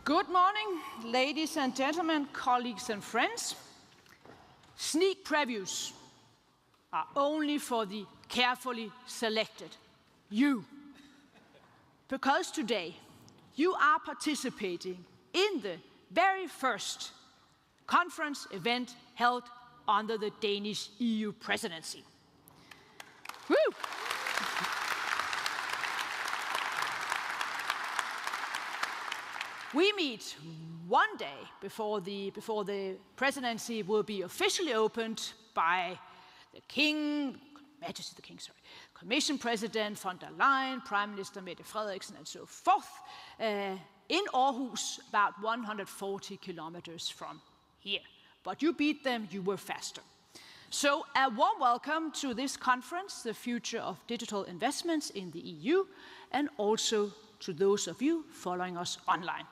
Good morning, ladies and gentlemen, colleagues and friends. Sneak previews are only for the carefully selected, you. Because today, you are participating in the very first conference event held under the Danish EU presidency. Woo! We meet one day before the presidency will be officially opened by Commission President von der Leyen, Prime Minister Mette Frederiksen, and so forth, in Aarhus, about 140 kilometers from here. But you beat them, you were faster. So a warm welcome to this conference, The Future of Digital Investments in the EU, and also to those of you following us online.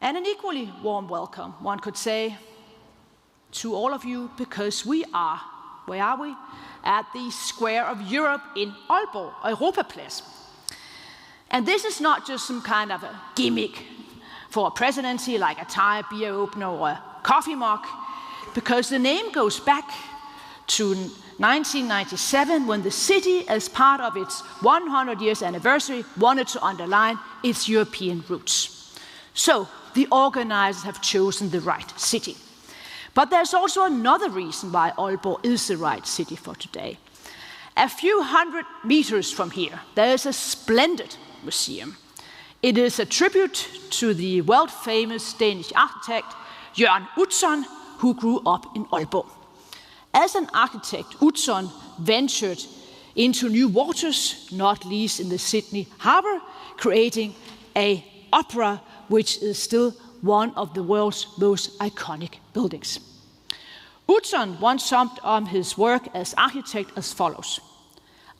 And an equally warm welcome, one could say, to all of you, because we are, where are we? At the Square of Europe in Aalborg, Europaplads. And this is not just some kind of a gimmick for a presidency like a Thai beer opener or a coffee mug, because the name goes back to 1997 when the city, as part of its 100 years anniversary, wanted to underline its European roots. So the organizers have chosen the right city. But there's also another reason why Aalborg is the right city for today. A few hundred meters from here, there is a splendid museum. It is a tribute to the world-famous Danish architect Jørgen Utzon, who grew up in Aalborg. As an architect, Utzon ventured into new waters, not least in the Sydney Harbour, creating an opera which is still one of the world's most iconic buildings. Utzon once summed up his work as architect as follows: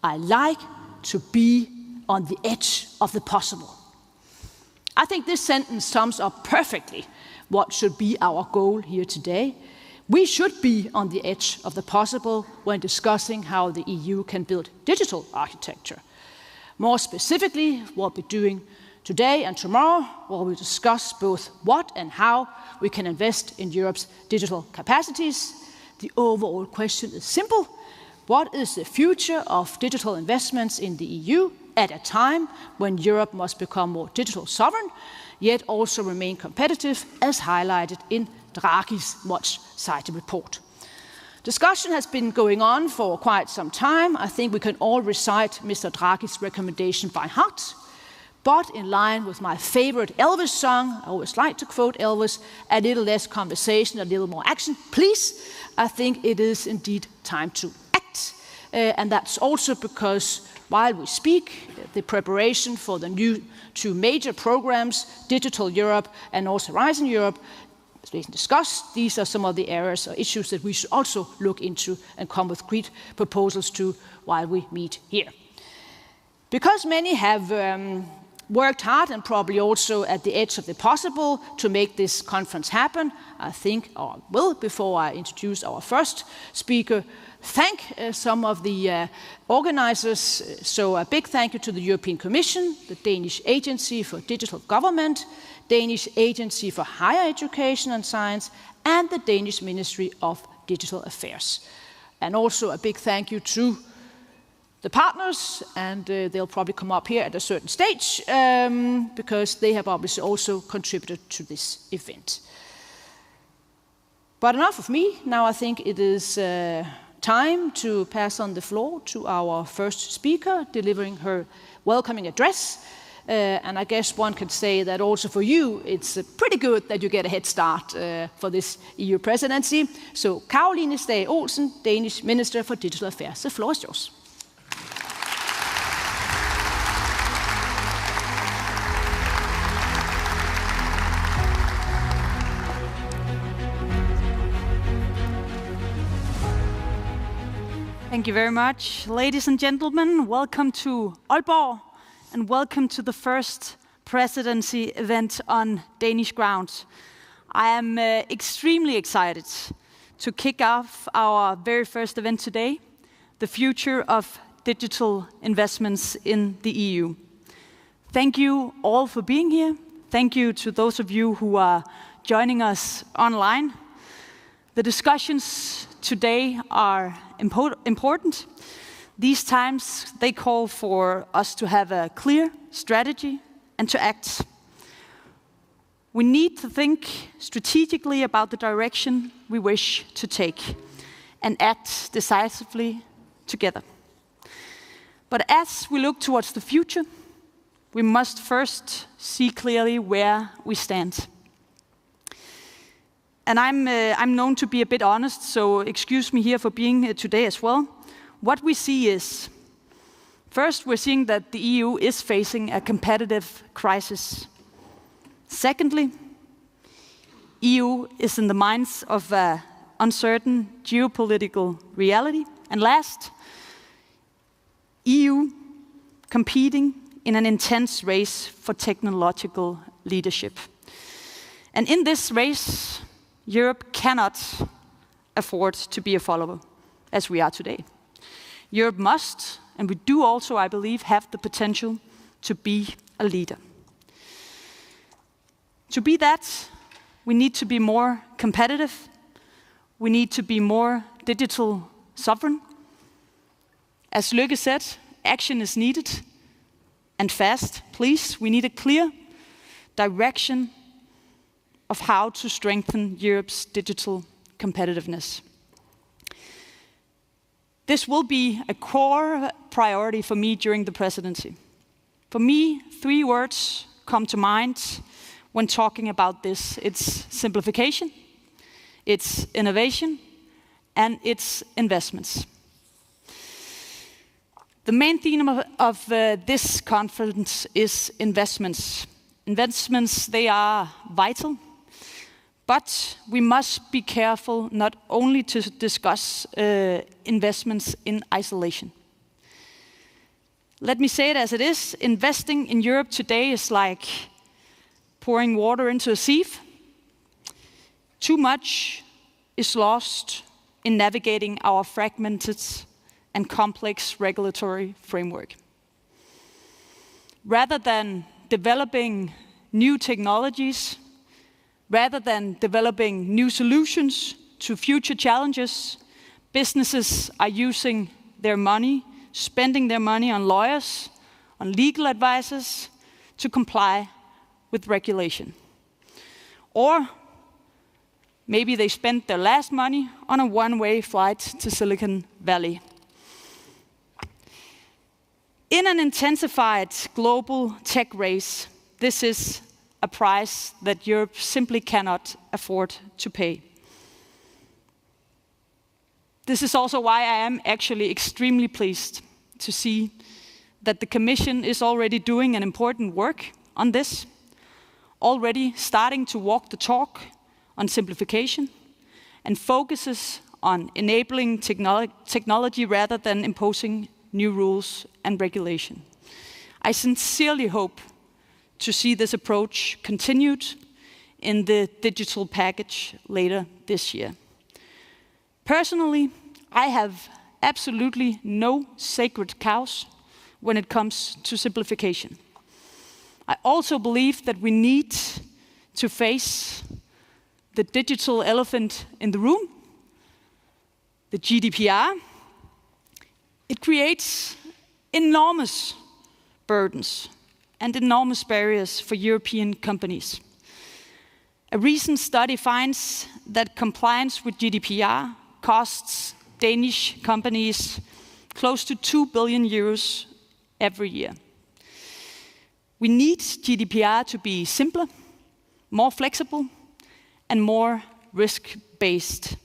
"I like to be on the edge of the possible." I think this sentence sums up perfectly what should be our goal here today. We should be on the edge of the possible when discussing how the EU can build digital architecture. More specifically, what we're doing today and tomorrow, where we discuss both what and how we can invest in Europe's digital capacities. The overall question is simple: what is the future of digital investments in the EU at a time when Europe must become more digital sovereign, yet also remain competitive, as highlighted in Draghi's much-cited report? Discussion has been going on for quite some time. I think we can all recite Mr. Draghi's recommendation by heart. But in line with my favorite Elvis song, I always like to quote Elvis, a little less conversation, a little more action, please. I think it is indeed time to act. And that's also because while we speak, the preparation for the new two major programs, Digital Europe and also Horizon Europe, as we discussed, these are some of the areas or issues that we should also look into and come with concrete proposals to while we meet here. Because many have worked hard and probably also at the edge of the possible to make this conference happen, I think, or will, before I introduce our first speaker, thank some of the organizers. So a big thank you to the European Commission, the Danish Agency for Digital Government, Danish Agency for Higher Education and Science, and the Danish Ministry of Digital Affairs. And also a big thank you to the partners, and they'll probably come up here at a certain stage because they have obviously also contributed to this event. But enough of me. Now I think it is time to pass on the floor to our first speaker, delivering her welcoming address. And I guess one could say that also for you, it's pretty good that you get a head start for this EU presidency. So Caroline Stage Olsen, Danish Minister for Digital Affairs. The floor is yours. Thank you very much. Ladies and gentlemen, welcome to Aalborg and welcome to the first presidency event on Danish ground. I am extremely excited to kick off our very first event today, the future of digital investments in the EU. Thank you all for being here. Thank you to those of you who are joining us online. The discussions today are important. These times, they call for us to have a clear strategy and to act. We need to think strategically about the direction we wish to take and act decisively together. But as we look towards the future, we must first see clearly where we stand. And I'm known to be a bit honest, so excuse me here for being here today as well. What we see is, first, we're seeing that the EU is facing a competitive crisis. Secondly, EU is in the minds of an uncertain geopolitical reality. And last, EU competing in an intense race for technological leadership. And in this race, Europe cannot afford to be a follower, as we are today. Europe must, and we do also, I believe, have the potential to be a leader. To be that, we need to be more competitive. We need to be more digital sovereign. As Løkke said, action is needed, and fast, please. We need a clear direction of how to strengthen Europe's digital competitiveness. This will be a core priority for me during the presidency. For me, 3 words come to mind when talking about this. It's simplification, it's innovation, and it's investments. The main theme of this conference is investments. Investments, they are vital, but we must be careful not only to discuss investments in isolation. Let me say it as it is. Investing in Europe today is like pouring water into a sieve. Too much is lost in navigating our fragmented and complex regulatory framework. Rather than developing new technologies, rather than developing new solutions to future challenges, businesses are using their money, spending their money on lawyers, on legal advisors to comply with regulation. Or maybe they spent their last money on a one-way flight to Silicon Valley. In an intensified global tech race, this is a price that Europe simply cannot afford to pay. This is also why I am actually extremely pleased to see that the Commission is already doing an important work on this, already starting to walk the talk on simplification and focuses on enabling technology rather than imposing new rules and regulation. I sincerely hope to see this approach continued in the digital package later this year. Personally, I have absolutely no sacred cows when it comes to simplification. I also believe that we need to face the digital elephant in the room, the GDPR. It creates enormous burdens and enormous barriers for European companies. A recent study finds that compliance with GDPR costs Danish companies close to 2 billion euros every year. We need GDPR to be simpler, more flexible, and more risk-based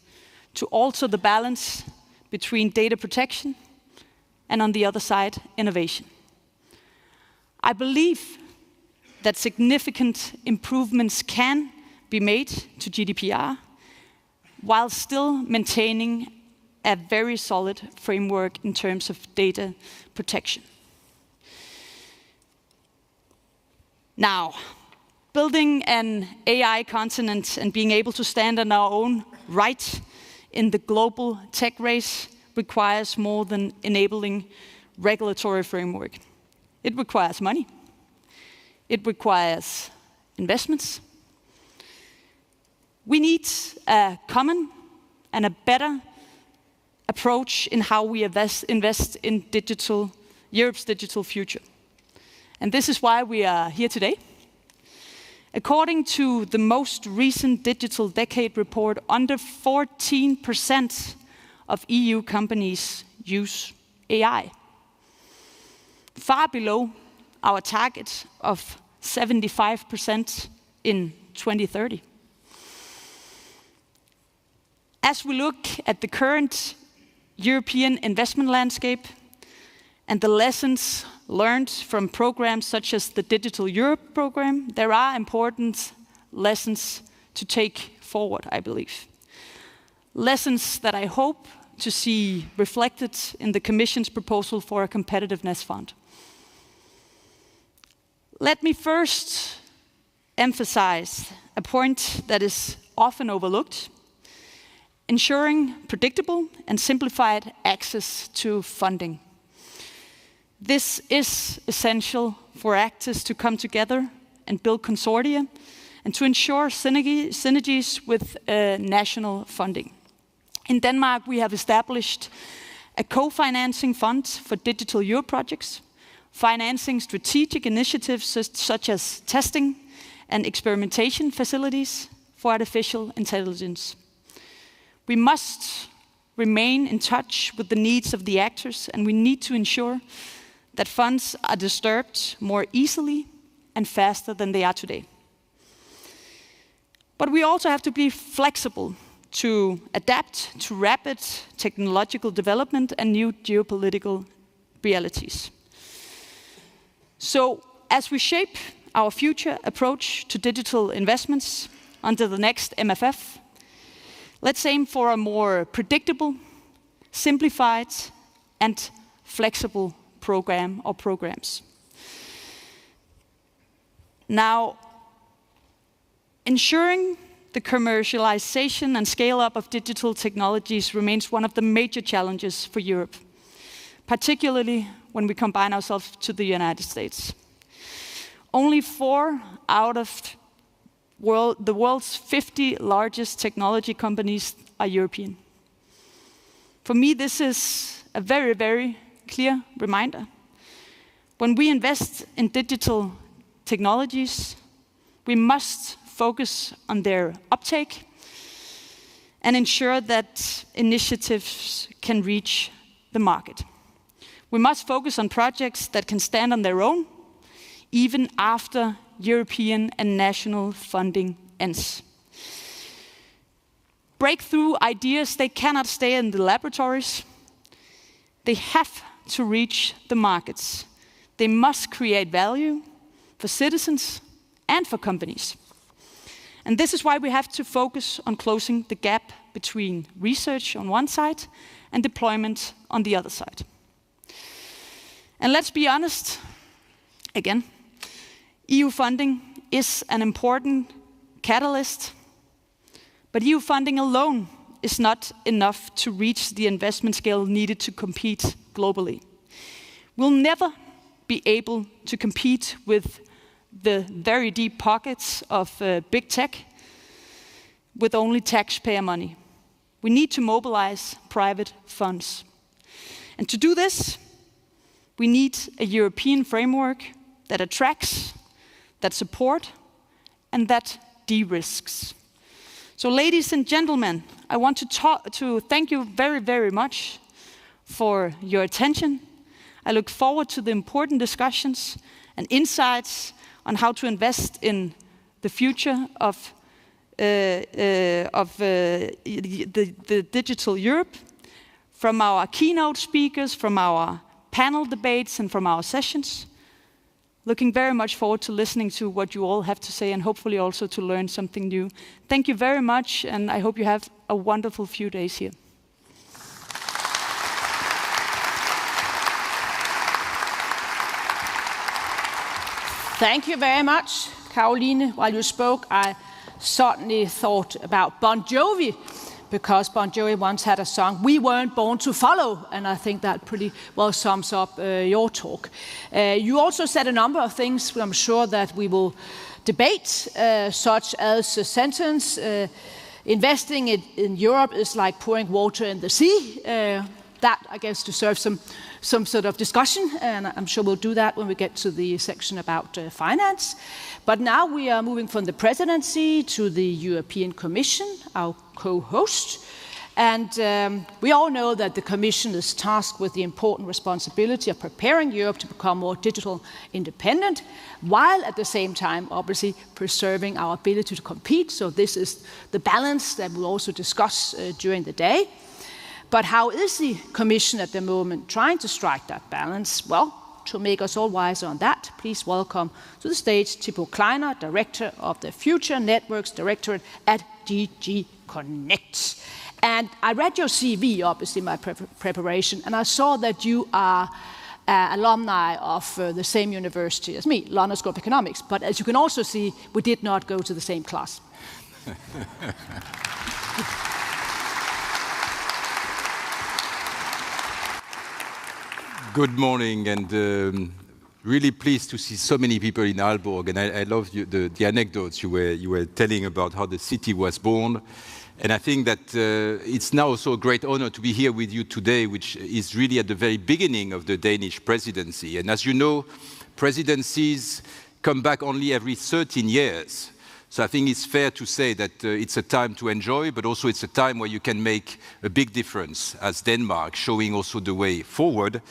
to alter the balance between data protection and, on the other side, innovation. I believe that significant improvements can be made to GDPR while still maintaining a very solid framework in terms of data protection. Now, building an AI continent and being able to stand on our own right in the global tech race requires more than enabling regulatory framework. It requires money. It requires investments. We need a common and a better approach in how we invest in Europe's digital future. And this is why we are here today. According to the most recent Digital Decade report, under 14% of EU companies use AI, far below our target of 75% in 2030. As we look at the current European investment landscape and the lessons learned from programs such as the Digital Europe program, there are important lessons to take forward, I believe. Lessons that I hope to see reflected in the Commission's proposal for a competitiveness fund. Let me first emphasize a point that is often overlooked: ensuring predictable and simplified access to funding. This is essential for actors to come together and build consortia and to ensure synergies with national funding. In Denmark, we have established a co-financing fund for Digital Europe projects, financing strategic initiatives such as testing and experimentation facilities for artificial intelligence. We must remain in touch with the needs of the actors, and we need to ensure that funds are disturbed more easily and faster than they are today. But we also have to be flexible to adapt to rapid technological development and new geopolitical realities. So, as we shape our future approach to digital investments under the next MFF, let's aim for a more predictable, simplified, and flexible program or programs. Now, ensuring the commercialization and scale-up of digital technologies remains one of the major challenges for Europe, particularly when we combine ourselves to the United States. Only 4 out of the world's 50 largest technology companies are European. For me, this is a very, very clear reminder. When we invest in digital technologies, we must focus on their uptake and ensure that initiatives can reach the market. We must focus on projects that can stand on their own, even after European and national funding ends. Breakthrough ideas, they cannot stay in the laboratories. They have to reach the markets. They must create value for citizens and for companies. And this is why we have to focus on closing the gap between research on one side and deployment on the other side. And let's be honest, again, EU funding is an important catalyst, but EU funding alone is not enough to reach the investment scale needed to compete globally. We'll never be able to compete with the very deep pockets of big tech with only taxpayer money. We need to mobilize private funds. And to do this, we need a European framework that attracts, that supports, and that de-risks. So, ladies and gentlemen, I want to thank you very, very much for your attention. I look forward to the important discussions and insights on how to invest in the future of the Digital Europe, from our keynote speakers, from our panel debates, and from our sessions. Looking very much forward to listening to what you all have to say and hopefully also to learn something new. Thank you very much, and I hope you have a wonderful few days here. Thank you very much, Caroline. While you spoke, I suddenly thought about Bon Jovi, because Bon Jovi once had a song, "We Weren't Born to Follow," and I think that pretty well sums up your talk. You also said a number of things I'm sure that we will debate, such as a sentence, investing in Europe is like pouring water in the sea. That, I guess, deserves some sort of discussion, and I'm sure we'll do that when we get to the section about finance. But now we are moving from the presidency to the European Commission, our co-host. And we all know that the Commission is tasked with the important responsibility of preparing Europe to become more digital independent, while at the same time, obviously, preserving our ability to compete. So this is the balance that we'll also discuss during the day. But how is the Commission at the moment trying to strike that balance? Well, to make us all wiser on that, please welcome to the stage Thibaut Kleiner, Director of the Future Networks Directorate at DG Connect. And I read your CV, obviously, my preparation, and I saw that you are alumni of the same university as me, London School of Economics. But as you can also see, we did not go to the same class. Good morning, and really pleased to see so many people in Aalborg. And I love the anecdotes you were telling about how the city was born. And I think that it's now also a great honor to be here with you today, which is really at the very beginning of the Danish presidency. And as you know, presidencies come back only every 13 years. So I think it's fair to say that it's a time to enjoy, but also it's a time where you can make a big difference as Denmark, showing also the way forward.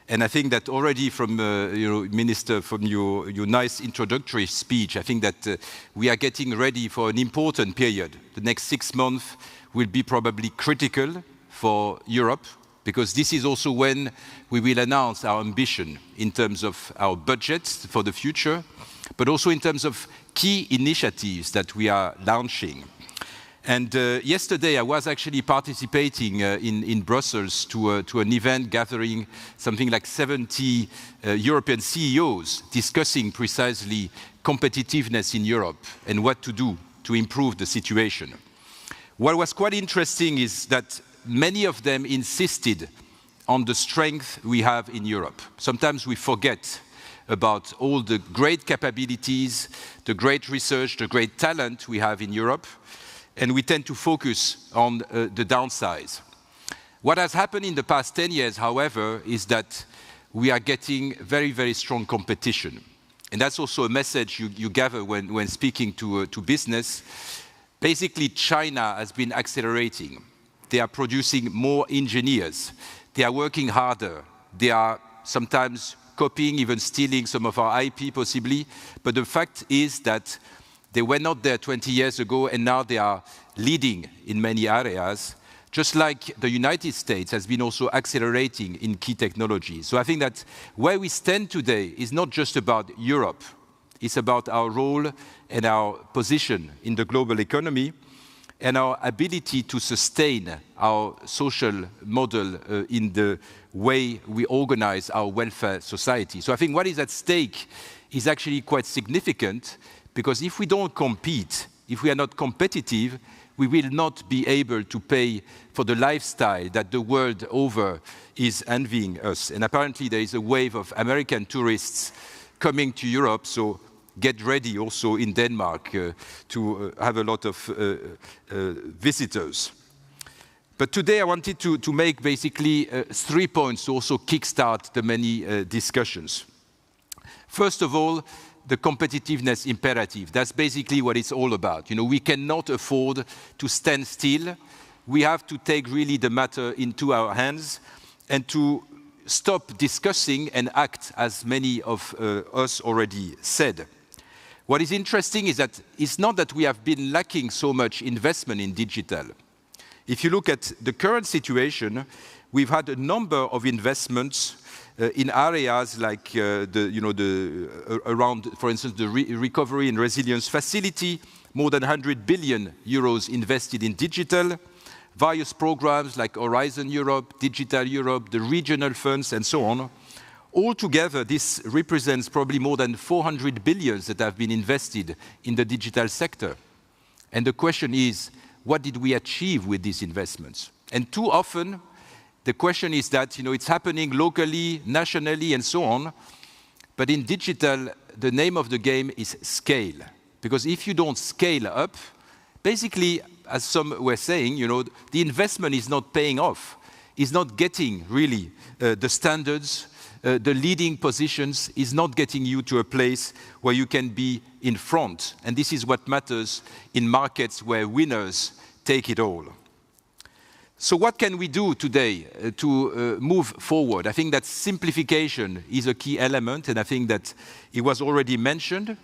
And I think that already from, Minister, from your nice introductory speech, I think that we are getting ready for an important period. The next 6 months will be probably critical for Europe, because this is also when we will announce our ambition in terms of our budgets for the future, but also in terms of key initiatives that we are launching. And yesterday I was actually participating in Brussels to an event gathering something like 70 European CEOs discussing precisely competitiveness in Europe and what to do to improve the situation. What was quite interesting is that many of them insisted on the strength we have in Europe. Sometimes we forget about all the great capabilities, the great research, the great talent we have in Europe, and we tend to focus on the downsides. What has happened in the past 10 years, however, is that we are getting very, very strong competition. And that's also a message you gather when speaking to business. Basically, China has been accelerating. They are producing more engineers. They are working harder. They are sometimes copying, even stealing some of our IP possibly. But the fact is that they were not there 20 years ago, and now they are leading in many areas, just like the United States has been also accelerating in key technologies. So I think that where we stand today is not just about Europe. It's about our role and our position in the global economy and our ability to sustain our social model in the way we organize our welfare society. So I think what is at stake is actually quite significant, because if we don't compete, if we are not competitive, we will not be able to pay for the lifestyle that the world over is envying us. And apparently there is a wave of American tourists coming to Europe, so get ready also in Denmark to have a lot of visitors. But today I wanted to make basically 3 points to also kickstart the many discussions. First of all, the competitiveness imperative. That's basically what it's all about. We cannot afford to stand still. We have to take really the matter into our hands and to stop discussing and act, as many of us already said. What is interesting is that it's not that we have been lacking so much investment in digital. If you look at the current situation, we've had a number of investments in areas like around, for instance, the Recovery and Resilience Facility, more than 100 billion euros invested in digital, various programs like Horizon Europe, Digital Europe, the regional funds, and so on. Altogether, this represents probably more than 400 billion that have been invested in the digital sector. And the question is, what did we achieve with these investments? And too often, the question is that it's happening locally, nationally, and so on. But in digital, the name of the game is scale. Because if you don't scale up, basically, as some were saying, the investment is not paying off. It's not getting really the standards, the leading positions, is not getting you to a place where you can be in front. And this is what matters in markets where winners take it all. So what can we do today to move forward? I think that simplification is a key element, and I think that it was already mentioned.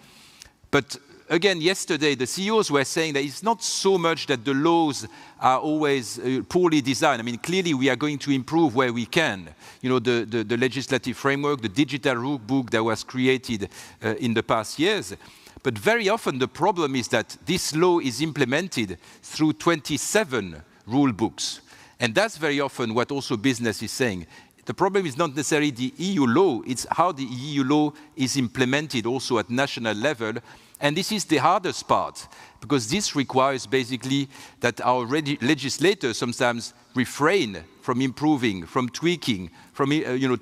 But again, yesterday, the CEOs were saying that it's not so much that the laws are always poorly designed. I mean, clearly, we are going to improve where we can. The legislative framework, the digital rule book that was created in the past years. But very often, the problem is that this law is implemented through 27 rule books. And that's very often what also business is saying. The problem is not necessarily the EU law, it's how the EU law is implemented also at national level. And this is the hardest part, because this requires basically that our legislators sometimes refrain from improving, from tweaking, from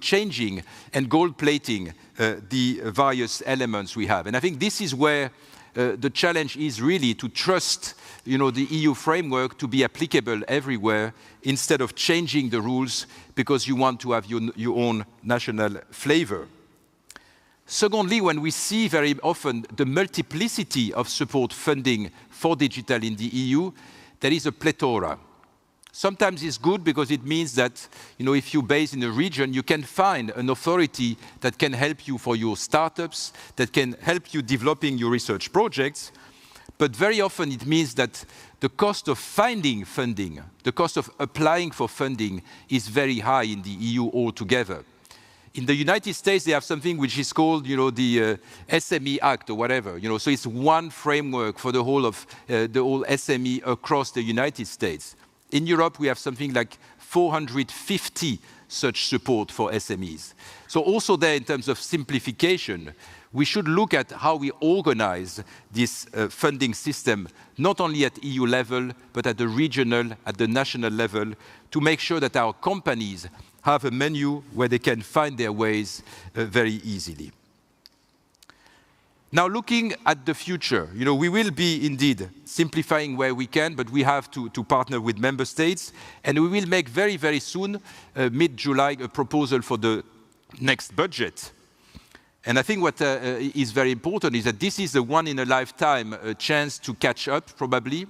changing and gold-plating the various elements we have. And I think this is where the challenge is really to trust the EU framework to be applicable everywhere instead of changing the rules because you want to have your own national flavor. Secondly, when we see very often the multiplicity of support funding for digital in the EU, there is a plethora. Sometimes it's good because it means that, if you're based in a region, you can find an authority that can help you for your startups, that can help you developing your research projects. But very often it means that the cost of finding funding, the cost of applying for funding is very high in the EU altogether. In the United States, they have something which is called, the SME Act or whatever. So it's one framework for the whole SME across the United States. In Europe, we have something like 450 such support for SMEs. So also there, in terms of simplification, we should look at how we organize this funding system, not only at EU level, but at the regional, at the national level, to make sure that our companies have a menu where they can find their ways very easily. Now, looking at the future, we will be indeed simplifying where we can, but we have to partner with member states, and we will make very, very soon, mid-July, a proposal for the next budget. And I think what is very important is that this is a one-in-a-lifetime chance to catch up, probably.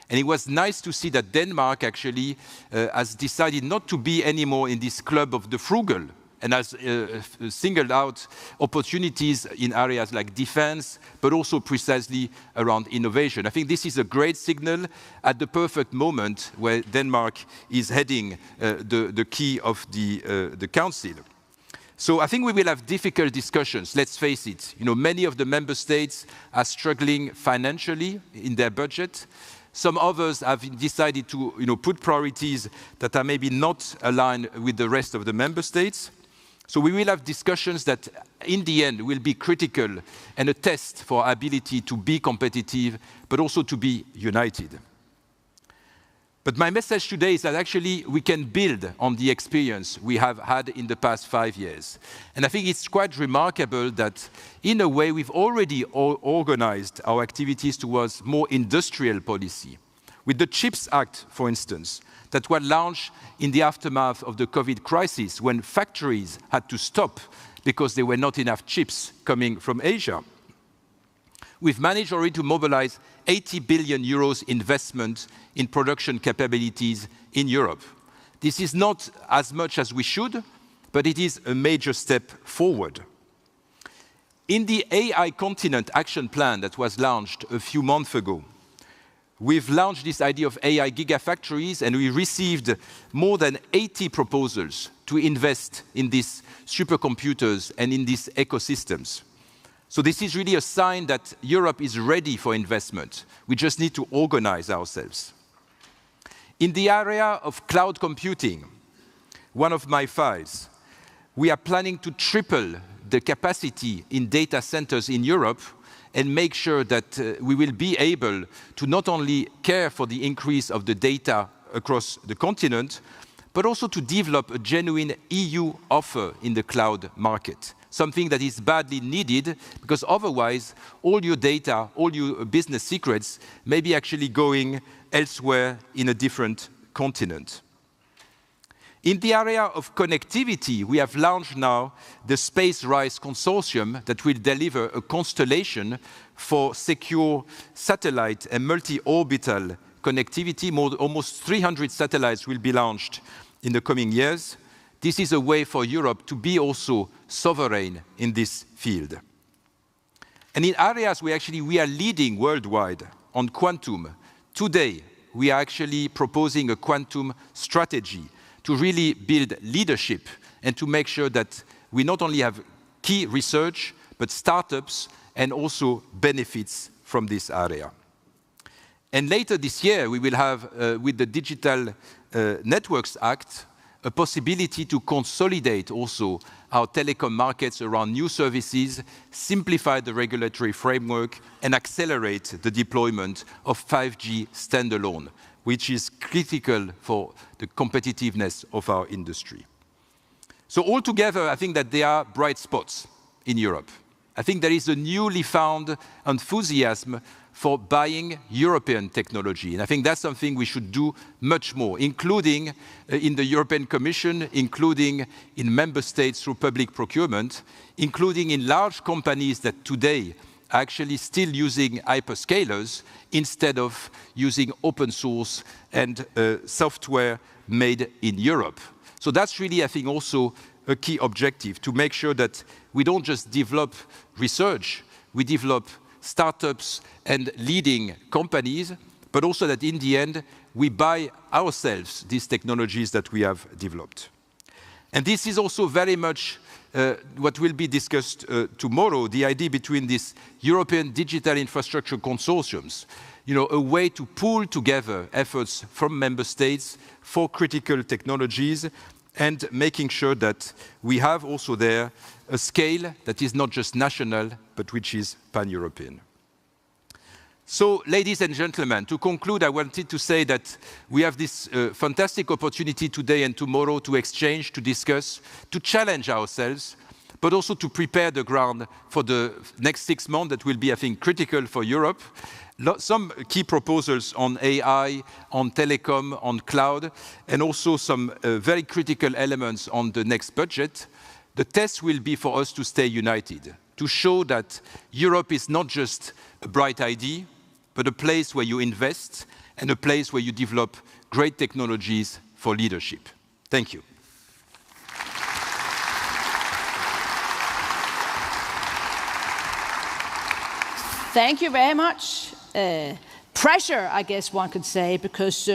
And it was nice to see that Denmark actually has decided not to be anymore in this club of the frugal, and has singled out opportunities in areas like defense, but also precisely around innovation. I think this is a great signal at the perfect moment where Denmark is heading the key of the Council. So I think we will have difficult discussions, let's face it. Many of the member states are struggling financially in their budget. Some others have decided to put priorities that are maybe not aligned with the rest of the member states. So we will have discussions that, in the end, will be critical and a test for our ability to be competitive, but also to be united. But my message today is that actually we can build on the experience we have had in the past 5 years. And I think it's quite remarkable that, in a way, we've already organized our activities towards more industrial policy. With the CHIPS Act, for instance, that was launched in the aftermath of the COVID crisis, when factories had to stop because there were not enough chips coming from Asia. We've managed already to mobilize 80 billion euros investment in production capabilities in Europe. This is not as much as we should, but it is a major step forward. In the AI Continent Action Plan that was launched a few months ago, we've launched this idea of AI gigafactories, and we received more than 80 proposals to invest in these supercomputers and in these ecosystems. So this is really a sign that Europe is ready for investment. We just need to organize ourselves. In the area of cloud computing, one of my files, we are planning to triple the capacity in data centers in Europe, and make sure that we will be able to not only care for the increase of the data across the continent, but also to develop a genuine EU offer in the cloud market, something that is badly needed, because otherwise all your data, all your business secrets may be actually going elsewhere in a different continent. In the area of connectivity, we have launched now the Space Rise Consortium that will deliver a constellation for secure satellite and multi-orbital connectivity. Almost 300 satellites will be launched in the coming years. This is a way for Europe to be also sovereign in this field. And in areas where actually we are leading worldwide on quantum, today we are actually proposing a quantum strategy to really build leadership and to make sure that we not only have key research, but startups and also benefits from this area. And later this year, we will have, with the Digital Networks Act, a possibility to consolidate also our telecom markets around new services, simplify the regulatory framework, and accelerate the deployment of 5G standalone, which is critical for the competitiveness of our industry. So altogether, I think that there are bright spots in Europe. I think there is a newly found enthusiasm for buying European technology. And I think that's something we should do much more, including in the European Commission, including in member states through public procurement, including in large companies that today are actually still using hyperscalers instead of using open source and software made in Europe. So that's really, I think, also a key objective, to make sure that we don't just develop research, we develop startups and leading companies, but also that in the end, we buy ourselves these technologies that we have developed. And this is also very much what will be discussed tomorrow, the idea between these European digital infrastructure consortiums, a way to pool together efforts from member states for critical technologies, and making sure that we have also there a scale that is not just national, but which is pan-European. So, ladies and gentlemen, to conclude, I wanted to say that we have this fantastic opportunity today and tomorrow to exchange, to discuss, to challenge ourselves, but also to prepare the ground for the next 6 months that will be, I think, critical for Europe. Some key proposals on AI, on telecom, on cloud, and also some very critical elements on the next budget. The test will be for us to stay united, to show that Europe is not just a bright idea, but a place where you invest and a place where you develop great technologies for leadership. Thank you. Thank you very much. Pressure, I guess one could say, because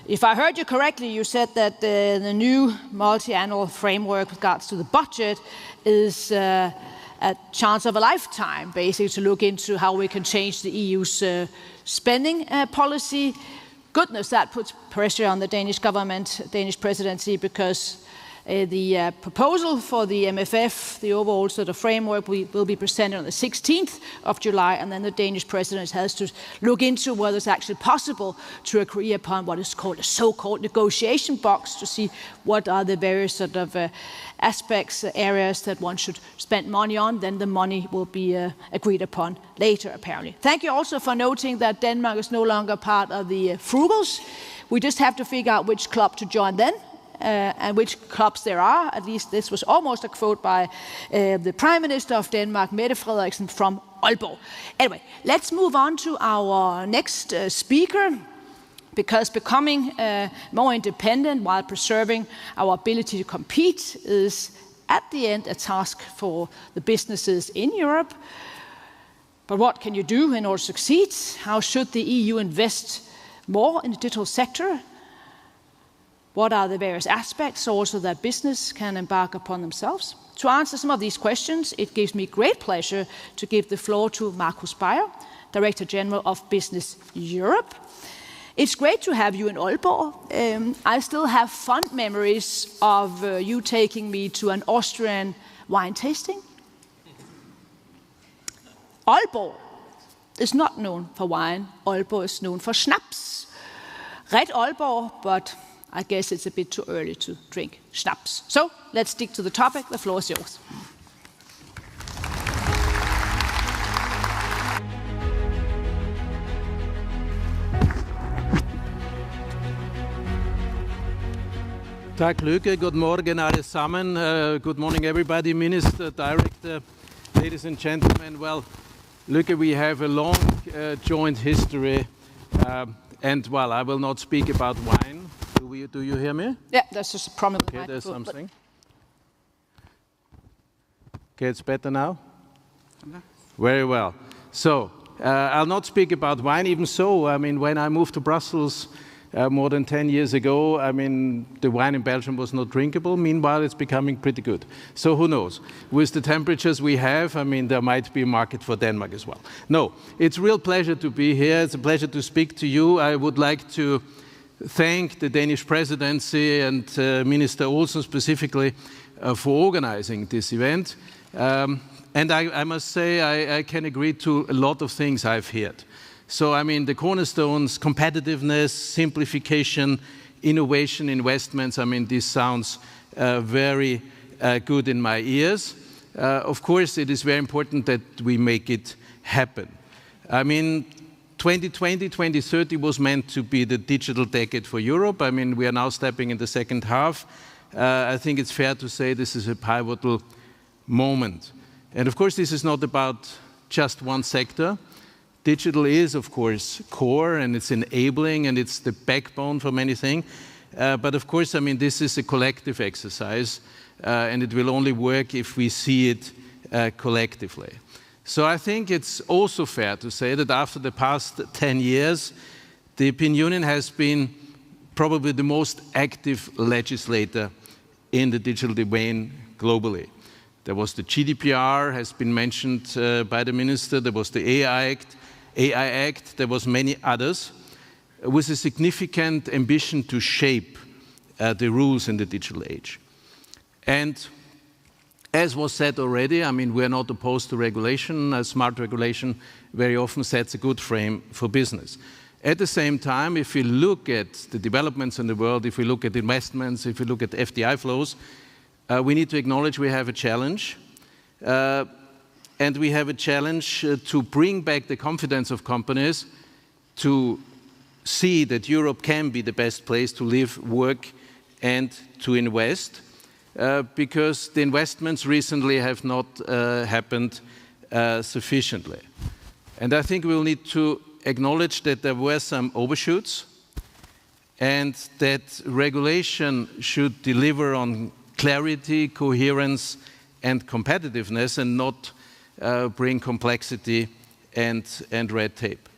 if I heard you correctly, you said that the new multi-annual framework with regards to the budget is a chance of a lifetime, basically, to look into how we can change the EU's spending policy. Goodness, that puts pressure on the Danish government, Danish presidency, because the proposal for the MFF, the overall sort of framework, will be presented on the 16th of July, and then the Danish president has to look into whether it's actually possible to agree upon what is called a so-called negotiation box, to see what are the various sort of aspects, areas that one should spend money on. Then the money will be agreed upon later, apparently. Thank you also for noting that Denmark is no longer part of the Frugals. We just have to figure out which club to join then. And which clubs there are. At least this was almost a quote by the Prime Minister of Denmark, Mette Frederiksen, from Aalborg. Anyway, let's move on to our next speaker, because becoming more independent while preserving our ability to compete is, at the end, a task for the businesses in Europe. But what can you do in order to succeed? How should the EU invest more in the digital sector? What are the various aspects also that business can embark upon themselves? To answer some of these questions, it gives me great pleasure to give the floor to Markus Beyer, Director General of Business Europe. It's great to have you in Aalborg. I still have fond memories of you taking me to an Austrian wine tasting. Aalborg is not known for wine. Aalborg is known for schnapps. Red Aalborg, but I guess it's a bit too early to drink schnapps. So let's stick to the topic. The floor is yours. Tack Lykke, good morning allesammän. Good morning everybody, Minister, Director, ladies and gentlemen. Well, Lykke, we have a long joint history and well, I will not speak about wine. Do you hear me? Yeah, there's just a problem. Okay, there's something. Okay, it's better now? Okay. Very well. So, I'll not speak about wine. Even so, I mean, when I moved to Brussels more than 10 years ago, I mean, the wine in Belgium was not drinkable. Meanwhile, it's becoming pretty good. So who knows? With the temperatures we have, I mean, there might be a market for Denmark as well. No, it's a real pleasure to be here. It's a pleasure to speak to you. I would like to thank the Danish presidency and Minister Olsen specifically for organizing this event. And I must say I can agree to a lot of things I've heard. So, I mean, the cornerstones, competitiveness, simplification, innovation, investments, I mean, this sounds very good in my ears. Of course, it is very important that we make it happen. I mean, 2020, 2030 was meant to be the digital decade for Europe. I mean, we are now stepping in the second half. I think it's fair to say this is a pivotal moment. And of course, this is not about just one sector. Digital is, of course, core, and it's enabling, and it's the backbone for many things. But of course, I mean, this is a collective exercise, and it will only work if we see it collectively. So I think it's also fair to say that after the past 10 years, the European Union has been probably the most active legislator in the digital domain globally. There was the GDPR, has been mentioned by the minister. There was the AI Act, there was many others, with a significant ambition to shape the rules in the digital age. And as was said already, I mean, we are not opposed to regulation. Smart regulation very often sets a good frame for business. At the same time, if we look at the developments in the world, if we look at investments, if we look at FDI flows, we need to acknowledge we have a challenge. And we have a challenge to bring back the confidence of companies to see that Europe can be the best place to live, work, and to invest, because the investments recently have not happened sufficiently. And I think we'll need to acknowledge that there were some overshoots, and that regulation should deliver on clarity, coherence, and competitiveness, and not bring complexity and red tape.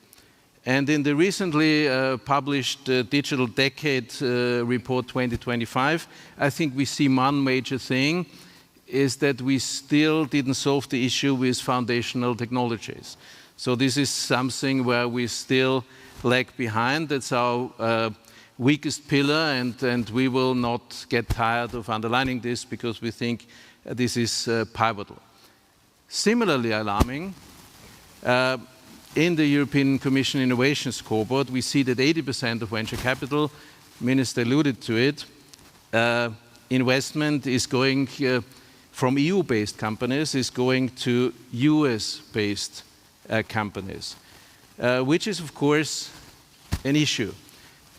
And in the recently published Digital Decade Report 2025, I think we see one major thing is that we still didn't solve the issue with foundational technologies. So this is something where we still lag behind. That's our weakest pillar, and we will not get tired of underlining this because we think this is pivotal. Similarly alarming, in the European Commission Innovation Scoreboard, we see that 80% of venture capital, Minister alluded to it, investment is going from EU-based companies, is going to US-based companies, which is, of course, an issue.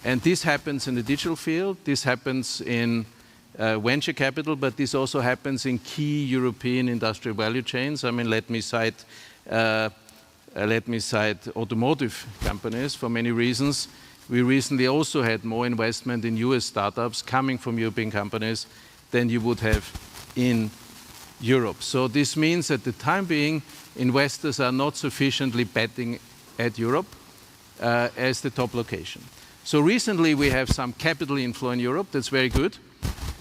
And this happens in the digital field, this happens in venture capital, but this also happens in key European industrial value chains. I mean, let me cite automotive companies for many reasons. We recently also had more investment in US startups coming from European companies than you would have in Europe. So this means at the time being, investors are not sufficiently betting at Europe as the top location. So recently we have some capital inflow in Europe, that's very good.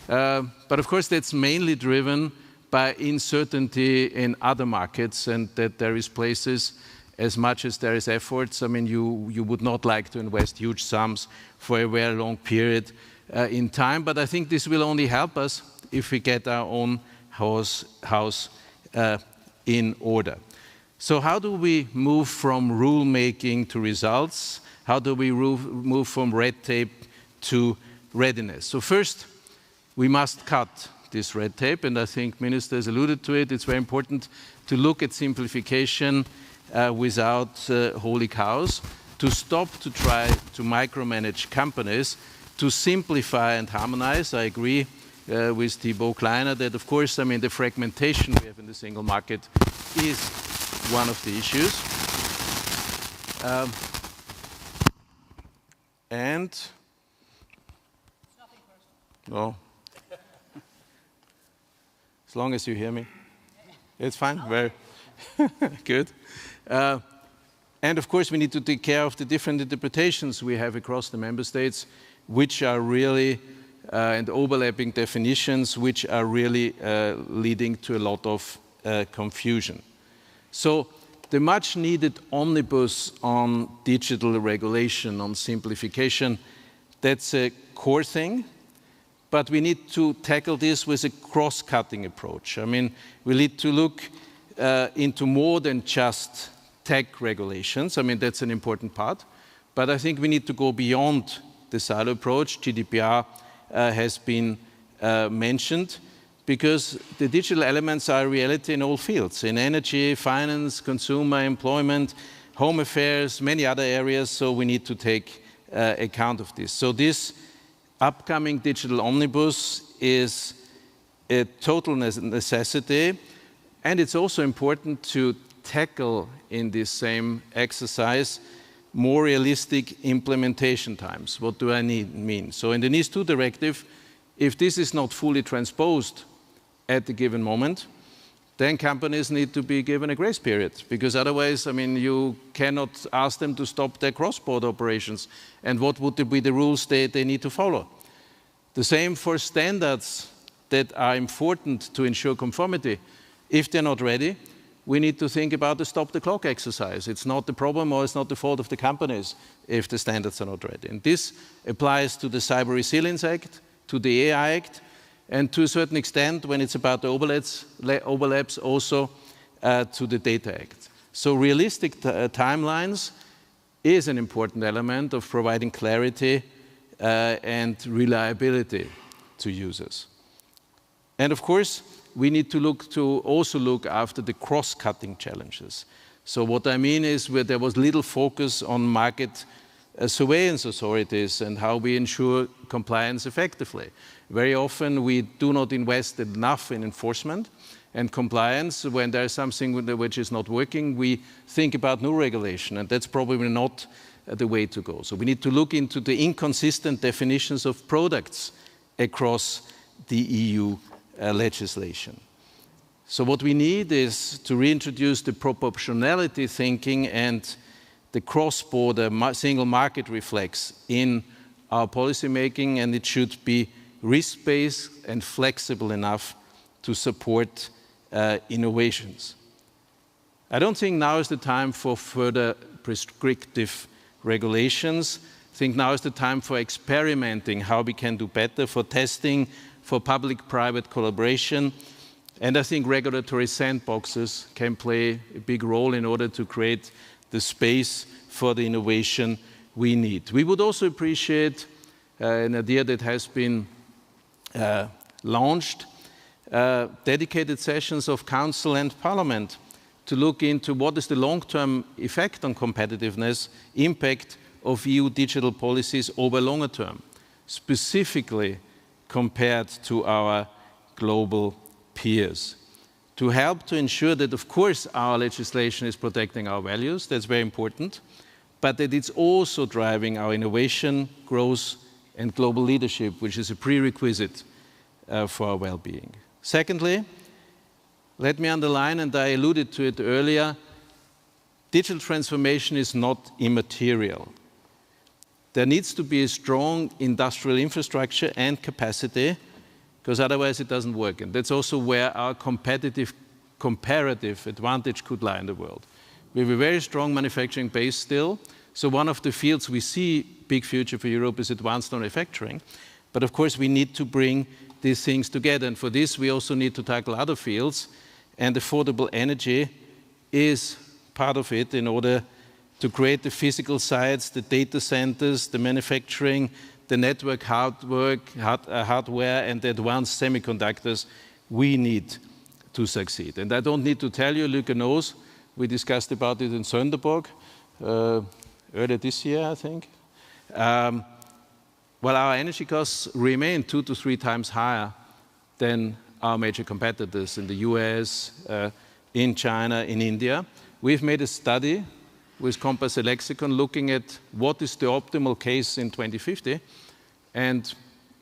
But of course that's mainly driven by uncertainty in other markets, and that there is places, as much as there is efforts, I mean, you would not like to invest huge sums for a very long period in time, but I think this will only help us if we get our own house in order. So how do we move from rule-making to results? How do we move from red tape to readiness? So first, we must cut this red tape, and I think Minister has alluded to it. It's very important to look at simplification without holy cows, to stop to try to micromanage companies, to simplify and harmonize. I agree with Thibaut Kleiner that, of course, I mean, the fragmentation we have in the single market is one of the issues. No. As long as you hear me. It's fine, very good. And of course, we need to take care of the different interpretations we have across the member states, which are really, and overlapping definitions, which are really leading to a lot of confusion. So the much needed omnibus on digital regulation, on simplification, that's a core thing. But we need to tackle this with a cross-cutting approach. I mean, we need to look into more than just tech regulations. I mean, that's an important part. But I think we need to go beyond the silo approach. GDPR has been mentioned, because the digital elements are a reality in all fields, in energy, finance, consumer, employment, home affairs, many other areas. So we need to take account of this. So this upcoming digital omnibus is a total necessity, and it's also important to tackle in this same exercise more realistic implementation times. What do I mean? So in the NIS2 directive, if this is not fully transposed at the given moment, then companies need to be given a grace period, because otherwise, I mean, you cannot ask them to stop their cross-border operations. And what would be the rules they need to follow? The same for standards that are important to ensure conformity. If they're not ready, we need to think about the stop-the-clock exercise. It's not the problem, or it's not the fault of the companies if the standards are not ready. And this applies to the Cyber Resilience Act, to the AI Act, and to a certain extent, when it's about the overlaps also to the Data Act. So realistic timelines is an important element of providing clarity and reliability to users. And of course, we need to also look after the cross-cutting challenges. So what I mean is, where there was little focus on market surveillance authorities and how we ensure compliance effectively. Very often we do not invest enough in enforcement and compliance. When there is something which is not working, we think about new regulation, and that's probably not the way to go. So we need to look into the inconsistent definitions of products across the EU legislation. So what we need is to reintroduce the proportionality thinking and the cross-border single market reflex in our policy making, and it should be risk-based and flexible enough to support innovations. I don't think now is the time for further prescriptive regulations. I think now is the time for experimenting how we can do better, for testing, for public-private collaboration. And I think regulatory sandboxes can play a big role in order to create the space for the innovation we need. We would also appreciate an idea that has been launched, dedicated sessions of Council and Parliament to look into what is the long-term effect on competitiveness, impact of EU digital policies over longer term, specifically compared to our global peers, to help to ensure that, of course, our legislation is protecting our values. That's very important, but that it's also driving our innovation, growth, and global leadership, which is a prerequisite for our well-being. Secondly, let me underline, and I alluded to it earlier, digital transformation is not immaterial. There needs to be a strong industrial infrastructure and capacity, because otherwise it doesn't work. And that's also where our comparative advantage could lie in the world. We have a very strong manufacturing base still. So one of the fields we see big future for Europe is advanced manufacturing. But of course, we need to bring these things together. And for this, we also need to tackle other fields. And affordable energy is part of it in order to create the physical sites, the data centers, the manufacturing, the network hardware, and the advanced semiconductors we need to succeed. And I don't need to tell you, Luca knows, we discussed about it in Sonderburg earlier this year, I think. Well, our energy costs remain 2 to 3 times higher than our major competitors in the US, in China, in India. We've made a study with Compass Lexicon looking at what is the optimal case in 2050. And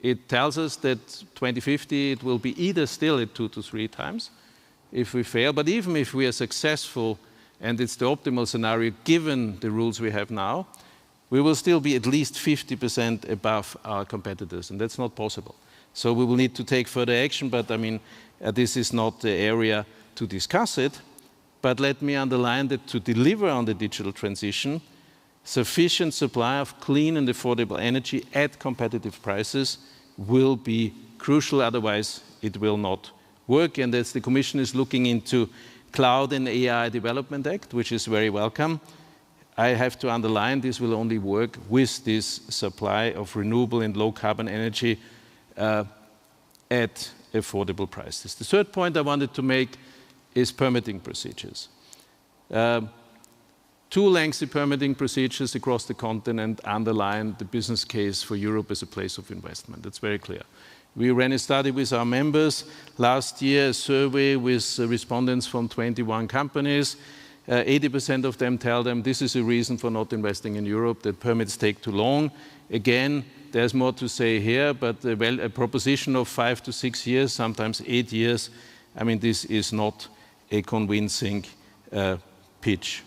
it tells us that 2050, it will be either still at 2 to 3 times if we fail, but even if we are successful and it's the optimal scenario given the rules we have now, we will still be at least 50% above our competitors, and that's not possible. So we will need to take further action, but I mean, this is not the area to discuss it. But let me underline that to deliver on the digital transition, sufficient supply of clean and affordable energy at competitive prices will be crucial, otherwise it will not work. And as the Commission is looking into Cloud and AI Development Act, which is very welcome, I have to underline this will only work with this supply of renewable and low carbon energy at affordable prices. The third point I wanted to make is permitting procedures. 2 lengthy permitting procedures across the continent underline the business case for Europe as a place of investment. That's very clear. We ran a study with our members last year, a survey with respondents from 21 companies. 80% of them tell them this is a reason for not investing in Europe, that permits take too long. Again, there's more to say here, but a proposition of 5 to 6 years, sometimes 8 years, I mean, this is not a convincing pitch.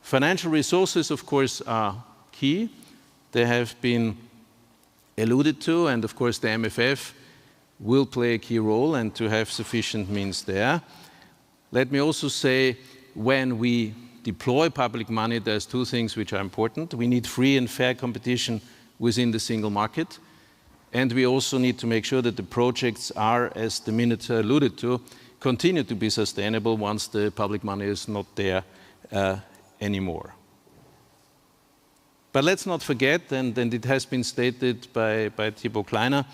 Financial resources, of course, are key. They have been alluded to, and of course the MFF will play a key role, and to have sufficient means there. Let me also say, when we deploy public money, there's 2 things which are important. We need free and fair competition within the single market, and we also need to make sure that the projects are, as the Minister alluded to, continue to be sustainable once the public money is not there anymore. But let's not forget, and it has been stated by Thibaut Kleiner,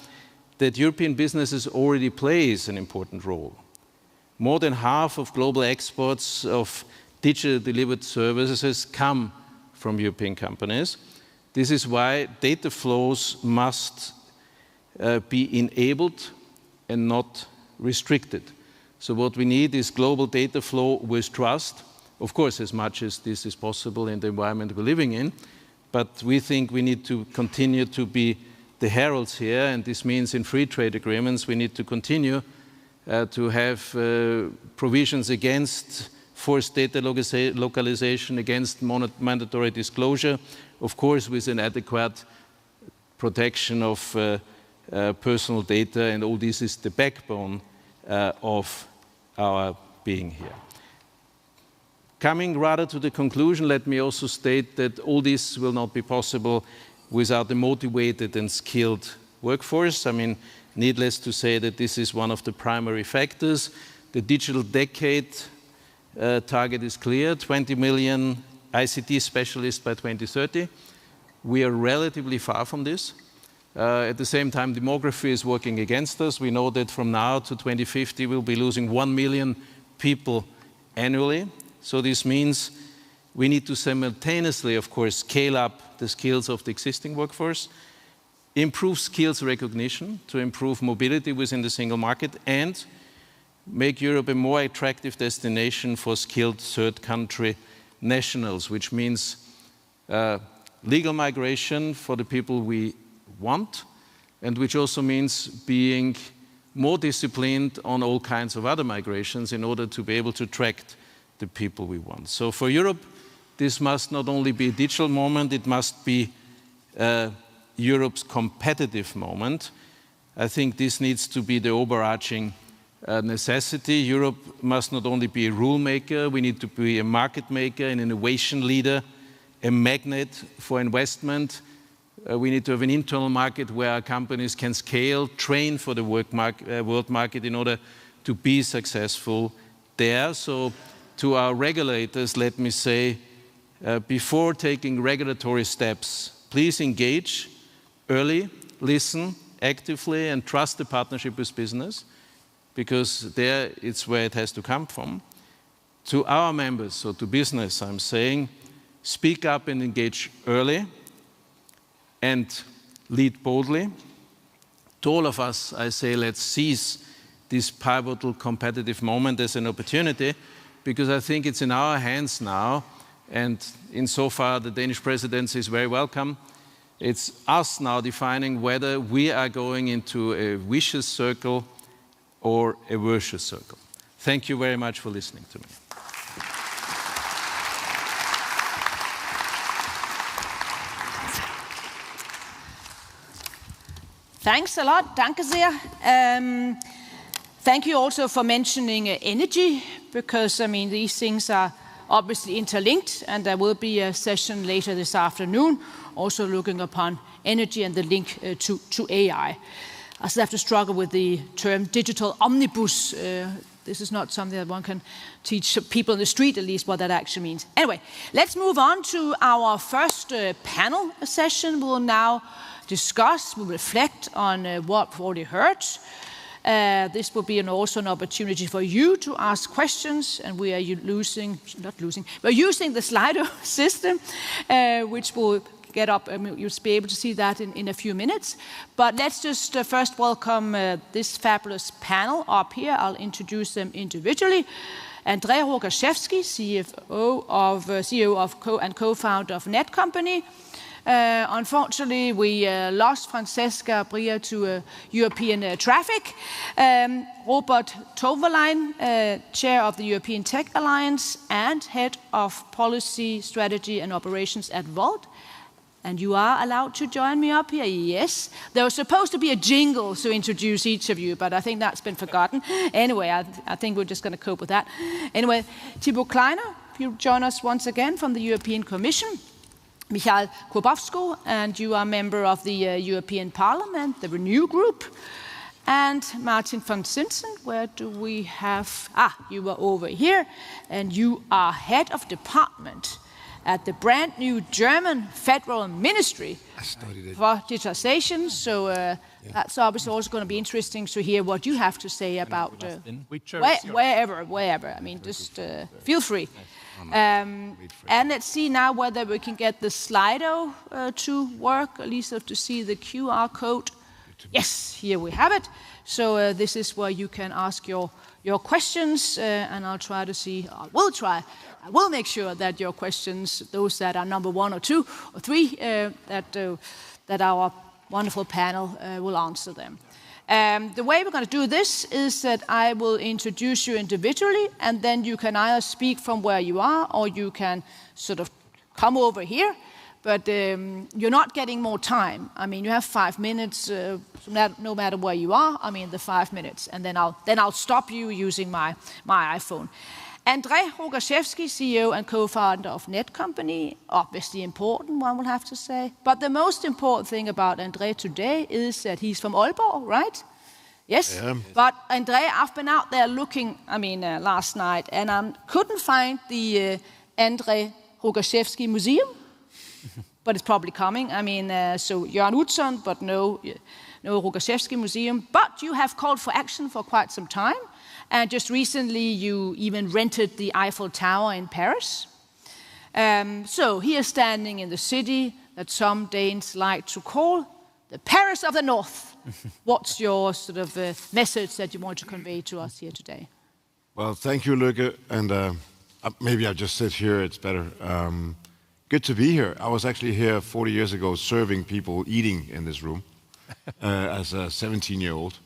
that European businesses already plays an important role. More than half of global exports of digital delivered services come from European companies. This is why data flows must be enabled and not restricted. So what we need is global data flow with trust, of course, as much as this is possible in the environment we're living in. But we think we need to continue to be the heralds here, and this means in free trade agreements we need to continue to have provisions against forced data localization, against mandatory disclosure, of course with an adequate protection of personal data, and all this is the backbone of our being here. Coming rather to the conclusion, let me also state that all this will not be possible without a motivated and skilled workforce. I mean, needless to say that this is one of the primary factors. The digital decade target is clear, 20 million ICT specialists by 2030. We are relatively far from this. At the same time, demography is working against us. We know that from now to 2050, we'll be losing 1 million people annually. So this means we need to simultaneously, of course, scale up the skills of the existing workforce, improve skills recognition to improve mobility within the single market, and make Europe a more attractive destination for skilled third country nationals, which means legal migration for the people we want, and which also means being more disciplined on all kinds of other migrations in order to be able to attract the people we want. So for Europe, this must not only be a digital moment, it must be Europe's competitive moment. I think this needs to be the overarching necessity. Europe must not only be a rule maker, we need to be a market maker, an innovation leader, a magnet for investment. We need to have an internal market where our companies can scale, train for the world market in order to be successful there. So to our regulators, let me say, before taking regulatory steps, please engage early, listen actively, and trust the partnership with business, because there it's where it has to come from. To our members, so to business, I'm saying, speak up and engage early and lead boldly. To all of us, I say, let's seize this pivotal competitive moment as an opportunity, because I think it's in our hands now, and insofar the Danish presidency is very welcome. It's us now defining whether we are going into a vicious circle or a virtuous circle. Thank you very much for listening to me. Thanks a lot, danke sehr. Thank you also for mentioning energy, because I mean these things are obviously interlinked, and there will be a session later this afternoon also looking upon energy and the link to AI. I still have to struggle with the term digital omnibus. This is not something that one can teach people in the street, at least what that actually means. Anyway, let's move on to our first panel session. We'll now discuss, we'll reflect on what we've already heard. This will be also an opportunity for you to ask questions, and we are using the Slido system, which will get up. I mean, you'll be able to see that in a few minutes. But let's just first welcome this fabulous panel up here. I'll introduce them individually. André Rogaczewski, CEO and co-founder of Netcompany. Unfortunately, we lost Francesca Bria to European traffic. Robert Toverlein, chair of the European Tech Alliance and head of policy, strategy and operations at Volt. And you are allowed to join me up here? Yes. There was supposed to be a jingle to introduce each of you, but I think that's been forgotten. Anyway, I think we're just going to cope with that. Anyway, Thibaut Kleiner, you join us once again from the European Commission. Michael Kurbowsko, and you are a member of the European Parliament, the Renew Group. And Martin van Zinsen, where do we have? You are over here, and you are head of department at the brand new German Federal Ministry for Digitization. So that's obviously also going to be interesting to hear what you have to say about wherever. I mean, just feel free. And let's see now whether we can get the Slido to work, at least to see the QR code. Yes, here we have it. So this is where you can ask your questions, and I'll try to see. I will make sure that your questions, those that are number 1 or 2 or 3, that our wonderful panel will answer them. The way we're going to do this is that I will introduce you individually, and then you can either speak from where you are, or you can sort of come over here. But you're not getting more time. I mean, you have 5 minutes, no matter where you are. I mean, the 5 minutes, and then I'll stop you using my iPhone. André Rogaczewski, CEO and co-founder of Netcompany, obviously important, one will have to say. But the most important thing about André today is that he's from Aalborg, right? Yes. But André, I've been out there looking, last night, and I couldn't find the André Rogaczewski Museum, but it's probably coming. So Jørgen Utzon, but no Rogaczewski Museum. But you have called for action for quite some time. And just recently, you even rented the Eiffel Tower in Paris. So here, standing in the city that some Danes like to call the Paris of the North. What's your sort of message that you want to convey to us here today? Well, thank you, Lykke. And maybe I'll just sit here, it's better. Good to be here. I was actually here 40 years ago serving people eating in this room as a 17-year-old.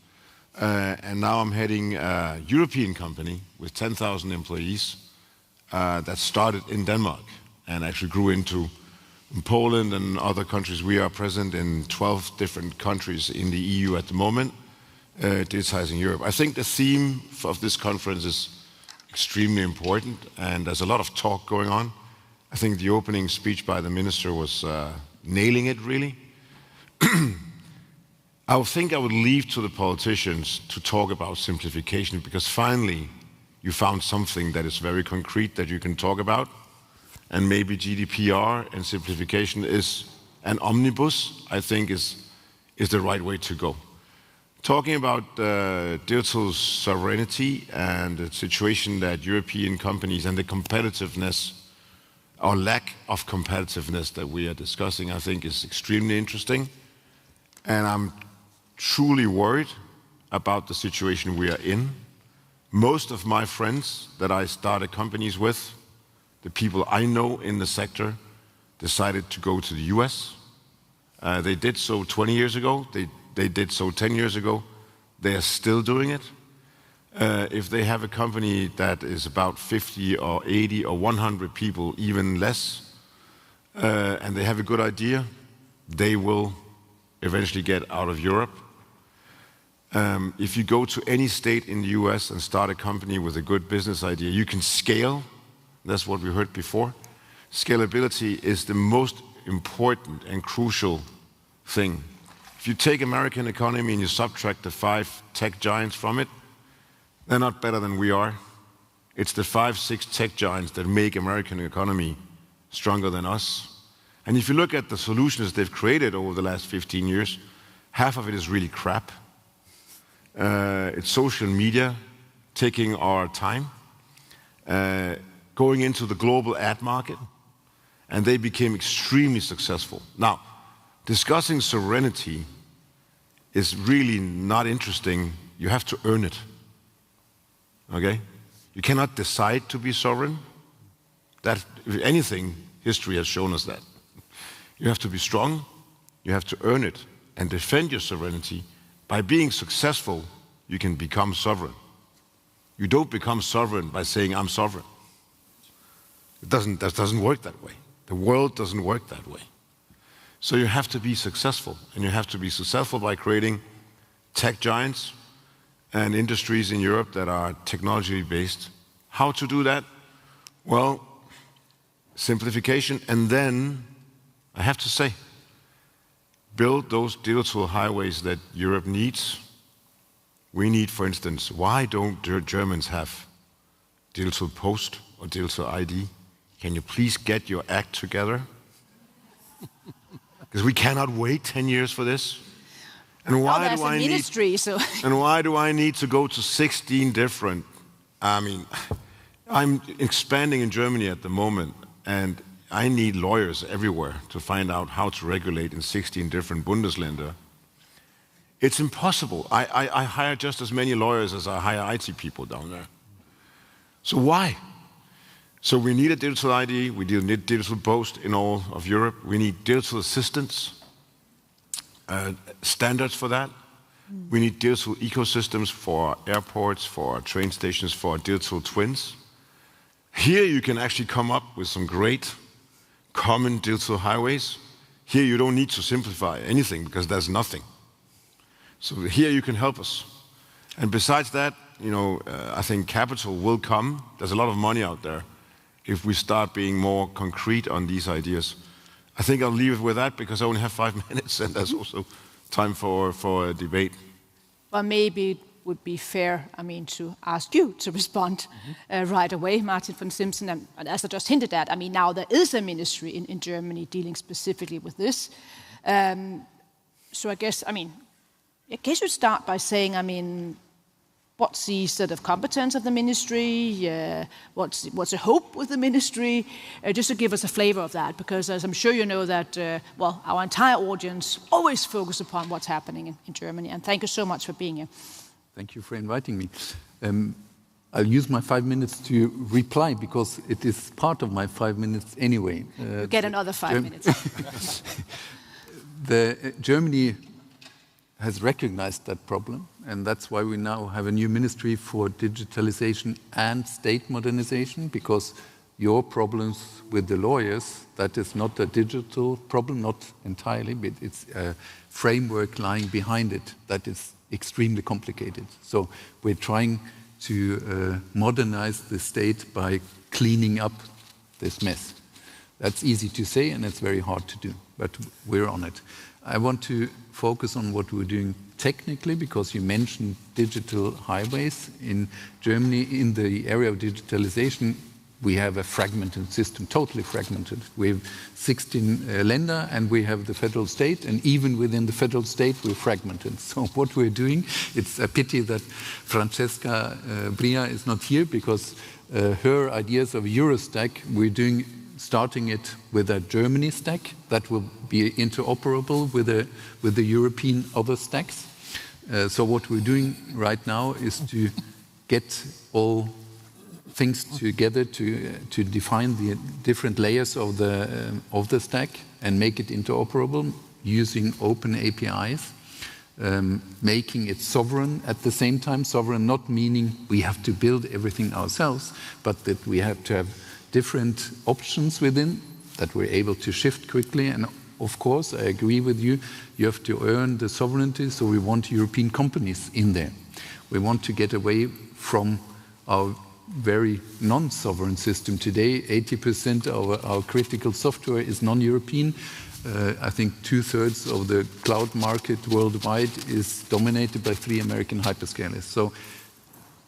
And now I'm heading a European company with 10,000 employees that started in Denmark and actually grew into Poland and other countries. We are present in 12 different countries in the EU at the moment, digitizing Europe. I think the theme of this conference is extremely important, and there's a lot of talk going on. I think the opening speech by the minister was nailing it, really. I would leave to the politicians to talk about simplification, because finally you found something that is very concrete that you can talk about. And maybe GDPR and simplification is an omnibus, I think is the right way to go. Talking about digital sovereignty and the situation that European companies and the competitiveness or lack of competitiveness that we are discussing, I think is extremely interesting. And I'm truly worried about the situation we are in. Most of my friends that I started companies with, the people I know in the sector, decided to go to the US. They did so 20 years ago. They did so 10 years ago. They are still doing it. If they have a company that is about 50 or 80 or 100 people, even less, and they have a good idea, they will eventually get out of Europe. If you go to any state in the US and start a company with a good business idea, you can scale. That's what we heard before. Scalability is the most important and crucial thing. If you take American economy and you subtract the 5 tech giants from it, they're not better than we are. It's the 5, 6 tech giants that make American economy stronger than us. And if you look at the solutions they've created over the last 15 years, half of it is really crap. It's social media taking our time, going into the global ad market, and they became extremely successful. Now, discussing sovereignty is really not interesting. You have to earn it. Okay? You cannot decide to be sovereign. That, if anything, history has shown us that. You have to be strong, you have to earn it, and defend your sovereignty. By being successful, you can become sovereign. You don't become sovereign by saying, I'm sovereign. That doesn't work that way. The world doesn't work that way. So you have to be successful, and you have to be successful by creating tech giants and industries in Europe that are technology-based. How to do that? Well, simplification, and then, I have to say, build those digital highways that Europe needs. We need, for instance, why don't Germans have digital post or digital ID? Can you please get your act together? Because we cannot wait 10 years for this. And why do I need? So. And why do I need to go to 16 different? I mean, I'm expanding in Germany at the moment, and I need lawyers everywhere to find out how to regulate in 16 different Bundesländer. It's impossible. I hire just as many lawyers as I hire IT people down there. So why? So we need a digital ID, we need digital post in all of Europe, we need digital assistants, standards for that. We need digital ecosystems for airports, for train stations, for digital twins. Here you can actually come up with some great common digital highways. Here you don't need to simplify anything because there's nothing. So here you can help us. And besides that, I think capital will come. There's a lot of money out there if we start being more concrete on these ideas. I think I'll leave it with that because I only have 5 minutes and there's also time for a debate. Well, maybe it would be fair, to ask you to respond right away, Martin von Simpson. And as I just hinted at, now there is a ministry in Germany dealing specifically with this. So I guess you'd start by saying, what's the sort of competence of the ministry? What's the hope with the ministry? Just to give us a flavor of that, because as I'm sure you know that, our entire audience always focus upon what's happening in Germany. And thank you so much for being here. Thank you for inviting me. I'll use my 5 minutes to reply because it is part of my 5 minutes anyway. You get another 5 minutes. Germany has recognized that problem, and that's why we now have a new ministry for digitalization and state modernization, because your problems with the lawyers, that is not a digital problem, not entirely, but it's a framework lying behind it that is extremely complicated. So we're trying to modernize the state by cleaning up this mess. That's easy to say and it's very hard to do, but we're on it. I want to focus on what we're doing technically, because you mentioned digital highways. In Germany, in the area of digitalization, we have a fragmented system, totally fragmented. We have 16 Länder and we have the federal state, and even within the federal state we're fragmented. So what we're doing, it's a pity that Francesca Bria is not here, because her ideas of Eurostack, we're doing, starting it with a Germany stack that will be interoperable with the European other stacks. So what we're doing right now is to get all things together to define the different layers of the stack and make it interoperable using open APIs, making it sovereign at the same time. Sovereign not meaning we have to build everything ourselves, but that we have to have different options within that we're able to shift quickly. And of course, I agree with you, you have to earn the sovereignty, so we want European companies in there. We want to get away from our very non-sovereign system today. 80% of our critical software is non-European. I think 2/3 of the cloud market worldwide is dominated by 3 American hyperscalers. So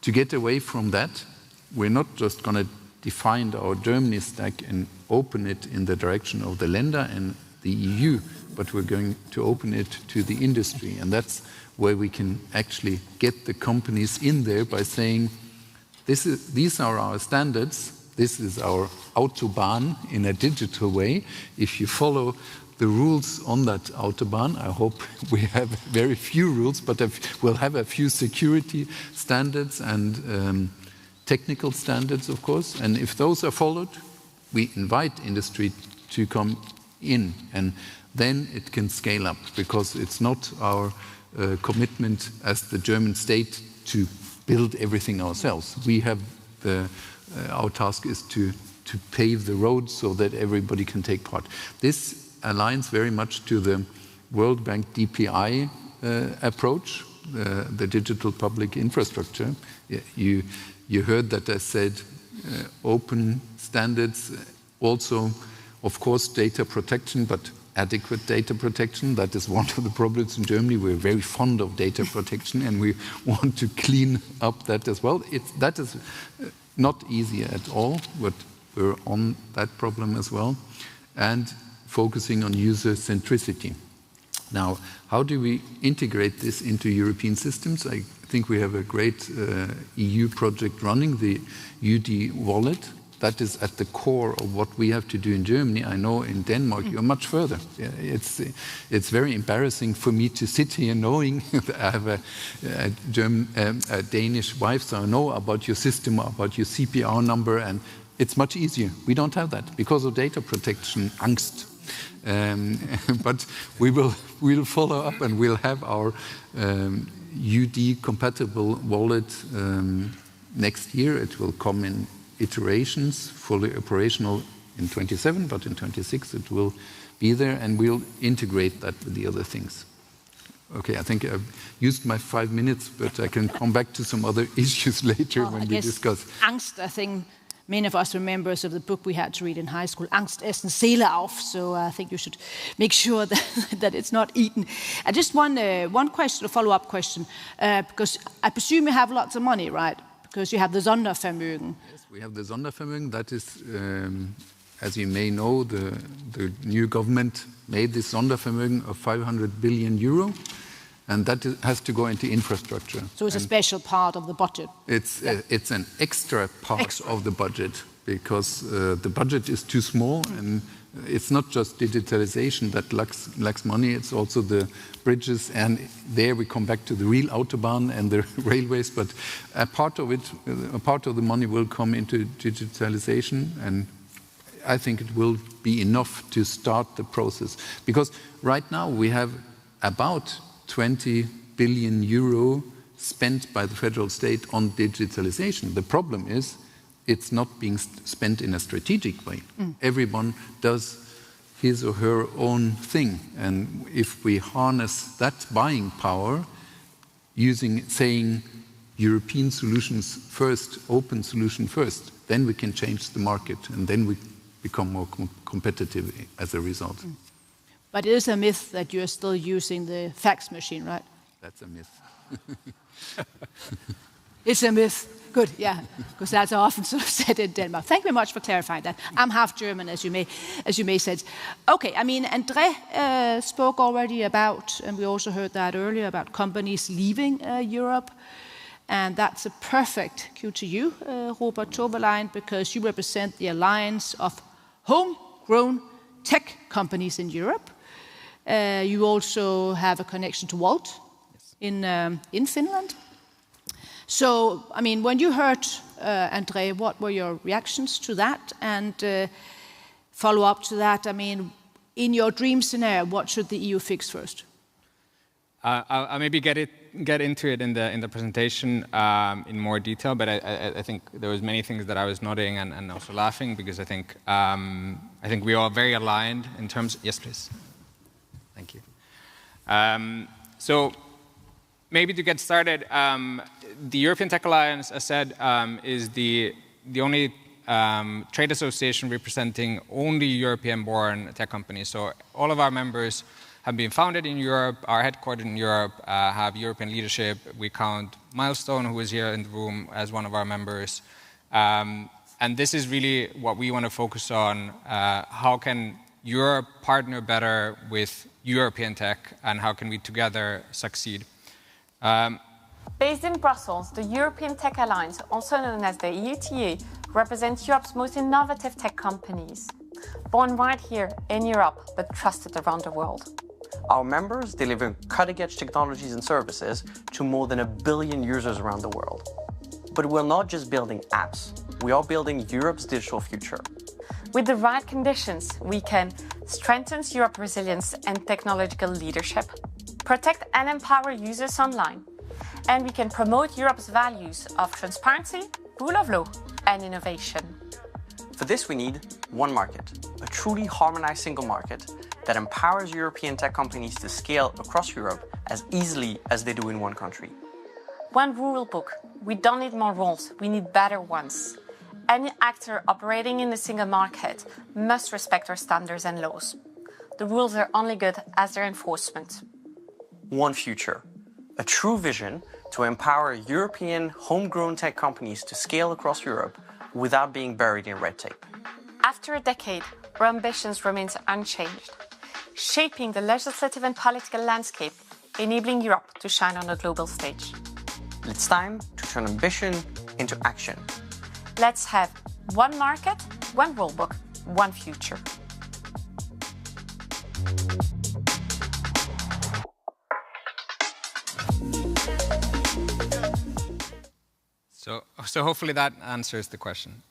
to get away from that, we're not just going to define our Germany stack and open it in the direction of the Länder and the EU, but we're going to open it to the industry. And that's where we can actually get the companies in there by saying, these are our standards, this is our Autobahn in a digital way. If you follow the rules on that Autobahn, I hope we have very few rules, but we'll have a few security standards and technical standards, of course. And if those are followed, we invite industry to come in, and then it can scale up, because it's not our commitment as the German state to build everything ourselves. We have our task is to pave the road so that everybody can take part. This aligns very much to the World Bank DPI approach, the digital public infrastructure. You heard that I said open standards, also, of course, data protection, but adequate data protection. That is one of the problems in Germany. We're very fond of data protection and we want to clean up that as well. That is not easy at all, but we're on that problem as well. And focusing on user centricity. Now, how do we integrate this into European systems? I think we have a great EU project running, the UD wallet. That is at the core of what we have to do in Germany. I know in Denmark you're much further. It's very embarrassing for me to sit here knowing that I have a Danish wife, so I know about your system, about your CPR number, and it's much easier. We don't have that because of data protection, angst. But we'll follow up and we'll have our UD-compatible wallet next year. It will come in iterations, fully operational in 27, but in 26 it will be there, and we'll integrate that with the other things. Okay, I think I've used my 5 minutes, but I can come back to some other issues later when we discuss. Angst, I think many of us were members of the book we had to read in high school, Angst essen Seele auf, so I think you should make sure that it's not eaten. And just one question, a follow-up question, because I presume you have lots of money, right? Because you have the Sondervermögen. Yes, we have the Sondervermögen. That is, as you may know, the new government made this Sondervermögen of 500 billion euro, and that has to go into infrastructure. So it's a special part of the budget. It's an extra part of the budget, because the budget is too small, and it's not just digitalization that lacks money, it's also the bridges, and there we come back to the real Autobahn and the railways, but a part of the money will come into digitalization, and I think it will be enough to start the process. Because right now we have about 20 billion euro spent by the federal state on digitalization. The problem is it's not being spent in a strategic way. Everyone does his or her own thing. And if we harness that buying power, saying European solutions first, open solution first, then we can change the market, and then we become more competitive as a result. But it is a myth that you're still using the fax machine, right? That's a myth. It's a myth. Good, yeah, because that's often sort of said in Denmark. Thank you very much for clarifying that. I'm half German, as you may said. Okay, I mean, André spoke already about, and we also heard that earlier, about companies leaving Europe. And that's a perfect cue to you, Robert Tobelein, because you represent the alliance of homegrown tech companies in Europe. You also have a connection to Wolt in Finland. So, I mean, when you heard André, what were your reactions to that? And follow up to that, I mean, in your dream scenario, what should the EU fix first? I'll maybe get into it in the presentation in more detail, but I think there was many things that I was nodding and also laughing, because I think we are very aligned in terms. Yes, please. Thank you. So maybe to get started, the European Tech Alliance, as said, is the only trade association representing only European-born tech companies. So all of our members have been founded in Europe, are headquartered in Europe, have European leadership. We count Milestone, who is here in the room, as one of our members. And this is really what we want to focus on. How can Europe partner better with European tech, and how can we together succeed? Based in Brussels, the European Tech Alliance, also known as the EUTA, represents Europe's most innovative tech companies. Born right here in Europe, but trusted around the world. Our members deliver cutting-edge technologies and services to more than 1 billion users around the world. But we're not just building apps, we are building Europe's digital future. With the right conditions, we can strengthen Europe's resilience and technological leadership, protect and empower users online, and we can promote Europe's values of transparency, rule of law, and innovation. For this, we need one market, a truly harmonized single market that empowers European tech companies to scale across Europe as easily as they do in one country. One rule book. We don't need more rules, we need better ones. Any actor operating in the single market must respect our standards and laws. The rules are only good as their enforcement. One future, a true vision to empower European homegrown tech companies to scale across Europe without being buried in red tape. After a decade, our ambitions remain unchanged, shaping the legislative and political landscape, enabling Europe to shine on the global stage. It's time to turn ambition into action. Let's have one market, one rulebook, one future. So hopefully that answers the question,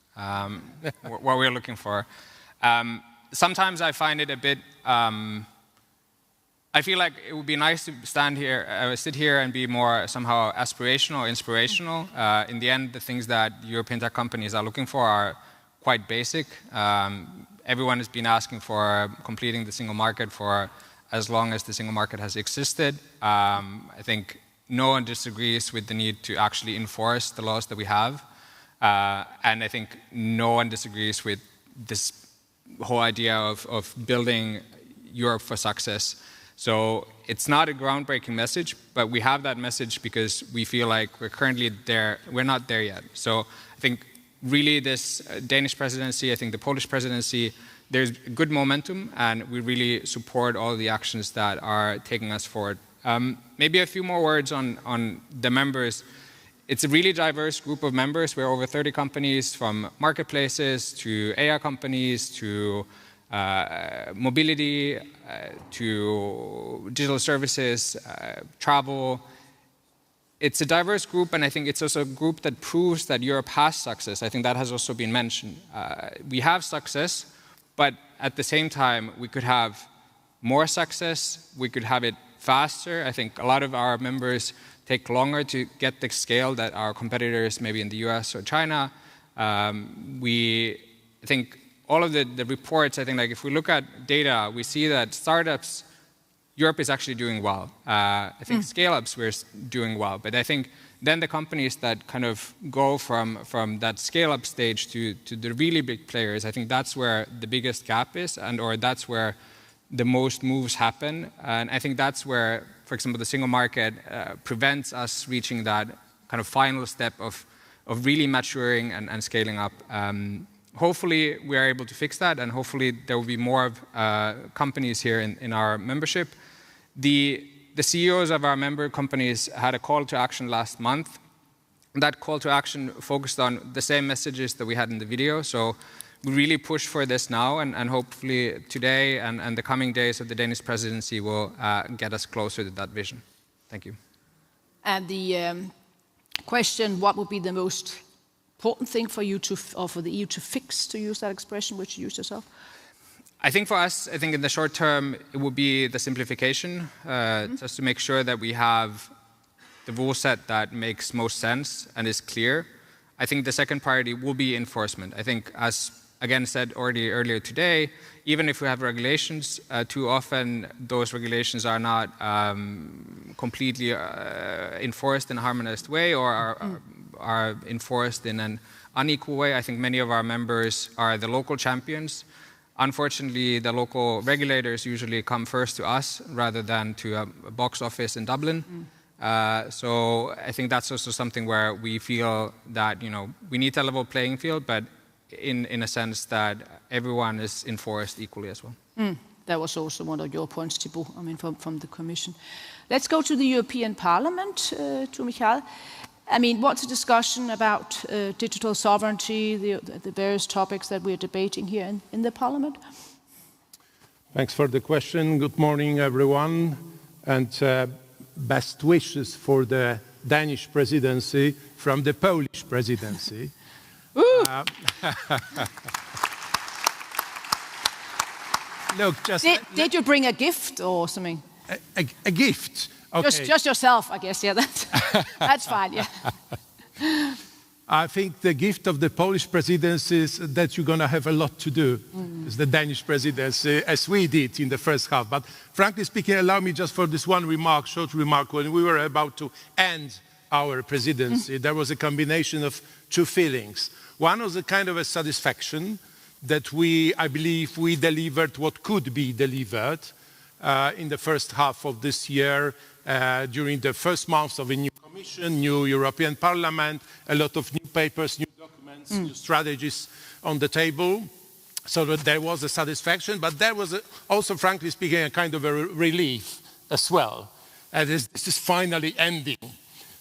what we're looking for. Sometimes I find it a bit, I feel like it would be nice to sit here and be more somehow aspirational, inspirational. In the end, the things that European tech companies are looking for are quite basic. Everyone has been asking for completing the single market for as long as the single market has existed. I think no one disagrees with the need to actually enforce the laws that we have. And I think no one disagrees with this whole idea of building Europe for success. So it's not a groundbreaking message, but we have that message because we feel like we're currently there. We're not there yet. So I think really this Danish presidency, I think the Polish presidency, there's good momentum, and we really support all the actions that are taking us forward. Maybe a few more words on the members. It's a really diverse group of members. We're over 30 companies, from marketplaces to AI companies to mobility to digital services, travel. It's a diverse group, and I think it's also a group that proves that Europe has success. I think that has also been mentioned. We have success, but at the same time, we could have more success. We could have it faster. I think a lot of our members take longer to get the scale that our competitors, maybe in the US or China. I think all of the reports, I think, like if we look at data, we see that startups, Europe is actually doing well. I think scale-ups, we're doing well. But I think then the companies that kind of go from that scale-up stage to the really big players, I think that's where the biggest gap is, or that's where the most moves happen. And I think that's where, for example, the single market prevents us reaching that kind of final step of really maturing and scaling up. Hopefully, we are able to fix that, and hopefully there will be more companies here in our membership. The CEOs of our member companies had a call to action last month. That call to action focused on the same messages that we had in the video. So we really push for this now, and hopefully today and the coming days of the Danish presidency will get us closer to that vision. Thank you. And the question, what would be the most important thing for you or for the EU to fix, to use that expression which you used yourself? I think for us, I think in the short term, it will be the simplification, just to make sure that we have the rule set that makes most sense and is clear. I think the second priority will be enforcement. I think, as again said already earlier today, even if we have regulations, too often those regulations are not completely enforced in a harmonized way, or are enforced in an unequal way. I think many of our members are the local champions. Unfortunately, the local regulators usually come first to us rather than to a box office in Dublin. So I think that's also something where we feel that we need a level playing field, but in a sense that everyone is enforced equally as well. That was also one of your points, Thibaut, from the Commission. Let's go to the European Parliament, to Michael. What's the discussion about digital sovereignty, the various topics that we're debating here in the Parliament? Thanks for the question. Good morning, everyone, and best wishes for the Danish presidency from the Polish presidency. Look, did you bring a gift or something? A gift? Okay. Just yourself, I guess. Yeah, that's fine. Yeah. I think the gift of the Polish presidency is that you're going to have a lot to do with the Danish presidency, as we did in the first half. But frankly speaking, allow me just for this one short remark. When we were about to end our presidency, there was a combination of two feelings. One was a kind of a satisfaction that I believe we delivered what could be delivered in the first half of this year, during the first months of a new Commission, new European Parliament, a lot of new papers, new documents, new strategies on the table. So that there was a satisfaction, but there was also, frankly speaking, a kind of a relief as well. And this is finally ending.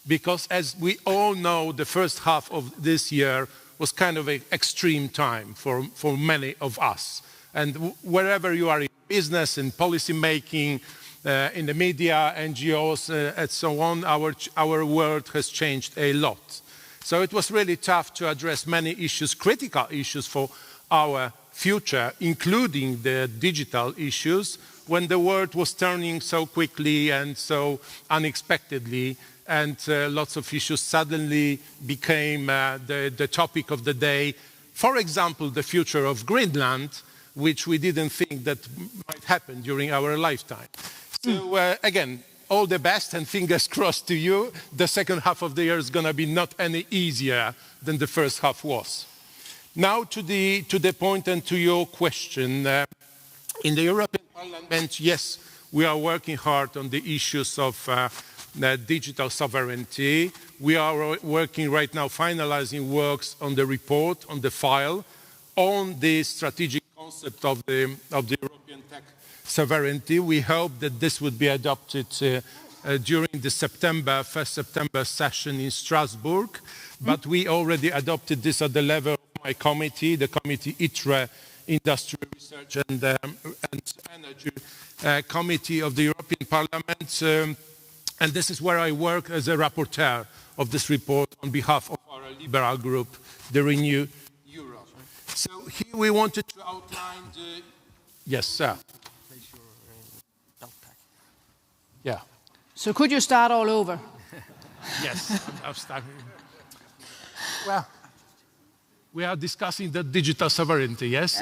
Because as we all know, the first half of this year was kind of an extreme time for many of us. And wherever you are in business, in policy making, in the media, NGOs, and so on, our world has changed a lot. So it was really tough to address many issues, critical issues for our future, including the digital issues, when the world was turning so quickly and so unexpectedly, and lots of issues suddenly became the topic of the day. For example, the future of Greenland, which we didn't think that might happen during our lifetime. So again, all the best and fingers crossed to you. The second half of the year is going to be not any easier than the first half was. Now to the point and to your question. In the European Parliament, yes, we are working hard on the issues of digital sovereignty. We are working right now, finalizing works on the report, on the file, on the strategic concept of the European tech sovereignty. We hope that this would be adopted during the first September session in Strasbourg. But we already adopted this at the level of my committee, the committee ITRE, Industrial Research and Energy Committee of the European Parliament. And this is where I work as a rapporteur of this report on behalf of our liberal group, the Renew Europe. So here we wanted to outline the... Yes, sir. Yeah. So could you start all over? Yes, I'm starting. Well, we are discussing the digital sovereignty, yes?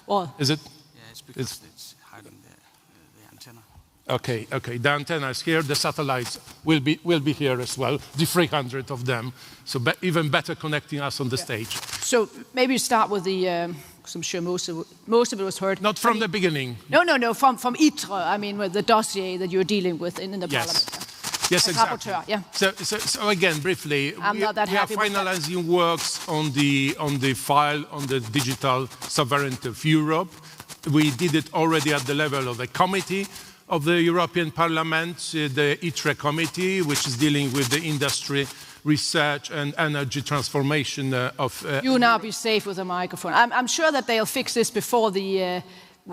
Well, is it? Yeah, it's because it's hiding the antenna. Okay, the antenna is here, the satellites will be here as well, the 300 of them, so even better connecting us on the stage. So maybe you start with the, because I'm sure most of it was heard. Not from the beginning. No, from ITRE, I mean, with the dossier that you're dealing with in the Parliament. Yes, exactly. Rapporteur, yeah. So again, briefly, we are finalizing works on the file on the digital sovereignty of Europe. We did it already at the level of a committee of the European Parliament, the ITRE committee, which is dealing with the industry, research and energy transformation of... You now be safe with the microphone. I'm sure that they'll fix this before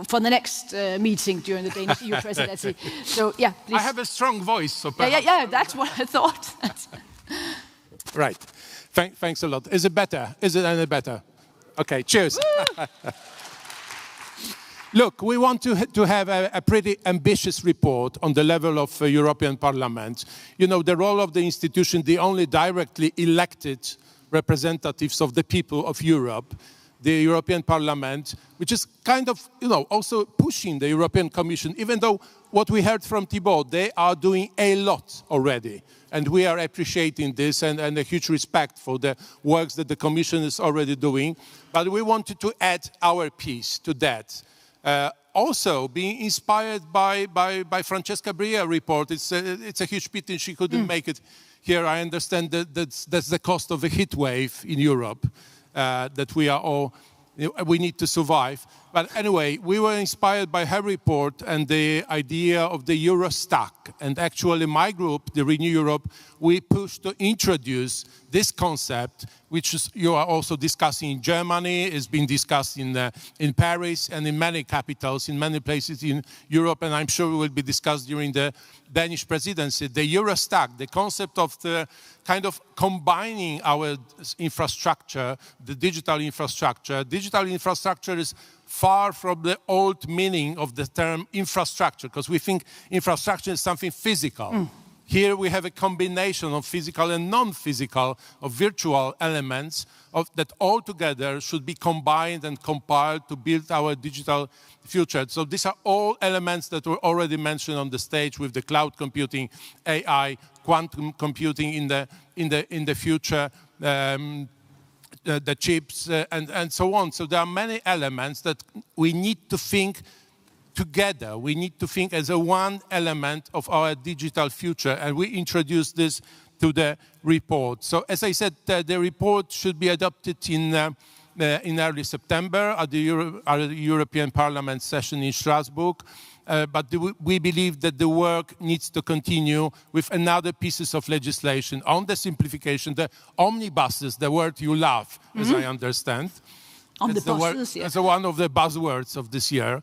for the next meeting during the Danish EU presidency. So, yeah, please. I have a strong voice, so perhaps... Yeah, that's what I thought. Right. Thanks a lot. Is it better? Is it any better? Okay, cheers. Look, we want to have a pretty ambitious report on the level of European Parliament. You know, the role of the institution, the only directly elected representatives of the people of Europe, the European Parliament, which is kind of, also pushing the European Commission, even though what we heard from Thibault, they are doing a lot already. And we are appreciating this and a huge respect for the works that the Commission is already doing. But we wanted to add our piece to that. Also, being inspired by Francesca Bria's report, it's a huge pity she couldn't make it here. I understand that that's the cost of a heat wave in Europe that we need to survive. But anyway, we were inspired by her report and the idea of the Euro stack. And actually, my group, the Renew Europe, we pushed to introduce this concept, which you are also discussing in Germany, is being discussed in Paris and in many capitals, in many places in Europe, and I'm sure it will be discussed during the Danish presidency. The Euro stack, the concept of the kind of combining our infrastructure, the digital infrastructure. Digital infrastructure is far from the old meaning of the term infrastructure, because we think infrastructure is something physical. Here we have a combination of physical and non-physical, of virtual elements that all together should be combined and compiled to build our digital future. So these are all elements that were already mentioned on the stage with the cloud computing, AI, quantum computing in the future, the chips, and so on. So there are many elements that we need to think together. We need to think as a one element of our digital future, and we introduced this to the report. So as I said, the report should be adopted in early September at the European Parliament session in Strasbourg. But we believe that the work needs to continue with another pieces of legislation on the simplification, the omnibuses, the word you love, as I understand. Omnibuses, yeah. It's one of the buzzwords of this year,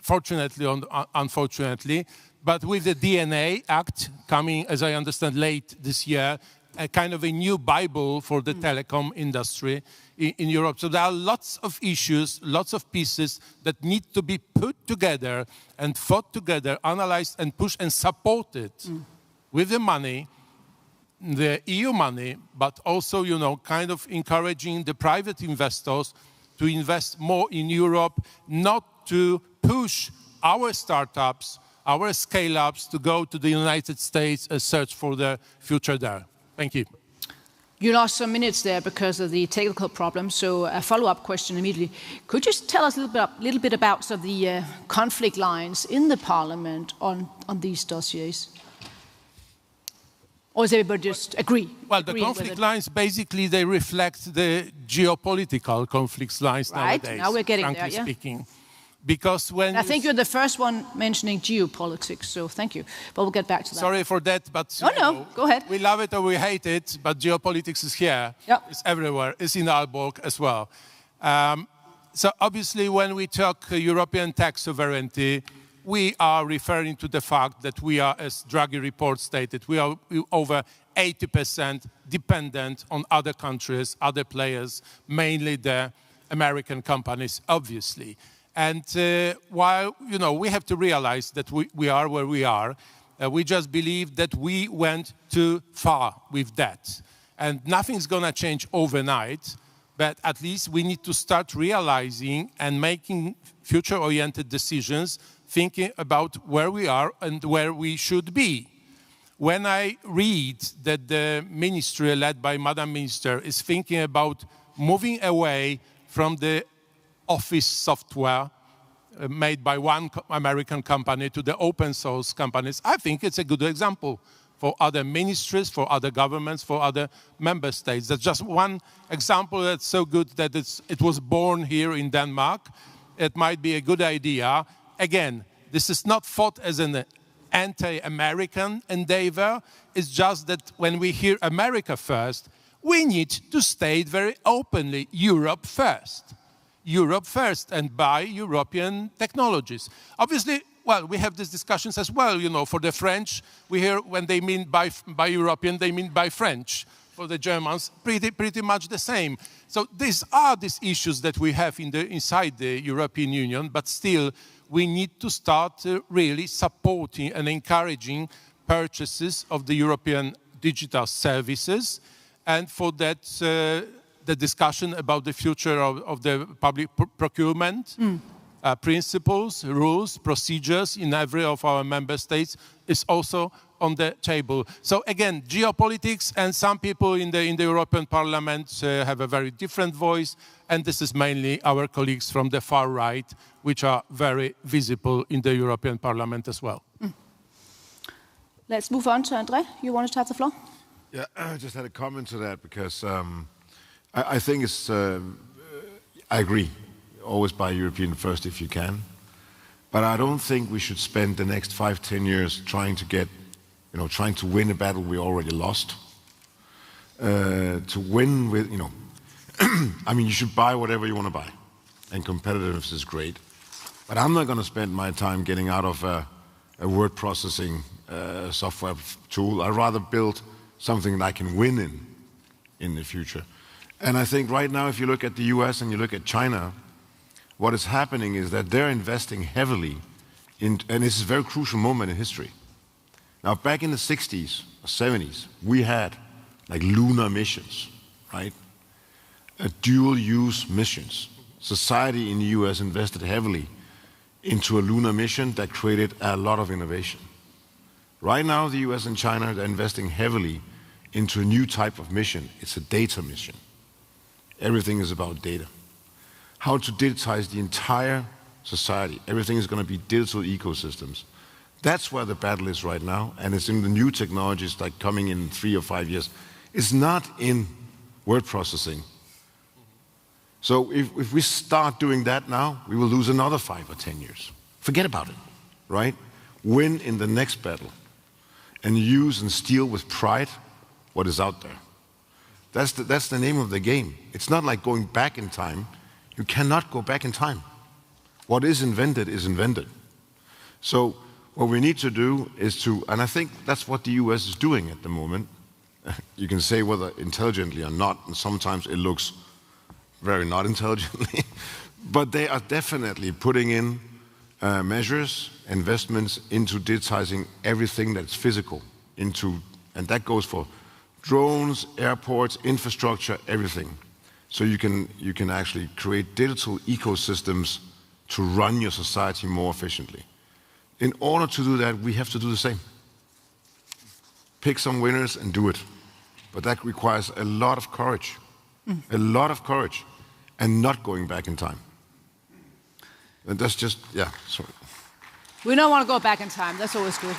fortunately or unfortunately. But with the DNA Act coming, as I understand, late this year, a kind of a new Bible for the telecom industry in Europe. So there are lots of issues, lots of pieces that need to be put together and thought together, analyzed and pushed and supported with the money, the EU money, but also, kind of encouraging the private investors to invest more in Europe, not to push our startups, our scale-ups to go to the United States and search for the future there. Thank you. You lost some minutes there because of the technical problem, so a follow-up question immediately. Could you just tell us a little bit about some of the conflict lines in the Parliament on these dossiers? Or does everybody just agree? Well, the conflict lines, basically, they reflect the geopolitical conflict lines nowadays. Right, now we're getting there, yeah. Speaking. Because when I think you're the first one mentioning geopolitics, so thank you. But we'll get back to that. Sorry for that, but... No, go ahead. We love it or we hate it, but geopolitics is here. Yep. It's everywhere. It's in Aalborg as well. So obviously, when we talk European tax sovereignty, we are referring to the fact that we are, as Draghi report stated, we are over 80% dependent on other countries, other players, mainly the American companies, obviously. And while, we have to realize that we are where we are, we just believe that we went too far with that. And nothing's going to change overnight, but at least we need to start realizing and making future-oriented decisions, thinking about where we are and where we should be. When I read that the ministry led by Madam Minister is thinking about moving away from the office software made by one American company to the open source companies, I think it's a good example for other ministries, for other governments, for other member states. That's just one example that's so good that it was born here in Denmark. It might be a good idea. Again, this is not thought as an anti-American endeavor. It's just that when we hear America first, we need to state very openly, Europe first. Europe first, and buy European technologies. Obviously, well, we have these discussions as well, you know, for the French, we hear when they mean by European, they mean by French. For the Germans, pretty much the same. So these are these issues that we have inside the European Union, but still we need to start really supporting and encouraging purchases of the European digital services. And for that, the discussion about the future of the public procurement principles, rules, procedures in every of our member states is also on the table. So again, geopolitics, and some people in the European Parliament have a very different voice, and this is mainly our colleagues from the far right, which are very visible in the European Parliament as well. Let's move on to André. You want to have the floor? Yeah, I just had a comment to that because I think it's, I agree, always buy European first if you can. But I don't think we should spend the next 5-10 years trying to win a battle we already lost. To win with, I mean, you should buy whatever you want to buy. And competitiveness is great. But I'm not going to spend my time getting out of a word processing software tool. I'd rather build something that I can win in the future. And I think right now, if you look at the US and you look at China, what is happening is that they're investing heavily in, and this is a very crucial moment in history. Now, back in the 60s or 70s, we had like lunar missions, right? Dual-use missions. Society in the US invested heavily into a lunar mission that created a lot of innovation. Right now, the US and China are investing heavily into a new type of mission. It's a data mission. Everything is about data. How to digitize the entire society. Everything is going to be digital ecosystems. That's where the battle is right now, and it's in the new technologies like coming in 3 or 5 years. It's not in word processing. So if we start doing that now, we will lose another 5 or 10 years. Forget about it, right? Win in the next battle and use and steal with pride what is out there. That's the name of the game. It's not like going back in time. You cannot go back in time. What is invented is invented. So what we need to do is to, and I think that's what the US is doing at the moment. You can say whether intelligently or not, and sometimes it looks very not intelligently, but they are definitely putting in measures, investments into digitizing everything that's physical, and that goes for drones, airports, infrastructure, everything. So you can actually create digital ecosystems to run your society more efficiently. In order to do that, we have to do the same. Pick some winners and do it. But that requires a lot of courage. A lot of courage. And not going back in time. And that's just, yeah, sorry. We don't want to go back in time. That's always good.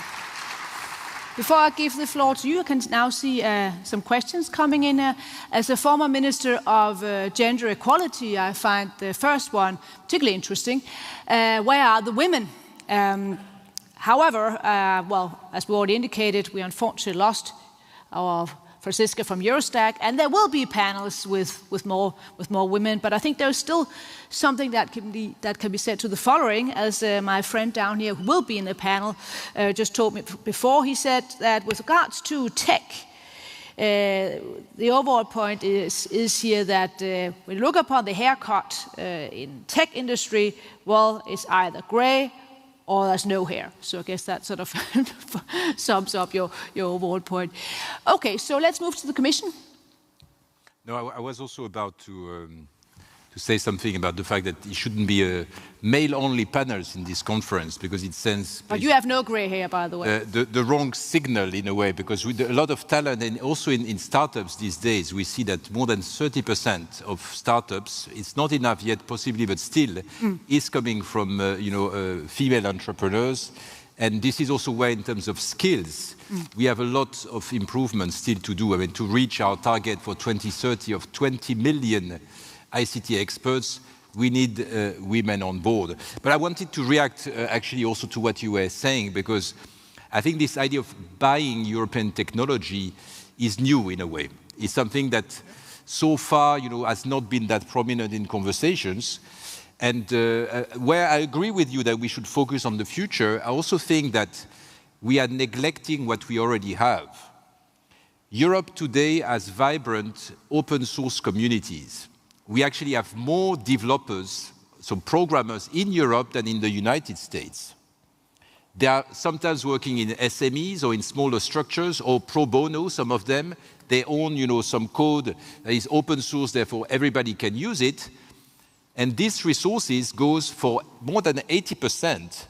Before I give the floor to you, I can now see some questions coming in. As a former Minister of Gender Equality, I find the first one particularly interesting. Where are the women? However, well, as we already indicated, we unfortunately lost our Franziska from Eurostat, and there will be panels with more women. But I think there's still something that can be said to the following, as my friend down here who will be in the panel just told me before. He said that with regards to tech, the overall point is here that when you look upon the haircut in tech industry, well, it's either grey or there's no hair. So I guess that sort of sums up your overall point. Okay, so let's move to the Commission. No, I was also about to say something about the fact that it shouldn't be male-only panels in this conference, because it sends... But you have no gray hair, by the way. The wrong signal, in a way, because with a lot of talent, and also in startups these days, we see that more than 30% of startups, it's not enough yet, possibly, but still, is coming from female entrepreneurs. And this is also where, in terms of skills, we have a lot of improvements still to do. I mean, to reach our target for 2030 of 20 million ICT experts, we need women on board. But I wanted to react actually also to what you were saying, because I think this idea of buying European technology is new in a way. It's something that so far, has not been that prominent in conversations. And where I agree with you that we should focus on the future, I also think that we are neglecting what we already have. Europe today has vibrant open source communities. We actually have more developers, so programmers in Europe than in the United States. They are sometimes working in SMEs or in smaller structures or pro bono, some of them. They own, some code that is open source, therefore everybody can use it. And these resources goes for more than 80%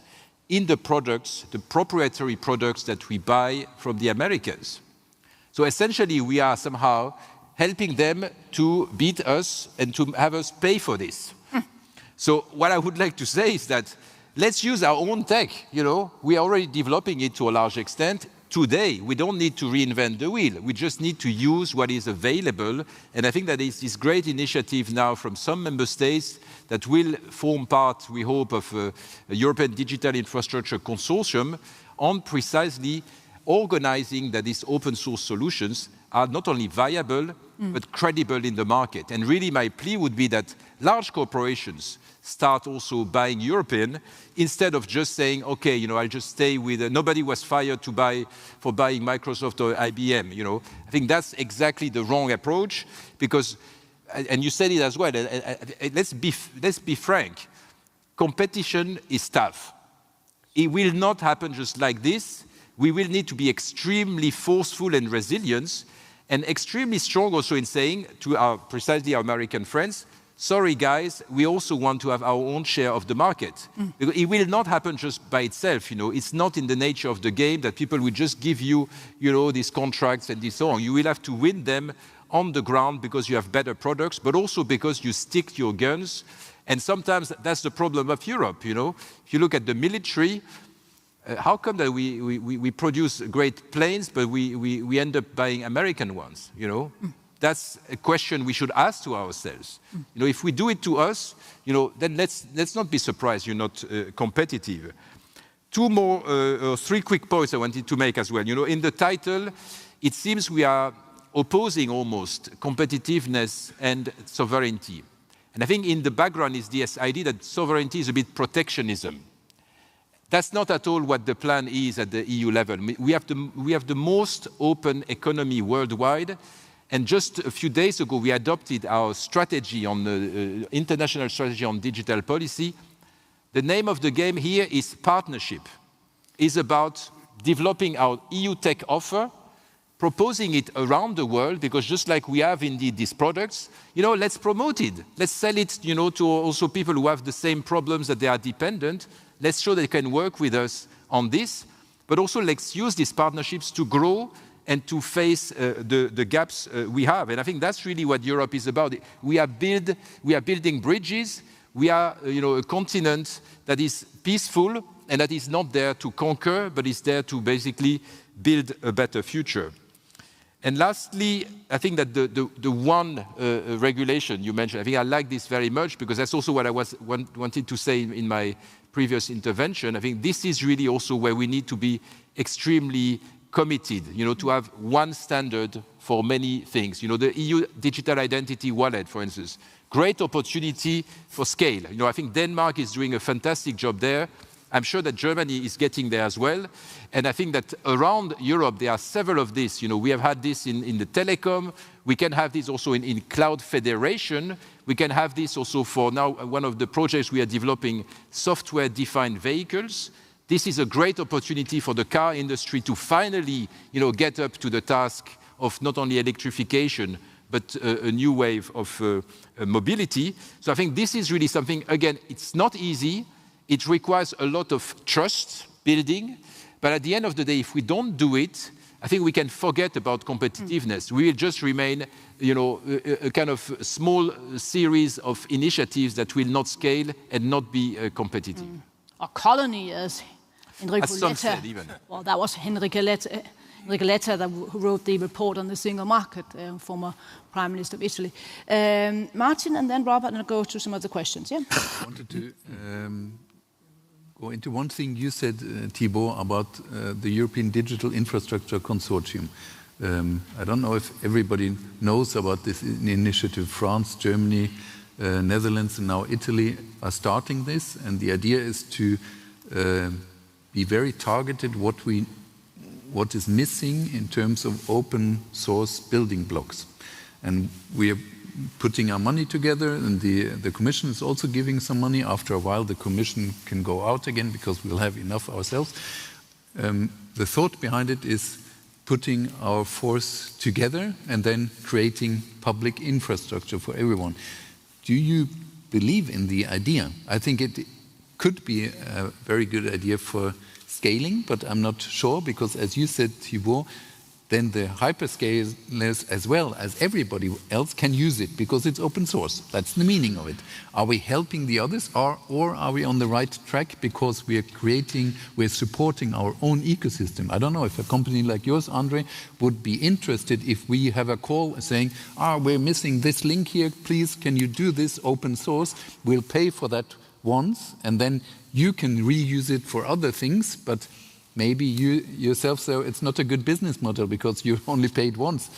in the products, the proprietary products that we buy from the Americans. So essentially, we are somehow helping them to beat us and to have us pay for this. So what I would like to say is that let's use our own tech. We are already developing it to a large extent. Today, we don't need to reinvent the wheel. We just need to use what is available. And I think that is this great initiative now from some member states that will form part, we hope, of a European Digital Infrastructure Consortium on precisely organizing that these open source solutions are not only viable, but credible in the market. And really my plea would be that large corporations start also buying European, instead of just saying, okay, I'll just stay with, nobody was fired for buying Microsoft or IBM, I think that's exactly the wrong approach, because, and you said it as well, let's be frank, competition is tough. It will not happen just like this. We will need to be extremely forceful and resilient, and extremely strong also in saying to precisely our American friends, sorry guys, we also want to have our own share of the market. Because it will not happen just by itself, It's not in the nature of the game that people will just give you, these contracts and so on. You will have to win them on the ground because you have better products, but also because you stick to your guns. And sometimes that's the problem of Europe, If you look at the military, how come that we produce great planes, but we end up buying American ones, That's a question we should ask to ourselves. If we do it to us, then let's not be surprised you're not competitive. Three quick points I wanted to make as well. In the title, it seems we are opposing almost competitiveness and sovereignty. And I think in the background is this idea that sovereignty is a bit protectionism. That's not at all what the plan is at the EU level. We have the most open economy worldwide. And just a few days ago, we adopted our strategy on the international strategy on digital policy. The name of the game here is partnership. It's about developing our EU tech offer, proposing it around the world, because just like we have indeed these products, let's promote it. Let's sell it, to also people who have the same problems that they are dependent. Let's show they can work with us on this, but also let's use these partnerships to grow and to face the gaps we have. And I think that's really what Europe is about. We are building bridges. We are a continent that is peaceful and that is not there to conquer, but is there to basically build a better future. And lastly, I think that the one regulation you mentioned, I think I like this very much, because that's also what I wanted to say in my previous intervention. I think this is really also where we need to be extremely committed, to have one standard for many things. The EU digital identity wallet, for instance, great opportunity for scale. I think Denmark is doing a fantastic job there. I'm sure that Germany is getting there as well. And I think that around Europe, there are several of these. We have had this in the telecom. We can have this also in cloud federation. We can have this also for now, one of the projects we are developing, software-defined vehicles. This is a great opportunity for the car industry to finally, get up to the task of not only electrification, but a new wave of mobility. So I think this is really something, again, it's not easy. It requires a lot of trust building. But at the end of the day, if we don't do it, I think we can forget about competitiveness. We will just remain, a kind of small series of initiatives that will not scale and not be competitive. A colony, as Enrico some Letta. said even. Well, that was Enrico Letta who wrote the report on the single market, former Prime Minister of Italy. Martin and then Robert, and I'll go to some other questions. Yeah. I wanted to go into one thing you said, Thibault, about the European Digital Infrastructure Consortium. I don't know if everybody knows about this initiative. France, Germany, Netherlands, and now Italy are starting this. And the idea is to be very targeted what is missing in terms of open source building blocks. And we are putting our money together, and the Commission is also giving some money. After a while, the Commission can go out again because we'll have enough ourselves. The thought behind it is putting our force together and then creating public infrastructure for everyone. Do you believe in the idea? I think it could be a very good idea for scaling, but I'm not sure, because as you said, Thibault, then the hyperscalers as well as everybody else can use it because it's open source. That's the meaning of it. Are we helping the others, or are we on the right track because we're supporting our own ecosystem? I don't know if a company like yours, Andre, would be interested if we have a call saying, we're missing this link here, please can you do this open source? We'll pay for that once, and then you can reuse it for other things, but maybe you yourself say it's not a good business model because you only paid once.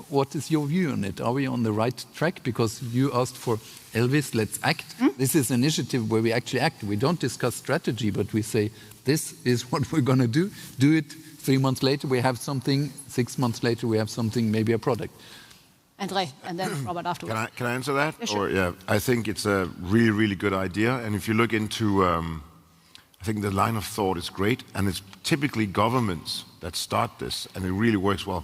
What is your view on it? Are we on the right track? Because you asked for Elvis, let's act. This is an initiative where we actually act. We don't discuss strategy, but we say, this is what we're going to do. Do it. 3 months later, we have something. 6 months later, we have something, maybe a product. Andre, and then Robert afterwards. Can I answer that? Yeah, sure. I think it's a really, really good idea. And if you look into, I think the line of thought is great. And it's typically governments that start this. And it really works well.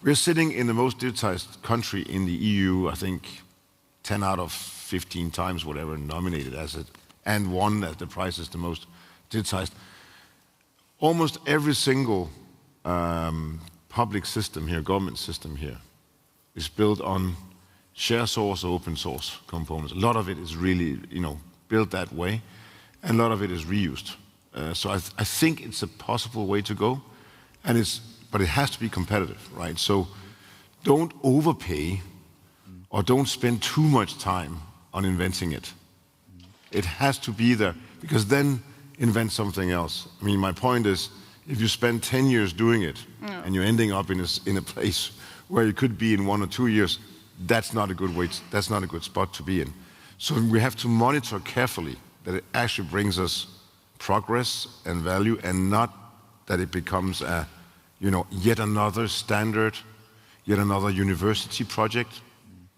We're sitting in the most digitized country in the EU, I think 10 out of 15 times, whatever, nominated as it, and won as the prize is the most digitized. Almost every single public system here, government system here, is built on share source or open source components. A lot of it is really, built that way, and a lot of it is reused. So I think it's a possible way to go, but it has to be competitive, right? So don't overpay or don't spend too much time on inventing it. It has to be there, because then invent something else. I mean, my point is, if you spend 10 years doing it and you're ending up in a place where you could be in 1 or 2 years, that's not a good way. That's not a good spot to be in. So we have to monitor carefully that it actually brings us progress and value, and not that it becomes yet another standard, yet another university project.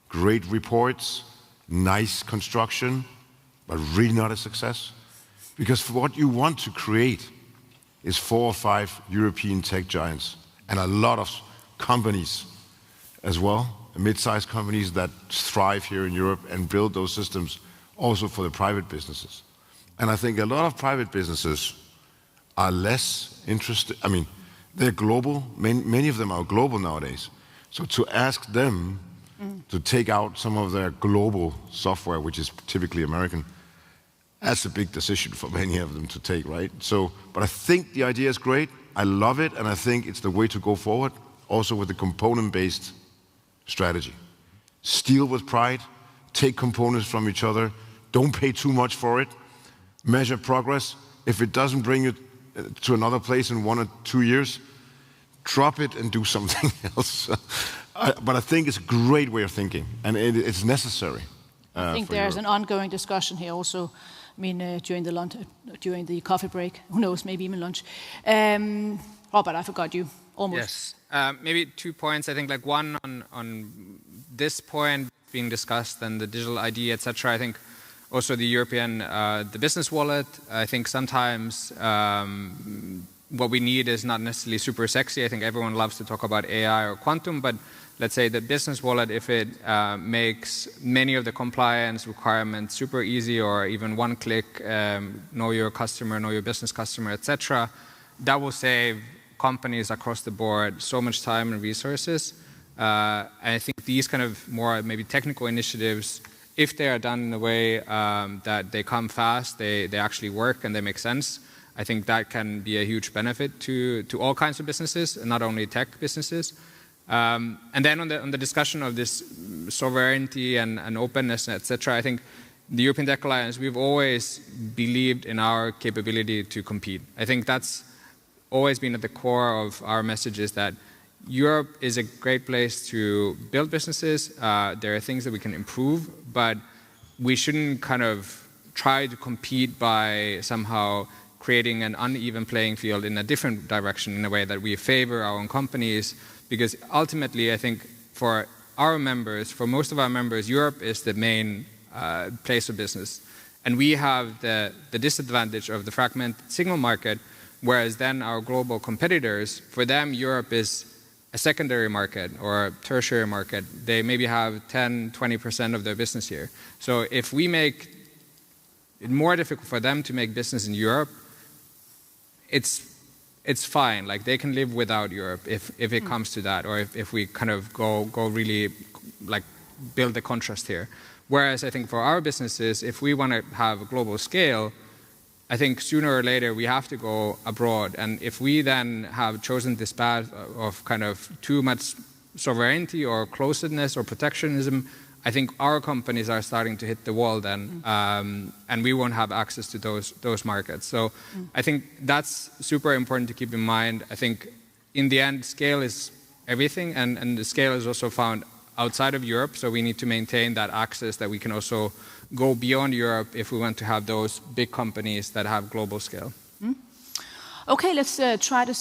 Great reports, nice construction, but really not a success. Because what you want to create is 4 or 5 European tech giants and a lot of companies as well, mid-sized companies that thrive here in Europe and build those systems also for the private businesses. And I think a lot of private businesses are less interested. I mean, they're global. Many of them are global nowadays. So to ask them to take out some of their global software, which is typically American, that's a big decision for many of them to take, right? So, but I think the idea is great. I love it, and I think it's the way to go forward, also with the component-based strategy. Steal with pride, take components from each other, don't pay too much for it, measure progress. If it doesn't bring you to another place in 1 or 2 years, drop it and do something else. But I think it's a great way of thinking, and it's necessary. I think there's an ongoing discussion here also. I mean, during the coffee break, who knows, maybe even lunch. Robert, I forgot you almost. Yes, maybe 2 points. I think like one on this point being discussed and the digital ID, etc. I think also the European, the business wallet. I think sometimes what we need is not necessarily super sexy. I think everyone loves to talk about AI or quantum, but let's say the business wallet, if it makes many of the compliance requirements super easy, or even one click, know your customer, know your business customer, etc., that will save companies across the board so much time and resources. And I think these kind of more maybe technical initiatives, if they are done in a way that they come fast, they actually work and they make sense, I think that can be a huge benefit to all kinds of businesses, and not only tech businesses. And then on the discussion of this sovereignty and openness, etc., I think the European Tech Alliance, we've always believed in our capability to compete. I think that's always been at the core of our messages, that Europe is a great place to build businesses. There are things that we can improve, but we shouldn't kind of try to compete by somehow creating an uneven playing field in a different direction, in a way that we favor our own companies. Because ultimately, I think for our members, for most of our members, Europe is the main place of business. And we have the disadvantage of the fragmented single market, whereas then our global competitors, for them, Europe is a secondary market or a tertiary market. They maybe have 10, 20% of their business here. So if we make it more difficult for them to make business in Europe, it's fine. Like, they can live without Europe if it comes to that, or if we kind of go really like build the contrast here. Whereas I think for our businesses, if we want to have a global scale, I think sooner or later we have to go abroad. And if we then have chosen this path of kind of too much sovereignty or closedness or protectionism, I think our companies are starting to hit the wall then, and we won't have access to those markets. So I think that's super important to keep in mind. I think in the end, scale is everything, and the scale is also found outside of Europe. So we need to maintain that access, that we can also go beyond Europe if we want to have those big companies that have global scale. Okay, let's try to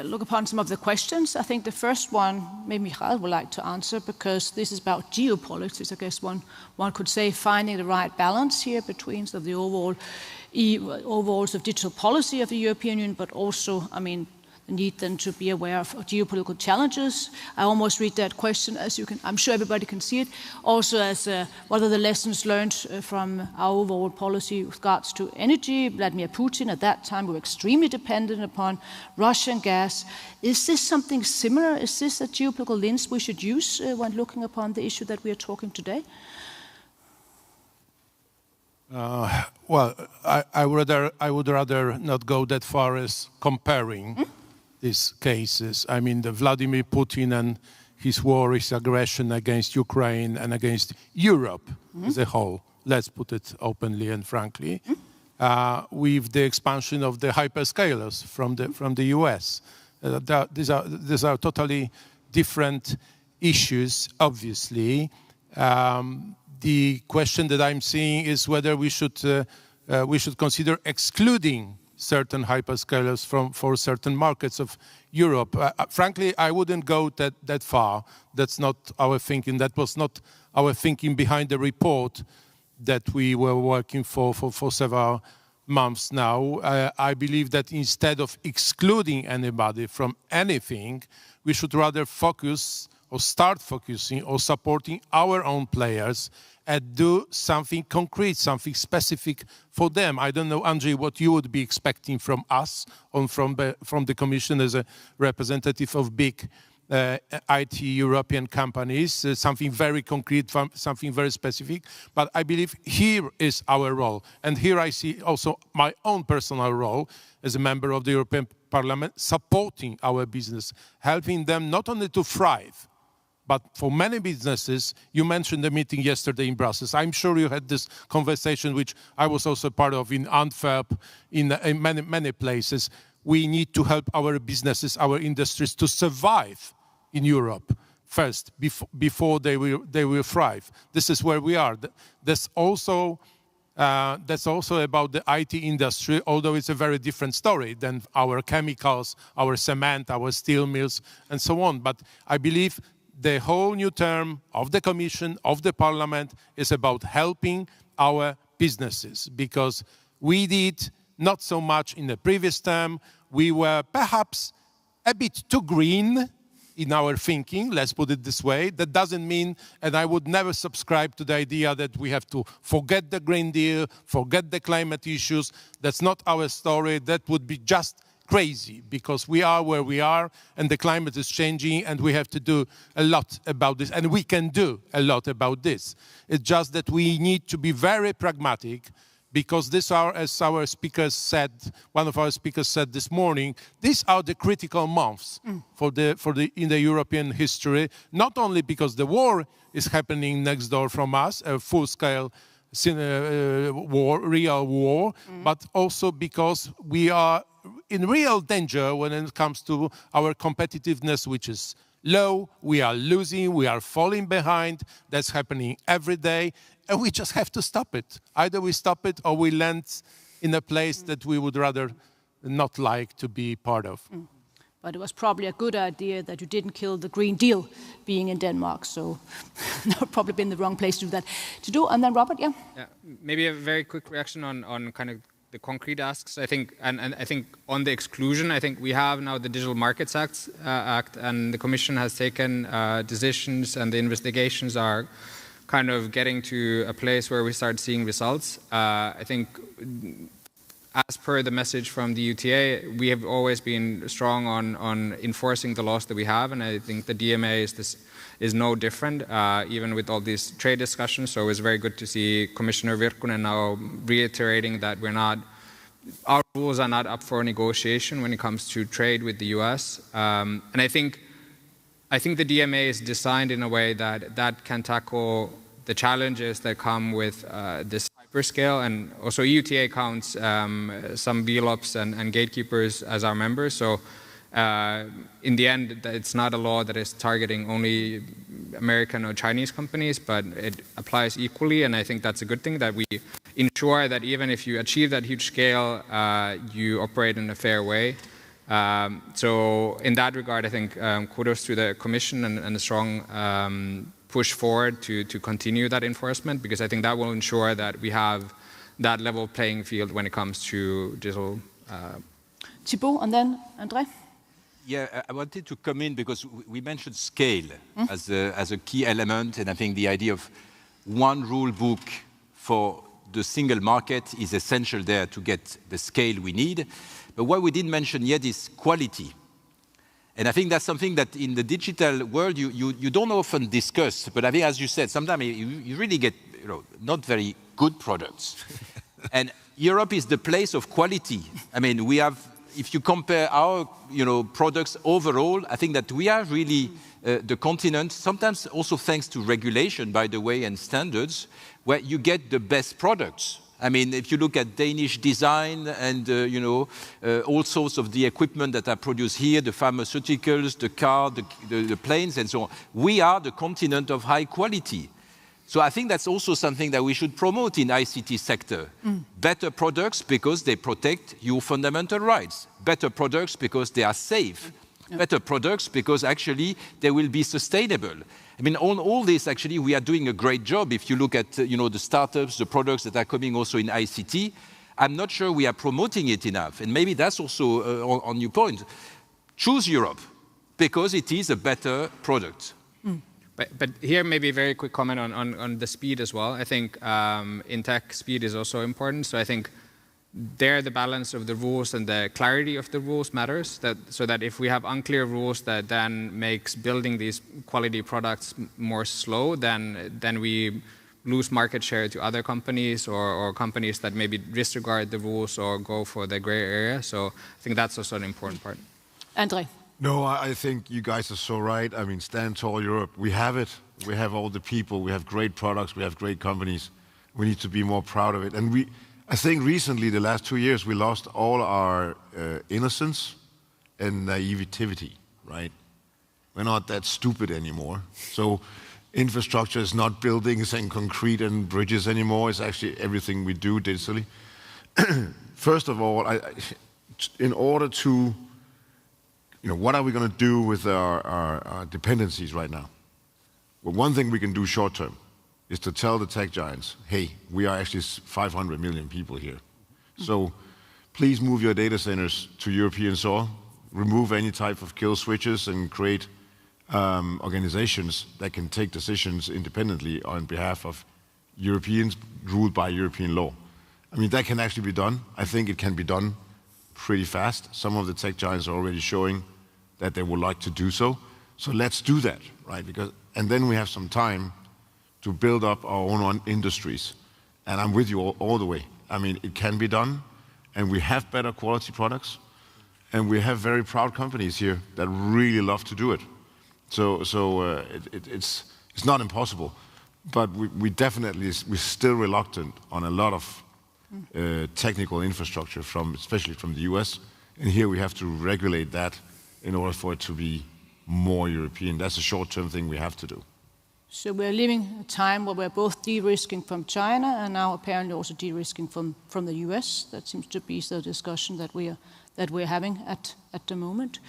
look upon some of the questions. I think the first one, maybe Michael would like to answer, because this is about geopolitics. I guess one could say finding the right balance here between sort of the overall sort of digital policy of the European Union, but also, I mean, the need then to be aware of geopolitical challenges. I almost read that question as you can, I'm sure everybody can see it, also as what are the lessons learned from our overall policy with regards to energy. Vladimir Putin at that time were extremely dependent upon Russian gas. Is this something similar? Is this a geopolitical lens we should use when looking upon the issue that we are talking today? Well, I would rather not go that far as comparing these cases. I mean, the Vladimir Putin and his war, his aggression against Ukraine and against Europe as a whole, let's put it openly and frankly, with the expansion of the hyperscalers from the US. These are totally different issues, obviously. The question that I'm seeing is whether we should consider excluding certain hyperscalers for certain markets of Europe. Frankly, I wouldn't go that far. That's not our thinking. That was not our thinking behind the report that we were working for several months now. I believe that instead of excluding anybody from anything, we should rather focus or start focusing or supporting our own players and do something concrete, something specific for them. I don't know, Andrzej, what you would be expecting from us, from the Commission as a representative of big IT European companies, something very concrete, something very specific. But I believe here is our role. And here I see also my own personal role as a member of the European Parliament, supporting our business, helping them not only to thrive, but for many businesses. You mentioned the meeting yesterday in Brussels. I'm sure you had this conversation, which I was also part of in Antwerp, in many places. We need to help our businesses, our industries to survive in Europe first, before they will thrive. This is where we are. That's also about the IT industry, although it's a very different story than our chemicals, our cement, our steel mills, and so on. But I believe the whole new term of the Commission, of the Parliament, is about helping our businesses, because we did not so much in the previous term. We were perhaps a bit too green in our thinking, let's put it this way. That doesn't mean, and I would never subscribe to the idea that we have to forget the Green Deal, forget the climate issues. That's not our story. That would be just crazy, because we are where we are and the climate is changing and we have to do a lot about this, and we can do a lot about this. It's just that we need to be very pragmatic, because these are, as our speakers said, one of our speakers said this morning, these are the critical months in the European history, not only because the war is happening next door from us, a full-scale war, real war, but also because we are in real danger when it comes to our competitiveness, which is low. We are losing, we are falling behind. That's happening every day, and we just have to stop it. Either we stop it or we land in a place that we would rather not like to be part of. But it was probably a good idea that you didn't kill the Green Deal being in Denmark, so that would probably been the wrong place to do that. And then Robert, yeah? Maybe a very quick reaction on kind of the concrete asks. I think, and I think on the exclusion, I think we have now the Digital Markets Act, and the Commission has taken decisions, and the investigations are kind of getting to a place where we start seeing results. I think, as per the message from the UTA, we have always been strong on enforcing the laws that we have, and I think the DMA is no different, even with all these trade discussions. So it's very good to see Commissioner Virkkunen now reiterating that our rules are not up for negotiation when it comes to trade with the US. And I think the DMA is designed in a way that can tackle the challenges that come with this hyperscale, and also EUTA counts some VLOPs and gatekeepers as our members. So in the end, it's not a law that is targeting only American or Chinese companies, but it applies equally, and I think that's a good thing, that we ensure that even if you achieve that huge scale, you operate in a fair way. So in that regard, I think kudos to the Commission and a strong push forward to continue that enforcement, because I think that will ensure that we have that level playing field when it comes to digital. Thibault, and then André. Yeah, I wanted to come in because we mentioned scale as a key element, and I think the idea of one rule book for the single market is essential there to get the scale we need. But what we didn't mention yet is quality. And I think that's something that in the digital world you don't often discuss. But I think, as you said, sometimes you really get not very good products. And Europe is the place of quality. I mean, we have, if you compare our products overall, I think that we are really the continent, sometimes also thanks to regulation, by the way, and standards, where you get the best products. I mean, if you look at Danish design and, all sorts of the equipment that are produced here, the pharmaceuticals, the car, the planes, and so on, we are the continent of high quality. So I think that's also something that we should promote in ICT sector. Better products because they protect your fundamental rights. Better products because they are safe. Better products because actually they will be sustainable. I mean, on all this, actually, we are doing a great job. If you look at, the startups, the products that are coming also in ICT, I'm not sure we are promoting it enough. And maybe that's also on your point. Choose Europe because it is a better product. But here, maybe a very quick comment on the speed as well. I think in tech, speed is also important. So I think there the balance of the rules and the clarity of the rules matters. So that if we have unclear rules that then makes building these quality products more slow, then we lose market share to other companies or companies that maybe disregard the rules or go for the gray area. So I think that's also an important part. André. No, I think you guys are so right. I mean, stand tall Europe. We have it. We have all the people. We have great products. We have great companies. We need to be more proud of it. And I think recently, the last 2 years, we lost all our innocence and naivety, right? We're not that stupid anymore. So infrastructure is not buildings and concrete and bridges anymore. It's actually everything we do digitally. First of all, in order to what are we going to do with our dependencies right now? Well, one thing we can do short term is to tell the tech giants, hey, we are actually 500 million people here. So please move your data centers to European soil, remove any type of kill switches and create organizations that can take decisions independently on behalf of Europeans ruled by European law. I mean, that can actually be done. I think it can be done pretty fast. Some of the tech giants are already showing that they would like to do so. So let's do that, right? And then we have some time to build up our own industries. And I'm with you all the way. I mean, it can be done, and we have better quality products, and we have very proud companies here that really love to do it. So it's not impossible, but we're still reluctant on a lot of technical infrastructure, especially from the US, and here we have to regulate that in order for it to be more European. That's a short-term thing we have to do. So we're living a time where we're both de-risking from China and now apparently also de-risking from the US. That seems to be the discussion that we're having at the moment.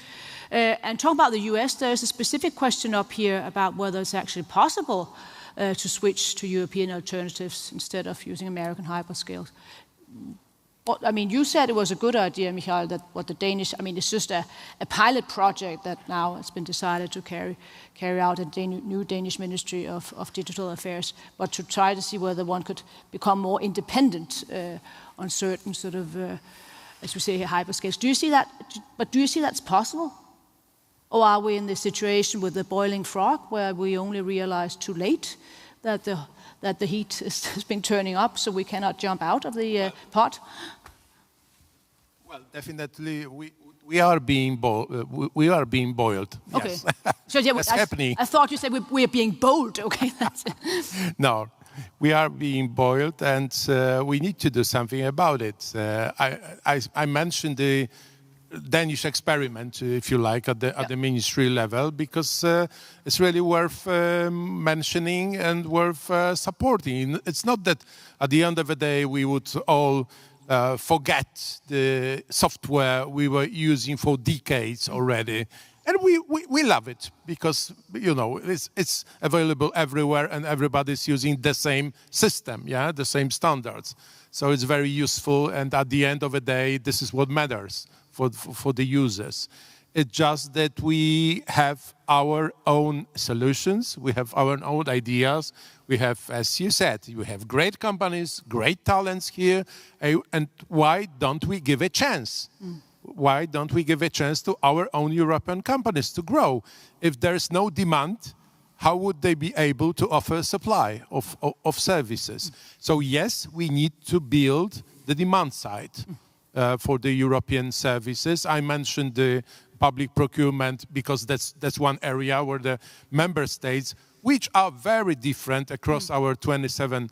And talking about the US, there's a specific question up here about whether it's actually possible to switch to European alternatives instead of using American hyperscales. I mean, you said it was a good idea, Michael, that what the Danish, I mean, it's just a pilot project that now has been decided to carry out at the new Danish Ministry of Digital Affairs, but to try to see whether one could become more independent on certain sort of, as we say, hyperscales. Do you see that? But do you see that's possible? Or are we in the situation with the boiling frog where we only realize too late that the heat has been turning up, so we cannot jump out of the pot? Well, definitely, we are being boiled. Okay. Yes. So yeah, that's happening. I thought you said we are being bold. Okay, that's it. No, we are being boiled, and we need to do something about it. I mentioned the Danish experiment, if you like, at the ministry level, because it's really worth mentioning and worth supporting. It's not that at the end of the day we would all forget the software we were using for decades already. And we love it because, you know, it's available everywhere and everybody's using the same system, yeah, the same standards. So it's very useful, and at the end of the day, this is what matters for the users. It's just that we have our own solutions, we have our own ideas, we have, as you said, we have great companies, great talents here, and why don't we give a chance? Why don't we give a chance to our own European companies to grow? If there's no demand, how would they be able to offer a supply of services? So yes, we need to build the demand side for the European services. I mentioned the public procurement because that's one area where the member states, which are very different across our 27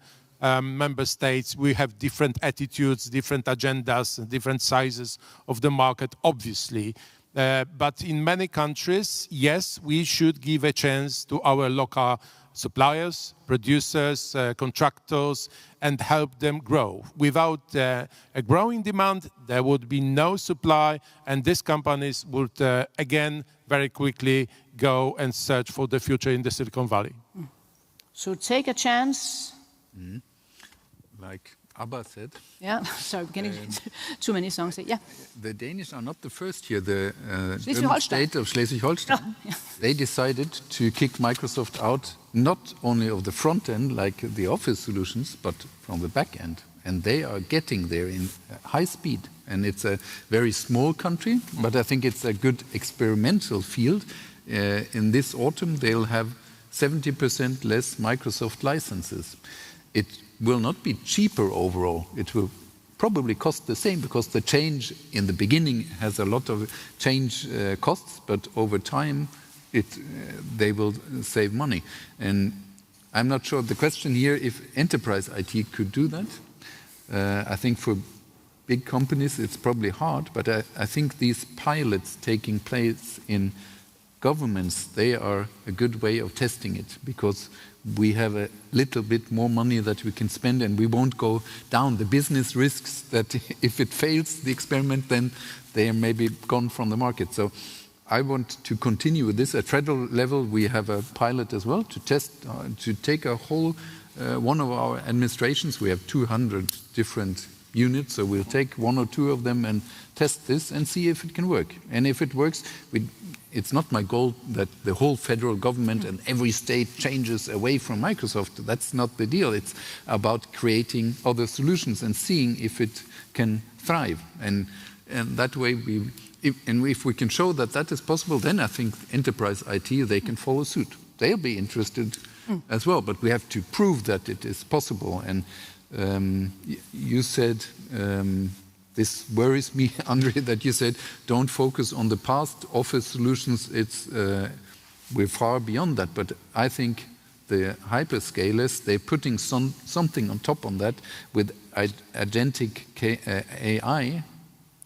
member states, we have different attitudes, different agendas, different sizes of the market, obviously. But in many countries, yes, we should give a chance to our local suppliers, producers, contractors, and help them grow. Without a growing demand, there would be no supply, and these companies would, again, very quickly go and search for the future in the Silicon Valley. So take a chance. Like ABBA said. Yeah, sorry, we're getting too many songs. Yeah. The Danish are not the first here. The German state of Schleswig-Holstein, they decided to kick Microsoft out not only of the front end, like the Office solutions, but from the back end. And they are getting there in high speed. And it's a very small country, but I think it's a good experimental field. In this autumn, they'll have 70% less Microsoft licenses. It will not be cheaper overall. It will probably cost the same because the change in the beginning has a lot of change costs, but over time they will save money. And I'm not sure the question here if enterprise IT could do that. I think for big companies it's probably hard, but I think these pilots taking place in governments, they are a good way of testing it because we have a little bit more money that we can spend and we won't go down the business risks that if it fails, the experiment, then they are maybe gone from the market. So I want to continue with this. At federal level, we have a pilot as well to test, to take a whole, one of our administrations, we have 200 different units, so we'll take 1 or 2 of them and test this and see if it can work. And if it works, it's not my goal that the whole federal government and every state changes away from Microsoft. That's not the deal. It's about creating other solutions and seeing if it can thrive. And that way, if we can show that that is possible, then I think enterprise IT, they can follow suit. They'll be interested as well, but we have to prove that it is possible. And you said, this worries me, Andre, that you said, don't focus on the past, offer solutions. We're far beyond that, but I think the hyperscalers, they're putting something on top on that with agentic AI,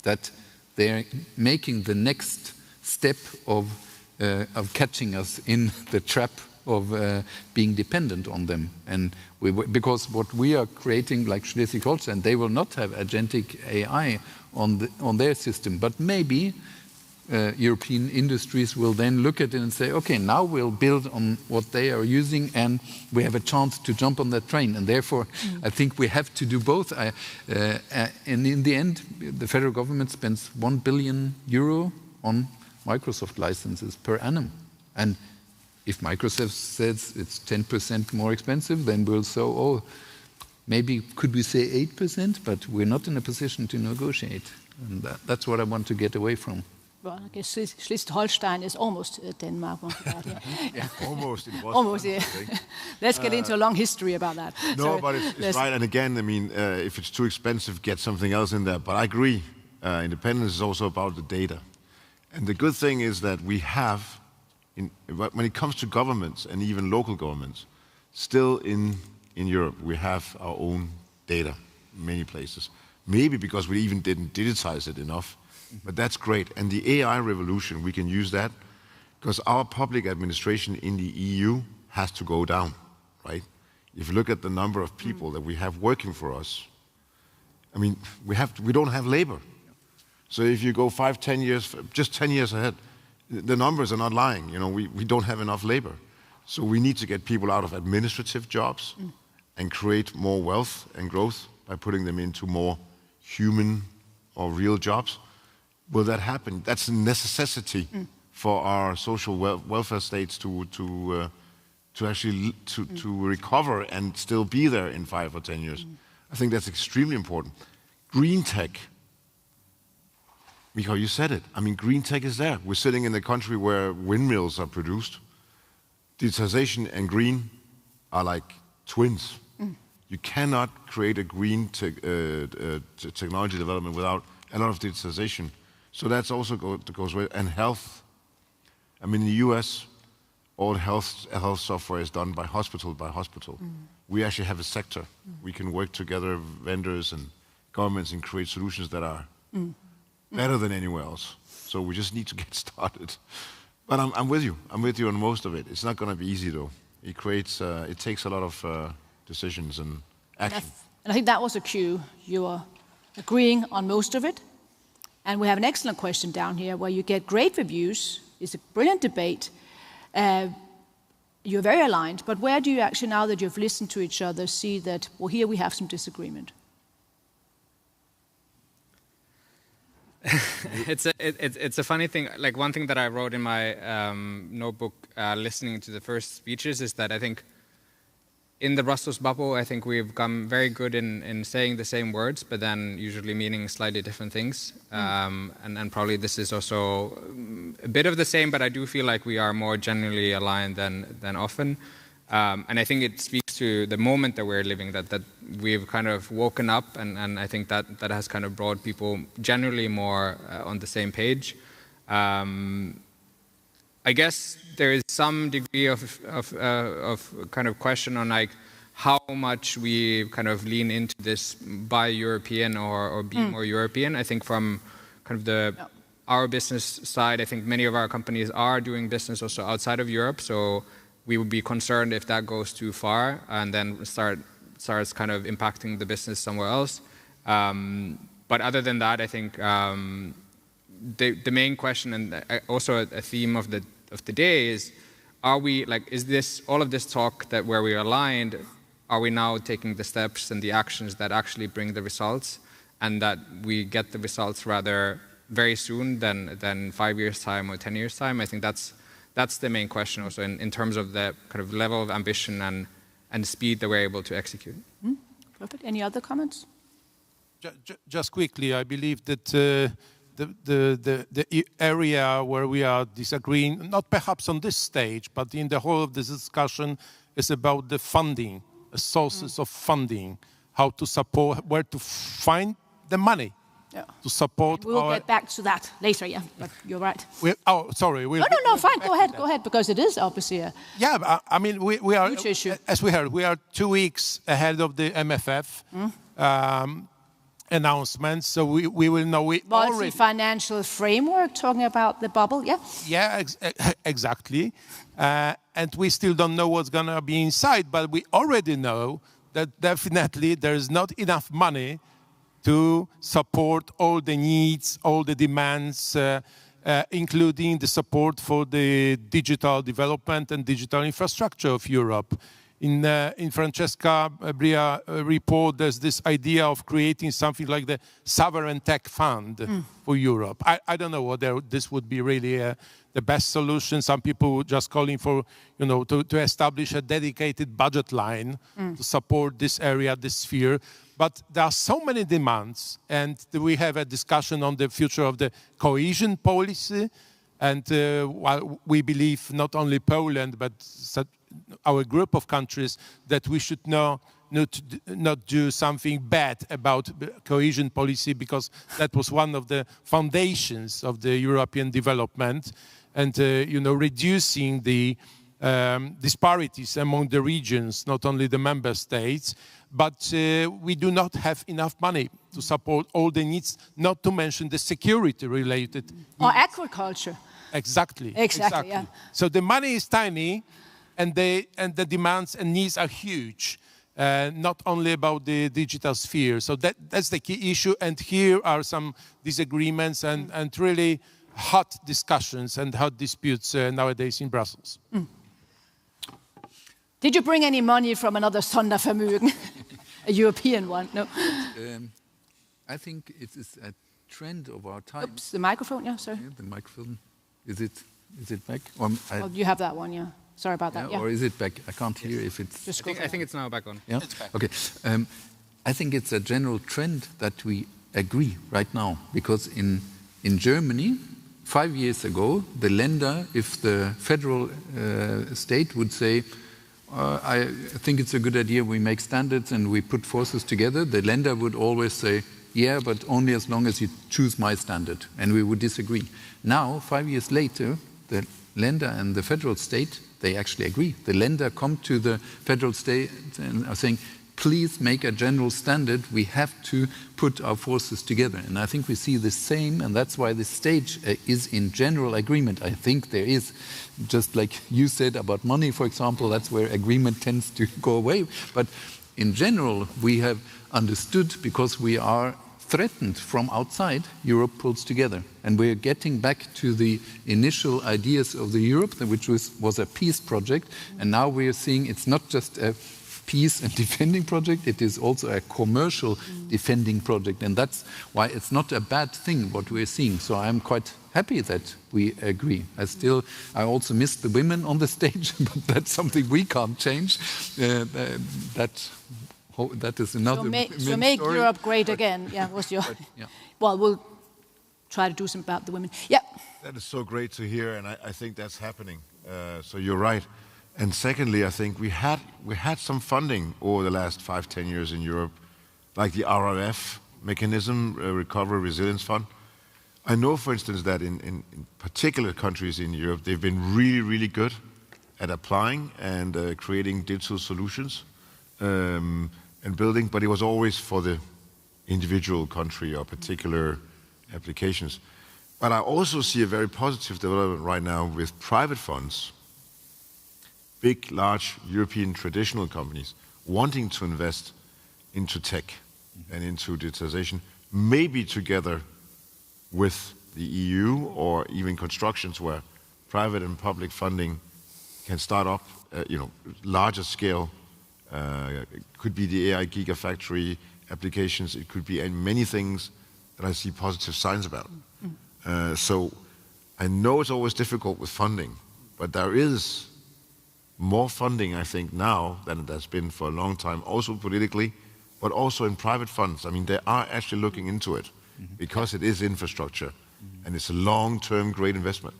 that they're making the next step of catching us in the trap of being dependent on them. And because what we are creating, like Schleswig-Holstein, they will not have agentic AI on their system, but maybe European industries will then look at it and say, okay, now we'll build on what they are using and we have a chance to jump on that train. And therefore, I think we have to do both. And in the end, the federal government spends €1 billion on Microsoft licenses per annum. And if Microsoft says it's 10% more expensive, then we'll say, oh, maybe could we say 8%? But we're not in a position to negotiate. And that's what I want to get away from. Well, I guess Schleswig-Holstein is almost Denmark. Yeah, almost. It was almost, yeah. Let's get into a long history about that. No, but it's right. And again, I mean, if it's too expensive, get something else in there. But I agree. Independence is also about the data. And the good thing is that we have, when it comes to governments and even local governments, still in Europe, we have our own data in many places. Maybe because we even didn't digitize it enough. But that's great. And the AI revolution, we can use that because our public administration in the EU has to go down, right? If you look at the number of people that we have working for us, I mean, we don't have labor. So if you go 5, 10 years, just 10 years ahead, the numbers are not lying. You know, we don't have enough labor. So we need to get people out of administrative jobs and create more wealth and growth by putting them into more human or real jobs. Will that happen? That's a necessity for our social welfare states to actually recover and still be there in 5 or 10 years. I think that's extremely important. Green tech. Mikko, you said it. I mean, green tech is there. We're sitting in a country where windmills are produced. Digitization and green are like twins. You cannot create a green technology development without a lot of digitization. So that's also goes with, and health. I mean, in the US, all health software is done by hospital by hospital. We actually have a sector. We can work together, vendors and governments, and create solutions that are better than anywhere else. So we just need to get started. But I'm with you. I'm with you on most of it. It's not going to be easy, though. It takes a lot of decisions and action. And I think that was a cue. You are agreeing on most of it. And we have an excellent question down here where you get great reviews. It's a brilliant debate. You're very aligned. But where do you actually, now that you've listened to each other, see that, well, here we have some disagreement? It's a funny thing. Like, one thing that I wrote in my notebook listening to the first speeches is that I think in the Brussels bubble, I think we've come very good in saying the same words, but then usually meaning slightly different things. And probably this is also a bit of the same, but I do feel like we are more generally aligned than often. And I think it speaks to the moment that we're living, that we've kind of woken up, and I think that has kind of brought people generally more on the same page. I guess there is some degree of kind of question on like how much we kind of lean into this buy European or be more European. I think from kind of our business side, I think many of our companies are doing business also outside of Europe. So we would be concerned if that goes too far and then starts kind of impacting the business somewhere else. But other than that, I think the main question and also a theme of the day is, are we like, is this all of this talk that where we are aligned, are we now taking the steps and the actions that actually bring the results? and that we get the results rather very soon than 5 years' time or 10 years' time. I think that's the main question also in terms of the kind of level of ambition and speed that we're able to execute. Perfect. Any other comments? Just quickly, I believe that the area where we are disagreeing, not perhaps on this stage, but in the whole of this discussion, is about the funding, the sources of funding, how to support, where to find the money to support. We'll get back to that later, yeah, but you're right. Sorry. No, fine, go ahead, because it is obviously a I mean, we are, huge issue. As we heard, we are 2 weeks ahead of the MFF announcement, so we will know it already. Multi-financial framework, talking about the bubble, yeah? Yeah, exactly. And we still don't know what's going to be inside, but we already know that definitely there is not enough money to support all the needs, all the demands, including the support for the digital development and digital infrastructure of Europe. In Francesca Bria report, there's this idea of creating something like the sovereign tech fund for Europe. I don't know whether this would be really the best solution. Some people were just calling for, to establish a dedicated budget line to support this area, this sphere. But there are so many demands, and we have a discussion on the future of the cohesion policy. And while we believe not only Poland, but our group of countries, that we should not do something bad about cohesion policy, because that was one of the foundations of the European development, and reducing the disparities among the regions, not only the member states. But we do not have enough money to support all the needs, not to mention the security-related needs. Or agriculture. Exactly. Yeah. So the money is tiny, and the demands and needs are huge, not only about the digital sphere. So that's the key issue, and here are some disagreements and really hot discussions and hot disputes nowadays in Brussels. Did you bring any money from another Sondervermögen, a European one? No. I think it is a trend of our time. Oops, the microphone, yeah, sorry. Yeah, the microphone. Is it back? You have that one, yeah. Sorry about that. Yeah. Or is it back? I can't hear if it's. I think it's now back on. Yeah. It's back. Okay. I think it's a general trend that we agree right now, because in Germany, 5 years ago, the Länder, if the federal state would say, I think it's a good idea, we make standards and we put forces together, the Länder would always say, yeah, but only as long as you choose my standard, and we would disagree. Now, 5 years later, the Länder and the federal state, they actually agree. The Länder come to the federal state and are saying, please make a general standard, we have to put our forces together. And I think we see the same, and that's why this stage is in general agreement. I think there is, just like you said about money, for example, that's where agreement tends to go away. But in general, we have understood, because we are threatened from outside, Europe pulls together. And we're getting back to the initial ideas of the Europe, which was a peace project. And now we are seeing it's not just a peace and defending project, it is also a commercial defending project. And that's why it's not a bad thing what we're seeing. So I'm quite happy that we agree. I also miss the women on the stage, but that's something we can't change. That is another So make story. Europe great again. Yeah, was your... yeah. Well, we'll try to do something about the women. Yeah. That is so great to hear, and I think that's happening. So you're right. And secondly, I think we had some funding over the last 5-10 years in Europe, like the RRF mechanism, Recovery Resilience Fund. I know, for instance, that in particular countries in Europe, they've been really, really good at applying and creating digital solutions and building, but it was always for the individual country or particular applications. But I also see a very positive development right now with private funds, big, large European traditional companies wanting to invest into tech and into digitization, maybe together with the EU or even constructions where private and public funding can start up, larger scale. It could be the AI Gigafactory, applications, it could be many things that I see positive signs about. So I know it's always difficult with funding, but there is more funding, I think, now than it has been for a long time, also politically, but also in private funds. I mean, they are actually looking into it because it is infrastructure and it's a long-term great investment.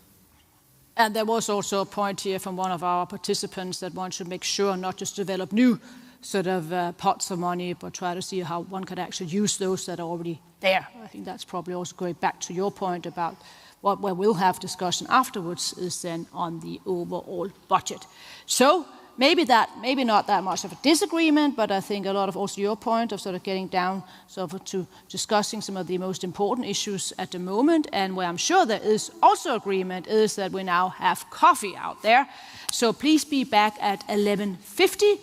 And there was also a point here from one of our participants that one should make sure not just develop new sort of pots of money, but try to see how one could actually use those that are already there. I think that's probably also going back to your point about what we will have discussion afterwards is then on the overall budget. So maybe not that much of a disagreement, but I think a lot of also your point of sort of getting down sort of to discussing some of the most important issues at the moment, and where I'm sure there is also agreement is that we now have coffee out there. So please be back at 11:50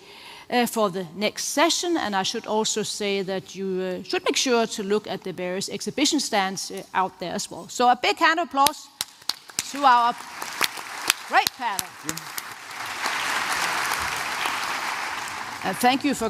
for the next session, and I should also say that you should make sure to look at the various exhibition stands out there as well. So a big hand of applause to our great panel. And thank you for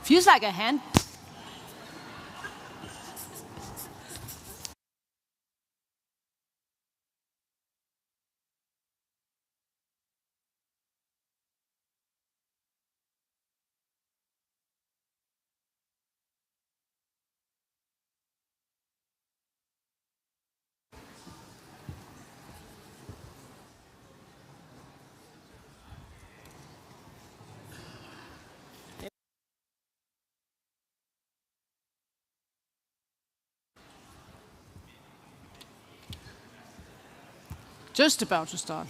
Feels like a hand. Just about to start.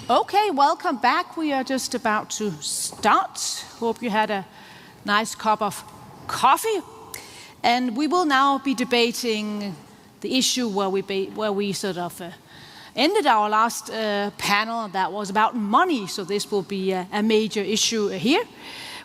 Okay, welcome back. We are just about to start. Hope you had a nice cup of coffee. And we will now be debating the issue where we sort of ended our last panel that was about money. So this will be a major issue here.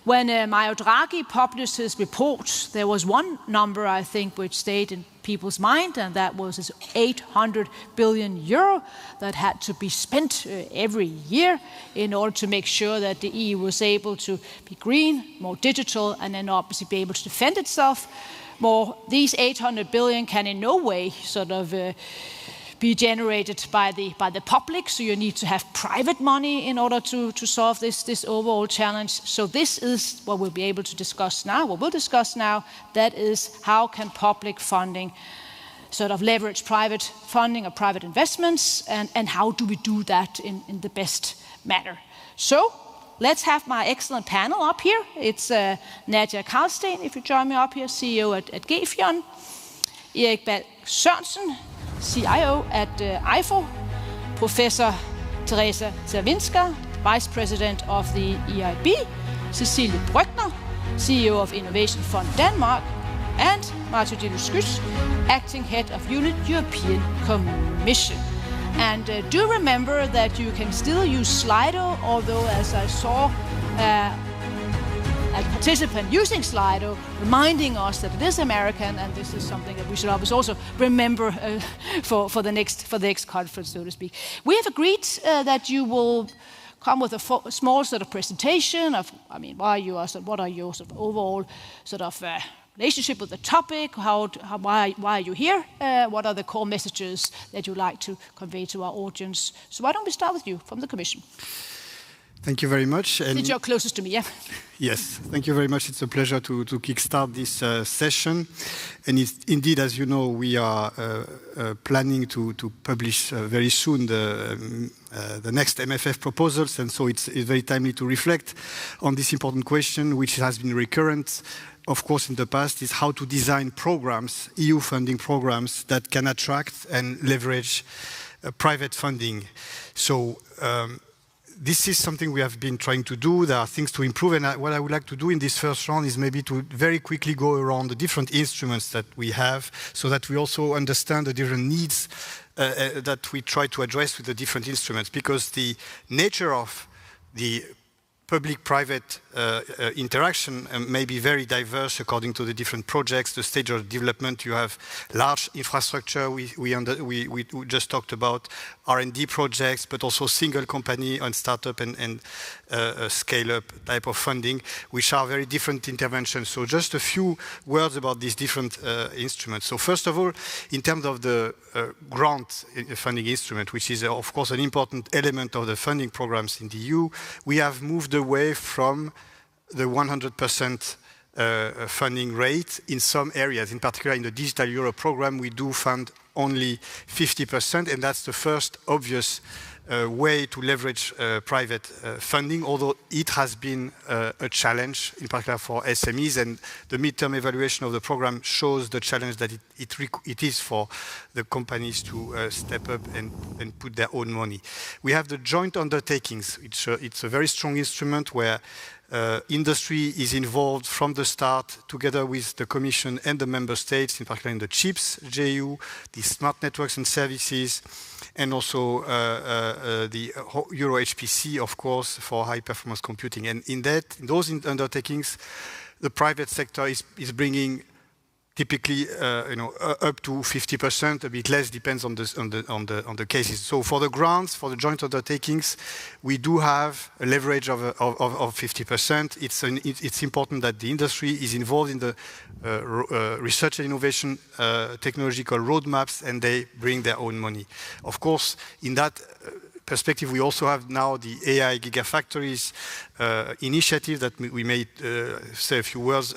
When Mario Draghi published his report, there was one number, I think, which stayed in people's mind, and that was this 800 billion euro that had to be spent every year in order to make sure that the EU was able to be green, more digital, and then obviously be able to defend itself more. These 800 billion can in no way sort of be generated by the public, so you need to have private money in order to solve this overall challenge. So this is what we'll be able to discuss now, what we'll discuss now, that is how can public funding sort of leverage private funding or private investments, and how do we do that in the best manner. So let's have my excellent panel up here. It's Nadia Karlsten, if you join me up here, CEO at Gefion, Erik Balk Sørensen, CIO at IFO, Professor Teresa Czerwinska, Vice President of the EIB, Cecilie Brückner, CEO of Innovation Fund Denmark, and Martin Deluskus, Acting Head of Unit European Commission. And do remember that you can still use Slido, although as I saw a participant using Slido, reminding us that it is American, and this is something that we should always also remember for the next conference, so to speak. We have agreed that you will come with a small sort of presentation of, what are your sort of overall sort of relationship with the topic, why are you here, what are the core messages that you'd like to convey to our audience. So why don't we start with you from the Commission? Thank you very much. Since you're closest to me, yeah. Yes, thank you very much. It's a pleasure to kickstart this session. And indeed, as you know, we are planning to publish very soon the next MFF proposals. And so it's very timely to reflect on this important question, which has been recurrent, of course, in the past, is how to design programs, EU funding programs, that can attract and leverage private funding. So, this is something we have been trying to do. There are things to improve, and what I would like to do in this first round is maybe to very quickly go around the different instruments that we have, so that we also understand the different needs that we try to address with the different instruments, because the nature of the public-private interaction may be very diverse according to the different projects, the stage of development. You have large infrastructure, we just talked about R&D projects, but also single company and startup and scale-up type of funding, which are very different interventions. So just a few words about these different instruments. So first of all, in terms of the grant funding instrument, which is of course an important element of the funding programs in the EU, we have moved away from the 100% funding rate in some areas. In particular, in the Digital Euro program, we do fund only 50%, and that's the first obvious way to leverage private funding, although it has been a challenge, in particular for SMEs, and the midterm evaluation of the program shows the challenge that it is for the companies to step up and put their own money. We have the joint undertakings. It's a very strong instrument where industry is involved from the start, together with the Commission and the Member States, in particular in the CHIPS, JU, the Smart Networks and Services, and also the Euro HPC, of course, for high-performance computing. And in those undertakings, the private sector is bringing typically, up to 50%, a bit less, depends on the cases. So for the grants, for the joint undertakings, we do have a leverage of 50%. It's important that the industry is involved in the research and innovation technological roadmaps, and they bring their own money. Of course, in that perspective, we also have now the AI Gigafactories initiative that we may say a few words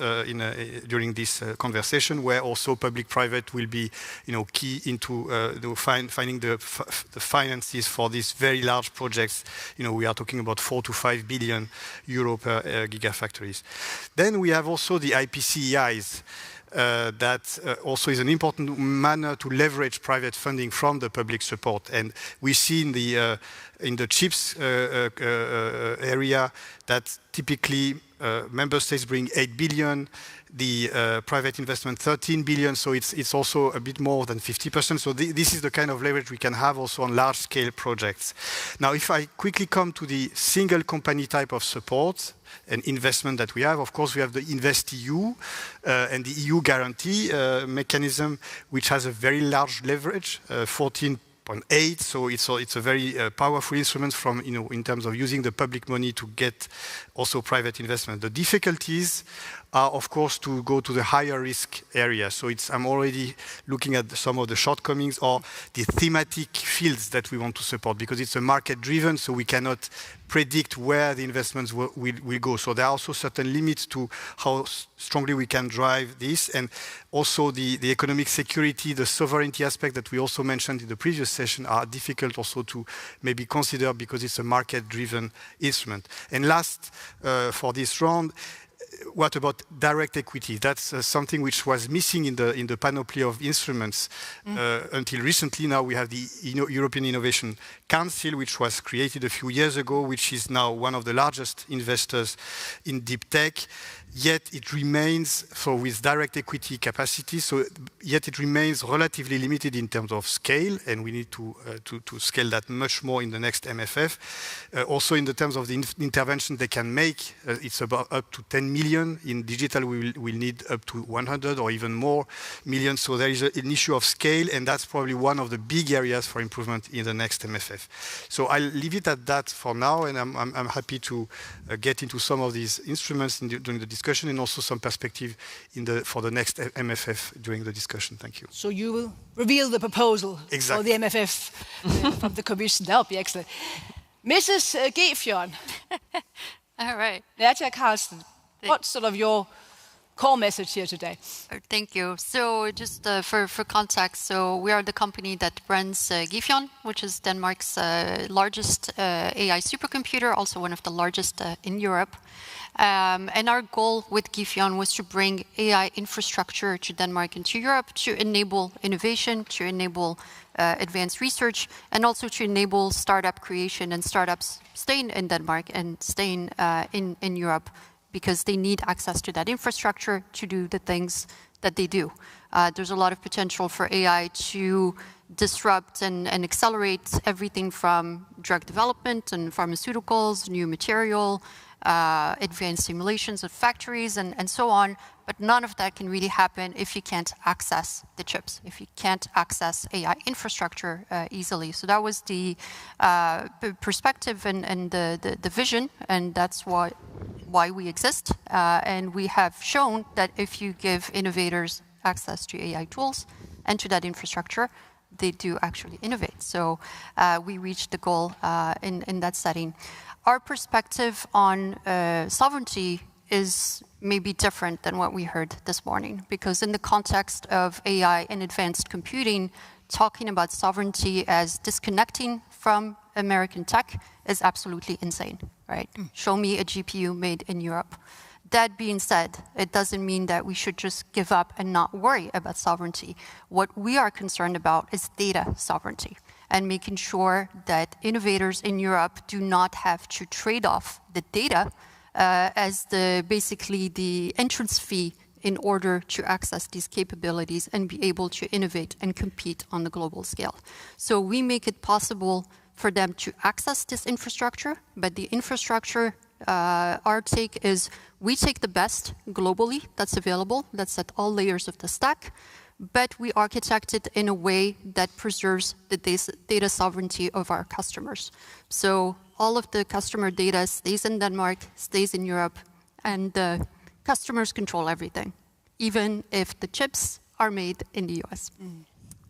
during this conversation, where also public-private will be, key into finding the finances for these very large projects. We are talking about 4 to 5 billion euro per gigafactories. Then we have also the IPCEIs. That also is an important manner to leverage private funding from the public support. And we see in the CHIPS area that typically member states bring 8 billion, the private investment 13 billion, so it's also a bit more than 50%. So this is the kind of leverage we can have also on large-scale projects. Now, if I quickly come to the single company type of support and investment that we have, of course, we have the InvestEU and the EU guarantee mechanism, which has a very large leverage, 14.8. So it's a very powerful instrument from, in terms of using the public money to get also private investment. The difficulties are, of course, to go to the higher risk area. So I'm already looking at some of the shortcomings or the thematic fields that we want to support, because it's a market driven, so we cannot predict where the investments will go. So there are also certain limits to how strongly we can drive this, and also the economic security, the sovereignty aspect that we also mentioned in the previous session are difficult also to maybe consider, because it's a market driven instrument. And last, for this round, what about direct equity? That's something which was missing in the panoply of instruments until recently. Now we have the European Innovation Council, which was created a few years ago, which is now one of the largest investors in deep tech. Yet it remains, so with direct equity capacity, yet it remains relatively limited in terms of scale, and we need to scale that much more in the next MFF. Also in the terms of the intervention they can make, it's about up to 10 million. In digital, we'll need up to 100 or even more million. So there is an issue of scale, and that's probably one of the big areas for improvement in the next MFF. So I'll leave it at that for now, and I'm happy to get into some of these instruments during the discussion, and also some perspective for the next MFF during the discussion. Thank you. So you will reveal the proposal for the MFF from the Commission. That would be excellent. Mrs. Gefjon. All right. Nadja Carlsen, what's sort of your core message here today? Thank you. So just for context, so we are the company that runs Gefjon, which is Denmark's largest AI supercomputer, also one of the largest in Europe. And our goal with Gefjon was to bring AI infrastructure to Denmark and to Europe to enable innovation, to enable advanced research, and also to enable startup creation and startups staying in Denmark and staying in Europe, because they need access to that infrastructure to do the things that they do. There's a lot of potential for AI to disrupt and accelerate everything from drug development and pharmaceuticals, new material, advanced simulations of factories and so on, but none of that can really happen if you can't access the chips, if you can't access AI infrastructure easily. So that was the perspective and the vision, and that's why we exist. And we have shown that if you give innovators access to AI tools and to that infrastructure, they do actually innovate. So we reached the goal in that setting. Our perspective on sovereignty is maybe different than what we heard this morning, because in the context of AI and advanced computing, talking about sovereignty as disconnecting from American tech is absolutely insane, right? Show me a GPU made in Europe. That being said, it doesn't mean that we should just give up and not worry about sovereignty. What we are concerned about is data sovereignty, and making sure that innovators in Europe do not have to trade off the data as basically the entrance fee in order to access these capabilities and be able to innovate and compete on the global scale. So we make it possible for them to access this infrastructure, but the infrastructure, our take is we take the best globally that's available, that's at all layers of the stack, but we architect it in a way that preserves the data sovereignty of our customers. So all of the customer data stays in Denmark, stays in Europe, and the customers control everything, even if the chips are made in the US.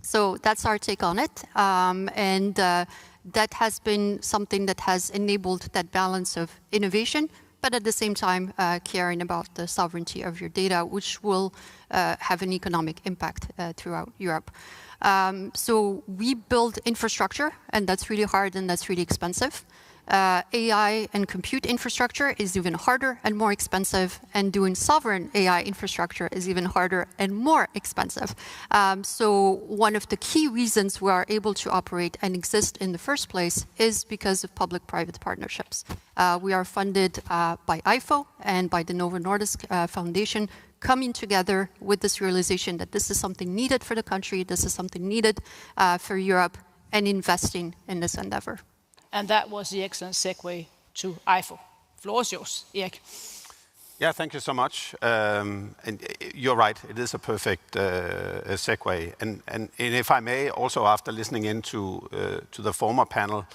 So that's our take on it. And that has been something that has enabled that balance of innovation, but at the same time caring about the sovereignty of your data, which will have an economic impact throughout Europe. So we build infrastructure, and that's really hard and that's really expensive. AI and compute infrastructure is even harder and more expensive, and doing sovereign AI infrastructure is even harder and more expensive. So one of the key reasons we are able to operate and exist in the first place is because of public-private partnerships. We are funded by IFO and by the Novo Nordisk Foundation, coming together with this realization that this is something needed for the country, this is something needed for Europe, and investing in this endeavor. And that was the excellent segue to IFO. Floor is yours, Erik. Yeah, thank you so much. And you're right, it is a perfect segue. And if I may, also after listening into to the former panel,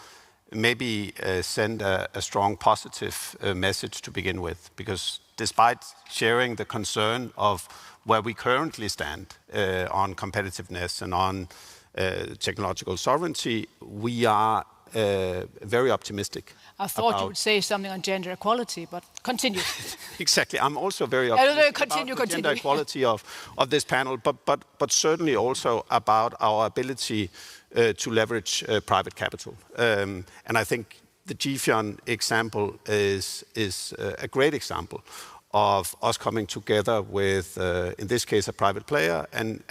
maybe send a strong positive message to begin with, because despite sharing the concern of where we currently stand on competitiveness and on technological sovereignty, we are very optimistic. I thought you would say something on gender equality, but continue. Exactly. I'm also very optimistic about the gender equality of this panel, but certainly also about our ability to leverage private capital. And I think the Gefjon example is a great example of us coming together with, in this case, a private player, and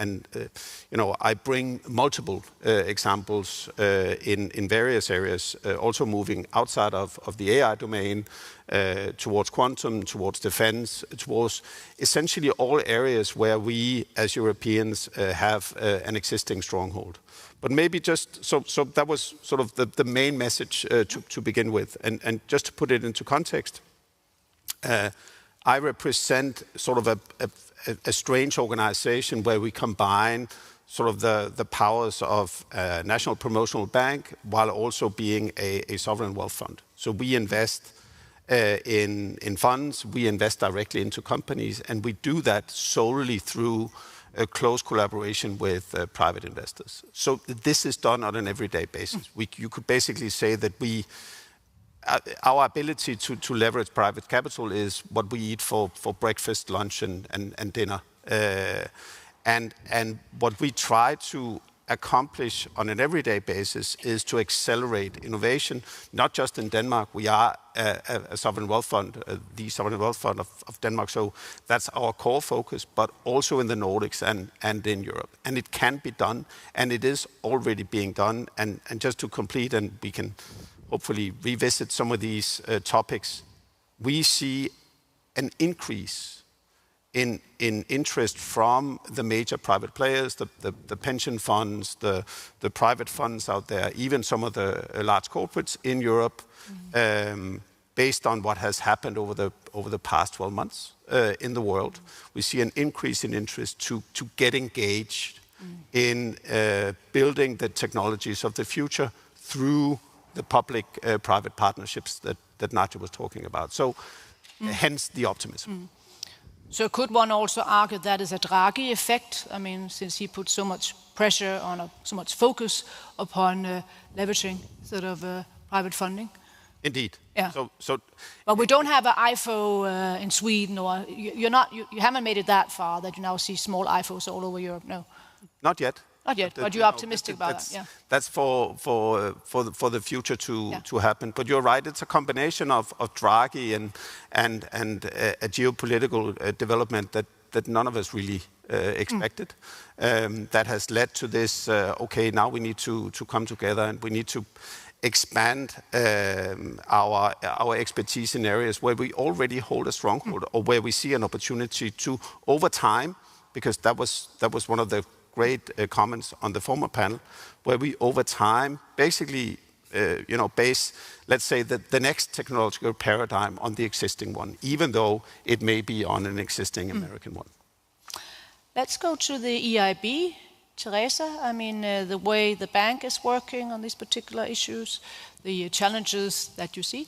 I bring multiple examples in various areas, also moving outside of the AI domain, towards quantum, towards defense, towards essentially all areas where we, as Europeans, have an existing stronghold. But maybe just, so that was sort of the main message to begin with, and just to put it into context, I represent sort of a strange organization where we combine sort of the powers of a national promotional bank while also being a sovereign wealth fund. So we invest in funds, we invest directly into companies, and we do that solely through a close collaboration with private investors. So this is done on an everyday basis. You could basically say that our ability to leverage private capital is what we eat for breakfast, lunch, and dinner. And what we try to accomplish on an everyday basis is to accelerate innovation, not just in Denmark. We are a sovereign wealth fund, the sovereign wealth fund of Denmark, so that's our core focus, but also in the Nordics and in Europe. And it can be done, and it is already being done. And just to complete, and we can hopefully revisit some of these topics, we see an increase in interest from the major private players, the pension funds, the private funds out there, even some of the large corporates in Europe, based on what has happened over the past 12 months in the world. We see an increase in interest to get engaged in building the technologies of the future through the public-private partnerships that Nacho was talking about. So hence the optimism. So could one also argue that is a Draghi effect? I mean, since he put so much pressure on, so much focus upon leveraging sort of private funding? Indeed. Yeah. So, but we don't have an IFO in Sweden, or you haven't made it that far that you now see small IFOs all over Europe. No. Not yet. Not yet, but you're optimistic about that. Yeah. That's for the future to happen. But you're right. It's a combination of Draghi and a geopolitical development that none of us really expected. That has led to this. Okay, now we need to come together, and we need to expand our expertise in areas where we already hold a stronghold, or where we see an opportunity to, over time, because that was one of the great comments on the former panel, where we over time basically base, let's say, the next technological paradigm on the existing one, even though it may be on an existing American one. Let's go to the EIB. Teresa, I mean, the way the bank is working on these particular issues, the challenges that you see.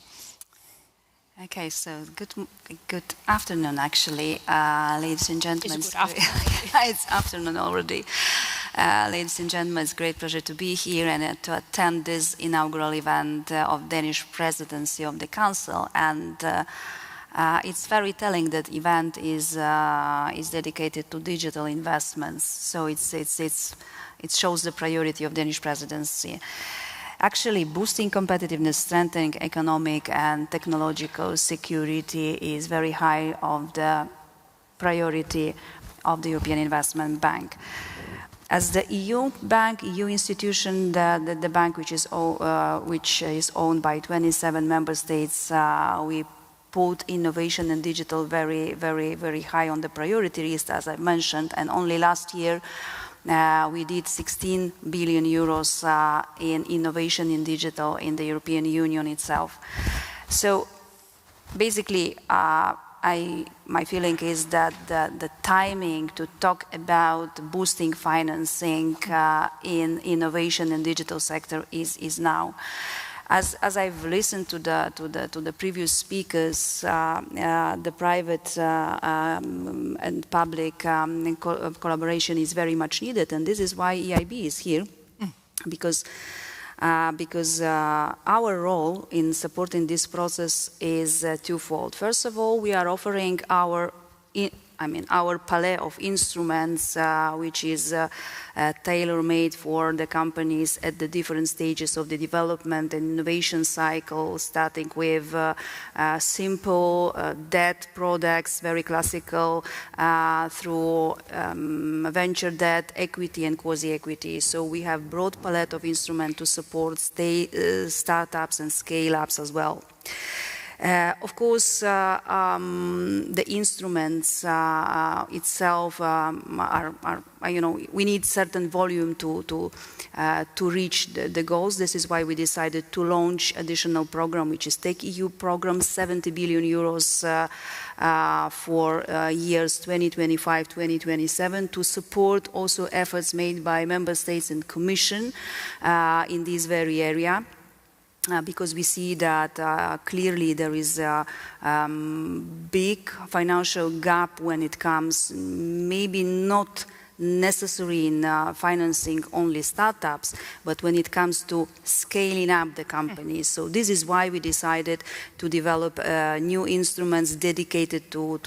Okay, so good afternoon, actually, ladies and gentlemen. It's good afternoon. It's afternoon already. Ladies and gentlemen, it's a great pleasure to be here and to attend this inaugural event of Danish presidency of the Council. And it's very telling that event is dedicated to digital investments. So it shows the priority of Danish presidency. Actually, boosting competitiveness, strengthening economic and technological security is very high of the priority of the European Investment Bank. As the EU bank, EU institution, the bank which is owned by 27 member states, we put innovation and digital very, very, very high on the priority list, as I mentioned, and only last year we did 16 billion euros in innovation in digital in the European Union itself. So basically, my feeling is that the timing to talk about boosting financing in innovation and digital sector is now. As I've listened to the previous speakers, the private and public collaboration is very much needed, and this is why EIB is here, because our role in supporting this process is twofold. First of all, we are offering I mean, our palette of instruments, which is tailor-made for the companies at the different stages of the development and innovation cycle, starting with simple debt products, very classical, through venture debt, equity, and quasi-equity. So we have broad palette of instruments to support startups and scale-ups as well. Of course, the instruments itself are, you know, we need certain volume to reach the goals. This is why we decided to launch additional program, which is DigEU program, 70 billion euros for years 2025-2027, to support also efforts made by member states and Commission in this very area. Because we see that clearly there is a big financial gap when it comes, maybe not necessary in financing only startups, but when it comes to scaling up the companies. So this is why we decided to develop new instruments dedicated to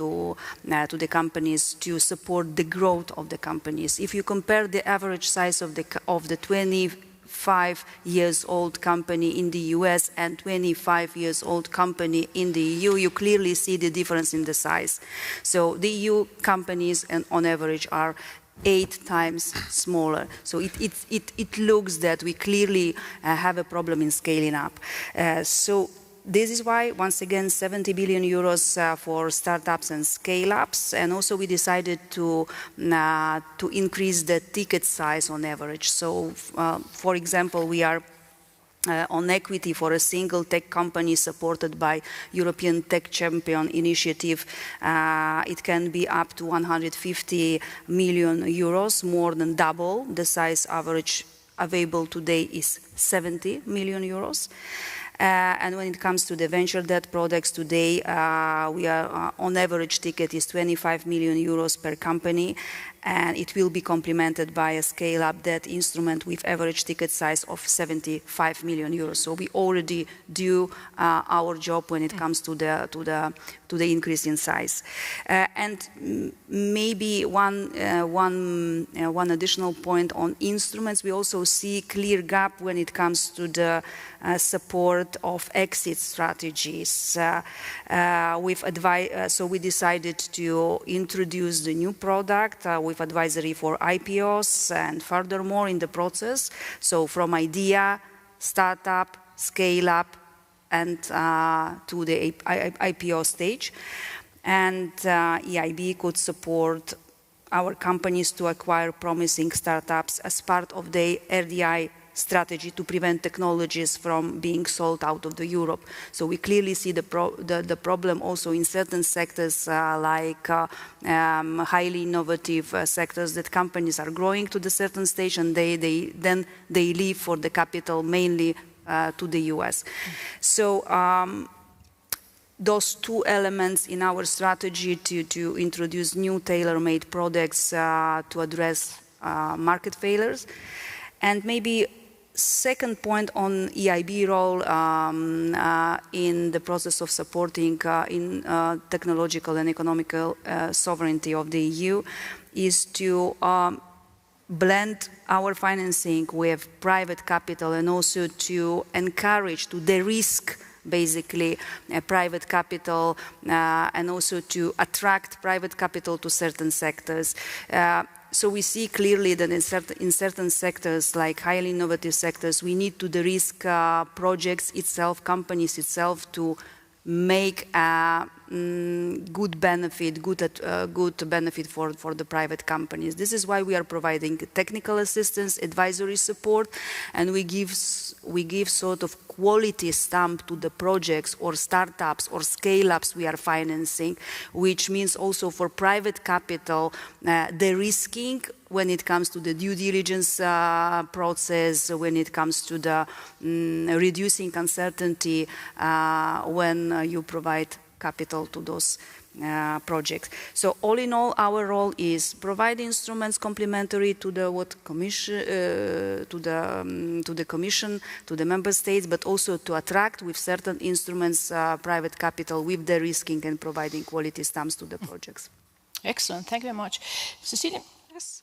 the companies to support the growth of the companies. If you compare the average size of the 25-year-old company in the US and 25-year-old company in the EU, you clearly see the difference in the size. So the EU companies, on average, are 8 times smaller. So it looks that we clearly have a problem in scaling up. So this is why, once again, 70 billion euros for startups and scale-ups, and also we decided to increase the ticket size on average. So, for example, we are on equity for a single tech company supported by European Tech Champion Initiative. It can be up to 150 million euros, more than double. The size average available today is 70 million euros. And when it comes to the venture debt products today, we are on average ticket is 25 million euros per company, and it will be complemented by a scale-up debt instrument with average ticket size of 75 million euros. So we already do our job when it comes to the increase in size. And maybe one additional point on instruments, we also see clear gap when it comes to the support of exit strategies. So we decided to introduce the new product with advisory for IPOs and furthermore in the process. So from idea, startup, scale up, and to the IPO stage. And EIB could support our companies to acquire promising startups as part of the RDI strategy to prevent technologies from being sold out of the Europe. So we clearly see the problem also in certain sectors like highly innovative sectors, that companies are growing to the certain stage and then they leave for the capital mainly to the US. So those two elements in our strategy to introduce new tailor-made products to address market failures. And maybe second point on EIB role in the process of supporting in technological and economical sovereignty of the EU is to blend our financing with private capital and also to encourage, to de-risk basically private capital and also to attract private capital to certain sectors. So we see clearly that in certain sectors, like highly innovative sectors, we need to de-risk projects itself, companies itself, to make a good benefit for the private companies. This is why we are providing technical assistance, advisory support, and we give sort of quality stamp to the projects or startups or scale-ups we are financing, which means also for private capital, the risking when it comes to the due diligence process, when it comes to the reducing uncertainty when you provide capital to those projects. So all in all, our role is provide instruments complementary to the Commission, to the member states, but also to attract with certain instruments private capital with the risking and providing quality stamps to the projects. Excellent. Thank you very much. Cecilia? Yes.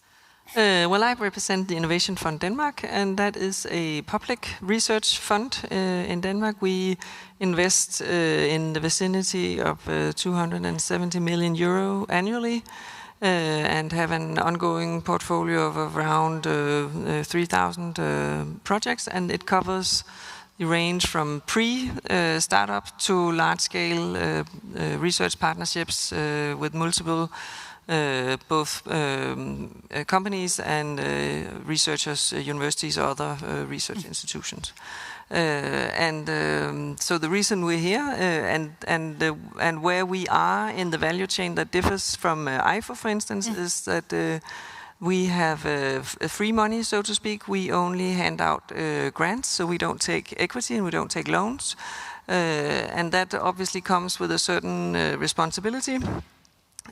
Well, I represent the Innovation Fund Denmark, and that is a public research fund in Denmark. We invest in the vicinity of 270 million euro annually and have an ongoing portfolio of around 3,000 projects, and it covers the range from pre-startup to large-scale research partnerships with multiple both companies and researchers, universities, or other research institutions. So the reason we're here and where we are in the value chain that differs from IFO, for instance, is that we have free money, so to speak. We only hand out grants, so we don't take equity and we don't take loans. And that obviously comes with a certain responsibility.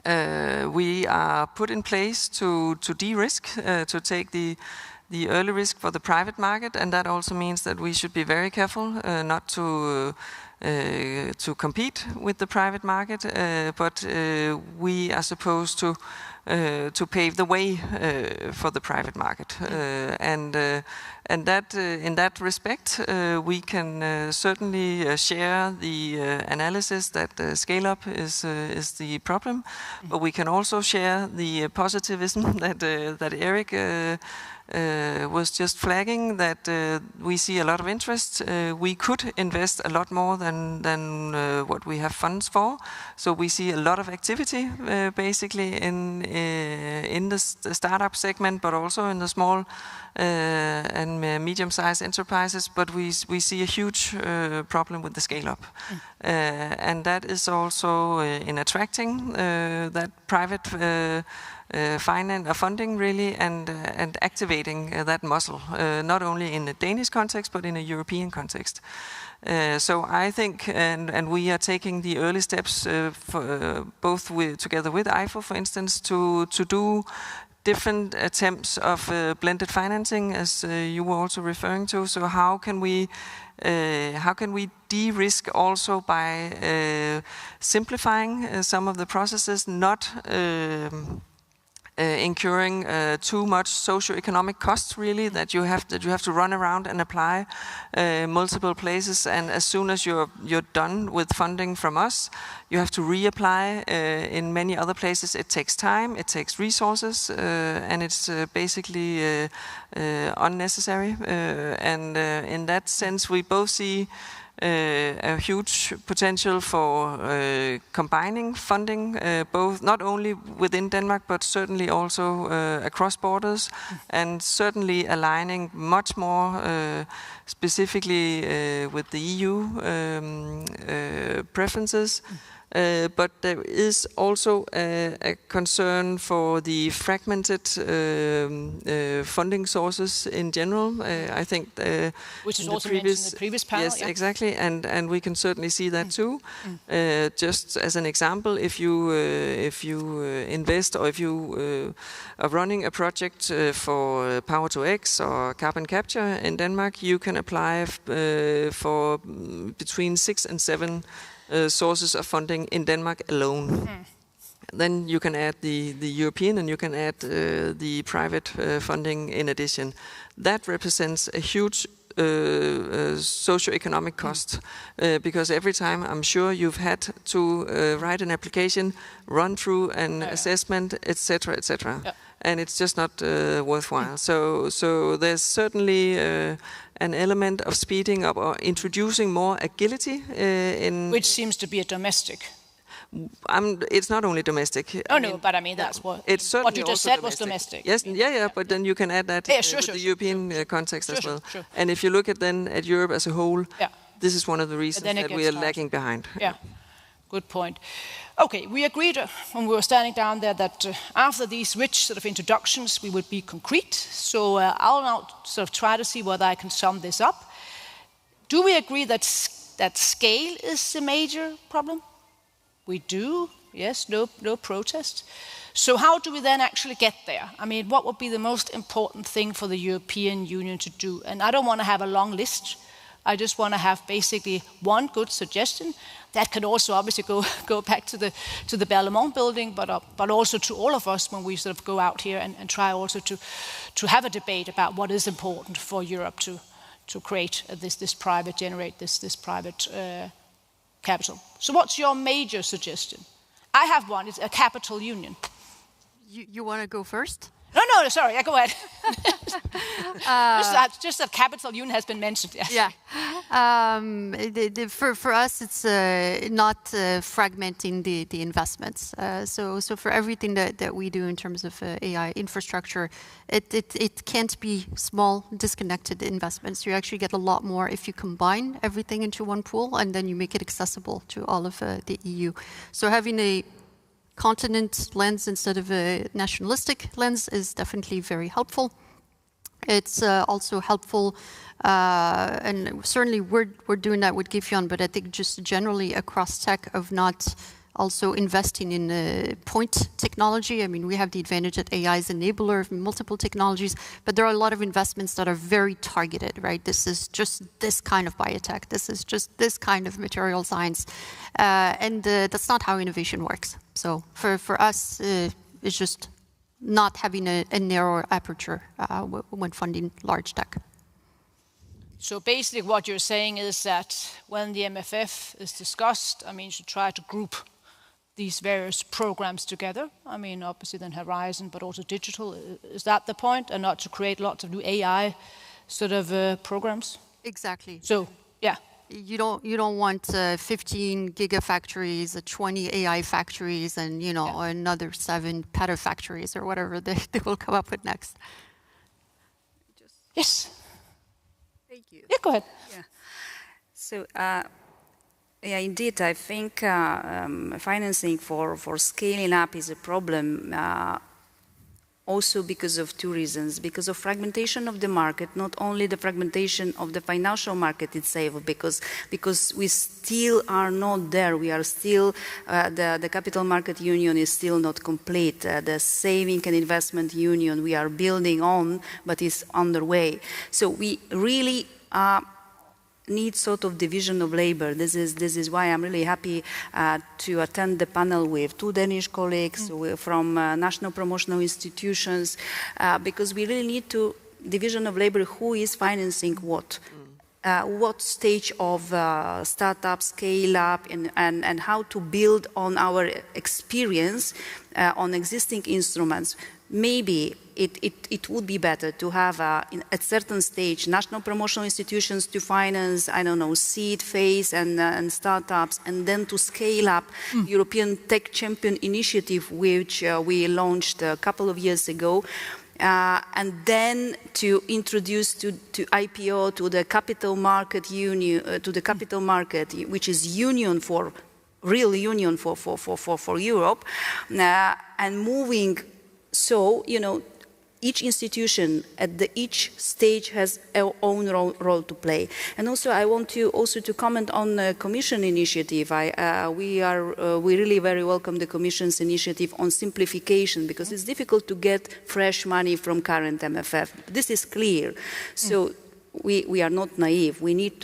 We are put in place to de-risk, to take the early risk for the private market, and that also means that we should be very careful not to compete with the private market, but we are supposed to pave the way for the private market, and that in that respect we can certainly share the analysis that scale-up is the problem, but we can also share the positivism that Eric was just flagging, that we see a lot of interest. We could invest a lot more than what we have funds for. So we see a lot of activity basically in the startup segment, but also in the small and medium-sized enterprises. But we see a huge problem with the scale-up. And that is also in attracting that private funding really, and activating that muscle, not only in the Danish context but in a European context. So I think, and we are taking the early steps, both together with IFO, for instance, to do different attempts of blended financing, as you were also referring to. So how can we de-risk also by simplifying some of the processes, not incurring too much socio-economic costs, really, that you have to run around and apply multiple places, and as soon as you're done with funding from us, you have to reapply in many other places. It takes time, it takes resources, and it's basically unnecessary. And in that sense, we both see a huge potential for combining funding, both not only within Denmark but certainly also across borders, and certainly aligning much more specifically with the EU preferences. But there is also a concern for the fragmented funding sources in general. I think which is also mentioned in the previous panel. Yes, yeah. Exactly, and we can certainly see that too. Just as an example, if you invest, or if you are running a project for Power to X or carbon capture in Denmark, you can apply for between 6 and 7 sources of funding in Denmark alone. Then you can add the European, and you can add the private funding in addition. That represents a huge socio-economic cost, because every time, I'm sure you've had to write an application, run through an assessment, etc., etc. And it's just not worthwhile. So there's certainly an element of speeding up or introducing more agility in... Which seems to be a domestic. It's not only domestic. But I mean, that's what you just said was domestic. Yes, yeah, but then you can add that to the European context as well. Sure. And if you look at Europe as a whole, this is one of the reasons that we are lagging behind. Yeah, good point. Okay, we agreed when we were standing down there that after these rich sort of introductions, we would be concrete. So I'll now sort of try to see whether I can sum this up. Do we agree that scale is a major problem? We do, yes, no protest. So how do we then actually get there? I mean, what would be the most important thing for the European Union to do? And I don't want to have a long list. I just want to have basically one good suggestion that can also obviously go back to the Berlaymont building, but also to all of us when we sort of go out here and try also to have a debate about what is important for Europe to create this private capital. So what's your major suggestion? I have one. It's a capital union. You want to go first? No, sorry. Yeah, go ahead. Just that capital union has been mentioned. Yes. Yeah. For us, it's not fragmenting the investments. So for everything that we do in terms of AI infrastructure, it can't be small, disconnected investments. You actually get a lot more if you combine everything into one pool and then you make it accessible to all of the EU. So having a continent lens instead of a nationalistic lens is definitely very helpful. It's also helpful, and certainly we're doing that with Gifyon, but I think just generally across tech of not also investing in point technology. I mean, we have the advantage that AI is an enabler of multiple technologies, but there are a lot of investments that are very targeted, right? This is just this kind of biotech. This is just this kind of material science. And that's not how innovation works. So for us, it's just not having a narrow aperture when funding large tech. So basically what you're saying is that when the MFF is discussed, I mean, you should try to group these various programs together. I mean, obviously then Horizon, but also digital. Is that the point? And not to create lots of new AI sort of programs? Exactly. So, yeah. You don't want 15 gigafactories, 20 AI factories, and another 7 petafactories or whatever they will come up with next. Yes. Thank you. Yeah, go ahead. Yeah. So, yeah, indeed, I think financing for scaling up is a problem. Also because of two reasons. Because of fragmentation of the market, not only the fragmentation of the financial market itself, because we still are not there. We are still, the capital market union is still not complete. The saving and investment union we are building on, but is underway. So we really need sort of division of labor. This is why I'm really happy to attend the panel with 2 Danish colleagues from national promotional institutions, because we really need to division of labor, who is financing what stage of startup, scale up, and how to build on our experience on existing instruments. Maybe it would be better to have, at certain stage, national promotional institutions to finance, I don't know, seed phase and startups, and then to scale up European Tech Champion Initiative, which we launched a couple of years ago, and then to introduce to IPO to the capital market union, which is union for real union for Europe, and moving. So, each institution at each stage has our own role to play. And also, I want to comment on the Commission initiative. We really very welcome the Commission's initiative on simplification, because it's difficult to get fresh money from current MFF. This is clear. So we are not naive. We need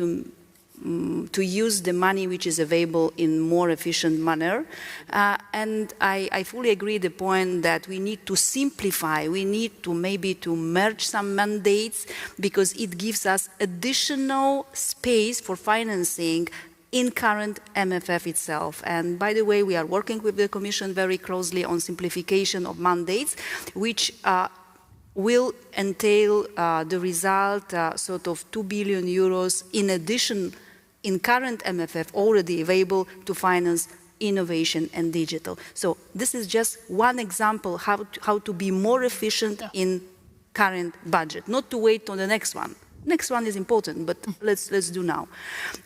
to use the money which is available in more efficient manner. And I fully agree the point that we need to simplify. We need to maybe to merge some mandates, because it gives us additional space for financing in current MFF itself. And by the way, we are working with the Commission very closely on simplification of mandates, which will entail the result, sort of 2 billion euros in addition in current MFF already available to finance innovation and digital. So this is just one example how to be more efficient in current budget, not to wait on the next one. Next one is important, but let's do now.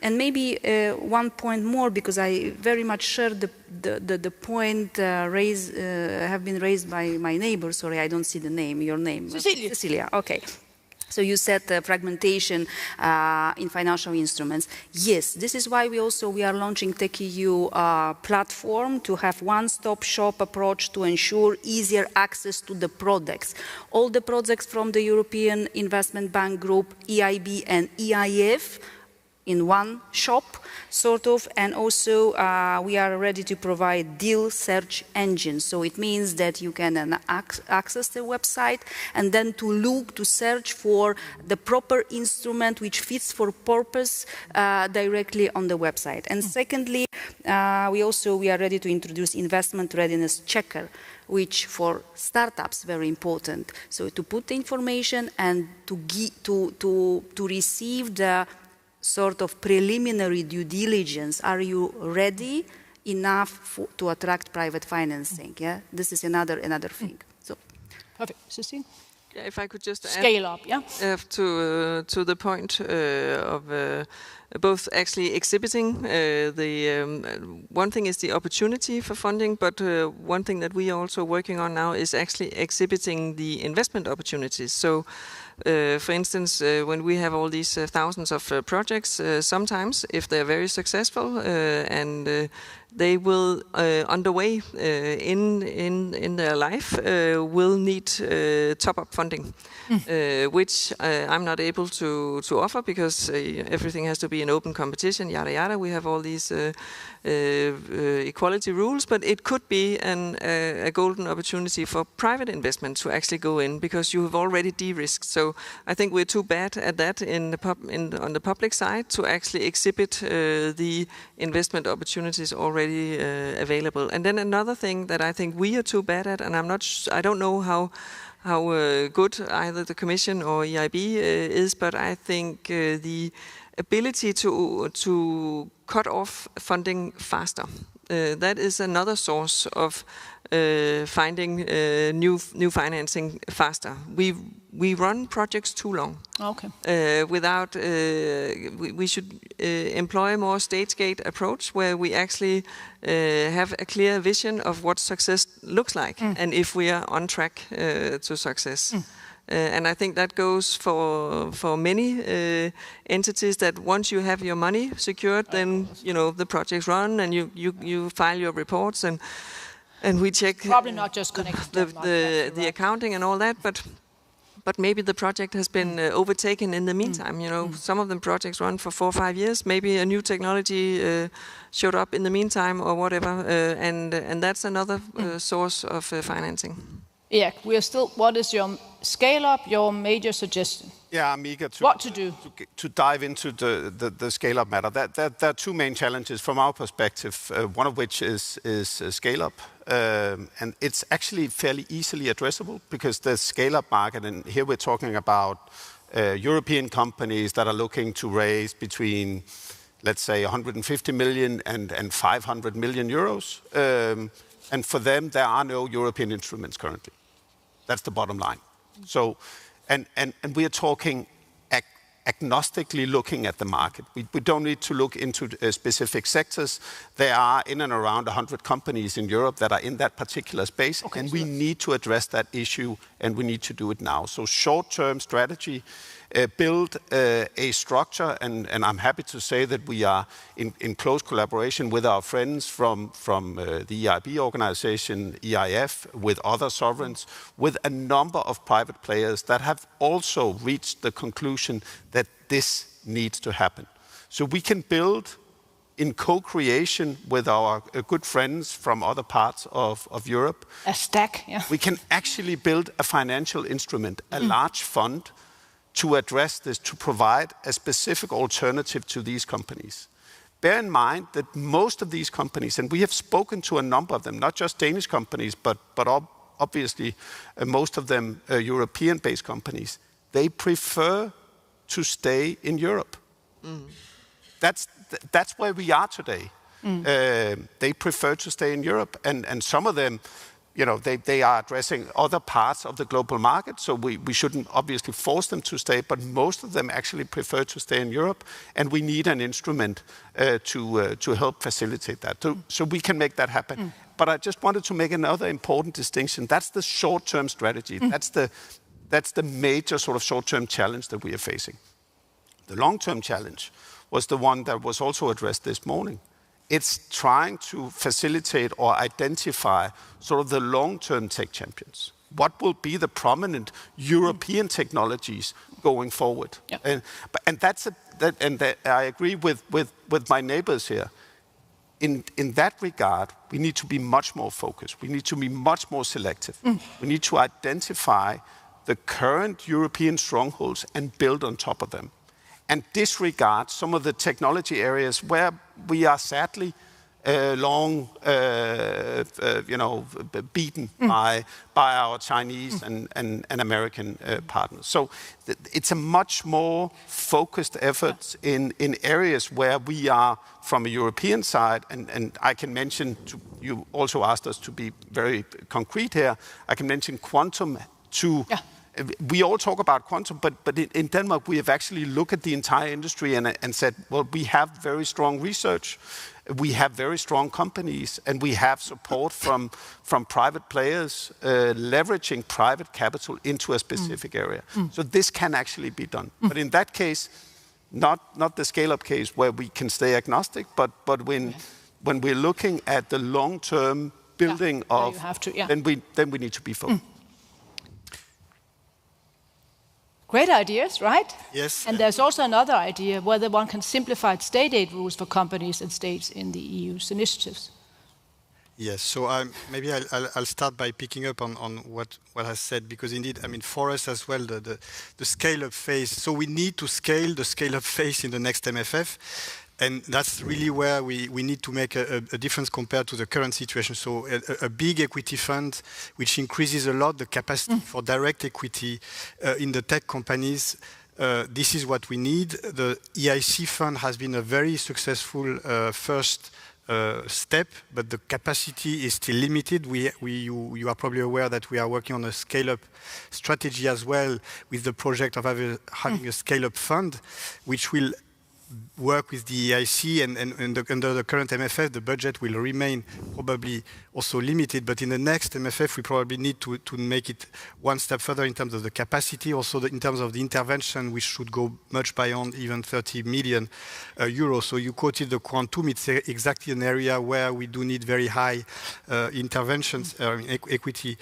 And maybe one point more, because I very much share the point have been raised by my neighbor. Sorry, I don't see the name, your name. Cecilia, okay. So you said fragmentation in financial instruments. Yes, this is why we are launching TechEU platform to have one-stop shop approach to ensure easier access to the products. All the projects from the European Investment Bank Group, EIB and EIF in one shop, sort of, and also we are ready to provide deal search engines. So it means that you can access the website and then to look, to search for the proper instrument which fits for purpose directly on the website. And secondly, we are ready to introduce investment readiness checker, which for startups very important. So to put the information and to receive the sort of preliminary due diligence. Are you ready enough to attract private financing? Yeah, this is another thing. So, perfect, Cecile. Yeah, if I could just scale up, yeah, to the point of both actually exhibiting one thing is the opportunity for funding, but one thing that we are also working on now is actually exhibiting the investment opportunities. So. For instance, when we have all these thousands of projects, sometimes if they're very successful and they will, on the way in their life, will need top-up funding, which I'm not able to offer because everything has to be an open competition, yada yada. We have all these equality rules, but it could be a golden opportunity for private investment to actually go in because you have already de-risked. So I think we're too bad at that on the public side to actually exhibit the investment opportunities already available. And then another thing that I think we are too bad at, and I don't know how good either the Commission or EIB is, but I think the ability to cut off funding faster. That is another source of finding new financing faster. We run projects too long. Okay. We should employ a more stage-gate approach where we actually have a clear vision of what success looks like and if we are on track to success. And I think that goes for many entities that once you have your money secured, then the projects run and you file your reports and we check probably not just connected the accounting and all that, but maybe the project has been overtaken in the meantime. Some of the projects run for 4 or 5 years. Maybe a new technology showed up in the meantime or whatever, and that's another source of financing. Yeah, we are still. What is your scale up? Your major suggestion? Yeah, I'm eager what to do to dive into the scale up matter. There are two main challenges from our perspective. One of which is scale up, and it's actually fairly easily addressable because the scale up market, and here we're talking about European companies that are looking to raise between, let's say, 150 million and 500 million euros. And for them, there are no European instruments currently. That's the bottom line. So, and we are talking agnostically looking at the market. We don't need to look into specific sectors. There are in and around 100 companies in Europe that are in that particular space, and we need to address that issue, and we need to do it now. So short-term strategy, build a structure, and I'm happy to say that we are in close collaboration with our friends from the EIB organization, EIF, with other sovereigns, with a number of private players that have also reached the conclusion that this needs to happen. So we can build in co-creation with our good friends from other parts of Europe. A stack, yeah. We can actually build a financial instrument, a large fund, to address this, to provide a specific alternative to these companies. Bear in mind that most of these companies, and we have spoken to a number of them, not just Danish companies, but obviously most of them European-based companies, they prefer to stay in Europe. That's where we are today. They prefer to stay in Europe, and some of them, they are addressing other parts of the global market, so we shouldn't obviously force them to stay, but most of them actually prefer to stay in Europe, and we need an instrument to help facilitate that, so we can make that happen. But I just wanted to make another important distinction. That's the short-term strategy. That's the major sort of short-term challenge that we are facing. The long-term challenge was the one that was also addressed this morning. It's trying to facilitate or identify sort of the long-term tech champions. What will be the prominent European technologies going forward? Yeah. And I agree with my neighbors here. In that regard, we need to be much more focused. We need to be much more selective. We need to identify the current European strongholds and build on top of them, and disregard some of the technology areas where we are sadly beaten by our Chinese and American partners. So it's a much more focused effort in areas where we are from a European side, and I can mention, you also asked us to be very concrete here, I can mention quantum too. Yeah. We all talk about quantum, but in Denmark we have actually looked at the entire industry and said, well, we have very strong research, we have very strong companies, and we have support from private players leveraging private capital into a specific area. So this can actually be done. But in that case, not the scale-up case where we can stay agnostic, but when we're looking at the long-term building of, then we need to be focused. Great ideas, right? Yes. And there's also another idea whether one can simplify state aid rules for companies and states in the EU's initiatives. Yes, so maybe I'll start by picking up on what I said, because indeed, I mean, for us as well, the scale-up phase, so we need to scale the scale-up phase in the next MFF. And that's really where we need to make a difference compared to the current situation. So a big equity fund, which increases a lot the capacity for direct equity in the tech companies, this is what we need. The EIC fund has been a very successful first step, but the capacity is still limited. You are probably aware that we are working on a scale-up strategy as well, with the project of having a scale-up fund, which will work with the EIC, and under the current MFF, the budget will remain probably also limited, but in the next MFF, we probably need to make it one step further in terms of the capacity, also in terms of the intervention, which should go much beyond even 30 million euros. So you quoted the quantum, it's exactly an area where we do need very high interventions, equity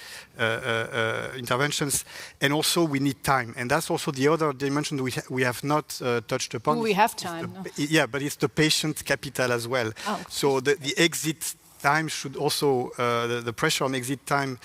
interventions, and also we need time. And that's also the other dimension we have not touched upon. We have time. Yeah, but it's the patient capital as well. Oh. So the exit time should also, the pressure on exit time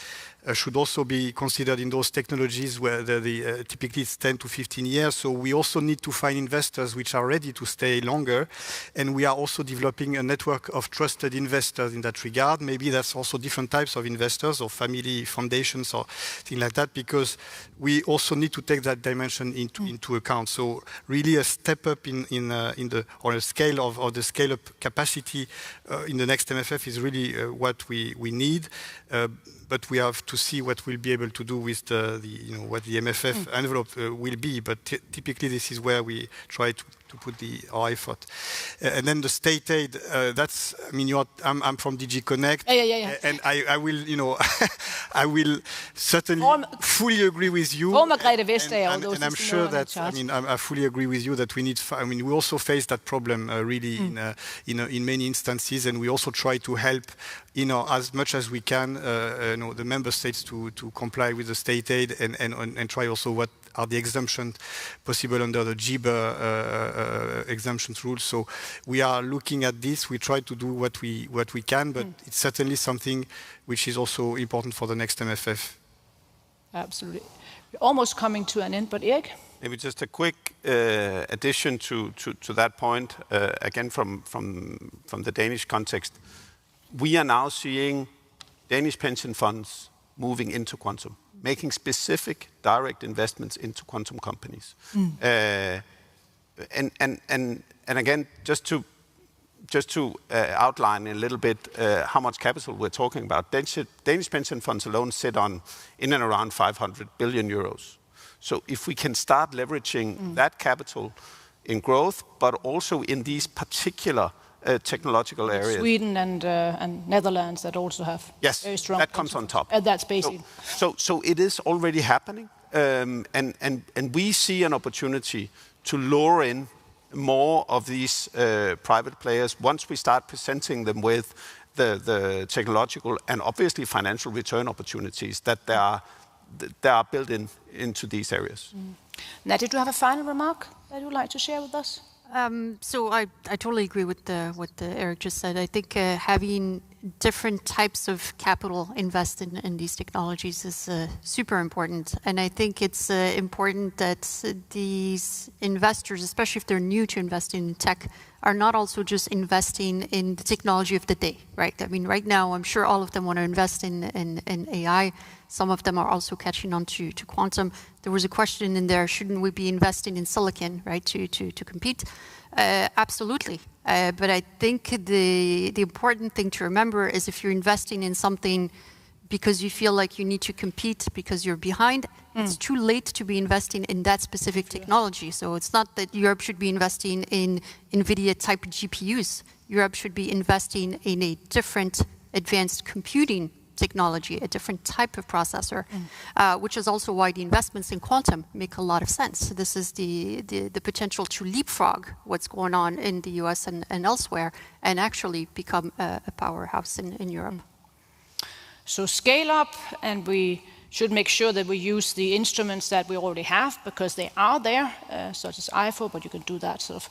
should also be considered in those technologies where typically it's 10 to 15 years. So we also need to find investors which are ready to stay longer. And we are also developing a network of trusted investors in that regard. Maybe that's also different types of investors or family foundations or things like that, because we also need to take that dimension into account. So really a step up on a scale of the scale up capacity in the next MFF is really what we need. But we have to see what we'll be able to do with what the MFF envelope will be. But typically, this is where we try to put our effort. And then the state aid, that's, I mean, I'm from DG Connect. Yeah. And I will, I will certainly fully agree with you. And I'm sure that, I fully agree with you that we need, we also face that problem really in many instances, and we also try to help, as much as we can, the member states to comply with the state aid and try also what are the exemptions possible under the GBER exemptions rules. So we are looking at this. We try to do what we can, but it's certainly something which is also important for the next MFF. Absolutely. We're almost coming to an end, but Erik? Maybe just a quick addition to that point, again from the Danish context. We are now seeing Danish pension funds moving into quantum, making specific direct investments into quantum companies. And again, just to outline a little bit how much capital we're talking about, Danish pension funds alone sit on in and around 500 billion euros. So if we can start leveraging that capital in growth, but also in these particular technological areas. Sweden and Netherlands that also have very strong. That comes on top. That's basic. So it is already happening, and we see an opportunity to lure in more of these private players once we start presenting them with the technological and obviously financial return opportunities that they are built into these areas. Now, did you have a final remark that you would like to share with us? So I totally agree with what Eric just said. I think having different types of capital invested in these technologies is super important. And I think it's important that these investors, especially if they're new to investing in tech, are not also just investing in the technology of the day, right? I mean, right now, I'm sure all of them want to invest in AI. Some of them are also catching on to quantum. There was a question in there, shouldn't we be investing in silicon, right, to compete? Absolutely. But I think the important thing to remember is if you're investing in something because you feel like you need to compete because you're behind, it's too late to be investing in that specific technology. So it's not that Europe should be investing in NVIDIA type GPUs. Europe should be investing in a different advanced computing technology, a different type of processor, which is also why the investments in quantum make a lot of sense. This is the potential to leapfrog what's going on in the US and elsewhere and actually become a powerhouse in Europe. So scale up, and we should make sure that we use the instruments that we already have because they are there, such as IFO, but you can do that sort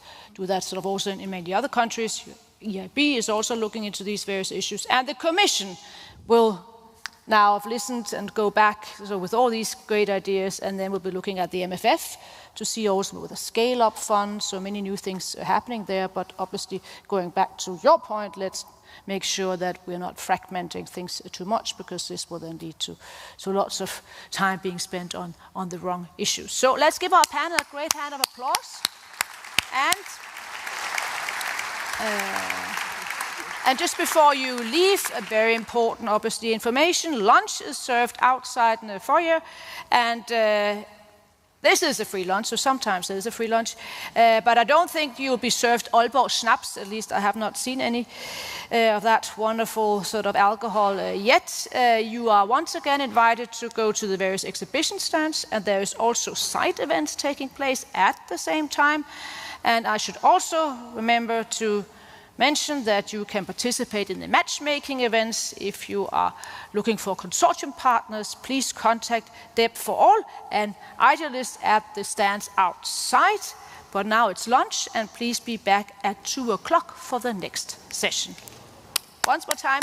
of also in many other countries. EIB is also looking into these various issues, and the Commission will now have listened and go back with all these great ideas, and then we'll be looking at the MFF to see also with a scale-up fund, so many new things are happening there, but obviously going back to your point, let's make sure that we're not fragmenting things too much because this will then lead to lots of time being spent on the wrong issues. So let's give our panel a great hand of applause. And just before you leave, a very important, obviously, information. Lunch is served outside in the foyer, and this is a free lunch, so sometimes there is a free lunch. But I don't think you'll be served Aalborg Schnapps, at least I have not seen any of that wonderful sort of alcohol yet. You are once again invited to go to the various exhibition stands, and there is also side events taking place at the same time. And I should also remember to mention that you can participate in the matchmaking events. If you are looking for consortium partners, please contact Deb4All and Idealist at the stands outside. But now it's lunch, and please be back at 2 o'clock for the next session. Once more time.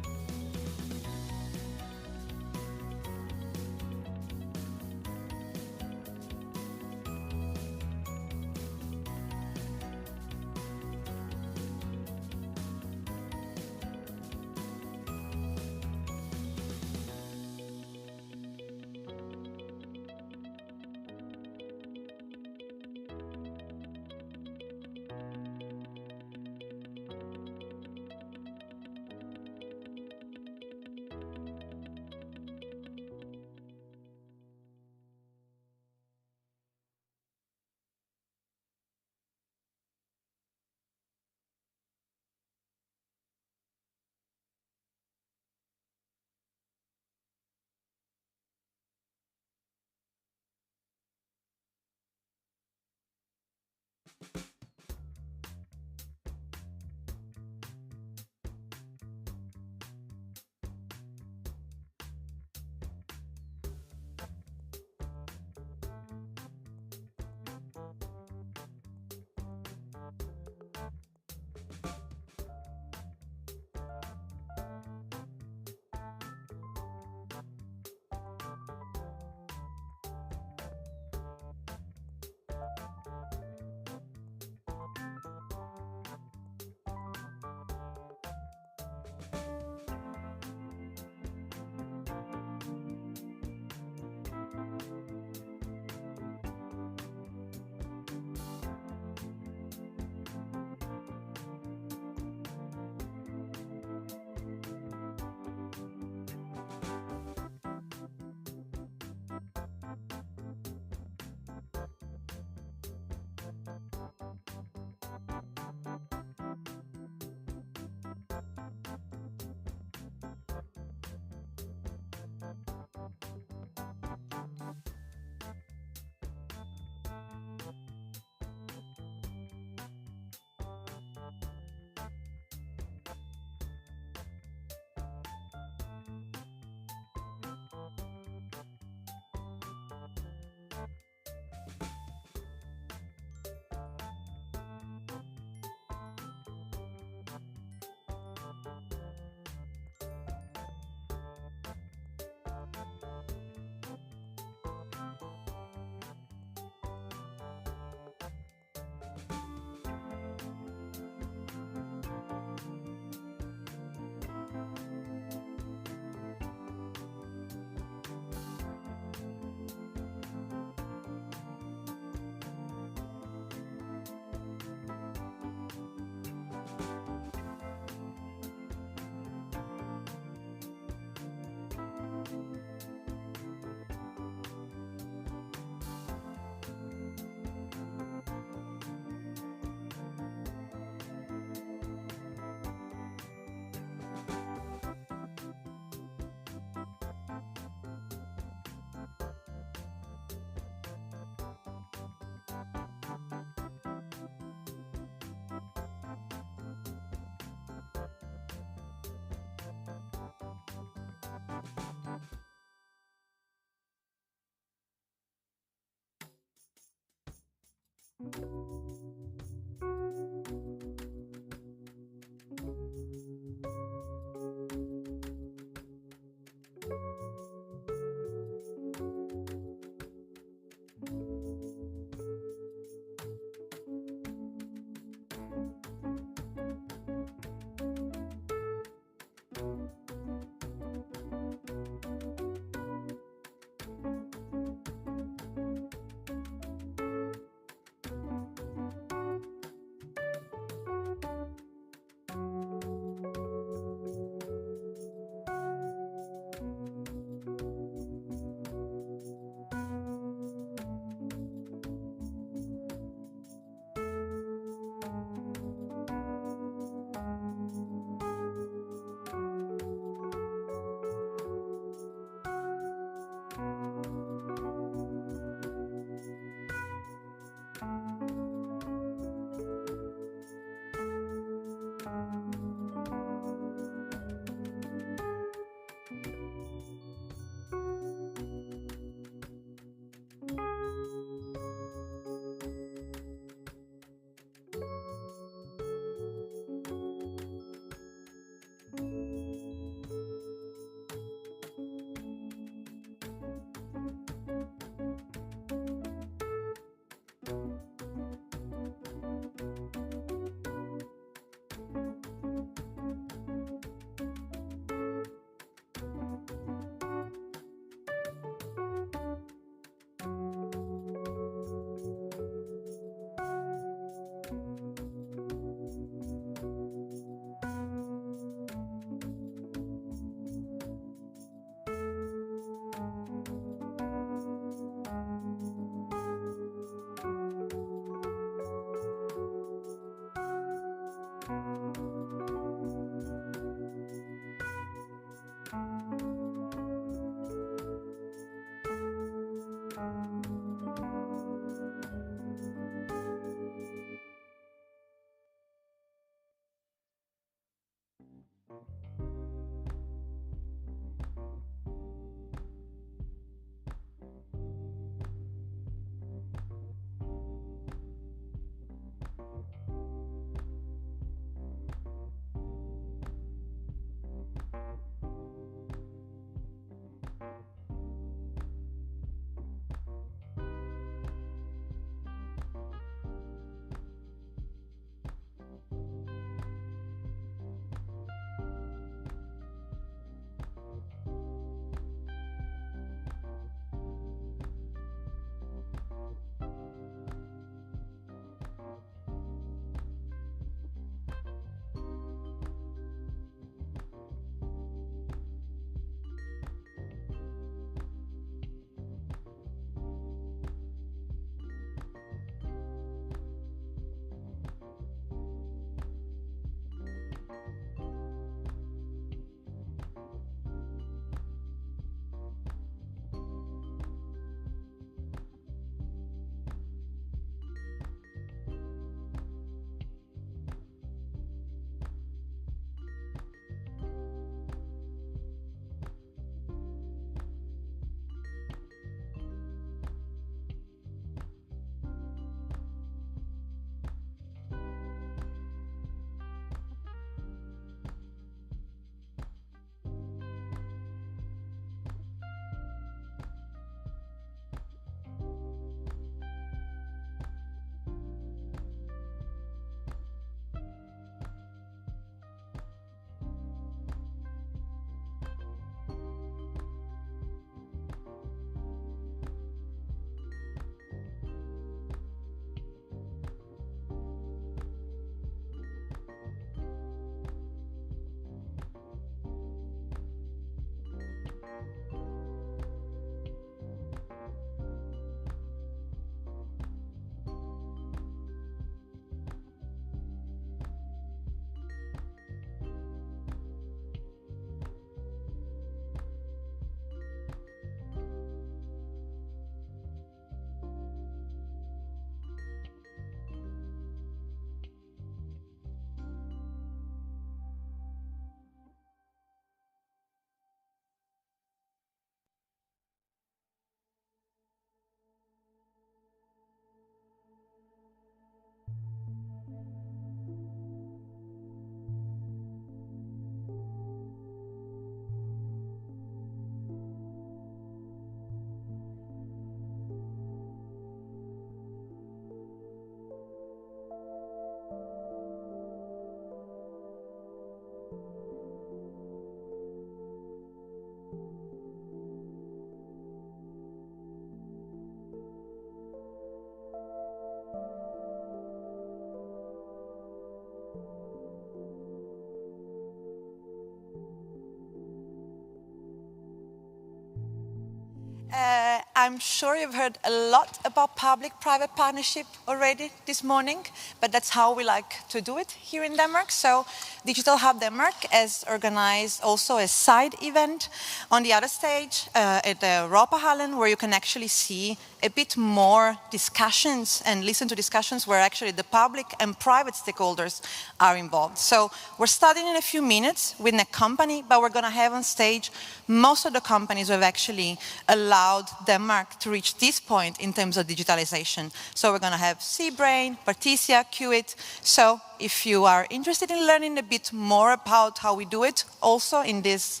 I'm sure you've heard a lot about public-private partnership already this morning, but that's how we like to do it here in Denmark. So Digital Hub Denmark has organized also a side event on the other stage at the Råberhallen, where you can actually see a bit more discussions and listen to discussions where actually the public and private stakeholders are involved. So we're starting in a few minutes with a company, but we're going to have on stage most of the companies who have actually allowed Denmark to reach this point in terms of digitalization. So we're going to have Cbrain, Partisia, Qt. So if you are interested in learning a bit more about how we do it, also in this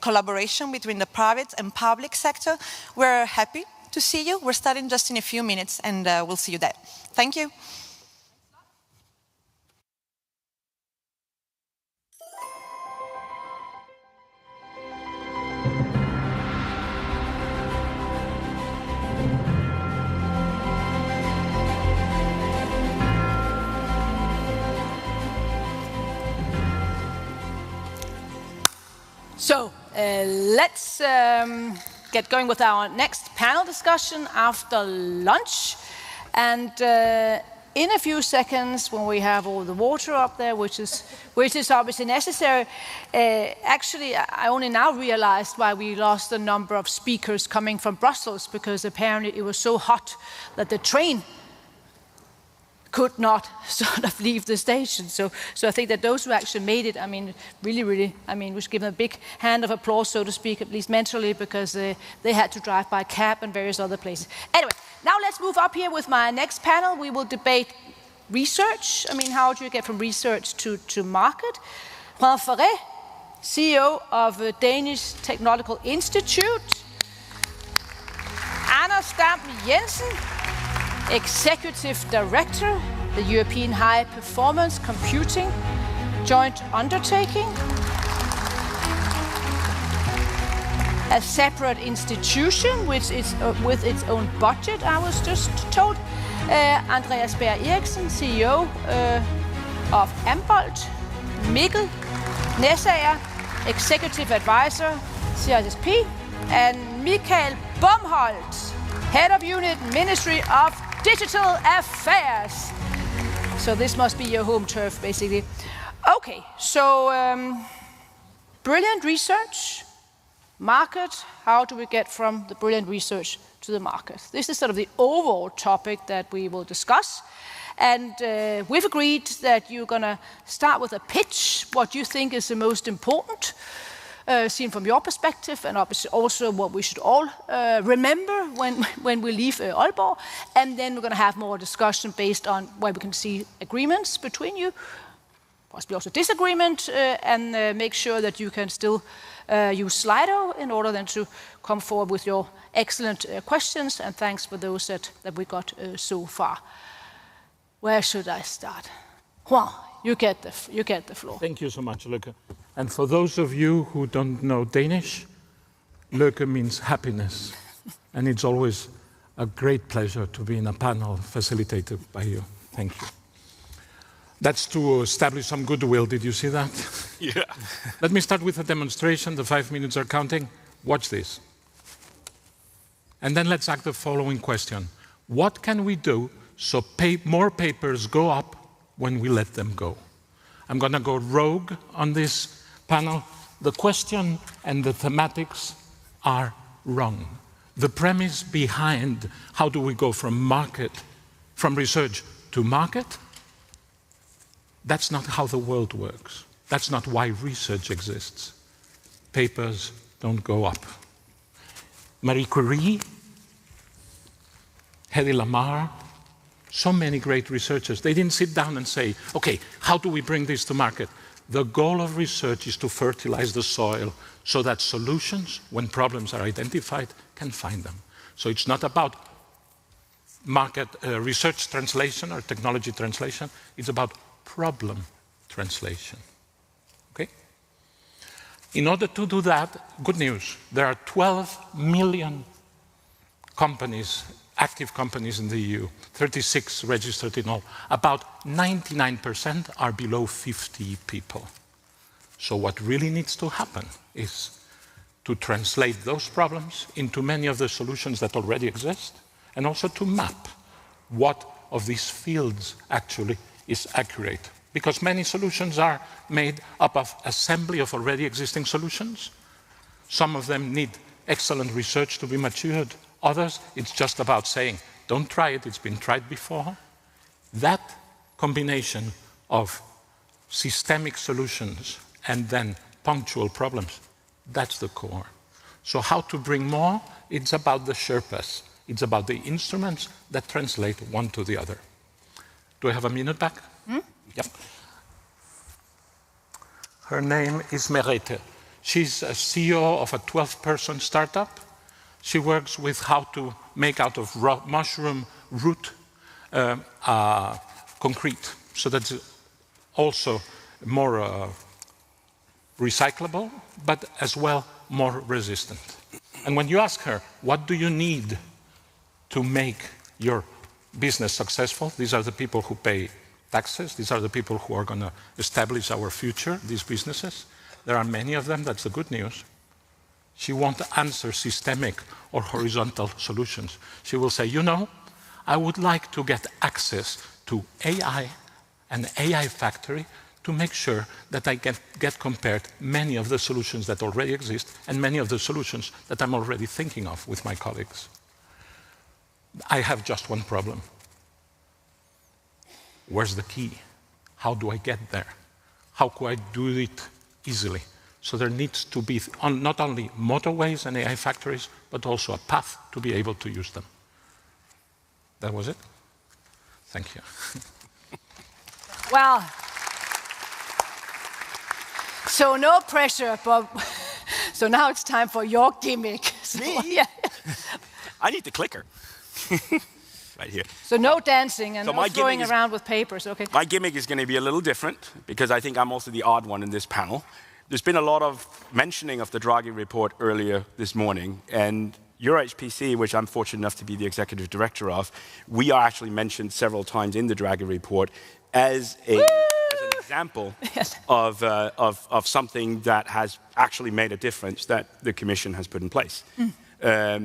collaboration between the private and public sector, we're happy to see you. We're starting just in a few minutes, and we'll see you there. Thank you. So let's get going with our next panel discussion after lunch. And in a few seconds, when we have all the water up there, which is obviously necessary, actually I only now realized why we lost a number of speakers coming from Brussels, because apparently it was so hot that the train could not sort of leave the station. So I think that those who actually made it, I mean, really, I mean, we should give them a big hand of applause, so to speak, at least mentally, because they had to drive by cab and various other places. Anyway, now let's move up here with my next panel. We will debate research. I mean, how do you get from research to market? Juan Ferret, CEO of Danish Technological Institute. Anders Dam Jensen, Executive Director, the European High Performance Computing Joint Undertaking, a separate institution which is with its own budget, I was just told. Andreas Berg Eriksen, CEO of Ambolt. Mikkel Nessager, Executive Advisor, CISSP. And Michael Bomholt, Head of Unit, Ministry of Digital Affairs. So this must be your home turf, basically. Okay, so brilliant research, market. How do we get from the brilliant research to the market? This is sort of the overall topic that we will discuss. And we've agreed that you're going to start with a pitch, what you think is the most important, seen from your perspective, and obviously also what we should all remember when we leave Aalborg. And then we're going to have more discussion based on where we can see agreements between you, possibly also disagreement, and make sure that you can still use Slido in order then to come forward with your excellent questions. And thanks for those that we got so far. Where should I start? Juan, you get the floor. Thank you so much, Løkke. And for those of you who don't know Danish, Løkke means happiness. And it's always a great pleasure to be in a panel facilitated by you. Thank you. That's to establish some goodwill. Did you see that? Yeah. Let me start with a demonstration. The 5 minutes are counting. Watch this. And then let's ask the following question. What can we do so more papers go up when we let them go? I'm going to go rogue on this panel. The question and the thematics are wrong. The premise behind how do we go from research to market, that's not how the world works. That's not why research exists. Papers don't go up. Marie Curie, Hedy Lamarr, so many great researchers, they didn't sit down and say, okay, how do we bring this to market? The goal of research is to fertilize the soil so that solutions, when problems are identified, can find them. So it's not about market research translation or technology translation, it's about problem translation. Okay? In order to do that, good news, there are 12 million companies, active companies in the EU, 36 registered in all. About 99% are below 50 people. So what really needs to happen is to translate those problems into many of the solutions that already exist, and also to map what of these fields actually is accurate. Because many solutions are made up of assembly of already existing solutions. Some of them need excellent research to be matured. Others, it's just about saying, don't try it, it's been tried before. That combination of systemic solutions and then punctual problems, that's the core. So how to bring more? It's about the Sherpas. It's about the instruments that translate one to the other. Do I have a minute back? Yep. Her name is Merete. She's a CEO of a 12-person startup. She works with how to make out of mushroom root concrete, so that's also more recyclable, but as well more resistant. And when you ask her, what do you need to make your business successful? These are the people who pay taxes. These are the people who are going to establish our future, these businesses. There are many of them, that's the good news. She won't answer systemic or horizontal solutions. She will say, you know, I would like to get access to AI, an AI factory, to make sure that I get compared many of the solutions that already exist and many of the solutions that I'm already thinking of with my colleagues. I have just one problem. Where's the key? How do I get there? How could I do it easily? So there needs to be not only motorways and AI factories, but also a path to be able to use them. That was it. Thank you. Well, so no pressure, but so now it's time for your gimmick. So, Me? Yeah. I need the clicker. Right here. So no dancing and So no throwing around with papers, okay? My gimmick is going to be a little different, because I think I'm also the odd one in this panel. There's been a lot of mentioning of the Draghi report earlier this morning, and EuroHPC, which I'm fortunate enough to be the executive director of, we are actually mentioned several times in the Draghi report as an example of something that has actually made a difference that the Commission has put in place.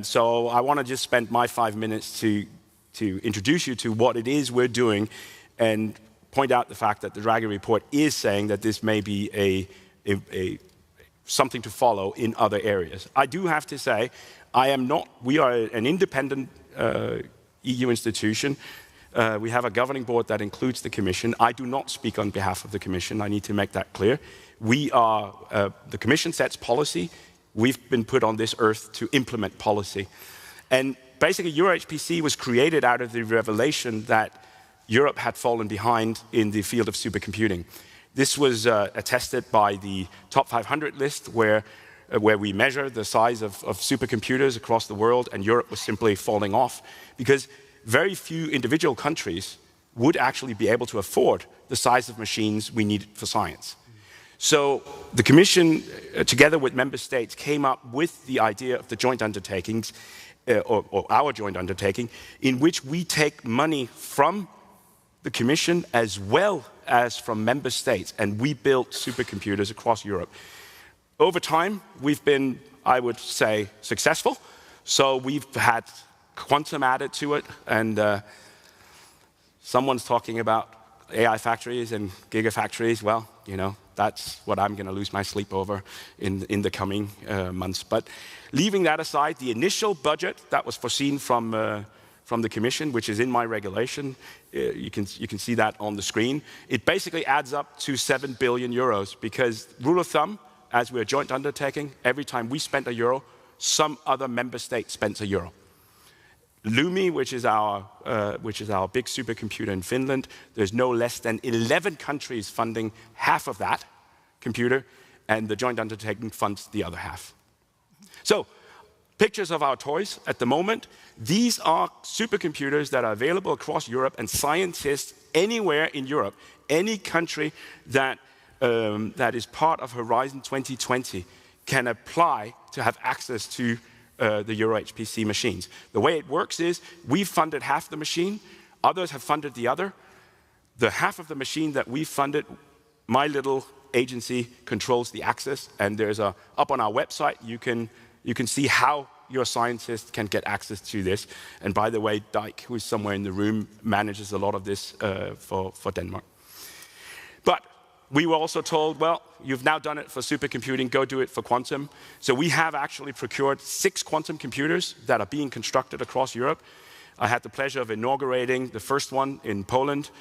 So I want to just spend my 5 minutes to introduce you to what it is we're doing and point out the fact that the Draghi report is saying that this may be something to follow in other areas. I do have to say, we are an independent EU institution. We have a governing board that includes the Commission. I do not speak on behalf of the Commission. I need to make that clear. The Commission sets policy. We've been put on this earth to implement policy. And basically, EuroHPC was created out of the revelation that Europe had fallen behind in the field of supercomputing. This was attested by the top 500 list, where we measure the size of supercomputers across the world, and Europe was simply falling off because very few individual countries would actually be able to afford the size of machines we needed for science. So the Commission, together with member states, came up with the idea of the joint undertakings, or our joint undertaking, in which we take money from the Commission as well as from member states, and we built supercomputers across Europe. Over time, we've been, I would say, successful. So we've had quantum added to it, and someone's talking about AI factories and gigafactories. Well, you know, that's what I'm going to lose my sleep over in the coming months. But leaving that aside, the initial budget that was foreseen from the Commission, which is in my regulation, you can see that on the screen. It basically adds up to 7 billion euros, because rule of thumb, as we're a joint undertaking, every time we spent €1, some other member state spends €1. Lumi, which is our big supercomputer in Finland, there's no less than 11 countries funding half of that computer, and the joint undertaking funds the other half. So, pictures of our toys at the moment. These are supercomputers that are available across Europe, and scientists anywhere in Europe, any country that is part of Horizon 2020, can apply to have access to the EuroHPC machines. The way it works is, we've funded half the machine, others have funded the other. The half of the machine that we funded, my little agency controls the access, and there's up on our website, you can see how your scientists can get access to this. And by the way, Dijk, who is somewhere in the room, manages a lot of this for Denmark. But we were also told, well, you've now done it for supercomputing, go do it for quantum. So we have actually procured 6 quantum computers that are being constructed across Europe. I had the pleasure of inaugurating the first one in Poland,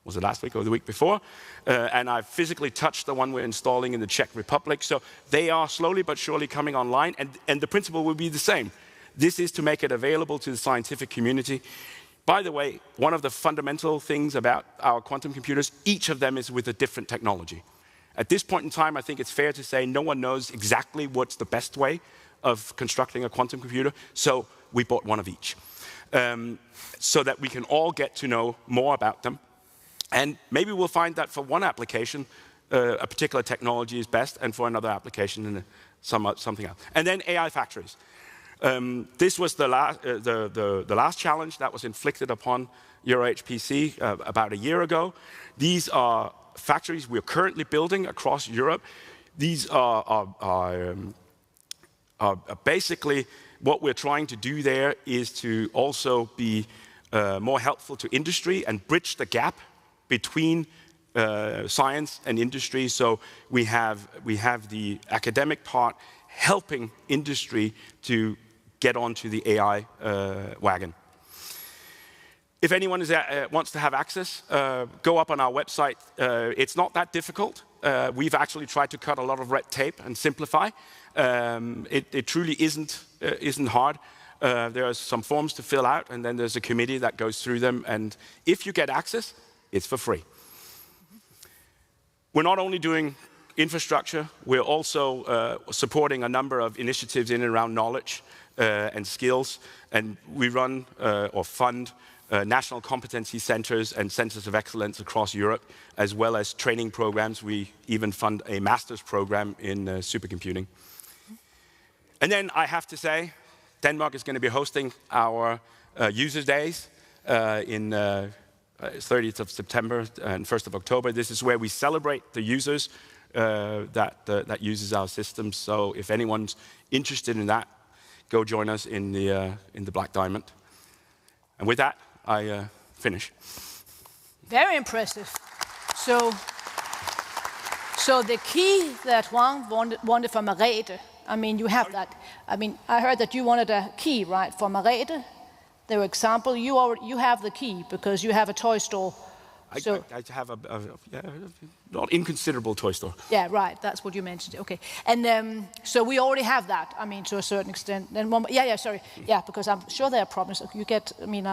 was it last week or the week before? And I physically touched the one we're installing in the Czech Republic. So they are slowly but surely coming online, and the principle will be the same. This is to make it available to the scientific community. By the way, one of the fundamental things about our quantum computers, each of them is with a different technology. At this point in time, I think it's fair to say no one knows exactly what's the best way of constructing a quantum computer, so we bought one of each, so that we can all get to know more about them. And maybe we'll find that for one application, a particular technology is best, and for another application, something else. And then AI factories. This was the last challenge that was inflicted upon EuroHPC about a year ago. These are factories we're currently building across Europe. These are basically what we're trying to do there is to also be more helpful to industry and bridge the gap between science and industry. So we have the academic part helping industry to get onto the AI wagon. If anyone wants to have access, go up on our website. It's not that difficult. We've actually tried to cut a lot of red tape and simplify. It truly isn't hard. There are some forms to fill out, and then there's a committee that goes through them. And if you get access, it's for free. We're not only doing infrastructure, we're also supporting a number of initiatives in and around knowledge and skills. And we run or fund national competency centers and centers of excellence across Europe, as well as training programs. We even fund a master's program in supercomputing. And then I have to say, Denmark is going to be hosting our Users Days in 30th of September and 1st of October. This is where we celebrate the users that uses our systems. So if anyone's interested in that, go join us in the Black Diamond. And with that, I finish. Very impressive. So the key that Juan wanted from Merete, I mean, you have that. I mean, I heard that you wanted a key, right, for Merete. For example, you have the key because you have a toy store. I have a not inconsiderable toy store. Yeah, right. That's what you mentioned. Okay, and so we already have that. I mean, to a certain extent. Then sorry. Yeah, because I'm sure there are problems. You get. I mean,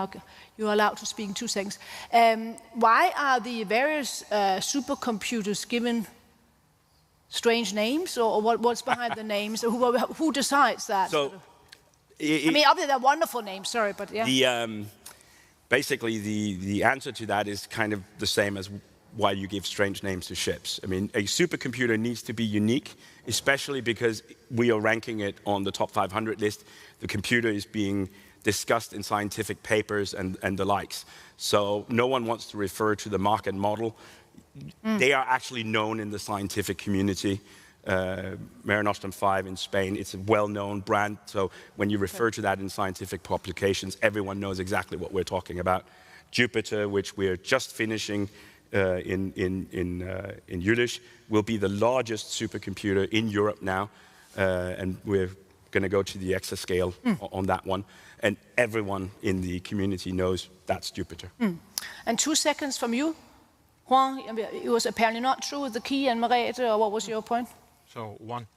you're allowed to speak in 2 seconds. Why are the various supercomputers given strange names, or what's behind the names? Who decides that? So, I mean, obviously they're wonderful names. Sorry, but yeah. Basically, the answer to that is kind of the same as why you give strange names to ships. I mean, a supercomputer needs to be unique, especially because we are ranking it on the top 500 list. The computer is being discussed in scientific papers and the likes. So no one wants to refer to the market model. They are actually known in the scientific community. Mare Nostrum 5 in Spain, it's a well-known brand. So when you refer to that in scientific publications, everyone knows exactly what we're talking about. Jupiter, which we're just finishing in Jülich, will be the largest supercomputer in Europe now. And we're going to go to the exascale on that one. And everyone in the community knows that's Jupiter. And 2 seconds from you, Juan, it was apparently not true with the key and Merete, or what was your point? So, one.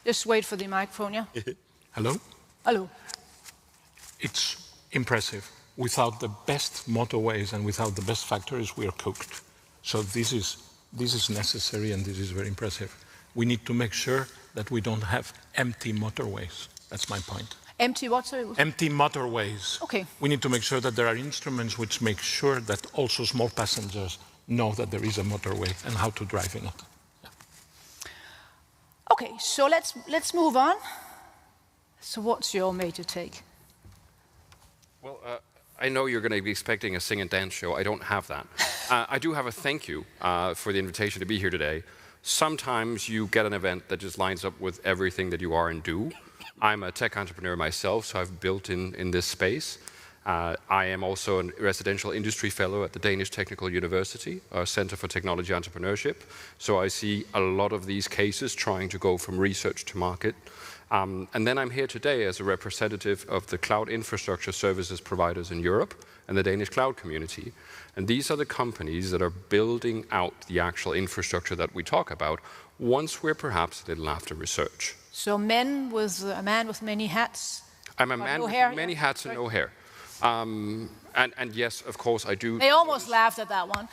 Just wait for the microphone, yeah? Hello? Hello. It's impressive. Without the best motorways and without the best factories, we are cooked. So this is necessary, and this is very impressive. We need to make sure that we don't have empty motorways. That's my point. Empty what? Sorry? Empty motorways. Okay. We need to make sure that there are instruments which make sure that also small passengers know that there is a motorway and how to drive in it. Yeah. Okay, so let's move on. So what's your major take? Well, I know you're going to be expecting a sing and dance show. I don't have that. I do have a thank you for the invitation to be here today. Sometimes you get an event that just lines up with everything that you are and do. I'm a tech entrepreneur myself, so I've built in this space. I am also a residential industry fellow at the Danish Technical University, Center for Technology Entrepreneurship. So I see a lot of these cases trying to go from research to market. And then I'm here today as a representative of the cloud infrastructure services providers in Europe and the Danish cloud community. And these are the companies that are building out the actual infrastructure that we talk about once we're perhaps a little after research. So a man with many hats? I'm a man with many hats and no hair. And yes, of course, I do. They almost laughed at that one.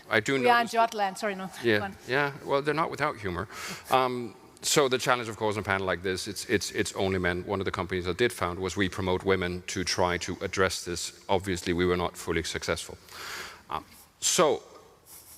I do know. We are in Jutland, sorry, no. Yeah. Well, they're not without humor. So the challenge, of course, in a panel like this, it's only men. One of the companies I did found was we promote women to try to address this. Obviously, we were not fully successful. So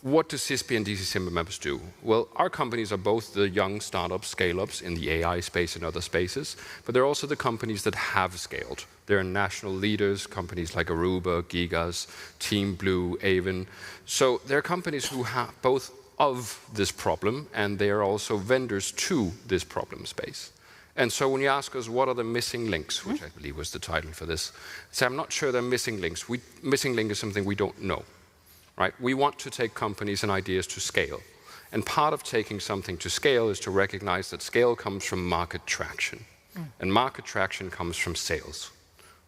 what do CISP and DC Simba members do? Well, our companies are both the young startups, scale-ups in the AI space and other spaces, but they're also the companies that have scaled. They're national leaders, companies like Aruba, Gigas, Team Blue, Avon. So they're companies who have both of this problem, and they are also vendors to this problem space. And so when you ask us what are the missing links, which I believe was the title for this, so I'm not sure they're missing links. Missing link is something we don't know, right? We want to take companies and ideas to scale. And part of taking something to scale is to recognize that scale comes from market traction. And market traction comes from sales,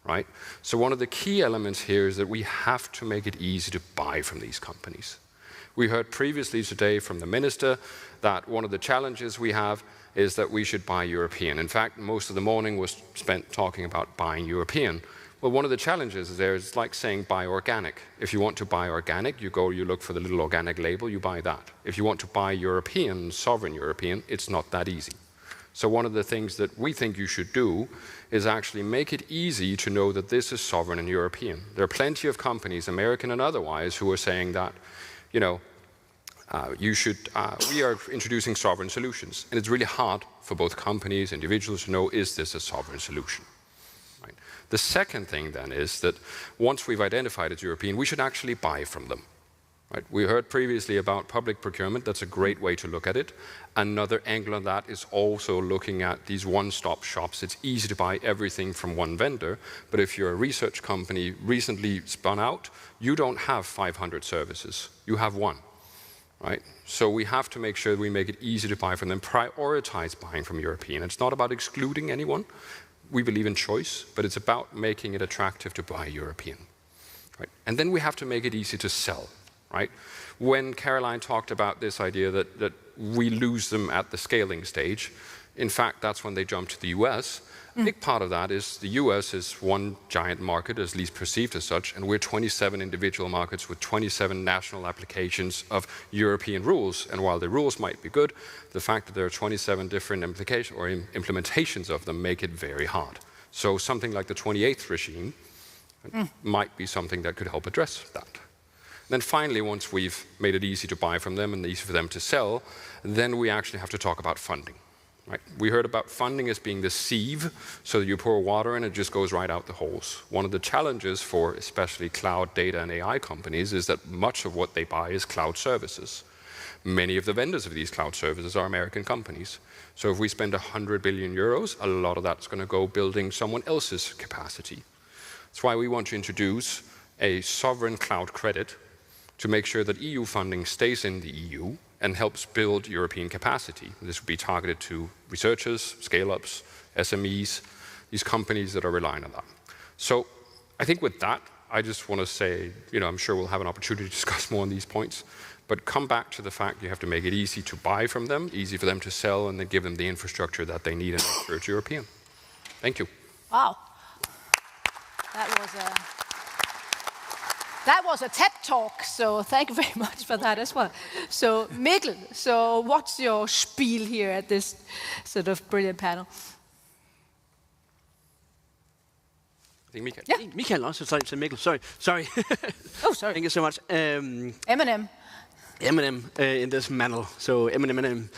right? So one of the key elements here is that we have to make it easy to buy from these companies. We heard previously today from the minister that one of the challenges we have is that we should buy European. In fact, most of the morning was spent talking about buying European. Well, one of the challenges there is like saying buy organic. If you want to buy organic, you go, you look for the little organic label, you buy that. If you want to buy European, sovereign European, it's not that easy. So one of the things that we think you should do is actually make it easy to know that this is sovereign and European. There are plenty of companies, American and otherwise, who are saying that, you know, we are introducing sovereign solutions. And it's really hard for both companies, individuals to know, is this a sovereign solution? Right? The second thing then is that once we've identified it's European, we should actually buy from them. Right? We heard previously about public procurement. That's a great way to look at it. Another angle on that is also looking at these one-stop shops. It's easy to buy everything from one vendor, but if you're a research company recently spun out, you don't have 500 services. You have one. Right? So we have to make sure we make it easy to buy from them, prioritize buying from European. It's not about excluding anyone. We believe in choice, but it's about making it attractive to buy European. Right? And then we have to make it easy to sell. Right? When Caroline talked about this idea that we lose them at the scaling stage, in fact, that's when they jump to the US. A big part of that is the US is one giant market, at least perceived as such, and we're 27 individual markets with 27 national applications of European rules. And while the rules might be good, the fact that there are 27 different implementations of them make it very hard. So something like the 28th regime might be something that could help address that. Then finally, once we've made it easy to buy from them and easy for them to sell, then we actually have to talk about funding. Right? We heard about funding as being the sieve, so that you pour water and it just goes right out the holes. One of the challenges for especially cloud data and AI companies is that much of what they buy is cloud services. Many of the vendors of these cloud services are American companies. So if we spend 100 billion euros, a lot of that's going to go building someone else's capacity. That's why we want to introduce a sovereign cloud credit to make sure that EU funding stays in the EU and helps build European capacity. This would be targeted to researchers, scale-ups, SMEs, these companies that are relying on that. So I think with that, I just want to say, you know, I'm sure we'll have an opportunity to discuss more on these points, but come back to the fact you have to make it easy to buy from them, easy for them to sell, and then give them the infrastructure that they need and make sure it's European. Thank you. Wow. That was a TED talk, so thank you very much for that as well. So Mikkel, so what's your spiel here at this sort of brilliant panel? I think Michael. Yeah. Michael also, sorry, Mikkel, sorry. Oh, sorry. Thank you so much. Eminem. In this panel, so Eminem.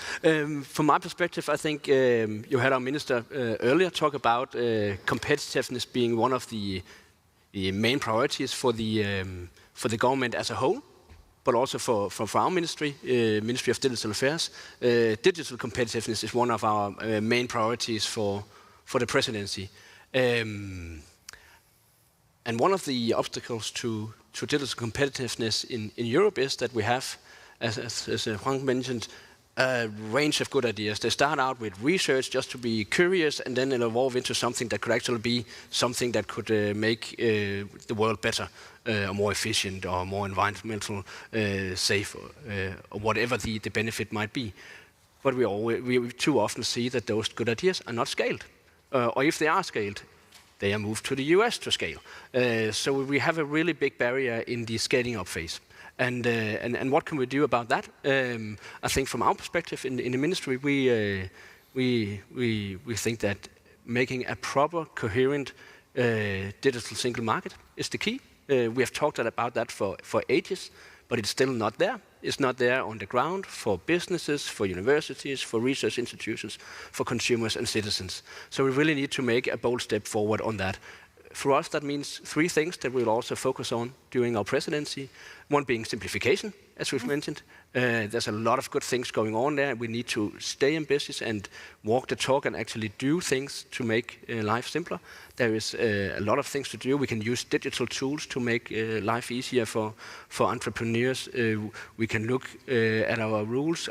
From my perspective, I think you had our minister earlier talk about competitiveness being one of the main priorities for the government as a whole, but also for our ministry, Ministry of Digital Affairs. Digital competitiveness is one of our main priorities for the presidency. And one of the obstacles to digital competitiveness in Europe is that we have, as Frank mentioned, a range of good ideas. They start out with research just to be curious, and then it'll evolve into something that could actually be something that could make the world better, or more efficient, or more environmental safe, or whatever the benefit might be. But we too often see that those good ideas are not scaled, or if they are scaled, they are moved to the US to scale. So we have a really big barrier in the scaling up phase. And what can we do about that? I think from our perspective in the ministry, we think that making a proper, coherent digital single market is the key. We have talked about that for ages, but it's still not there. It's not there on the ground for businesses, for universities, for research institutions, for consumers and citizens. So we really need to make a bold step forward on that. For us, that means 3 things that we'll also focus on during our presidency. One being simplification, as we've mentioned. There's a lot of good things going on there. We need to stay ambitious and walk the talk and actually do things to make life simpler. There is a lot of things to do. We can use digital tools to make life easier for entrepreneurs. We can look at our rules.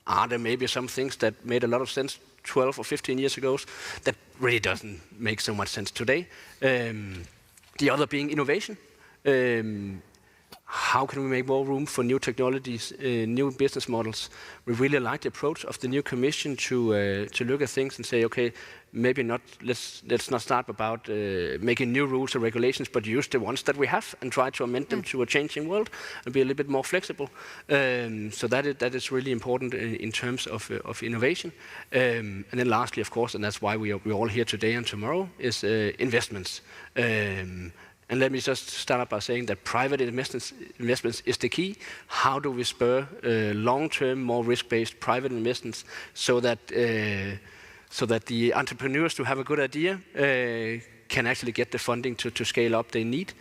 Are there maybe some things that made a lot of sense 12 or 15 years ago that really doesn't make so much sense today? The other being innovation. How can we make more room for new technologies, new business models? We really like the approach of the new commission to look at things and say, okay, maybe not. Let's not start about making new rules or regulations, but use the ones that we have and try to amend them to a changing world and be a little bit more flexible. So that is really important in terms of innovation. And then lastly, of course, and that's why we're all here today and tomorrow, is investments. And let me just start by saying that private investments is the key. How do we spur long-term, more risk-based private investments so that the entrepreneurs who have a good idea can actually get the funding to scale up they need?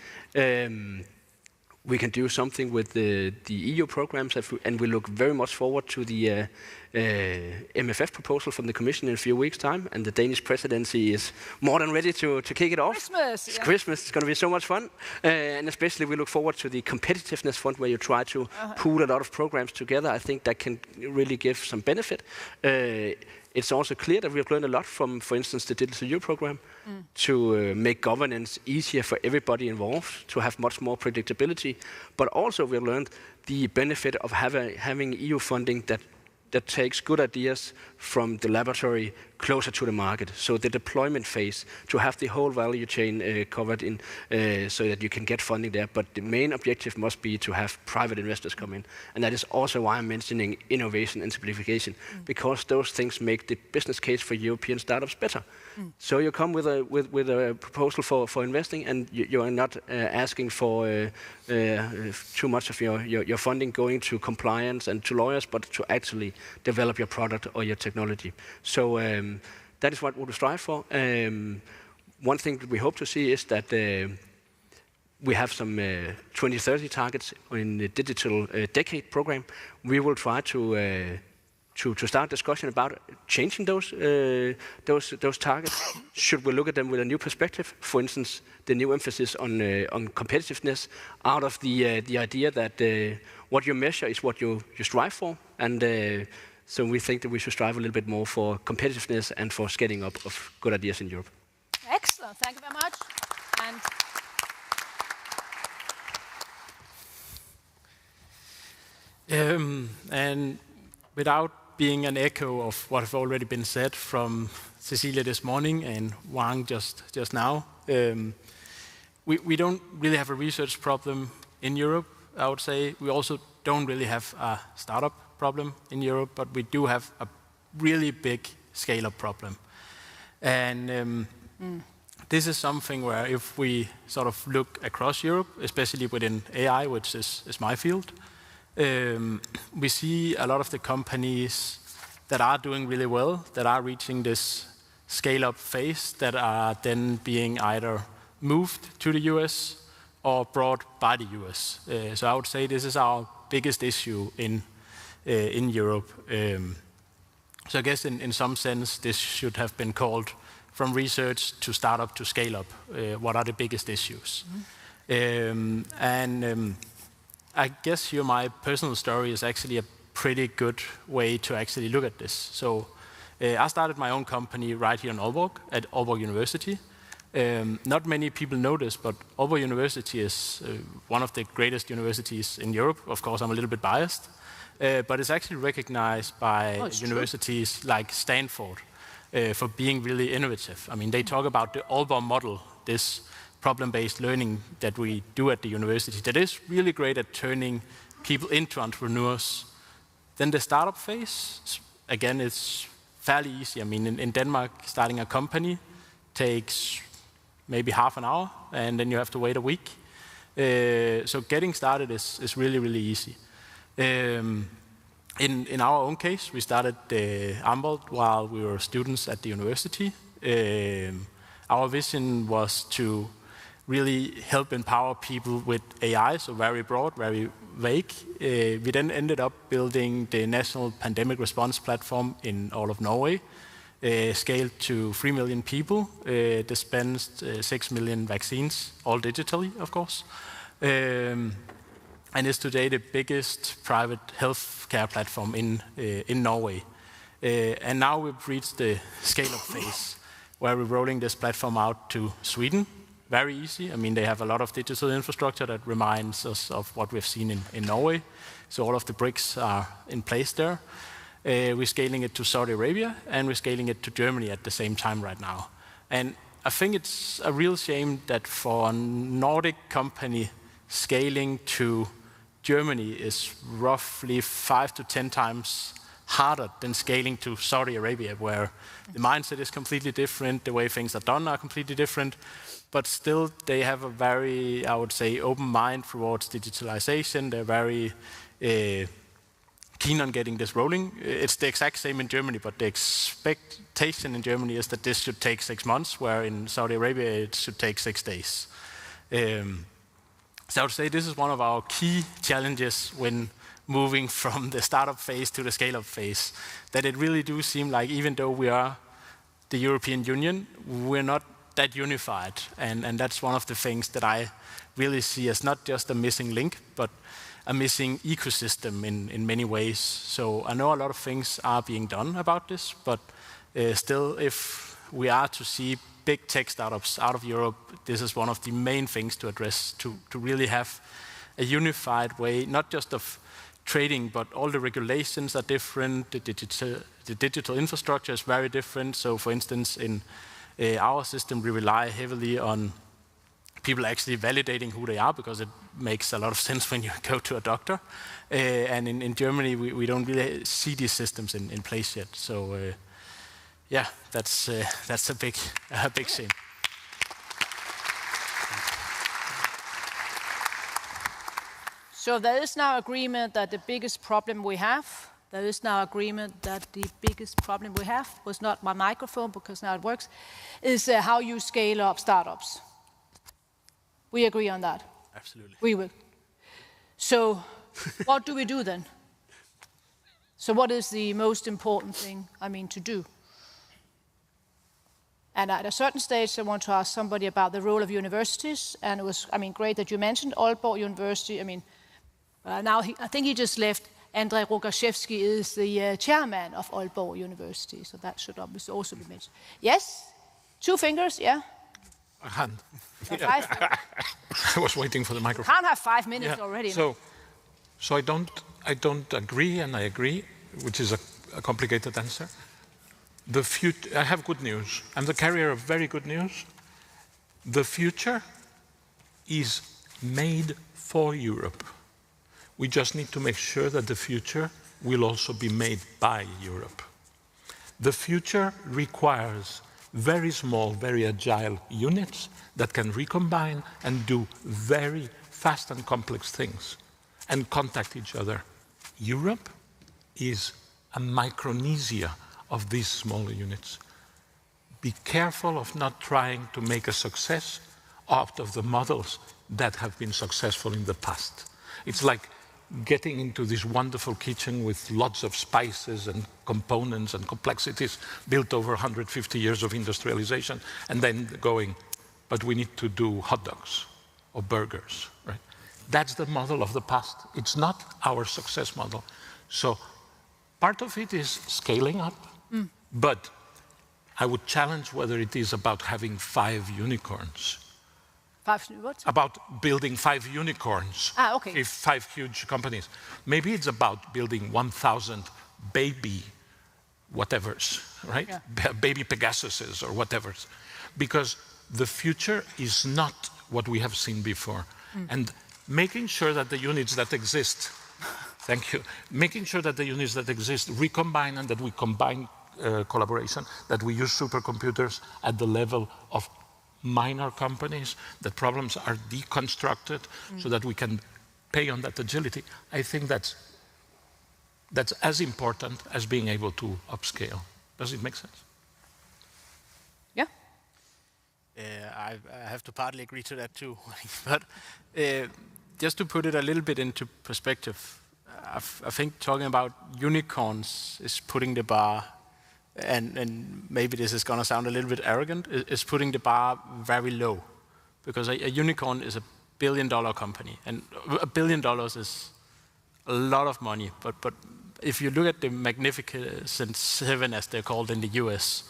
We can do something with the EU programs, and we look very much forward to the MFF proposal from the Commission in a few weeks' time, and the Danish presidency is more than ready to kick it off. Christmas! It's Christmas, it's going to be so much fun. And especially we look forward to the competitiveness fund where you try to pool a lot of programs together. I think that can really give some benefit. It's also clear that we have learned a lot from, for instance, the Digital EU program to make governance easier for everybody involved, to have much more predictability. But also we have learned the benefit of having EU funding that takes good ideas from the laboratory closer to the market. So the deployment phase, to have the whole value chain covered in, so that you can get funding there. But the main objective must be to have private investors come in. And that is also why I'm mentioning innovation and simplification, because those things make the business case for European startups better. So you come with a proposal for investing, and you are not asking for too much of your funding going to compliance and to lawyers, but to actually develop your product or your technology. So that is what we strive for. One thing that we hope to see is that we have some 2030 targets in the digital decade program. We will try to start discussion about changing those targets. Should we look at them with a new perspective? For instance, the new emphasis on competitiveness, out of the idea that what you measure is what you strive for, and so we think that we should strive a little bit more for competitiveness and for scaling up of good ideas in Europe. Excellent, thank you very much. And without being an echo of what have already been said from Cecilia this morning and Wang just now, we don't really have a research problem in Europe, I would say. We also don't really have a startup problem in Europe, but we do have a really big scale-up problem. And this is something where if we sort of look across Europe, especially within AI, which is my field, we see a lot of the companies that are doing really well, that are reaching this scale-up phase, that are then being either moved to the US or brought by the US. So I would say this is our biggest issue in Europe. So I guess in some sense this should have been called from research to startup to scale up. What are the biggest issues? I guess here my personal story is actually a pretty good way to actually look at this. So I started my own company right here in Aalborg, at Aalborg University. Not many people know this, but Aalborg University is one of the greatest universities in Europe. Of course, I'm a little bit biased, but it's actually recognized by universities like Stanford for being really innovative. I mean, they talk about the Aalborg model, this problem-based learning that we do at the university, that is really great at turning people into entrepreneurs. Then the startup phase, again, it's fairly easy. I mean, in Denmark, starting a company takes maybe half an hour, and then you have to wait a week. So getting started is really, really easy. In our own case, we started Ambold while we were students at the university. Our vision was to really help empower people with AI, so very broad, very vague. We then ended up building the national pandemic response platform in all of Norway, scaled to 3 million people, dispensed 6 million vaccines, all digitally, of course, and is today the biggest private healthcare platform in Norway. And now we've reached the scale-up phase, where we're rolling this platform out to Sweden. Very easy. I mean, they have a lot of digital infrastructure that reminds us of what we've seen in Norway. So all of the bricks are in place there. We're scaling it to Saudi Arabia, and we're scaling it to Germany at the same time right now. And I think it's a real shame that for a Nordic company, scaling to Germany is roughly 5 to 10 times harder than scaling to Saudi Arabia, where the mindset is completely different, the way things are done are completely different, but still they have a very, I would say, open mind towards digitalization. They're very keen on getting this rolling. It's the exact same in Germany, but the expectation in Germany is that this should take 6 months, where in Saudi Arabia it should take 6 days. So I would say this is one of our key challenges when moving from the startup phase to the scale-up phase, that it really do seem like even though we are the European Union, we're not that unified. And that's one of the things that I really see as not just a missing link, but a missing ecosystem in many ways. So I know a lot of things are being done about this, but still, if we are to see big tech startups out of Europe, this is one of the main things to address, to really have a unified way, not just of trading, but all the regulations are different, the digital infrastructure is very different. So for instance, in our system, we rely heavily on people actually validating who they are, because it makes a lot of sense when you go to a doctor. And in Germany, we don't really see these systems in place yet. So yeah, that's a big shame. So there is now agreement that the biggest problem we have, was not my microphone, because now it works, is how you scale up startups. We agree on that. Absolutely. We will. So what do we do then? So what is the most important thing, to do? And at a certain stage, I want to ask somebody about the role of universities. And it was, great that you mentioned Aalborg University. Now I think he just left. Andrei Rogaszewski is the chairman of Aalborg University, so that should obviously also be mentioned. Yes? 2 fingers, yeah? A hand. Yeah. 5. I was waiting for the microphone. Can't have 5 minutes already. So I don't agree, and I agree, which is a complicated answer. I have good news. I'm the carrier of very good news. The future is made for Europe. We just need to make sure that the future will also be made by Europe. The future requires very small, very agile units that can recombine and do very fast and complex things and contact each other. Europe is a Micronesia of these smaller units. Be careful of not trying to make a success out of the models that have been successful in the past. It's like getting into this wonderful kitchen with lots of spices and components and complexities built over 150 years of industrialization, and then going, but we need to do hot dogs or burgers, right? That's the model of the past. It's not our success model. So part of it is scaling up, but I would challenge whether it is about having 5 unicorns. What? About building 5 unicorns, okay. 5 huge companies. Maybe it's about building 1,000 baby whatevers, right? Yeah. Baby Pegasuses or whatevers. Because the future is not what we have seen before. And making sure that the units that exist, thank you, making sure that the units that exist recombine and that we combine collaboration, that we use supercomputers at the level of minor companies, that problems are deconstructed so that we can pay on that agility. I think that's as important as being able to upscale. Does it make sense? Yeah. I have to partly agree to that too. But just to put it a little bit into perspective, I think talking about unicorns is putting the bar, and maybe this is going to sound a little bit arrogant, is putting the bar very low. Because a unicorn is $1 billion company, and $1 billion is a lot of money. But if you look at the Magnificent Seven, as they're called in the US,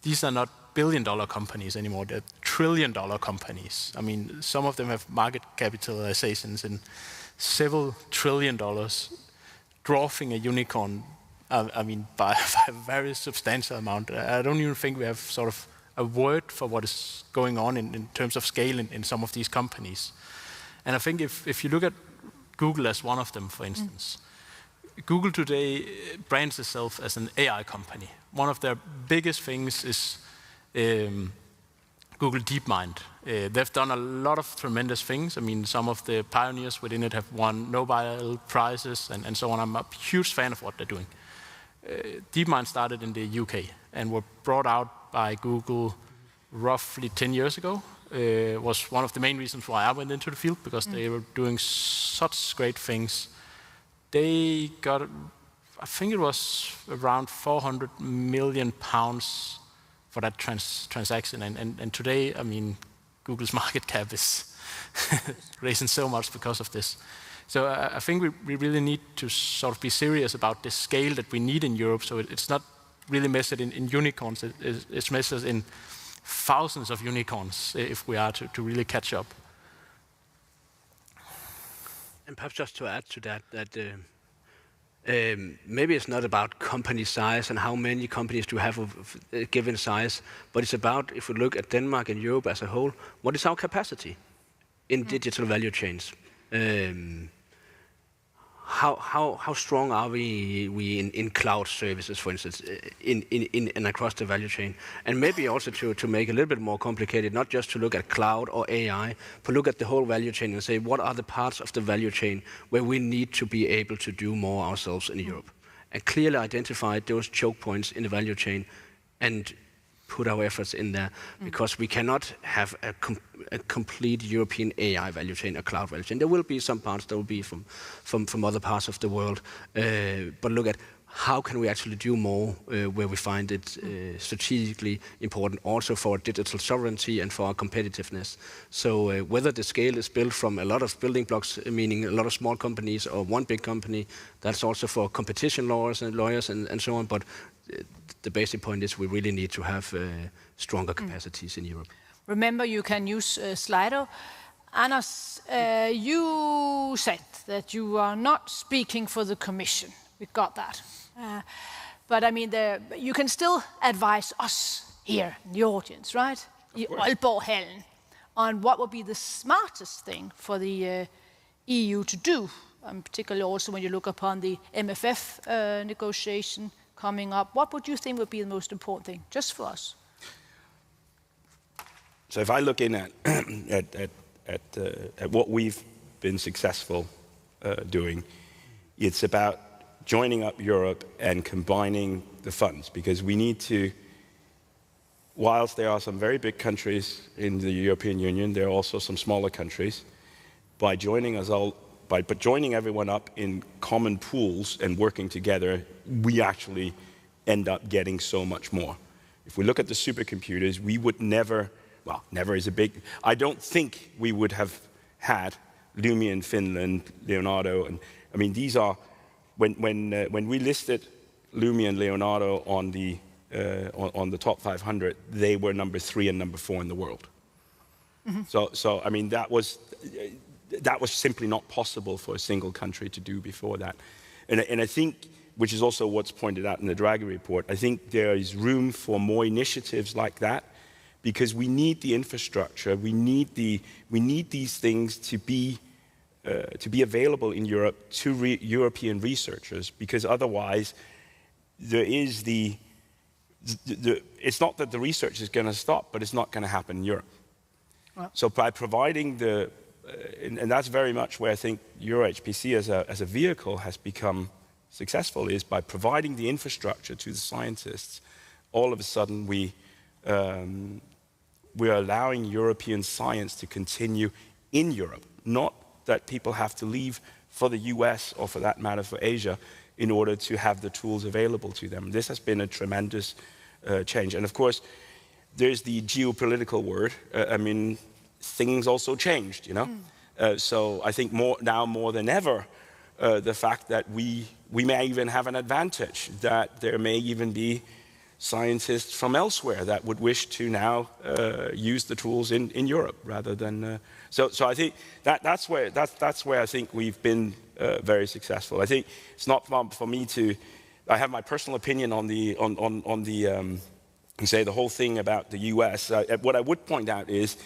these are not billion-dollar companies anymore. They're trillion-dollar companies. I mean, some of them have market capitalizations in several trillion dollars, dwarfing a unicorn, I mean, by a very substantial amount. I don't even think we have sort of a word for what is going on in terms of scale in some of these companies. And I think if you look at Google as one of them, for instance, Google today brands itself as an AI company. One of their biggest things is Google DeepMind. They've done a lot of tremendous things. I mean, some of the pioneers within it have won Nobel Prizes and so on. I'm a huge fan of what they're doing. DeepMind started in the UK and were brought out by Google roughly 10 years ago. Was one of the main reasons why I went into the field, because they were doing such great things. They got, I think it was around 400 million pounds for that transaction. And today, I mean, Google's market cap is raising so much because of this. So I think we really need to sort of be serious about the scale that we need in Europe. So it's not really measured in unicorns. It's measured in thousands of unicorns if we are to really catch up. And perhaps just to add to that, maybe it's not about company size and how many companies do you have of a given size, but it's about, if we look at Denmark and Europe as a whole, what is our capacity in digital value chains? How strong are we in cloud services, for instance, in and across the value chain? And maybe also to make it a little bit more complicated, not just to look at cloud or AI, but look at the whole value chain and say, what are the parts of the value chain where we need to be able to do more ourselves in Europe? And clearly identify those choke points in the value chain and put our efforts in there, because we cannot have a complete European AI value chain, a cloud value chain. There will be some parts that will be from other parts of the world, but look at how can we actually do more where we find it strategically important, also for digital sovereignty and for our competitiveness. So whether the scale is built from a lot of building blocks, meaning a lot of small companies, or one big company, that's also for competition lawyers and so on. But the basic point is we really need to have stronger capacities in Europe. Remember, you can use Slido. Anders, you said that you are not speaking for the Commission. We got that. But I mean, you can still advise us here in the audience, right? Aalborg-hallen, on what would be the smartest thing for the EU to do, particularly also when you look upon the MFF negotiation coming up. What would you think would be the most important thing, just for us? So if I look in at what we've been successful doing, it's about joining up Europe and combining the funds, because we need to, whilst there are some very big countries in the European Union, there are also some smaller countries. By joining joining everyone up in common pools and working together, we actually end up getting so much more. If we look at the supercomputers, we would never, well, never is a big, I don't think we would have had Lumi in Finland, Leonardo, and I mean, these are, when we listed Lumi and Leonardo on the top 500, they were number 3 and number 4 in the world. So I mean, that was simply not possible for a single country to do before that. And I think, which is also what's pointed out in the Draghi report, I think there is room for more initiatives like that, because we need the infrastructure, we need these things to be available in Europe to European researchers, because otherwise there is it's not that the research is going to stop, but it's not going to happen in Europe. Well. So by providing and that's very much where I think EuroHPC as a vehicle has become successful, is by providing the infrastructure to the scientists. All of a sudden we are allowing European science to continue in Europe, not that people have to leave for the US or, for that matter, for Asia, in order to have the tools available to them. This has been a tremendous change. And of course, there's the geopolitical word. I mean, things also changed, you know? So I think now more than ever, the fact that we may even have an advantage, that there may even be scientists from elsewhere that would wish to now use the tools in Europe rather than. So I think that's where I think we've been very successful. I think it's not for me to. I have my personal opinion on the whole thing about the US. What I would point out is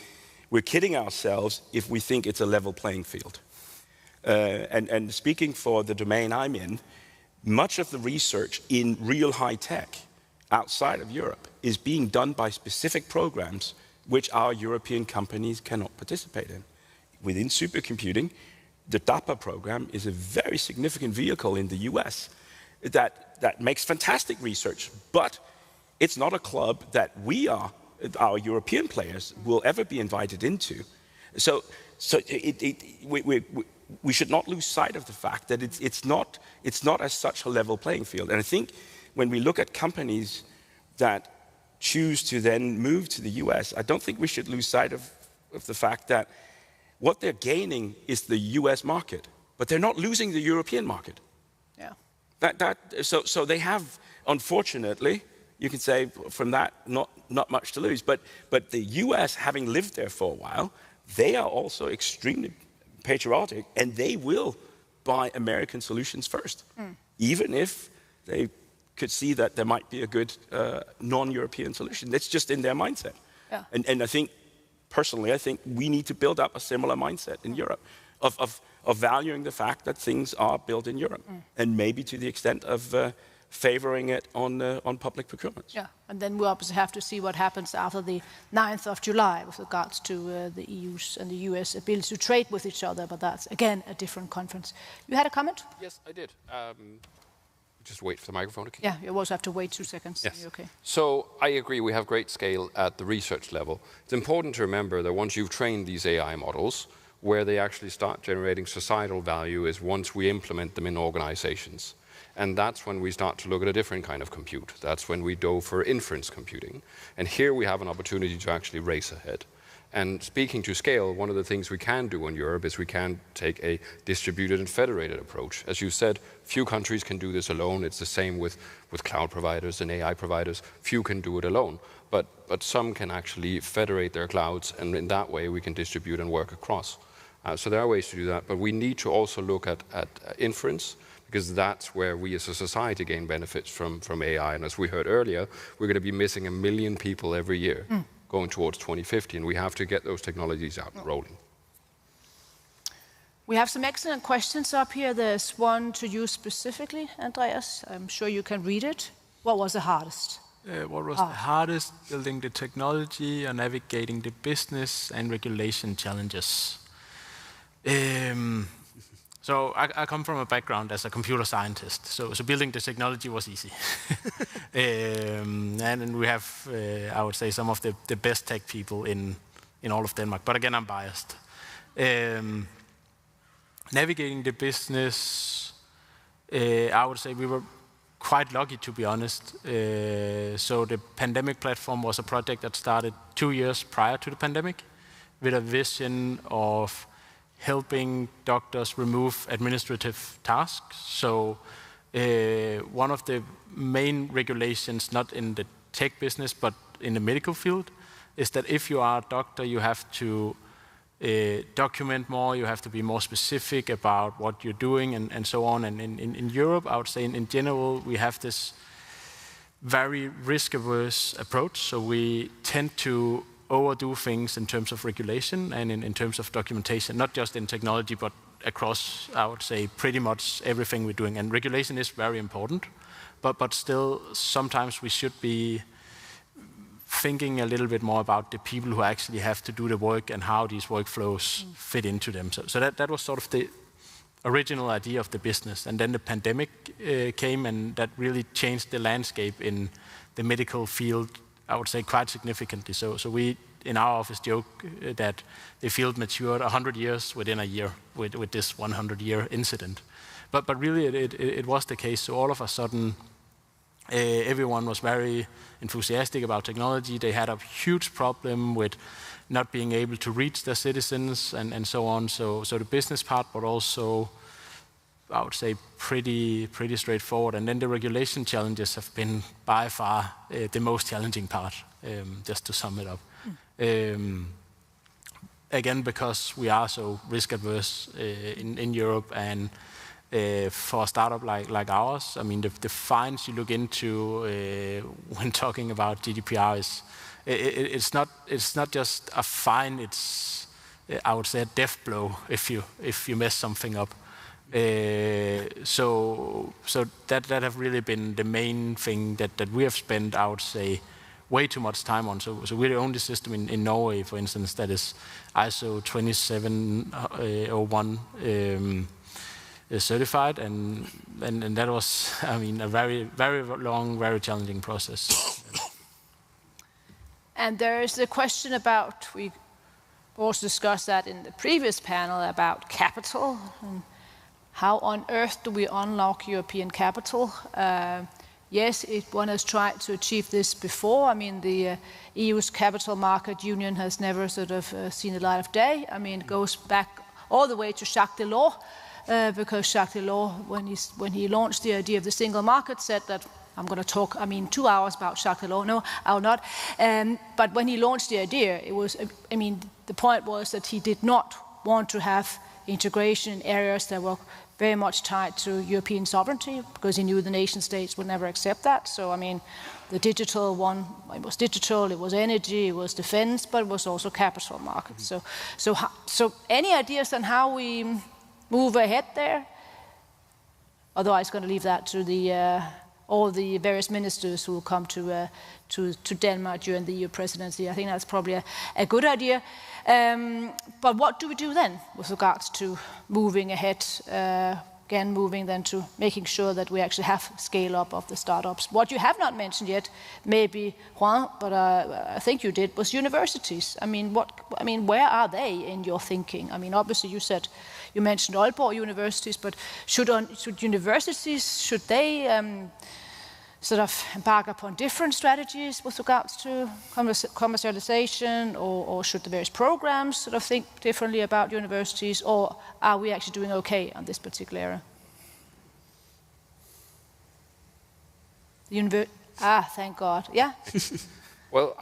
we're kidding ourselves if we think it's a level playing field. And speaking for the domain I'm in, much of the research in real high tech outside of Europe is being done by specific programs which our European companies cannot participate in. Within supercomputing, the DAPA program is a very significant vehicle in the US that makes fantastic research, but it's not a club that our European players will ever be invited into. So we should not lose sight of the fact that it's not as such a level playing field. And I think when we look at companies that choose to then move to the US, I don't think we should lose sight of the fact that what they're gaining is the US market, but they're not losing the European market. Yeah. So they have, unfortunately, you can say from that, not much to lose. But the US, having lived there for a while, they are also extremely patriotic, and they will buy American solutions first, even if they could see that there might be a good non-European solution. That's just in their mindset. Yeah. And I think, personally, I think we need to build up a similar mindset in Europe of valuing the fact that things are built in Europe, and maybe to the extent of favoring it on public procurements. Yeah, and then we obviously have to see what happens after the 9th of July with regards to the EU's and the US ability to trade with each other, but that's, again, a different conference. You had a comment? Yes, I did. Just wait for the microphone. Okay. Yeah, you also have to wait 2 seconds. Yes. Okay. So I agree, we have great scale at the research level. It's important to remember that once you've trained these AI models, where they actually start generating societal value is once we implement them in organizations. And that's when we start to look at a different kind of compute. That's when we go for inference computing. And here we have an opportunity to actually race ahead. And speaking to scale, one of the things we can do in Europe is we can take a distributed and federated approach. As you said, few countries can do this alone. It's the same with cloud providers and AI providers. Few can do it alone. But some can actually federate their clouds, and in that way we can distribute and work across. So there are ways to do that. But we need to also look at inference, because that's where we as a society gain benefits from AI. And as we heard earlier, we're going to be missing 1 million people every year going towards 2050, and we have to get those technologies out and rolling. We have some excellent questions up here. There's one to you specifically, Andreas. I'm sure you can read it. What was the hardest? What was the hardest? Building the technology or navigating the business and regulation challenges? So I come from a background as a computer scientist, so building the technology was easy. And we have, I would say, some of the best tech people in all of Denmark. But again, I'm biased. Navigating the business, I would say we were quite lucky, to be honest. So the pandemic platform was a project that started 2 years prior to the pandemic with a vision of helping doctors remove administrative tasks. So one of the main regulations, not in the tech business, but in the medical field, is that if you are a doctor, you have to document more, you have to be more specific about what you're doing and so on. And in Europe, I would say in general, we have this very risk-averse approach. So we tend to overdo things in terms of regulation and in terms of documentation, not just in technology, but across, I would say, pretty much everything we're doing. And regulation is very important, but still, sometimes we should be thinking a little bit more about the people who actually have to do the work and how these workflows fit into them. So that was sort of the original idea of the business. And then the pandemic came, and that really changed the landscape in the medical field, I would say, quite significantly. So we, in our office, joke that the field matured 100 years within a year with this 100-year incident. But really, it was the case. So all of a sudden, everyone was very enthusiastic about technology. They had a huge problem with not being able to reach their citizens and so on. So the business part, but also, I would say, pretty straightforward. And then the regulation challenges have been by far the most challenging part, just to sum it up. Again, because we are so risk adverse in Europe, and for a startup like ours, I mean, the fines you look into when talking about GDPR is, it's not just a fine, it's, I would say, a death blow if you mess something up. So that have really been the main thing that we have spent, I would say, way too much time on. So we're the only system in Norway, for instance, that is ISO 27001 certified, and that was, I mean, a very, very long, very challenging process. And there is the question about, we also discussed that in the previous panel, about capital. And how on earth do we unlock European capital? Yes, one has tried to achieve this before. I mean, the EU's capital market union has never sort of seen the light of day. I mean, it goes back all the way to Jacques Delors, because Jacques Delors, when he launched the idea of the single market, said that, I'm going to talk, 2 hours about Jacques Delors. No, I will not. But when he launched the idea, it was, the point was that he did not want to have integration in areas that were very much tied to European sovereignty, because he knew the nation states would never accept that. So, the digital one, it was digital, it was energy, it was defense, but it was also capital markets. So any ideas on how we move ahead there? Otherwise, I'm going to leave that to all the various ministers who will come to Denmark during the EU presidency. I think that's probably a good idea. But what do we do then with regards to moving ahead? Again, moving then to making sure that we actually have scale up of the startups. What you have not mentioned yet, maybe Juan, but I think you did, was universities. Where are they in your thinking? Obviously you mentioned Aalborg universities, but should universities, should they sort of embark upon different strategies with regards to commercialization, or should the various programs sort of think differently about universities, or are we actually doing okay on this particular area? Thank God. Yeah? Well,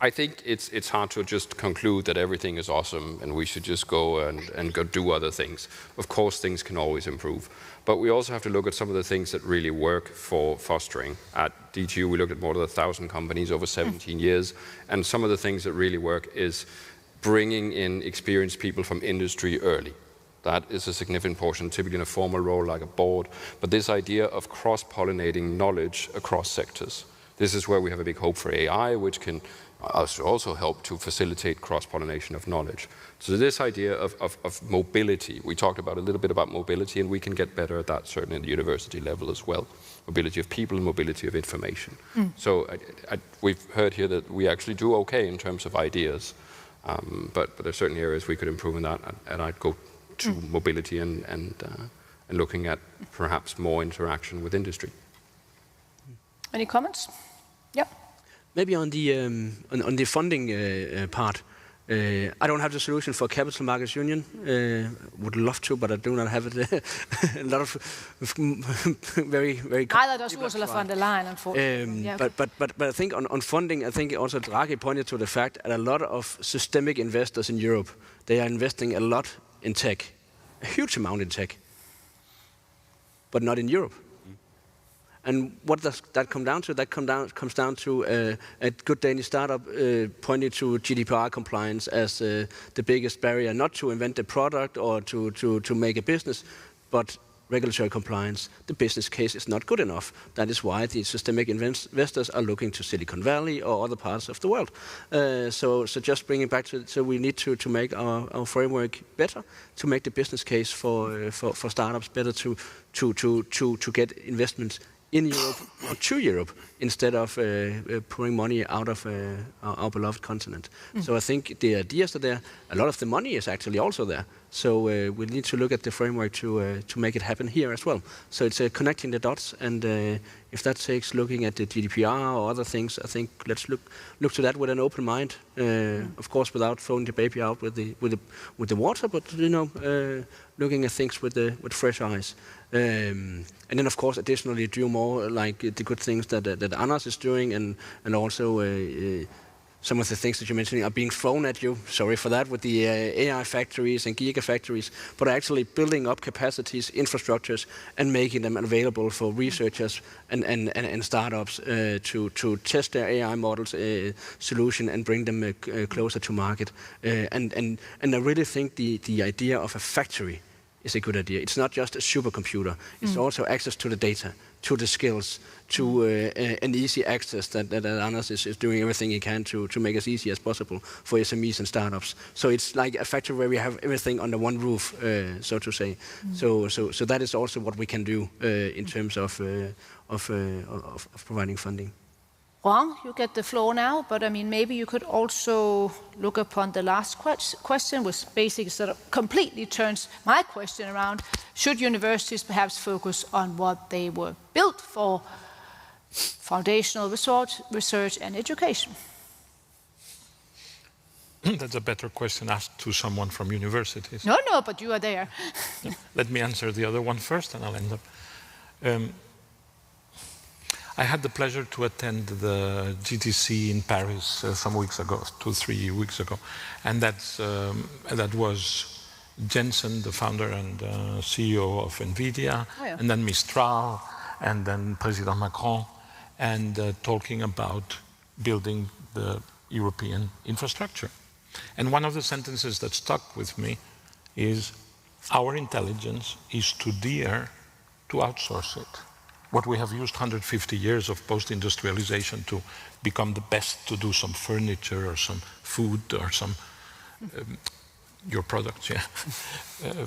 I think it's hard to just conclude that everything is awesome and we should just go and go do other things. Of course, things can always improve. But we also have to look at some of the things that really work for fostering. At DTU, we looked at more than 1,000 companies over 17 years. And some of the things that really work is bringing in experienced people from industry early. That is a significant portion, typically in a formal role like a board. But this idea of cross-pollinating knowledge across sectors. This is where we have a big hope for AI, which can also help to facilitate cross-pollination of knowledge. So this idea of mobility, we talked about a little bit about mobility, and we can get better at that, certainly at the university level as well. Mobility of people and mobility of information. So we've heard here that we actually do okay in terms of ideas, but there's certain areas we could improve in that, and I'd go to mobility and looking at perhaps more interaction with industry. Any comments? Yep. Maybe on the funding part, I don't have the solution for Capital Markets Union. Would love to, but I do not have it. A lot of very. Neither does Ursula von der Leyen, unfortunately. But I think on funding, I think also Draghi pointed to the fact that a lot of systemic investors in Europe, they are investing a lot in tech, a huge amount in tech, but not in Europe. And what does that come down to? That comes down to a good Danish startup pointing to GDPR compliance as the biggest barrier, not to invent a product or to make a business, but regulatory compliance. The business case is not good enough. That is why the systemic investors are looking to Silicon Valley or other parts of the world. So just bringing back to it, so we need to make our framework better, to make the business case for startups better, to get investments in Europe or to Europe instead of pouring money out of our beloved continent. So I think the ideas are there. A lot of the money is actually also there. So we need to look at the framework to make it happen here as well. So it's connecting the dots, and if that takes looking at the GDPR or other things, I think let's look to that with an open mind. Of course, without throwing the baby out with the water, but looking at things with fresh eyes. And then, of course, additionally, do more like the good things that Anders is doing, and also some of the things that you're mentioning are being thrown at you. Sorry for that, with the AI factories and gigafactories, but actually building up capacities, infrastructures, and making them available for researchers and startups to test their AI models solution and bring them closer to market. And I really think the idea of a factory is a good idea. It's not just a supercomputer. It's also access to the data, to the skills, to an easy access that Anders is doing everything he can to make as easy as possible for SMEs and startups. So it's like a factory where we have everything under one roof, so to say. So that is also what we can do in terms of providing funding. Wang, you get the floor now, but I mean, maybe you could also look upon the last question, which basically sort of completely turns my question around. Should universities perhaps focus on what they were built for, foundational research and education? That's a better question asked to someone from universities. No, but you are there. Let me answer the other one first, and I'll end up. I had the pleasure to attend the GTC in Paris some weeks ago, 2-3 weeks ago, and that was Jensen, the founder and CEO of NVIDIA, and then Mistral, and then President Macron, and talking about building the European infrastructure. And one of the sentences that stuck with me is, our intelligence is too dear to outsource it. What we have used 150 years of post-industrialization to become the best to do some furniture or some food or some your products,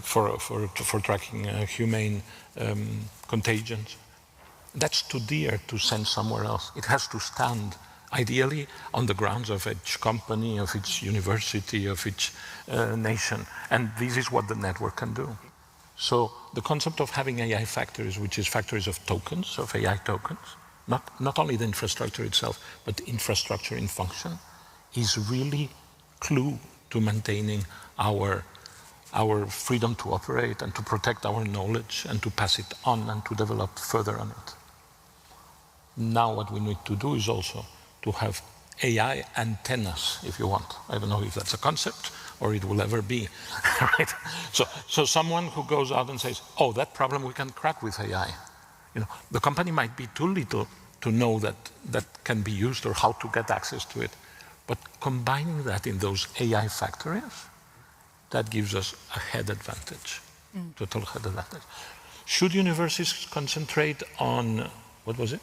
for tracking humane contagions. That's too dear to send somewhere else. It has to stand, ideally, on the grounds of each company, of each university, of each nation. And this is what the network can do. So the concept of having AI factories, which is factories of tokens, of AI tokens, not only the infrastructure itself, but the infrastructure in function, is really clue to maintaining our freedom to operate and to protect our knowledge and to pass it on and to develop further on it. Now what we need to do is also to have AI antennas, if you want. I don't know if that's a concept or it will ever be, right? So someone who goes out and says, oh, that problem we can crack with AI. You know, the company might be too little to know that that can be used or how to get access to it. But combining that in those AI factories, that gives us a head advantage, total head advantage. Should universities concentrate on, what was it?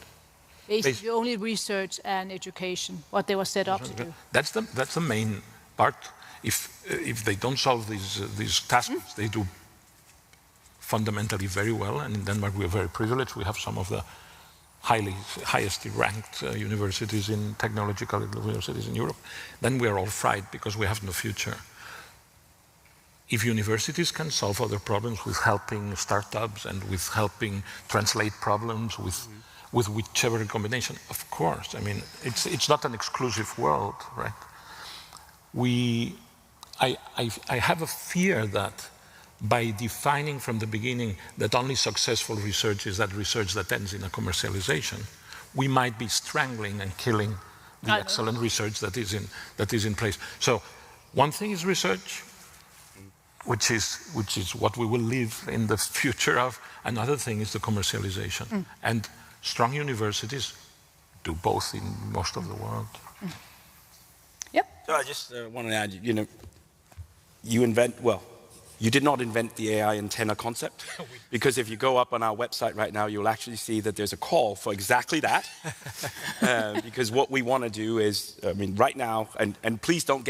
Basically, only research and education, what they were set up to do. That's the main part. If they don't solve these tasks, they do fundamentally very well. And in Denmark, we are very privileged. We have some of the highest ranked universities in technological universities in Europe. Then we are all fried because we have no future. If universities can solve other problems with helping startups and with helping translate problems with whichever combination, of course. I mean, it's not an exclusive world, right? I have a fear that by defining from the beginning that only successful research is that research that ends in a commercialization, we might be strangling and killing the excellent research that is in place. So one thing is research, which is what we will live in the future of. Another thing is the commercialization. And strong universities do both in most of the world. Yep. So I just want to add, you did not invent the AI antenna concept, because if you go up on our website right now, you'll actually see that there's a call for exactly that. Because what we want to do is, right now, and please don't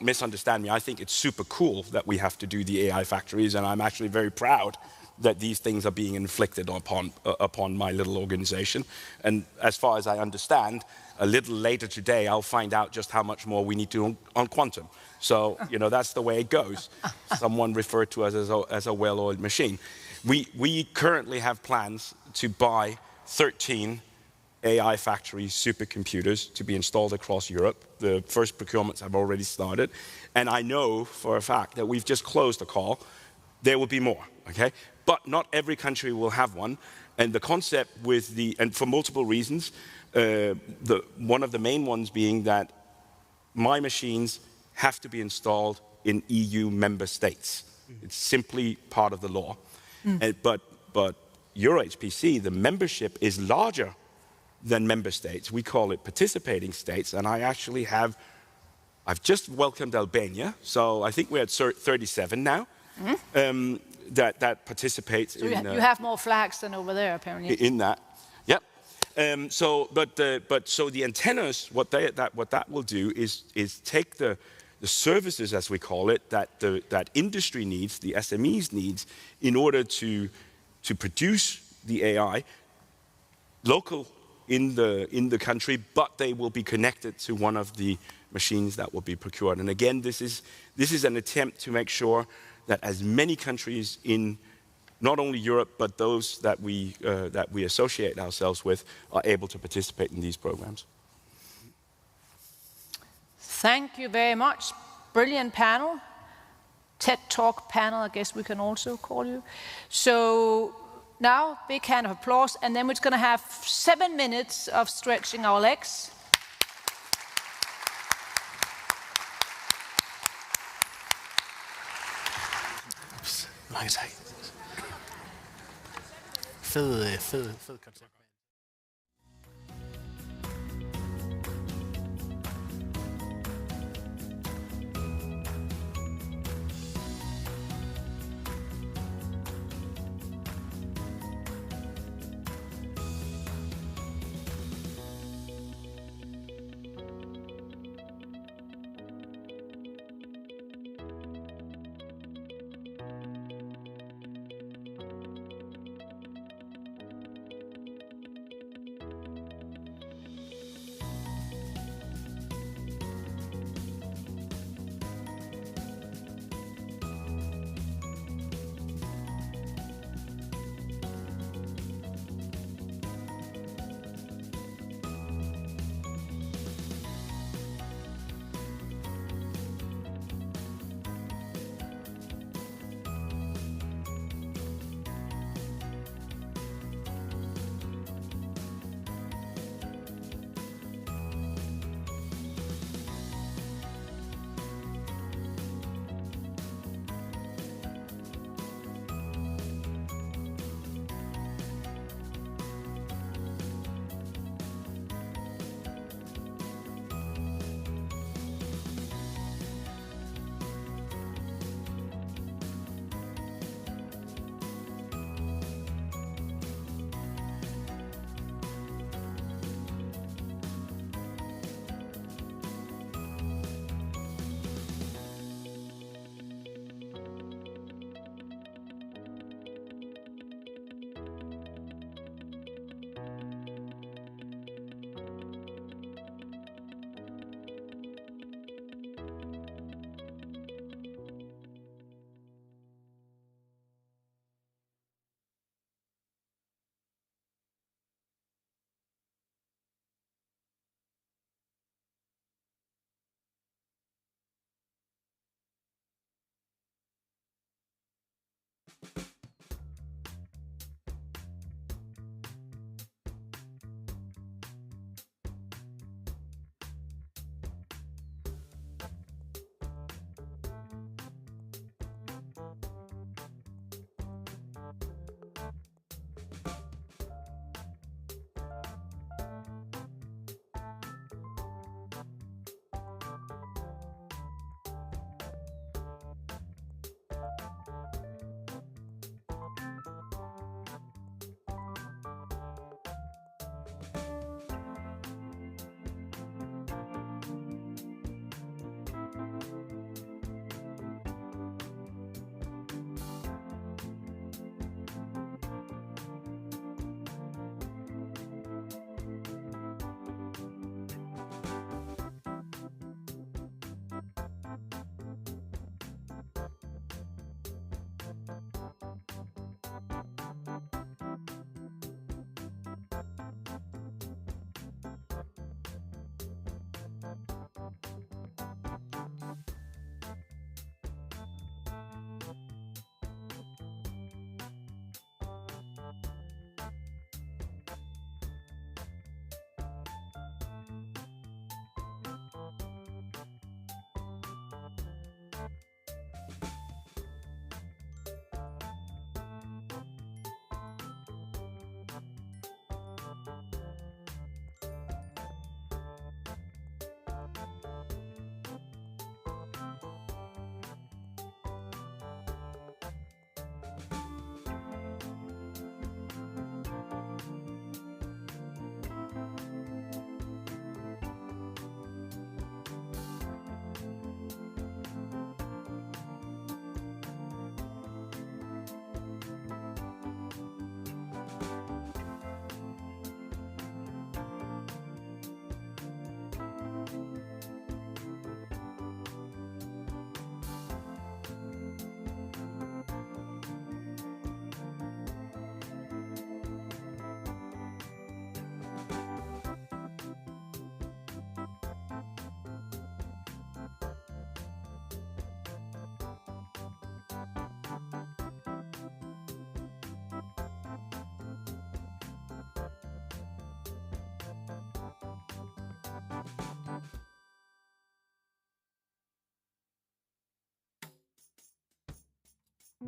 misunderstand me, I think it's super cool that we have to do the AI factories, and I'm actually very proud that these things are being inflicted upon my little organization. And as far as I understand, a little later today, I'll find out just how much more we need to on quantum. So, that's the way it goes. Someone referred to us as a well-oiled machine. We currently have plans to buy 13 AI factory supercomputers to be installed across Europe. The first procurements have already started. And I know for a fact that we've just closed the call. There will be more, okay? But not every country will have one. And the concept and for multiple reasons, one of the main ones being that my machines have to be installed in EU member states. It's simply part of the law. But EuroHPC, the membership is larger than member states. We call it participating states. And I've just welcomed Albania. So I think we're at 37 now. That participates in... You have more flags than over there, apparently. In that, yep. So the antennas, what that will do is take the services, as we call it, that industry needs, the SMEs needs, in order to produce the AI local in the country, but they will be connected to one of the machines that will be procured. And again, this is an attempt to make sure that as many countries in not only Europe, but those that we associate ourselves with are able to participate in these programs. Thank you very much. Brilliant panel. TED Talk panel, I guess we can also call you. So now, big hand of applause, and then we're going to have 7 minutes of stretching our legs. Mange tak. Fed koncept. Vi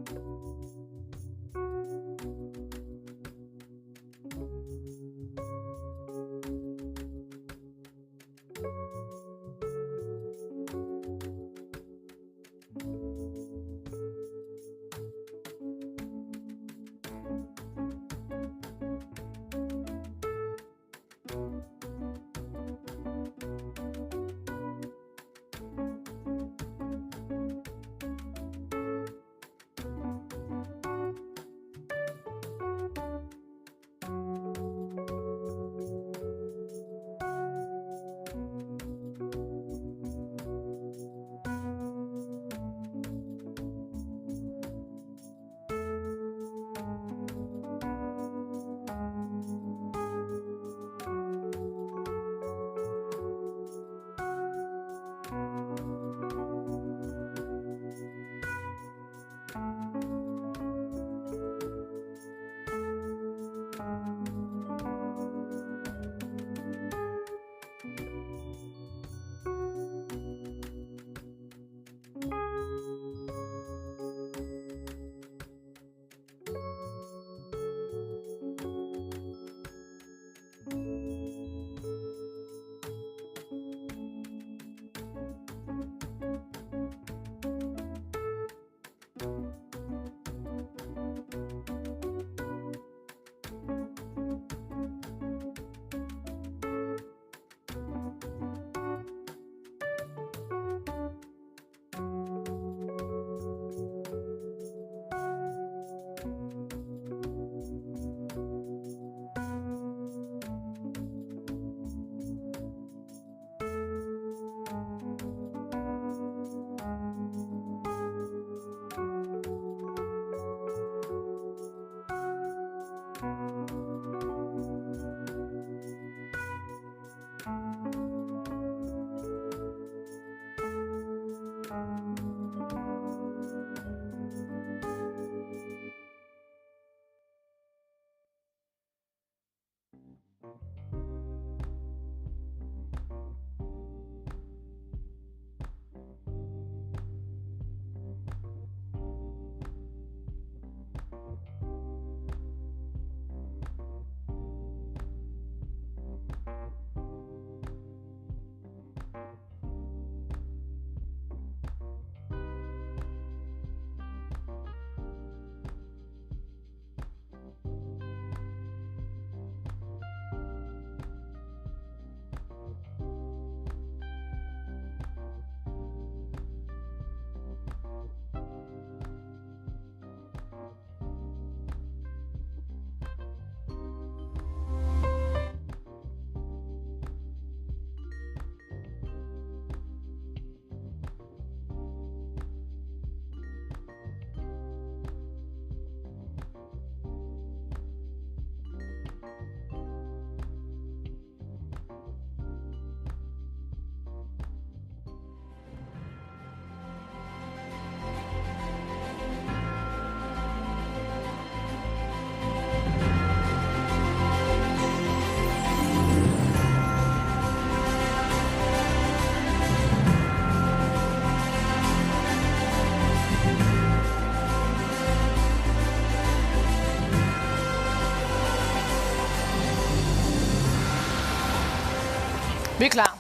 er klar.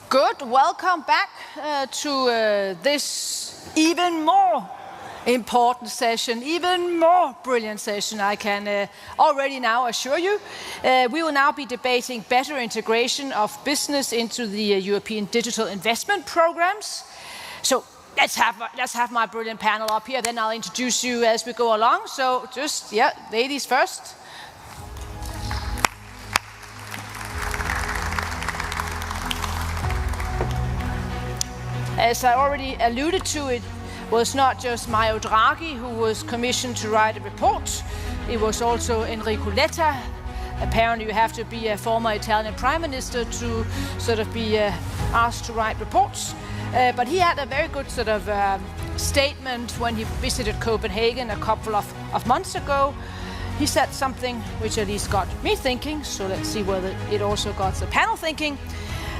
Good. Welcome back to this even more important session, even more brilliant session, I can already now assure you. We will now be debating better integration of business into the European digital investment programs. So let's have my brilliant panel up here, then I'll introduce you as we go along. So just, yeah, ladies first. As I already alluded to, it was not just Mario Draghi who was commissioned to write a report. It was also Enrico Letta. Apparently you have to be a former Italian prime minister to sort of be asked to write reports. But he had a very good sort of statement when he visited Copenhagen a couple of months ago. He said something which at least got me thinking, so let's see whether it also got the panel thinking.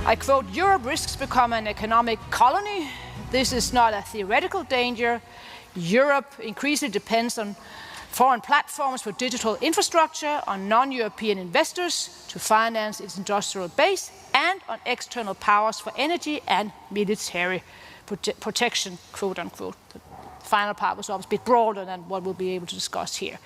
I quote, "Europe risks becoming an economic colony This is not a theoretical danger. Europe increasingly depends on foreign platforms for digital infrastructure, on non-European investors to finance its industrial base, and on external powers for energy and military protection, quote unquote. The final part was obviously a bit broader than what we'll be able to discuss here.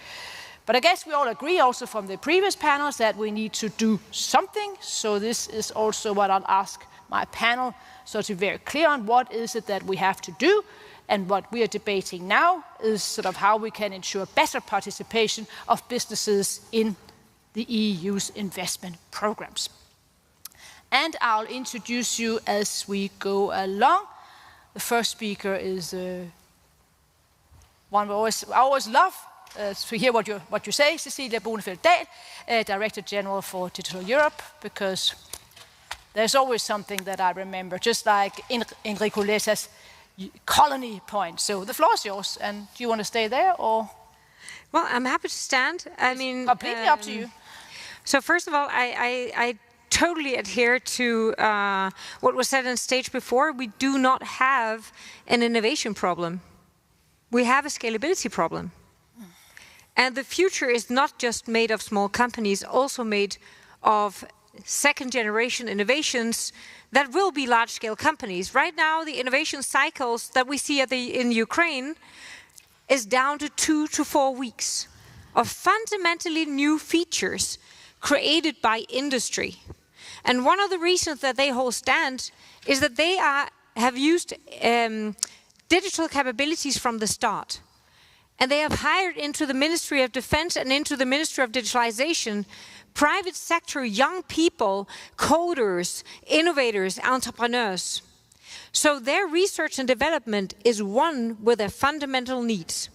But I guess we all agree also from the previous panels that we need to do something. So this is also what I'll ask my panel, so to be very clear on what is it that we have to do. And what we are debating now is sort of how we can ensure better participation of businesses in the EU's investment programs. And I'll introduce you as we go along. The first speaker is one I always love to hear what you say, Cecilia Bonefeld-Dahl, Director General for Digital Europe, because there's always something that I remember, just like Enrico Letta's colony point. So the floor is yours, and do you want to stay there, or? Well, I'm happy to stand. I mean, completely up to you. So first of all, I totally adhere to what was said on stage before. We do not have an innovation problem. We have a scalability problem. And the future is not just made of small companies, also made of second-generation innovations that will be large-scale companies. Right now, the innovation cycles that we see in Ukraine is down to 2 to 4 weeks of fundamentally new features created by industry. And one of the reasons that they hold stand is that they have used digital capabilities from the start. And they have hired into the Ministry of Defense and into the Ministry of Digitalization private sector, young people, coders, innovators, entrepreneurs. So their research and development is one with their fundamental needs.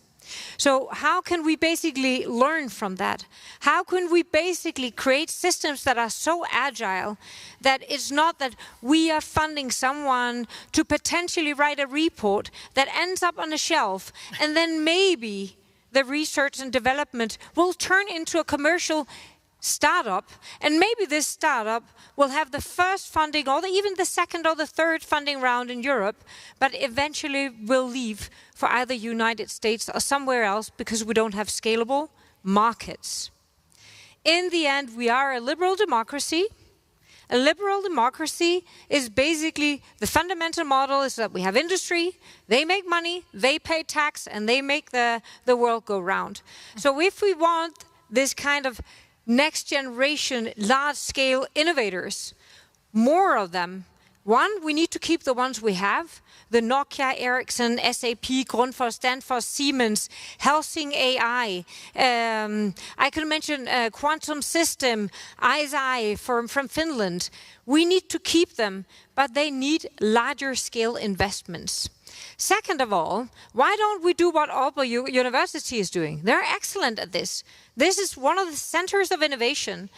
So how can we basically learn from that? How can we basically create systems that are so agile that it's not that we are funding someone to potentially write a report that ends up on a shelf and then maybe the research and development will turn into a commercial startup, and maybe this startup will have the first funding or even the second or the third funding round in Europe, but eventually will leave for either United States or somewhere else because we don't have scalable markets. In the end, we are a liberal democracy. A liberal democracy is basically, the fundamental model is that we have industry, they make money, they pay tax, and they make the world go round. So if we want this kind of next generation, large-scale innovators, more of them. One, we need to keep the ones we have. The Nokia, Ericsson, SAP, Grundfos, Danfoss, Siemens, Helsing AI. I could mention Quantum System, ISI from Finland. We need to keep them, but they need larger scale investments. Second of all, why don't we do what Aalborg University is doing? They're excellent at this. This is one of the centers of innovation.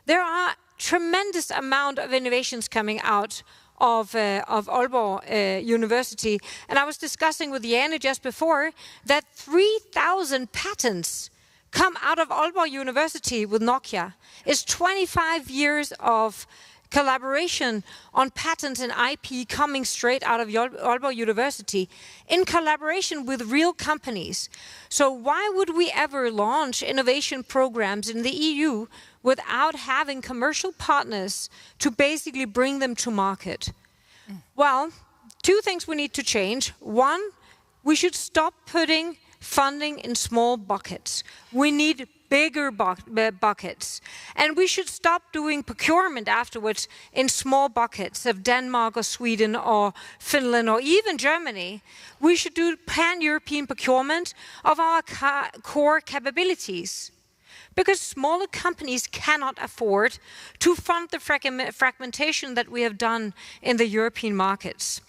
There are tremendous amount of innovations coming out of Aalborg University. And I was discussing with Jane just before that 3,000 patents come out of Aalborg University with Nokia. It's 25 years of collaboration on patents and IP coming straight out of Aalborg University in collaboration with real companies. So why would we ever launch innovation programs in the EU without having commercial partners to basically bring them to market? Well, two things we need to change. One, we should stop putting funding in small buckets. We need bigger buckets. And we should stop doing procurement afterwards in small buckets of Denmark or Sweden or Finland or even Germany. We should do pan-European procurement of our core capabilities. Because smaller companies cannot afford to fund the fragmentation that we have done in the European markets.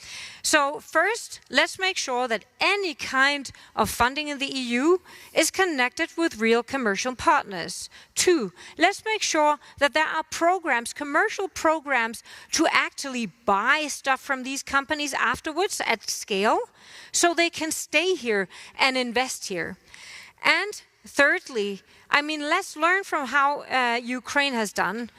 So first, let's make sure that any kind of funding in the EU is connected with real commercial partners. Two, let's make sure that there are programs, commercial programs, to actually buy stuff from these companies afterwards at scale, so they can stay here and invest here. And thirdly, I mean, let's learn from how Ukraine has done.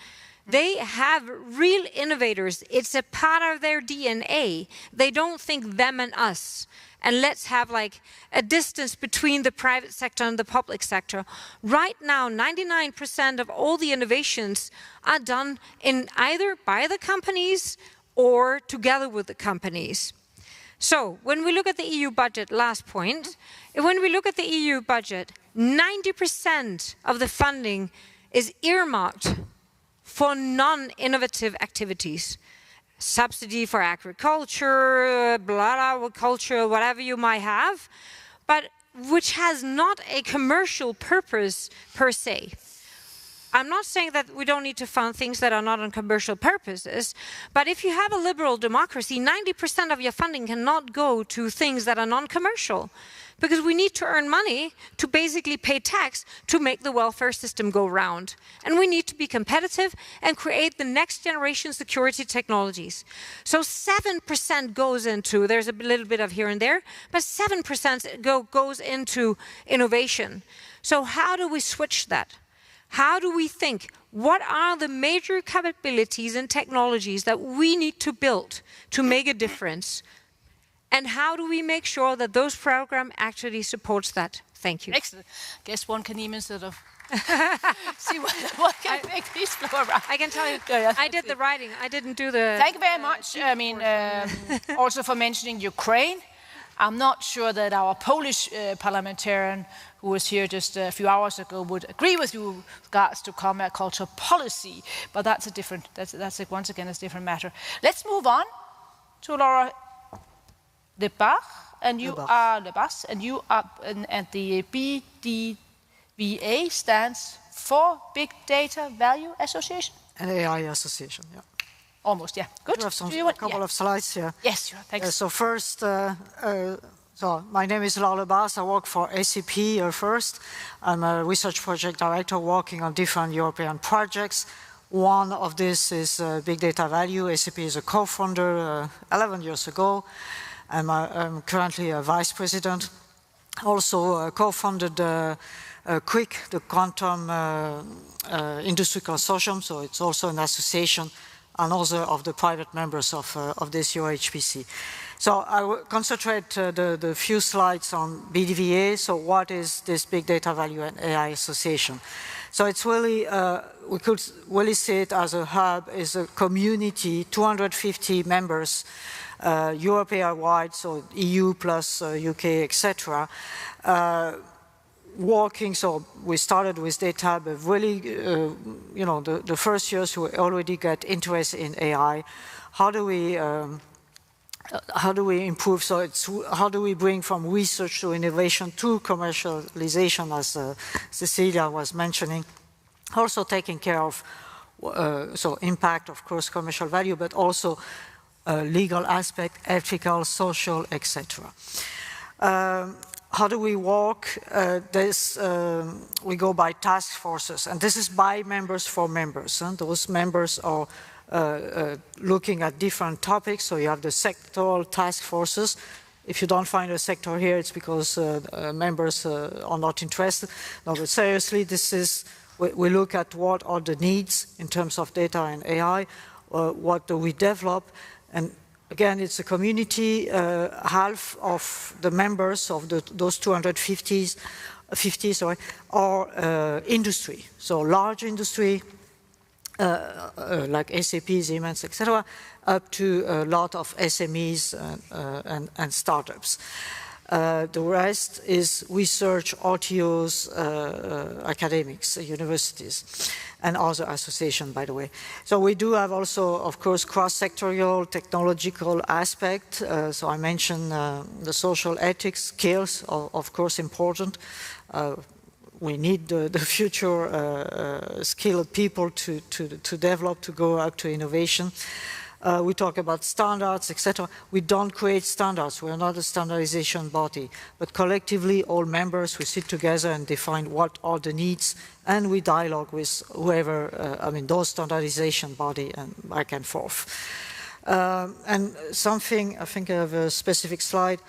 They have real innovators. It's a part of their DNA. They don't think them and us. And let's have like a distance between the private sector and the public sector. Right now, 99% of all the innovations are done in either by the companies or together with the companies. So when we look at the EU budget, last point, when we look at the EU budget, 90% of the funding is earmarked for non-innovative activities. Subsidy for agriculture, blah, culture, whatever you might have, but which has not a commercial purpose per se. I'm not saying that we don't need to fund things that are not on commercial purposes, but if you have a liberal democracy, 90% of your funding cannot go to things that are non-commercial, because we need to earn money to basically pay tax to make the welfare system go round. And we need to be competitive and create the next generation security technologies. So 7% goes into, there's a little bit of here and there, but 7% goes into innovation. So how do we switch that? How do we think, what are the major capabilities and technologies that we need to build to make a difference? And how do we make sure that those program actually supports that? Thank you. Excellent. Guess one can even sort of see what can make these flow around. I can tell you, I did the writing. I didn't do the... Thank you very much. I mean, also for mentioning Ukraine. I'm not sure that our Polish parliamentarian who was here just a few hours ago would agree with you with regards to combat culture policy, but that's a different, once again, a different matter. Let's move on to Laura Lebach, and you are Lebas, and you are, and the BDVA stands for Big Data Value Association? An AI association, yeah. Almost, yeah. Good. We have a couple of slides here. Yes, sure. Thanks. So first, so my name is Laura Lebas. I work for ACP first. I'm a research project director working on different European projects. One of this is Big Data Value. ACP is a co-founder 11 years ago. I'm currently a vice president. Also co-founded QUIC, the Quantum Industry Consortium, so it's also an association, another of the private members of this EuroHPC. So I will concentrate the few slides on BDVA. So what is this Big Data Value and AI Association? So it's really, we could really see it as a hub, is a community, 250 members, European-wide, so EU plus UK, etc. Working, so we started with data, but really, you know, the first years we already get interest in AI. How do we improve? So it's how do we bring from research to innovation to commercialization, as Cecilia was mentioning. Also taking care of so impact, of course, commercial value, but also legal aspect, ethical, social, etc. How do we work? We go by task forces, and this is by members for members. Those members are looking at different topics. So you have the sectoral task forces. If you don't find a sector here, it's because members are not interested. No, but seriously, this is, we look at what are the needs in terms of data and AI, what do we develop, and again, it's a community. Half of the members of those 250 are industry. So large industry, like SAP, Siemens, etc., up to a lot of SMEs and startups. The rest is research, RTOs, academics, universities, and other associations, by the way. So we do have also, of course, cross-sectorial technological aspect. So I mentioned the social ethics skills are, of course, important. We need the future skilled people to develop, to go up to innovation. We talk about standards, etc. We don't create standards. We are not a standardization body. But collectively, all members, we sit together and define what are the needs, and we dialogue with whoever, those standardization body, and back and forth. And something, I think I have a specific slide.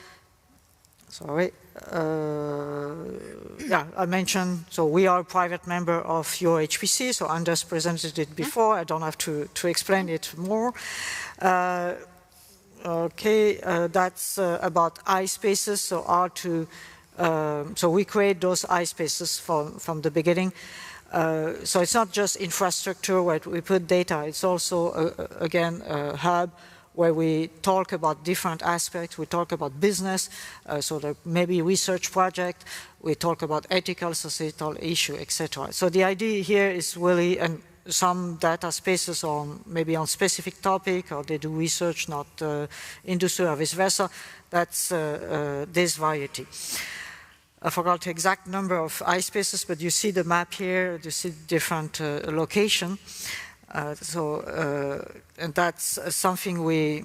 Sorry. yeah, I mentioned, so we are a private member of EuroHPC, so Anders presented it before. I don't have to explain it more. That's about iSpaces, so so we create those iSpaces from the beginning. So it's not just infrastructure where we put data, it's also, again, a hub where we talk about different aspects. We talk about business, so there may be research project. We talk about ethical, societal issue, etc. So the idea here is really, and some data spaces maybe on specific topic, or they do research, not industry, or vice versa. That's this variety. I forgot the exact number of iSpaces, but you see the map here. You see different location. And that's something we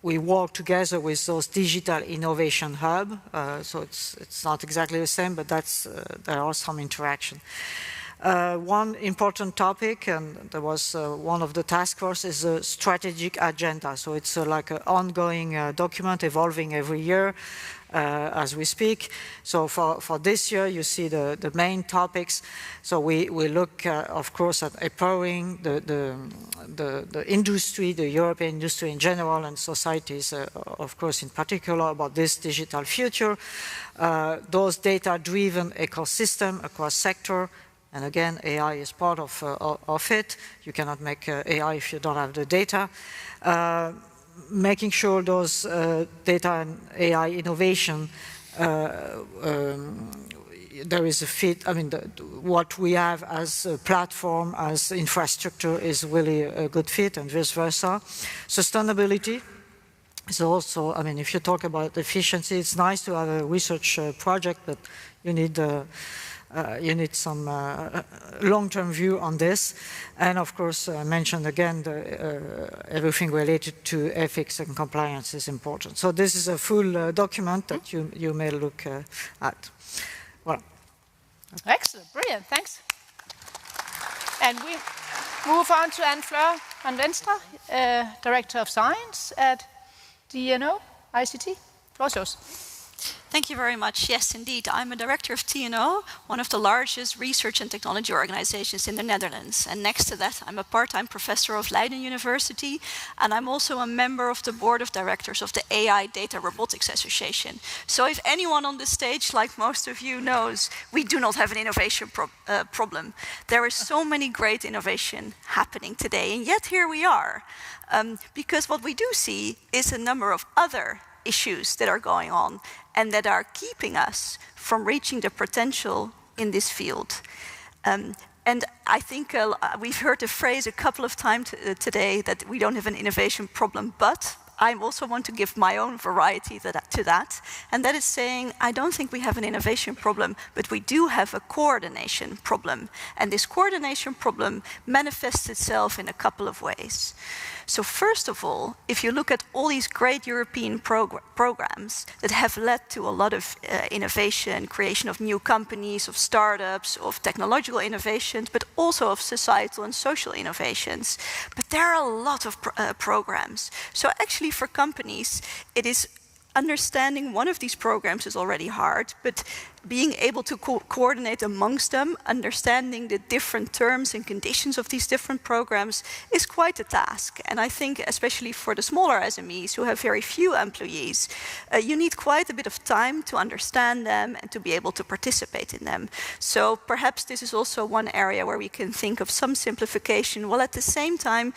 work together with those digital innovation hub. So it's not exactly the same, but there are some interaction. One important topic, and there was one of the task force, is a strategic agenda. So it's like an ongoing document evolving every year as we speak. So for this year, you see the main topics. So we look, of course, at empowering the industry, the European industry in general, and societies, of course, in particular, about this digital future. Those data-driven ecosystem across sector. And again, AI is part of it. You cannot make AI if you don't have the data. Making sure those data and AI innovation, there is a fit. I mean, what we have as a platform, as infrastructure is really a good fit, and vice versa. Sustainability is also, I mean, if you talk about efficiency, it's nice to have a research project, but you need some long-term view on this. And of course, I mentioned again, everything related to ethics and compliance is important. So this is a full document that you may look at. Well. Excellent, brilliant, thanks. And we move on to Anne-Fleur van Wenstra, Director of Science at TNO ICT. Floor is yours. Thank you very much. Yes, indeed. I'm a director of TNO, one of the largest research and technology organizations in the Netherlands. And next to that, I'm a part-time professor of Leiden University, and I'm also a member of the board of directors of the AI Data Robotics Association. So if anyone on this stage, like most of you, knows, we do not have an innovation problem. There is so many great innovation happening today, and yet here we are. Because what we do see is a number of other issues that are going on and that are keeping us from reaching the potential in this field. And I think we've heard the phrase a couple of times today that we don't have an innovation problem, but I also want to give my own variety to that. And that is saying, I don't think we have an innovation problem, but we do have a coordination problem. And this coordination problem manifests itself in a couple of ways. So first of all, if you look at all these great European programs that have led to a lot of innovation, creation of new companies, of startups, of technological innovations, but also of societal and social innovations. But there are a lot of programs. So actually for companies, it is understanding one of these programs is already hard, but being able to coordinate amongst them, understanding the different terms and conditions of these different programs is quite a task. And I think especially for the smaller SMEs who have very few employees, you need quite a bit of time to understand them and to be able to participate in them. So perhaps this is also one area where we can think of some simplification, while at the same time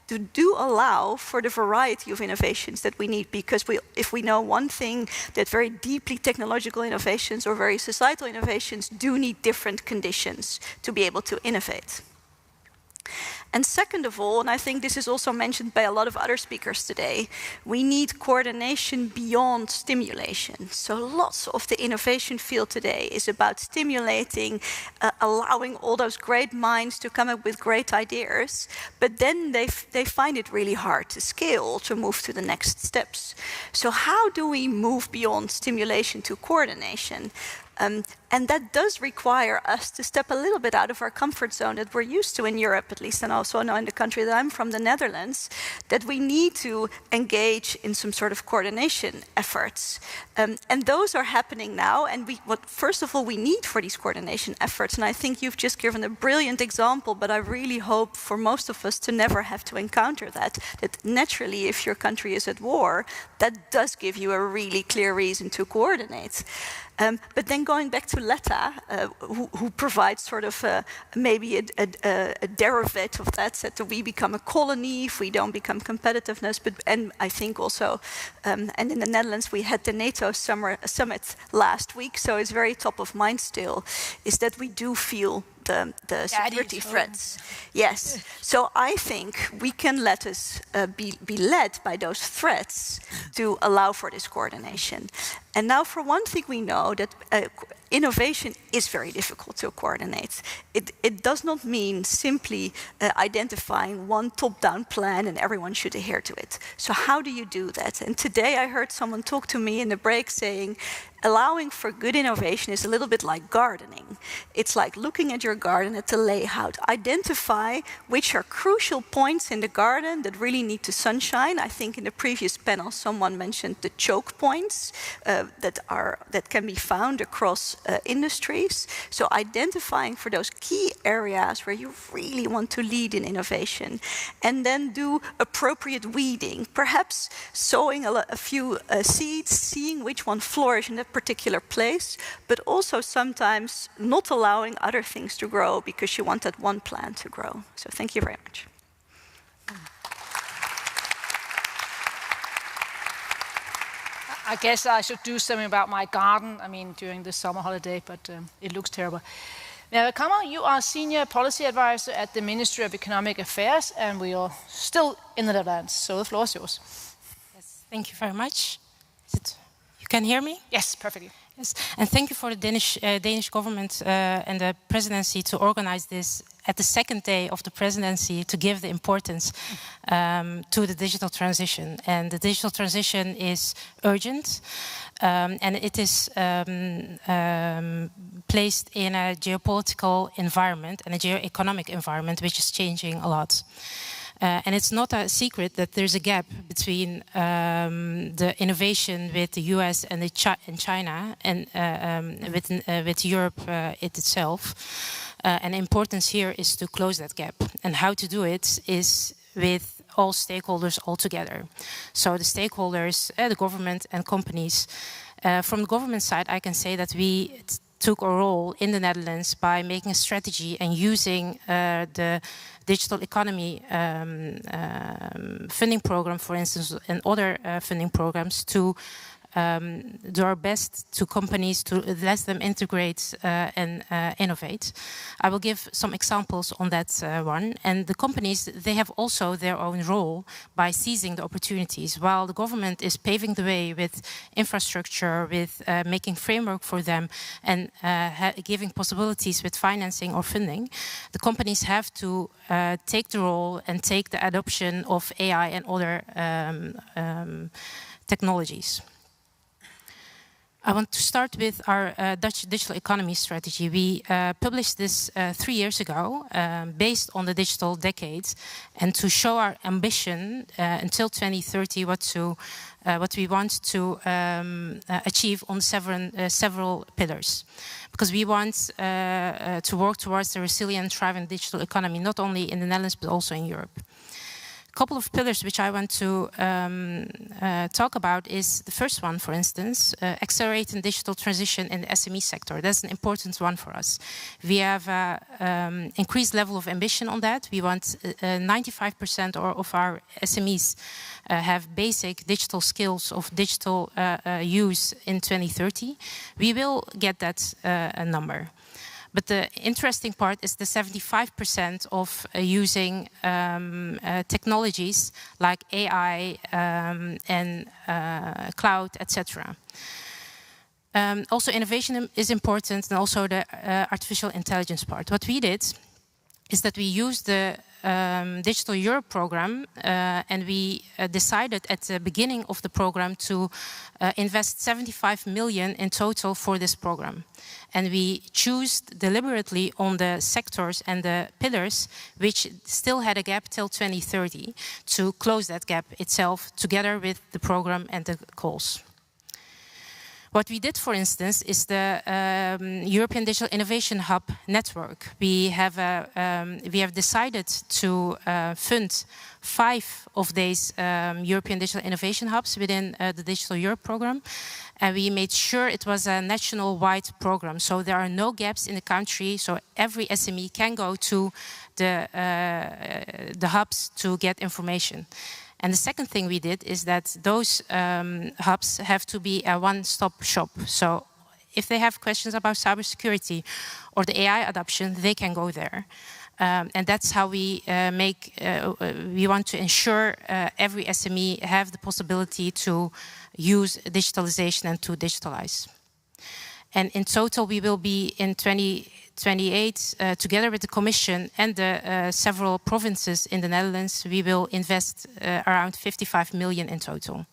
to do allow for the variety of innovations that we need, because if we know one thing, that very deeply technological innovations or very societal innovations do need different conditions to be able to innovate. And second of all, and I think this is also mentioned by a lot of other speakers today, we need coordination beyond stimulation. So lots of the innovation field today is about stimulating, allowing all those great minds to come up with great ideas, but then they find it really hard to scale, to move to the next steps. So how do we move beyond stimulation to coordination? And that does require us to step a little bit out of our comfort zone that we're used to in Europe, at least, and also now in the country that I'm from, the Netherlands, that we need to engage in some sort of coordination efforts. And those are happening now. And what first of all we need for these coordination efforts, and I think you've just given a brilliant example, but I really hope for most of us to never have to encounter that naturally if your country is at war, that does give you a really clear reason to coordinate. But then going back to Letta, who provides sort of maybe a derivative of that, said that we become a colony if we don't become competitiveness. And I think also, and in the Netherlands we had the NATO summit last week, so it's very top of mind still, is that we do feel the security threats. Yes. So I think we can let us be led by those threats to allow for this coordination. And now for one thing we know that innovation is very difficult to coordinate. It does not mean simply identifying one top-down plan and everyone should adhere to it. So how do you do that? And today I heard someone talk to me in the break saying, allowing for good innovation is a little bit like gardening. It's like looking at your garden at the layout. Identify which are crucial points in the garden that really need to sunshine. I think in the previous panel someone mentioned the choke points that can be found across industries. So identifying for those key areas where you really want to lead in innovation. And then do appropriate weeding. Perhaps sowing a few seeds, seeing which one flourish in that particular place, but also sometimes not allowing other things to grow because you want that one plant to grow. So thank you very much. I guess I should do something about my garden, I mean, during the summer holiday, but it looks terrible. Now, Kammer, you are Senior Policy Advisor at the Ministry of Economic Affairs, and we are still in the Netherlands, so the floor is yours. Yes, thank you very much. You can hear me? Yes, perfectly. Yes, and thank you for the Danish government and the presidency to organize this at the second day of the presidency to give the importance to the digital transition. And the digital transition is urgent, and it is placed in a geopolitical environment and a geo-economic environment which is changing a lot. And it's not a secret that there's a gap between the innovation with the US and China and with Europe itself. And the importance here is to close that gap. And how to do it is with all stakeholders all together. So the stakeholders, the government and companies. From the government side, I can say that we took a role in the Netherlands by making a strategy and using the digital economy funding program, for instance, and other funding programs to do our best to companies to let them integrate and innovate. I will give some examples on that one. And the companies, they have also their own role by seizing the opportunities. While the government is paving the way with infrastructure, with making framework for them and giving possibilities with financing or funding, the companies have to take the role and take the adoption of AI and other technologies. I want to start with our Dutch digital economy strategy. We published this 3 years ago based on the digital decade and to show our ambition until 2030 what we want to achieve on several pillars. Because we want to work towards a resilient, thriving digital economy, not only in the Netherlands but also in Europe. Couple of pillars which I want to talk about is the first one, for instance, accelerating digital transition in the SME sector. That's an important one for us. We have increased level of ambition on that. We want 95% of our SMEs have basic digital skills of digital use in 2030. We will get that number. But the interesting part is the 75% of using technologies like AI and cloud, etc. Also, innovation is important, and also the artificial intelligence part. What we did is that we used the Digital Europe program, and we decided at the beginning of the program to invest 75 million in total for this program. And we chose deliberately on the sectors and the pillars which still had a gap till 2030 to close that gap itself together with the program and the calls. What we did, for instance, is the European Digital Innovation Hub network. We have decided to fund 5 of these European Digital Innovation Hubs within the Digital Europe program. And we made sure it was a national-wide program. So there are no gaps in the country. So every SME can go to the hubs to get information. And the second thing we did is that those hubs have to be a one-stop shop. So if they have questions about cybersecurity or the AI adoption, they can go there. And that's how we we want to ensure every SME have the possibility to use digitalization and to digitalize. And in total, we will be in 2028, together with the Commission and the several provinces in the Netherlands, we will invest around 55 million in total.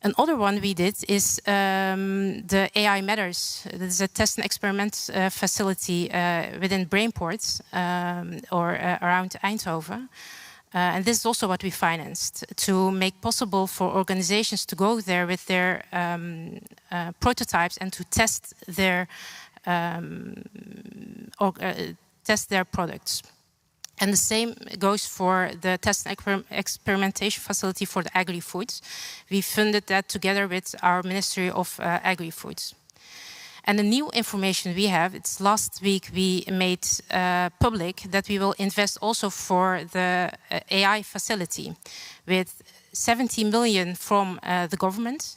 Another one we did is the AI Matters. This is a test and experiment facility within Brainport or around Eindhoven. And this is also what we financed, to make possible for organizations to go there with their prototypes and to test their products. And the same goes for the test and experimentation facility for the agri-foods. We funded that together with our Ministry of Agri-Foods. And the new information we have, it's last week we made public that we will invest also for the AI facility with 70 million from the government,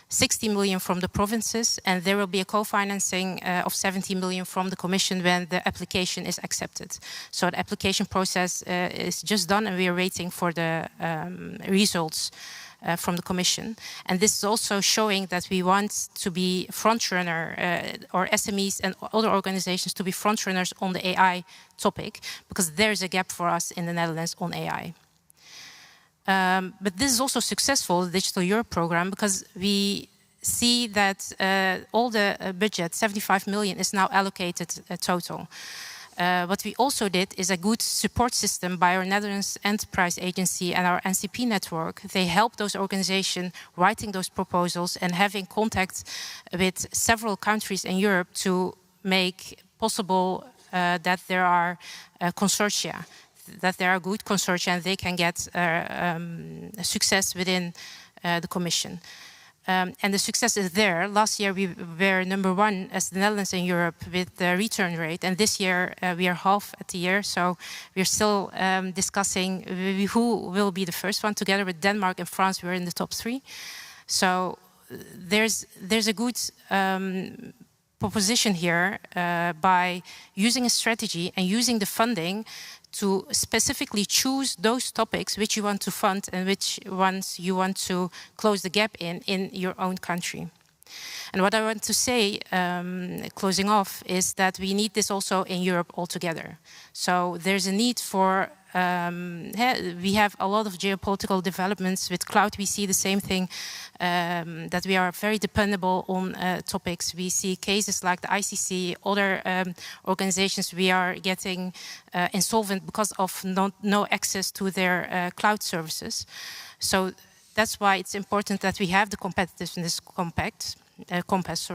60 million from the provinces, and there will be a co-financing of 70 million from the Commission when the application is accepted. So the application process is just done and we are waiting for the results from the Commission. And this is also showing that we want to be frontrunner, or SMEs and other organizations to be frontrunners on the AI topic, because there is a gap for us in the Netherlands on AI. But this is also successful, the Digital Europe program, because we see that all the budget, 75 million, is now allocated total. What we also did is a good support system by our Netherlands Enterprise Agency and our NCP network. They help those organizations writing those proposals and having contact with several countries in Europe to make possible that there are consortia, that there are good consortia and they can get success within the Commission. And the success is there. Last year we were #1 as the Netherlands in Europe with the return rate, and this year we are half at the year. So we're still discussing who will be the first one. Together with Denmark and France, we're in the top 3. So there's a good proposition here by using a strategy and using the funding to specifically choose those topics which you want to fund and which ones you want to close the gap in your own country. And what I want to say, closing off, is that we need this also in Europe altogether. So there's a need for, we have a lot of geopolitical developments. With cloud, we see the same thing, that we are very dependable on topics. We see cases like the ICC, other organizations we are getting insolvent because of no access to their cloud services. So that's why it's important that we have the competitiveness compass.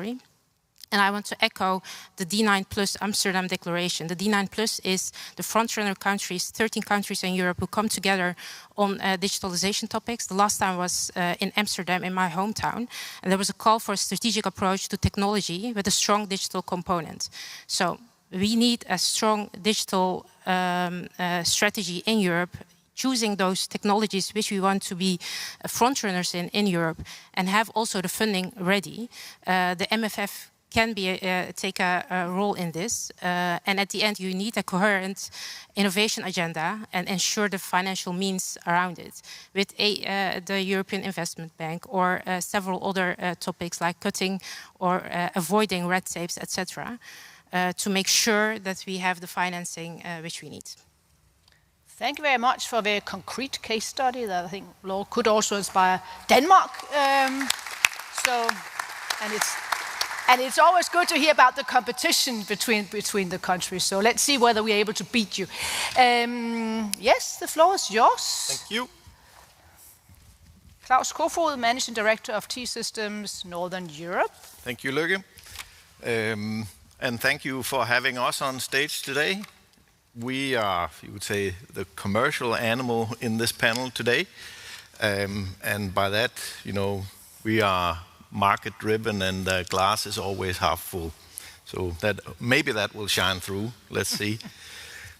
And I want to echo the D9 Plus Amsterdam Declaration. The D9 Plus is the frontrunner countries, 13 countries in Europe who come together on digitalization topics. The last time was in Amsterdam, in my hometown. And there was a call for a strategic approach to technology with a strong digital component. So we need a strong digital strategy in Europe, choosing those technologies which we want to be frontrunners in Europe, and have also the funding ready. The MFF can take a role in this. And at the end, you need a coherent innovation agenda and ensure the financial means around it with the European Investment Bank or several other topics like cutting or avoiding red tapes, etc., to make sure that we have the financing which we need. Thank you very much for a very concrete case study that I think could also inspire Denmark. And it's always good to hear about the competition between the countries. So let's see whether we're able to beat you. Yes, the floor is yours. Thank you. Claus Kofod, Managing Director of T-Systems Northern Europe. Thank you, Løkke. And thank you for having us on stage today. We are, you would say, the commercial animal in this panel today. And by that, we are market-driven and the glass is always half full. So maybe that will shine through. Let's see.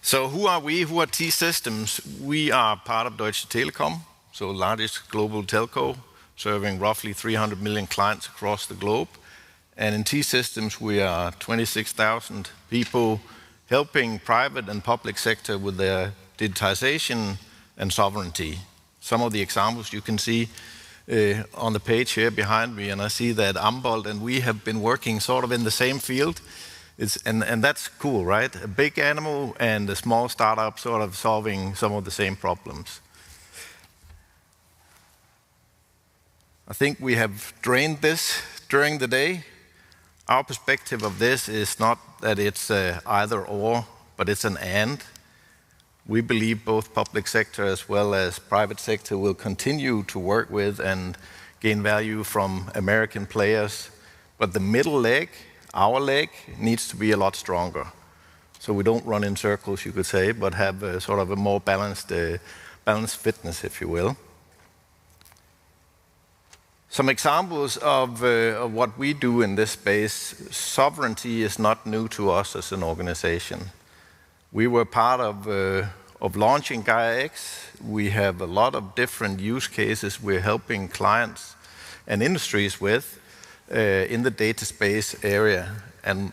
So who are we? Who are T-Systems? We are part of Deutsche Telekom, so largest global telco, serving roughly 300 million clients across the globe. And in T-Systems, we are 26,000 people helping private and public sector with their digitization and sovereignty. Some of the examples you can see on the page here behind me, and I see that Ambold and we have been working sort of in the same field. And that's cool, right? A big animal and a small startup sort of solving some of the same problems. I think we have drained this during the day. Our perspective of this is not that it's either or, but it's an and. We believe both public sector as well as private sector will continue to work with and gain value from American players. But the middle leg, our leg, needs to be a lot stronger. So we don't run in circles, you could say, but have a sort of a more balanced fitness, if you will. Some examples of what we do in this space. Sovereignty is not new to us as an organization. We were part of launching Gaia-X. We have a lot of different use cases we're helping clients and industries with in the data space area. And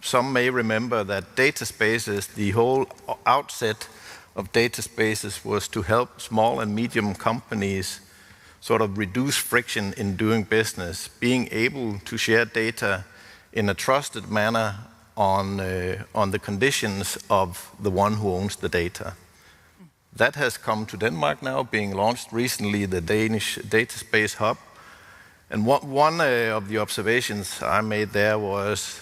some may remember that data spaces, the whole outset of data spaces was to help small and medium companies sort of reduce friction in doing business, being able to share data in a trusted manner on the conditions of the one who owns the data. That has come to Denmark now, being launched recently, the Danish Data Space Hub. And one of the observations I made there was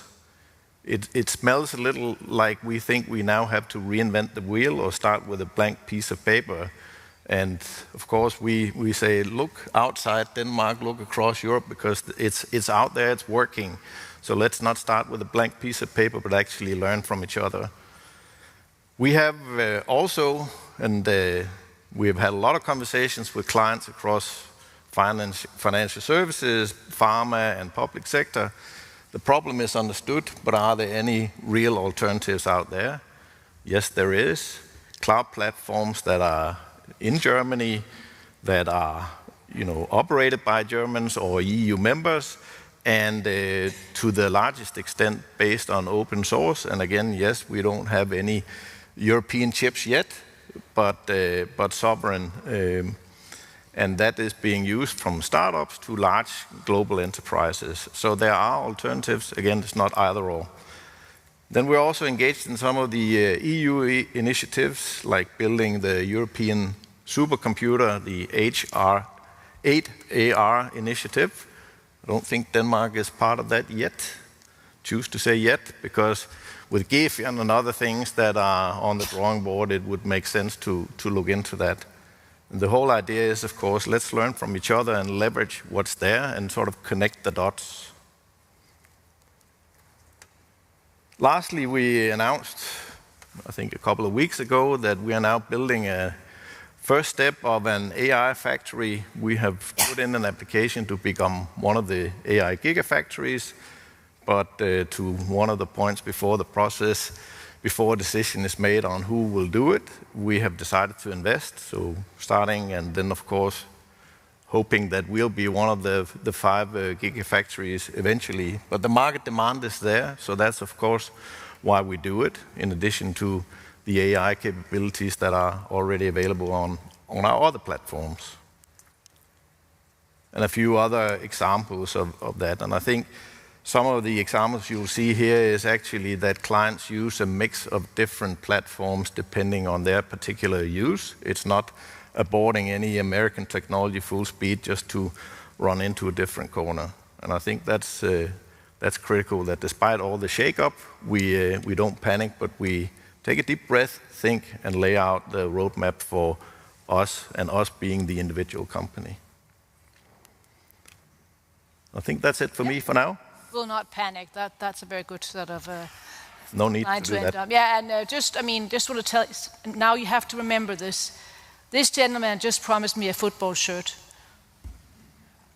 it smells a little like we think we now have to reinvent the wheel or start with a blank piece of paper. And of course, we say, look outside Denmark, look across Europe, because it's out there, it's working. So let's not start with a blank piece of paper, but actually learn from each other. We have also, and we have had a lot of conversations with clients across financial services, pharma, and public sector. The problem is understood, but are there any real alternatives out there? Yes, there is. Cloud platforms that are in Germany, that are operated by Germans or EU members, and to the largest extent based on open source. And again, yes, we don't have any European chips yet, but sovereign, and that is being used from startups to large global enterprises. So there are alternatives. Again, it's not either or. Then we're also engaged in some of the EU initiatives, like building the European supercomputer, the HR8AR initiative. I don't think Denmark is part of that yet. Choose to say yet, because with Gefion and other things that are on the drawing board, it would make sense to look into that. And the whole idea is, of course, let's learn from each other and leverage what's there and sort of connect the dots. Lastly, we announced, I think a couple of weeks ago, that we are now building a first step of an AI factory. We have put in an application to become one of the AI gigafactories, but to one of the points before the process, before a decision is made on who will do it, we have decided to invest. So starting, and then of course hoping that we'll be one of the 5 gigafactories eventually. But the market demand is there, so that's of course why we do it, in addition to the AI capabilities that are already available on our other platforms. And a few other examples of that. And I think some of the examples you'll see here is actually that clients use a mix of different platforms depending on their particular use. It's not aborting any American technology full speed just to run into a different corner. And I think that's critical, that despite all the shake-up, we don't panic, but we take a deep breath, think, and lay out the roadmap for us, and us being the individual company. I think that's it for me for now. Will not panic. That's a very good sort of no need line to do that. Yeah, and just want to tell you, now you have to remember this. This gentleman just promised me a football shirt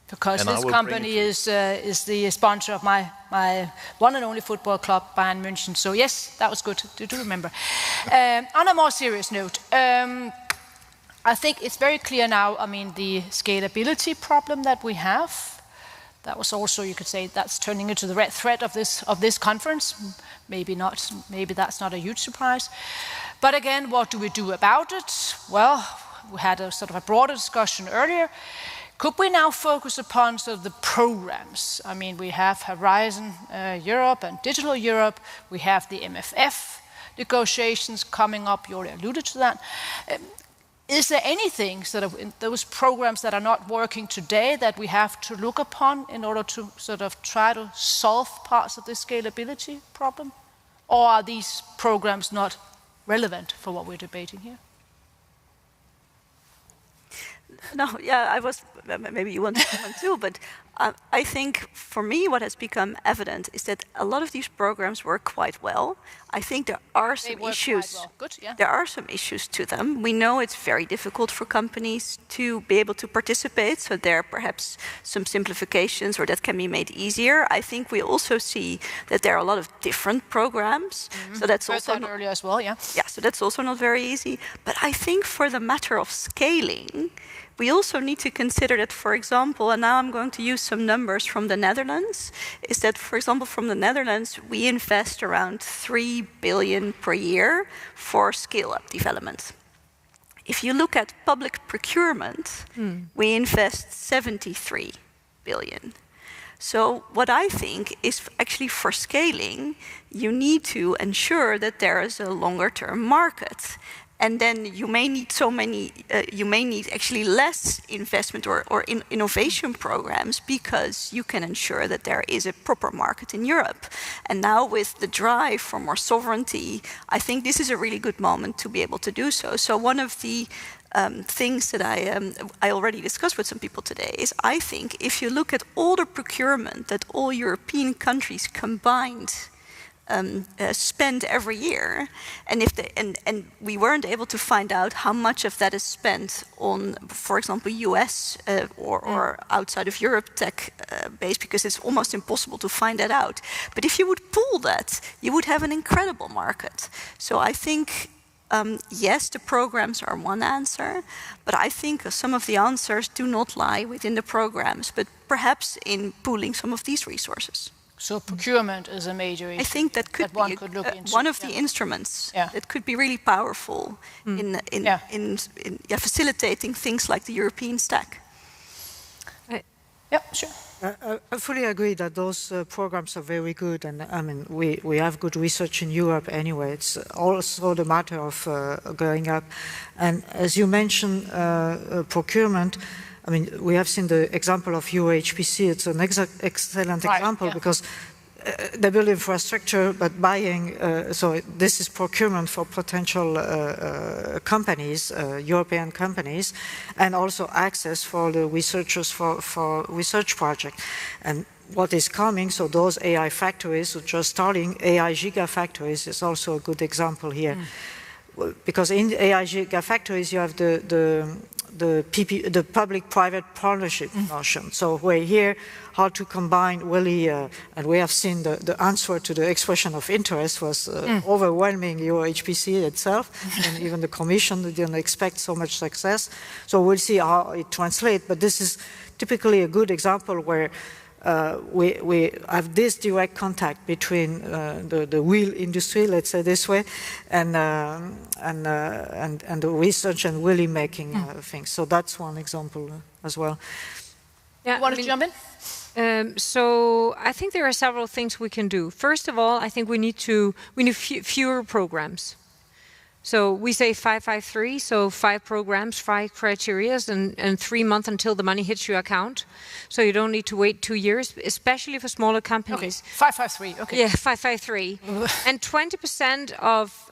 because And this company is the sponsor of my one and only football club, Bayern München. So yes, that was good to remember. On a more serious note, I think it's very clear now. I mean, the scalability problem that we have. That was also, you could say, that's turning into the red thread of this conference. Maybe not. Maybe that's not a huge surprise. But again, what do we do about it? Well, we had a sort of a broader discussion earlier. Could we now focus upon sort of the programs? I mean, we have Horizon Europe and Digital Europe. We have the MFF negotiations coming up. You already alluded to that. Is there anything sort of in those programs that are not working today that we have to look upon in order to sort of try to solve parts of the scalability problem? Or are these programs not relevant for what we're debating here? No, yeah, maybe you want to comment too, but I think for me what has become evident is that a lot of these programs work quite well. I think there are some issues. Well. Good, yeah. There are some issues to them. We know it's very difficult for companies to be able to participate, so there are perhaps some simplifications or that can be made easier. I think we also see that there are a lot of different programs, so that's also that earlier as well, yeah. Yeah, so that's also not very easy. But I think for the matter of scaling, we also need to consider that, for example, and now I'm going to use some numbers from the Netherlands, is that, for example, from the Netherlands, we invest around 3 billion per year for scale-up development. If you look at public procurement, we invest 73 billion. So what I think is actually for scaling, you need to ensure that there is a longer-term market. And then you may need actually less investment or innovation programs because you can ensure that there is a proper market in Europe. And now with the drive for more sovereignty, I think this is a really good moment to be able to do so. So one of the things that I already discussed with some people today is I think if you look at all the procurement that all European countries combined spend every year, and we weren't able to find out how much of that is spent on, for example, US or outside of Europe tech base, because it's almost impossible to find that out. But if you would pool that, you would have an incredible market. So I think yes, the programs are one answer, but I think some of the answers do not lie within the programs, but perhaps in pooling some of these resources. So procurement is a major issue. I think that could one be could look into. One of the instruments that could be really powerful in facilitating things like the European stack. Yeah, sure. I fully agree that those programs are very good, and I mean we have good research in Europe anyway. It's also the matter of going up, and as you mentioned, procurement. I mean, we have seen the example of EuroHPC. It's an excellent example because they build infrastructure, but buying, so this is procurement for potential companies, European companies, and also access for the researchers for research projects. And what is coming, so those AI factories which are starting, AI gigafactories is also a good example here. Because in AI gigafactories you have the public-private partnership notion. So we're here how to combine really, and we have seen the answer to the expression of interest was overwhelming EuroHPC itself, and even the Commission didn't expect so much success. So we'll see how it translates, but this is typically a good example where we have this direct contact between the real industry, let's say this way, and the research and really making things. So that's one example as well. Yeah, you want to jump in? So I think there are several things we can do. First of all, I think we need fewer programs. So we say 553, so 5 programs, 5 criteria, and 3 months until the money hits your account. So you don't need to wait 2 years, especially for smaller companies. Okay, 553, okay. Yeah, 553. And 20% of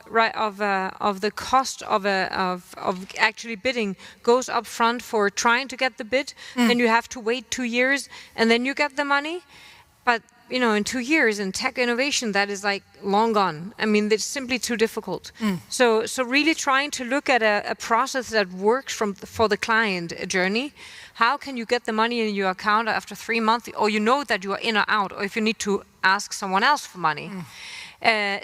the cost of actually bidding goes up front for trying to get the bid. Then you have to wait 2 years, and then you get the money. But in 2 years in tech innovation, that is like long gone. I mean, it's simply too difficult. So really trying to look at a process that works for the client journey. How can you get the money in your account after 3 months, or that you are in or out, or if you need to ask someone else for money?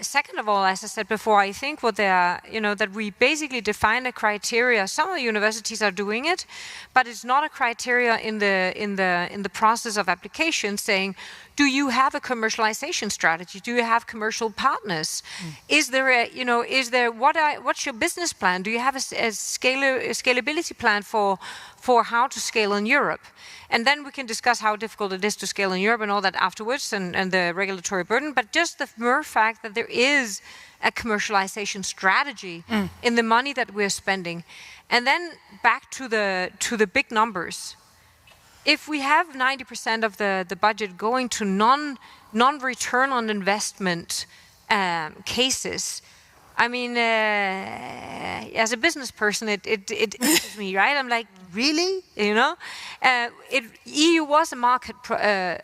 Second of all, as I said before, I think that we basically define a criteria. Some of the universities are doing it, but it's not a criteria in the process of application saying, do you have a commercialization strategy? Do you have commercial partners? Is there what's your business plan? Do you have a scalability plan for how to scale in Europe? And then we can discuss how difficult it is to scale in Europe and all that afterwards, and the regulatory burden. But just the mere fact that there is a commercialization strategy in the money that we're spending. And then back to the big numbers. If we have 90% of the budget going to non-return on investment cases, I mean, as a business person, it interests me, right? I'm like, really? EU was a market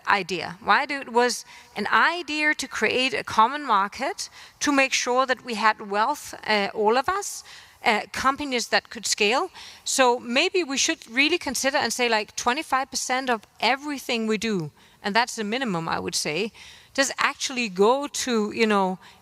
idea, right? It was an idea to create a common market to make sure that we had wealth, all of us, companies that could scale. So maybe we should really consider and say like 25% of everything we do, and that's the minimum, I would say, does actually go to,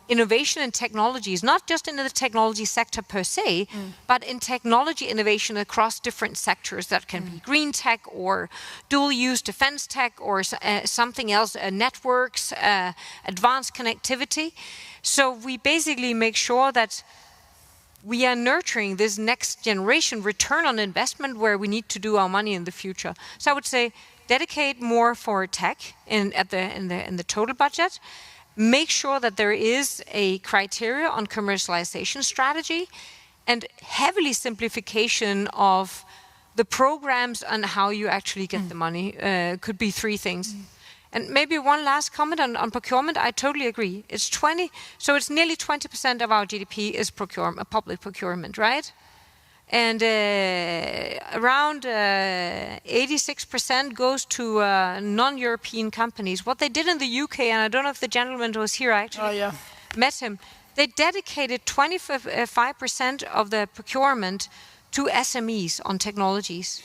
innovation and technologies, not just in the technology sector per se, but in technology innovation across different sectors. That can be green tech or dual-use defense tech or something else, networks, advanced connectivity. So we basically make sure that we are nurturing this next generation return on investment where we need to do our money in the future. So I would say dedicate more for tech in the total budget. Make sure that there is a criteria on commercialization strategy and heavily simplification of the programs and how you actually get the money. Could be 3 things. And maybe one last comment on procurement. I totally agree. It's nearly 20% of our GDP is public procurement, right? And around 86% goes to non-European companies. What they did in the UK, and I don't know if the gentleman was here, I actually met him, they dedicated 25% of the procurement to SMEs on technologies.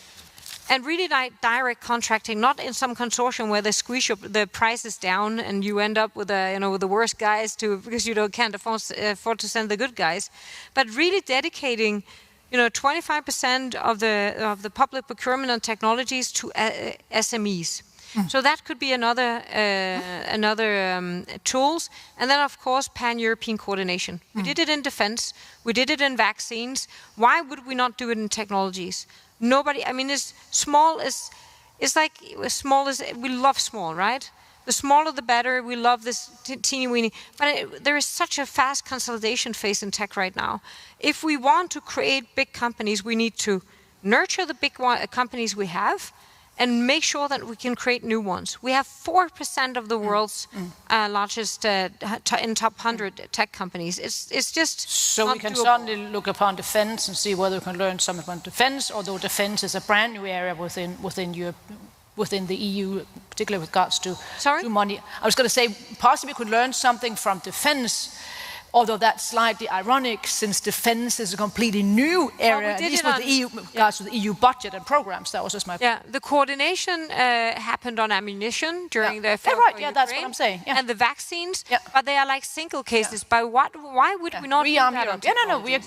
And really direct contracting, not in some consortium where they squeeze the prices down and you end up with the worst guys because you can't afford to send the good guys, but really dedicating 25% of the public procurement on technologies to SMEs. So that could be another tools. And then, of course, pan-European coordination. We did it in defense. We did it in vaccines. Why would we not do it in technologies? Nobody, I mean, we love small, right? The smaller the better. We love this teeny weeny. But there is such a fast consolidation phase in tech right now. If we want to create big companies, we need to nurture the big companies we have and make sure that we can create new ones. We have 4% of the world's largest in top 100 tech companies. It's just so we can doable. certainly look upon defense and see whether we can learn something about defense, although defense is a brand new area within Europe, within the EU, particularly with regards to money. I was going to say possibly we could learn something from defense, although that's slightly ironic since defense is a completely new area, at least with the EU, regards to the EU budget and programs. That was just my point. Yeah, the coordination happened on ammunition during the that's what I'm saying. Yeah. And the vaccines, but they are like single cases. But why would we not rearm Europe?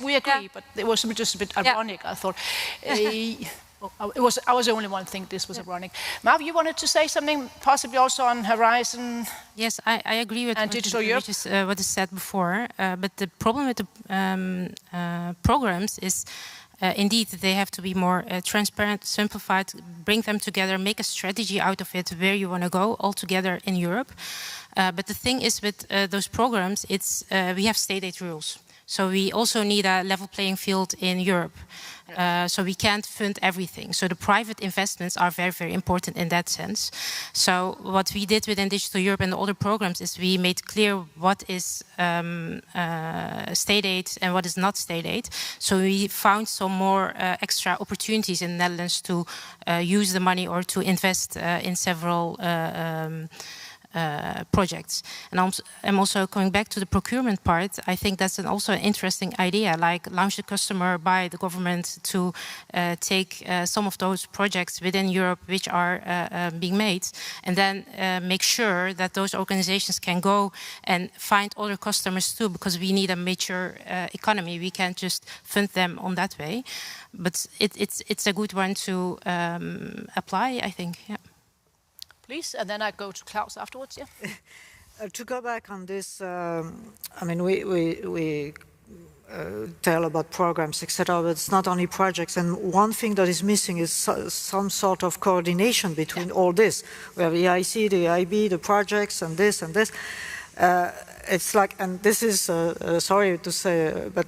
We agree, but it was just a bit ironic, I thought. I was the only one think this was ironic. Mav, you wanted to say something possibly also on Horizon? Yes, I agree with what is said before. But the problem with the programs is Indeed, they have to be more transparent, simplified, bring them together, make a strategy out of it, where you want to go all together in Europe. But the thing is with those programs, we have state aid rules. So we also need a level playing field in Europe. So we can't fund everything. So the private investments are very, very important in that sense. So what we did within Digital Europe and the other programs is we made clear what is state aid and what is not state aid. So we found some more extra opportunities in the Netherlands to use the money or to invest in several projects. And I'm also coming back to the procurement part. I think that's also an interesting idea, like launch the customer by the government to take some of those projects within Europe which are being made, and then make sure that those organizations can go and find other customers too, because we need a mature economy. We can't just fund them on that way. But it's a good one to apply, I think. Yeah. Please, and then I go to Klaus afterwards, yeah? To go back on this, I mean, we tell about programs, etc., but it's not only projects. And one thing that is missing is some sort of coordination between all this. We have the EIC, the EIB, the projects, and this and this. It's like, and this is, sorry to say, but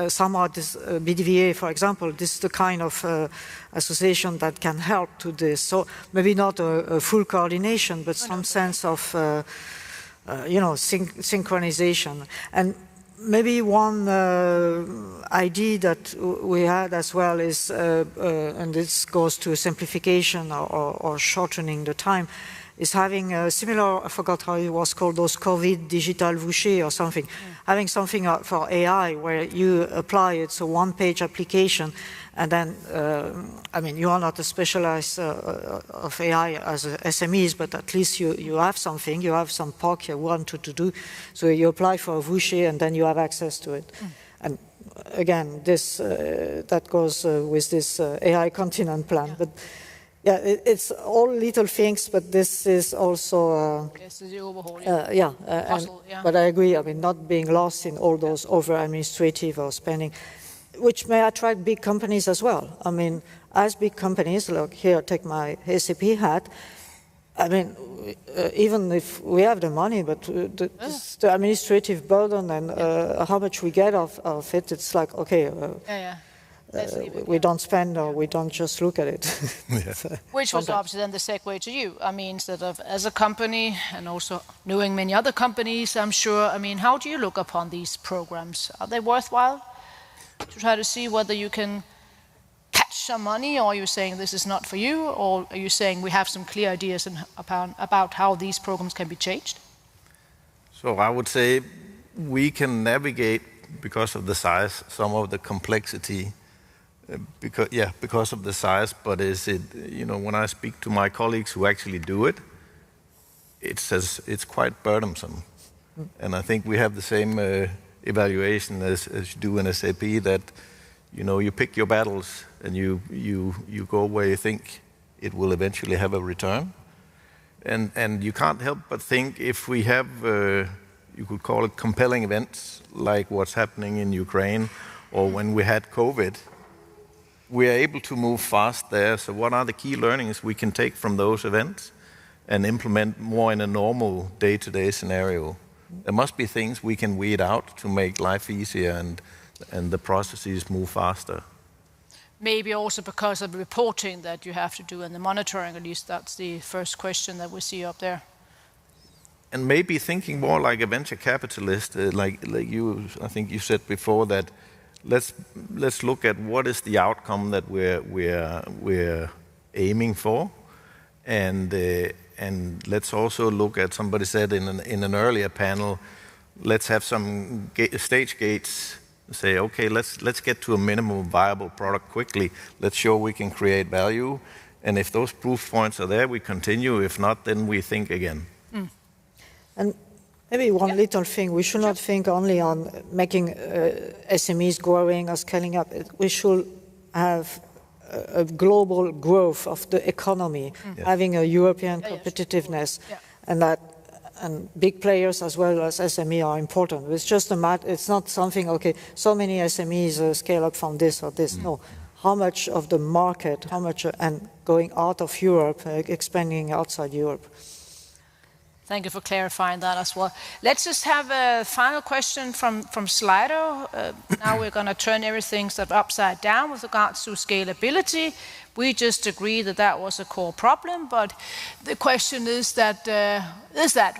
somehow this BDVA, for example, this is the kind of association that can help to this. So maybe not a full coordination, but some sense of, you know, synchronization. And maybe one idea that we had as well is, and this goes to simplification or shortening the time, is having a similar, I forgot how it was called, those COVID digital voucher or something, having something for AI where you apply, it's a one-page application, and then, I mean, you are not a specialist of AI as SMEs, but at least you have something, you have some POC you want to do, so you apply for a voucher and then you have access to it. And again, this that goes with this AI continent plan. But yeah, it's all little things, but this is also, but I agree, I mean, not being lost in all those over-administrative or spending, which may attract big companies as well. I mean, as big companies, look here, take my SAP hat, I mean, even if we have the money, but the administrative burden and how much we get of it, it's like, okay, we don't spend or we don't just look at it. Which was obviously then the segue to you. I mean, instead of as a company and also knowing many other companies, I'm sure, I mean, how do you look upon these programs? Are they worthwhile to try to see whether you can catch some money, or are you saying this is not for you, or are you saying we have some clear ideas about how these programs can be changed? So I would say we can navigate, because of the size, some of the complexity. Because of the size, but is it, you know, when I speak to my colleagues who actually do it, it says it's quite burdensome. And I think we have the same evaluation as you do in SAP, that, you know, you pick your battles and you go where you think it will eventually have a return. And you can't help but think, if we have, you could call it compelling events, like what's happening in Ukraine, or when we had COVID, we are able to move fast there. So what are the key learnings we can take from those events and implement more in a normal day-to-day scenario? There must be things we can weed out to make life easier and the processes move faster. Maybe also because of the reporting that you have to do and the monitoring, at least that's the first question that we see up there. And maybe thinking more like a venture capitalist, like you, I think you said before, that let's look at what is the outcome that we're aiming for, and let's also look at, somebody said in an earlier panel, let's have some stage gates. Say, okay, let's get to a minimum viable product quickly. Let's show we can create value, and if those proof points are there, we continue. If not, then we think again. And maybe one little thing, we should not think only on making SMEs growing or scaling up. We should have a global growth of the economy, having a European competitiveness. And that, and big players as well as SME are important. It's just it's not something, okay, so many SMEs scale up from this or this. No, how much of the market, how much, and going out of Europe, expanding outside Europe. Thank you for clarifying that as well. Let's just have a final question from Slido. Now we're going to turn everything sort of upside down with regards to scalability. We just agreed that that was a core problem, but the question is that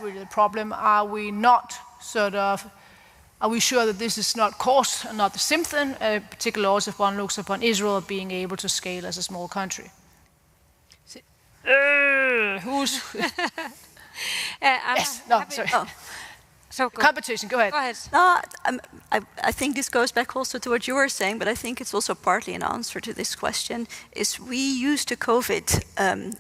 really the problem? Are we sure that this is not caused and not the symptom, particularly also if one looks upon Israel being able to scale as a small country? Who's... yes, no, sorry. Oh. So competition, go ahead. Go ahead. No, I think this goes back also to what you were saying, but I think it's also partly an answer to this question, is we used the COVID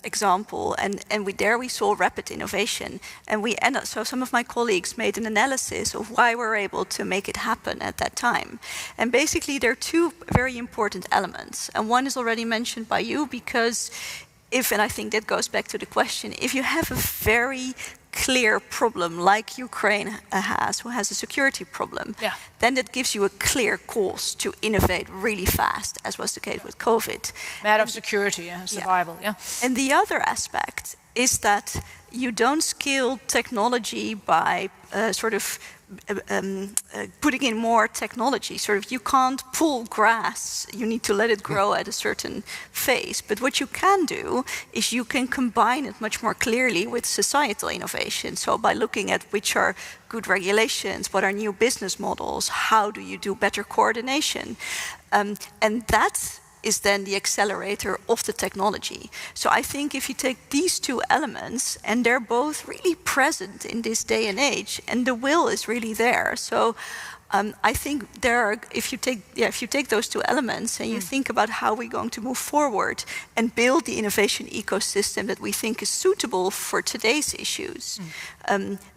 example, and there we saw rapid innovation. And so some of my colleagues made an analysis of why we're able to make it happen at that time. And basically there are two very important elements. And one is already mentioned by you, because and I think that goes back to the question, if you have a very clear problem like Ukraine who has a security problem, then that gives you a clear course to innovate really fast, as was the case with COVID. Matter of security and survival, And the other aspect is that you don't scale technology by putting in more technology. You can't pull grass, you need to let it grow at a certain phase. But what you can do is you can combine it much more clearly with societal innovation. So by looking at which are good regulations, what are new business models, how do you do better coordination? And that is then the accelerator of the technology. So I think if you take these two elements, and they're both really present in this day and age, and the will is really there. So I think if you take those two elements and you think about how we're going to move forward and build the innovation ecosystem that we think is suitable for today's issues,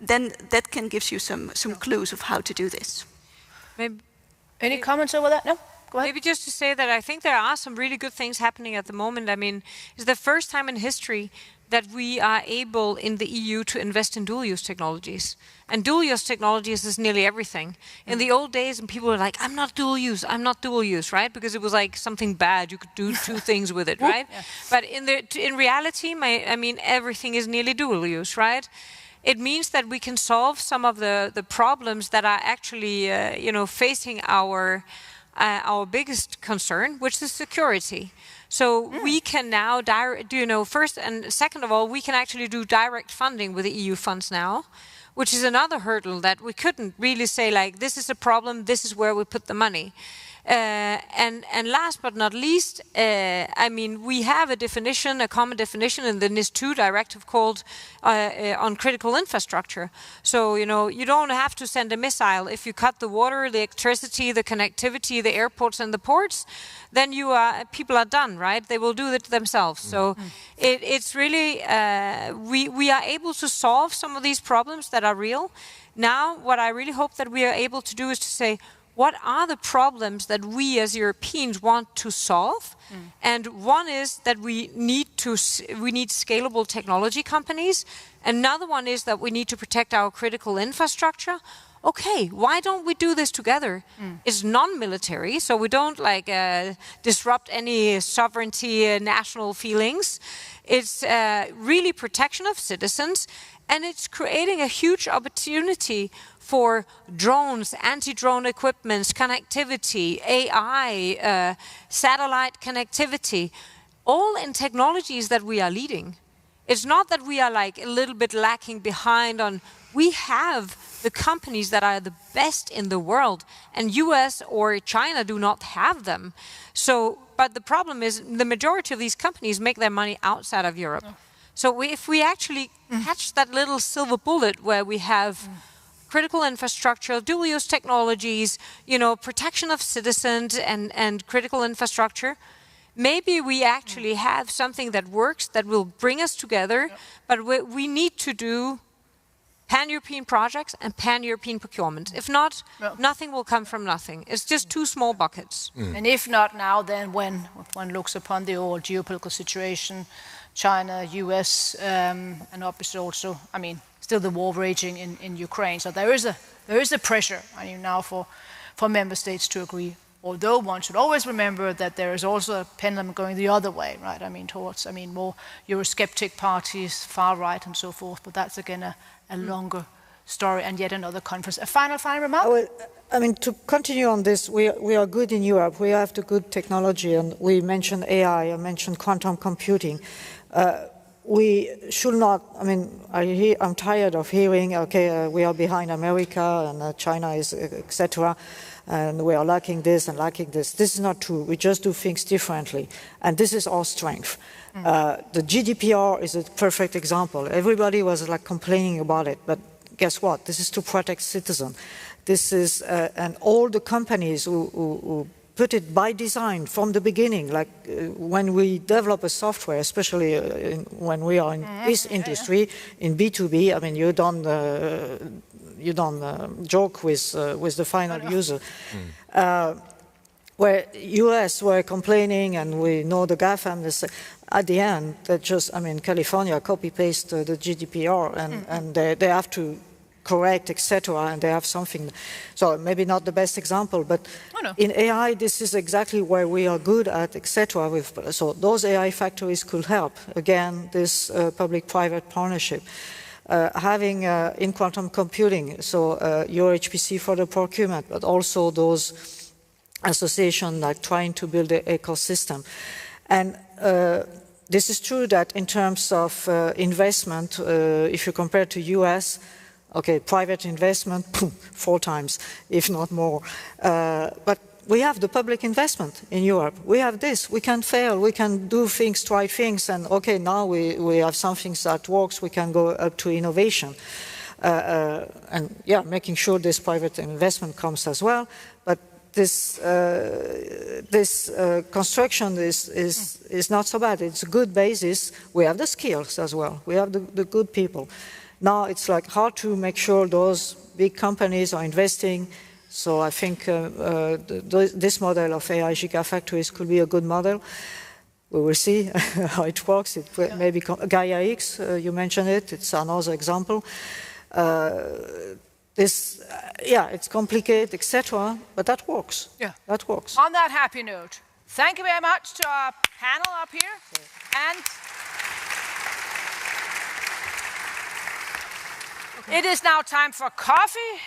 then that can give you some clues of how to do this. Any comments over that? No? Maybe just to say that I think there are some really good things happening at the moment. I mean, it's the first time in history that we are able in the EU to invest in dual-use technologies. And dual-use technologies is nearly everything. In the old days, and people were like, I'm not dual-use, right? Because it was like something bad, you could do two things with it, right? But in reality, I mean, everything is nearly dual-use, right? It means that we can solve some of the problems that are actually, facing our biggest concern, which is security. So we can now, first and second of all, we can actually do direct funding with the EU funds now, which is another hurdle that we couldn't really say, like, this is a problem, this is where we put the money. And last but not least, I mean, we have a common definition in the NIS2 directive called on critical infrastructure. So, you don't have to send a missile. If you cut the water, the electricity, the connectivity, the airports and the ports, then people are done, right? They will do it themselves. So it's really, we are able to solve some of these problems that are real. Now, what I really hope that we are able to do is to say, what are the problems that we as Europeans want to solve? And one is that we need scalable technology companies. Another one is that we need to protect our critical infrastructure. Okay, why don't we do this together? It's non-military, so we don't disrupt any sovereignty, national feelings. It's really protection of citizens, and it's creating a huge opportunity for drones, anti-drone equipments, connectivity, AI, satellite connectivity, all in technologies that we are leading. It's not that we are a little bit lacking behind on. We have the companies that are the best in the world, and US or China do not have them. So, but the problem is the majority of these companies make their money outside of Europe. So if we actually catch that little silver bullet where we have critical infrastructure, dual-use technologies, protection of citizens and critical infrastructure, maybe we actually have something that works, that will bring us together, but we need to do pan-European projects and pan-European procurement. If not, nothing will come from nothing. It's just two small buckets. And if not now, then when one looks upon the old geopolitical situation, China, US, and obviously also, I mean, still the war raging in Ukraine. So there is a pressure, I mean, now for member states to agree. Although one should always remember that there is also a pendulum going the other way, right? I mean, towards, I mean, more Eurosceptic parties, far right, and so forth. But that's again a longer story and yet another conference. A final remark? Well, I mean, to continue on this, we are good in Europe. We have the good technology, and we mentioned AI, I mentioned quantum computing. We should not, I mean, I'm tired of hearing, okay, we are behind America and China is, etc., and we are lacking this and lacking this. This is not true. We just do things differently, and this is our strength. The GDPR is a perfect example. Everybody was like complaining about it, but guess what? This is to protect citizens. This is, and all the companies who put it by design from the beginning, like when we develop a software, especially when we are in this industry, in B2B, I mean, you don't joke with the final user. Where US were complaining, and we know the GAFAM, at the end, they just, I mean, California copy-paste the GDPR, and they have to correct, etc., and they have something. So maybe not the best example, but in AI, this is exactly where we are good at, etc. So those AI factories could help, again, this public-private partnership. Having in quantum computing, so your HPC for the procurement, but also those associations like trying to build an ecosystem. And this is true that in terms of investment, if you compare to US, okay, private investment, 4 times, if not more. But we have the public investment in Europe. We have this. We can fail. We can do things, try things, and okay, now we have something that works. We can go up to innovation. And yeah, making sure this private investment comes as well. But this construction is not so bad. It's a good basis. We have the skills as well. We have the good people. Now it's like hard to make sure those big companies are investing. So I think this model of AI gigafactories could be a good model. We will see how it works. It maybe Gaia X, you mentioned it. It's another example. It's complicated, etc., but that works. Yeah, that works. On that happy note, thank you very much to our panel up here, and it is now time for coffee,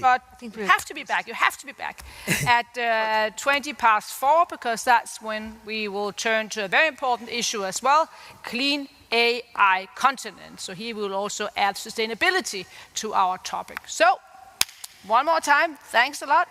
but you have to be back. You have to be back at 4:20, because that's when we will turn to a very important issue as well, clean AI continent. So here we will also add sustainability to our topic. So, one more time, thanks a lot.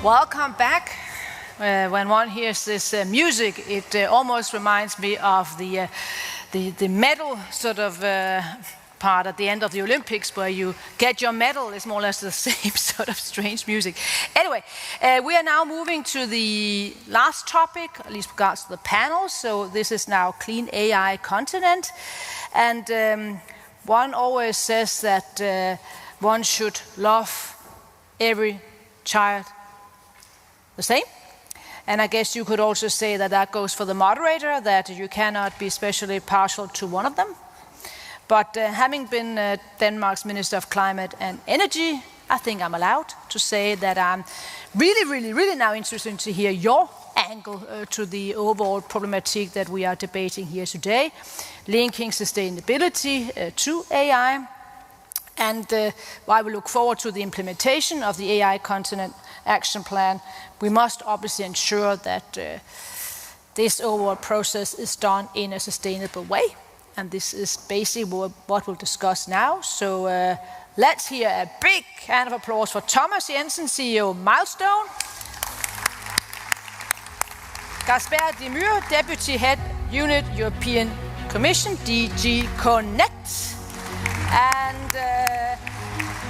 Welcome back. When one hears this music, it almost reminds me of the medal sort of part at the end of the Olympics, where you get your medal. It's more or less the same sort of strange music. Anyway, we are now moving to the last topic, at least regards to the panel. So this is now Clean AI Continent. And one always says that one should love every child the same. And I guess you could also say that that goes for the moderator, that you cannot be especially partial to one of them. But having been Denmark's Minister of Climate and Energy, I think I'm allowed to say that I'm really now interested to hear your angle to the overall problematic that we are debating here today, linking sustainability to AI. And while we look forward to the implementation of the AI Continent Action Plan, we must obviously ensure that this overall process is done in a sustainable way. And this is basically what we'll discuss now. So let's hear a big hand of applause for Thomas Jensen, CEO of Milestone. Gasper Demure, Deputy Head Unit European Commission, DG Connect. And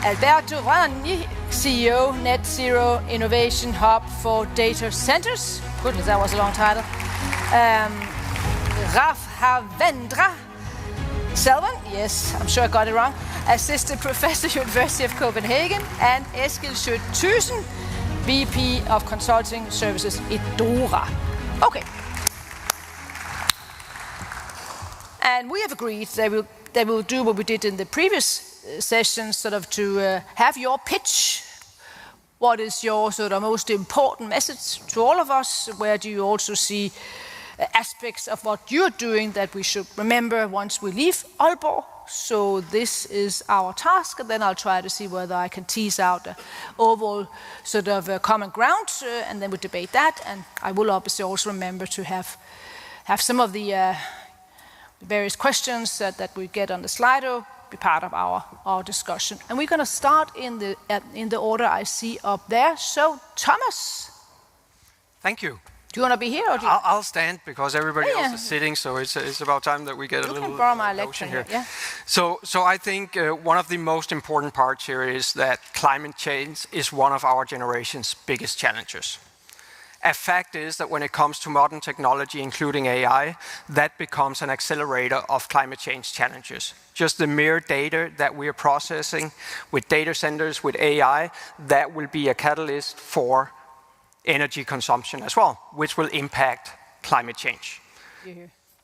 Alberto Ranani, CEO, Net Zero Innovation Hub for Data Centers. Goodness, that was a long title. Ravhavendra Selvan, yes, I'm sure I got it wrong, Assistant Professor, University of Copenhagen, and Eskil Schødt-Thyssen, VP of Consulting Services, Idora. Okay. And we have agreed that we'll do what we did in the previous sessions, sort of to have your pitch. What is your sort of most important message to all of us? Where do you also see aspects of what you're doing that we should remember once we leave Aalborg? So this is our task, and then I'll try to see whether I can tease out an overall sort of common ground, and then we debate that. And I will obviously also remember to have some of the various questions that we get on the Slido be part of our discussion. And we're going to start in the order I see up there. So, Thomas. Thank you. Do you want to be here? Or do you... I'll stand because everybody else is sitting, so it's about time that we get a little can borrow my lecture here. Yeah. So I think one of the most important parts here is that climate change is one of our generation's biggest challenges. A fact is that when it comes to modern technology, including AI, that becomes an accelerator of climate change challenges. Just the mere data that we are processing with data centers, with AI, that will be a catalyst for energy consumption as well, which will impact climate change.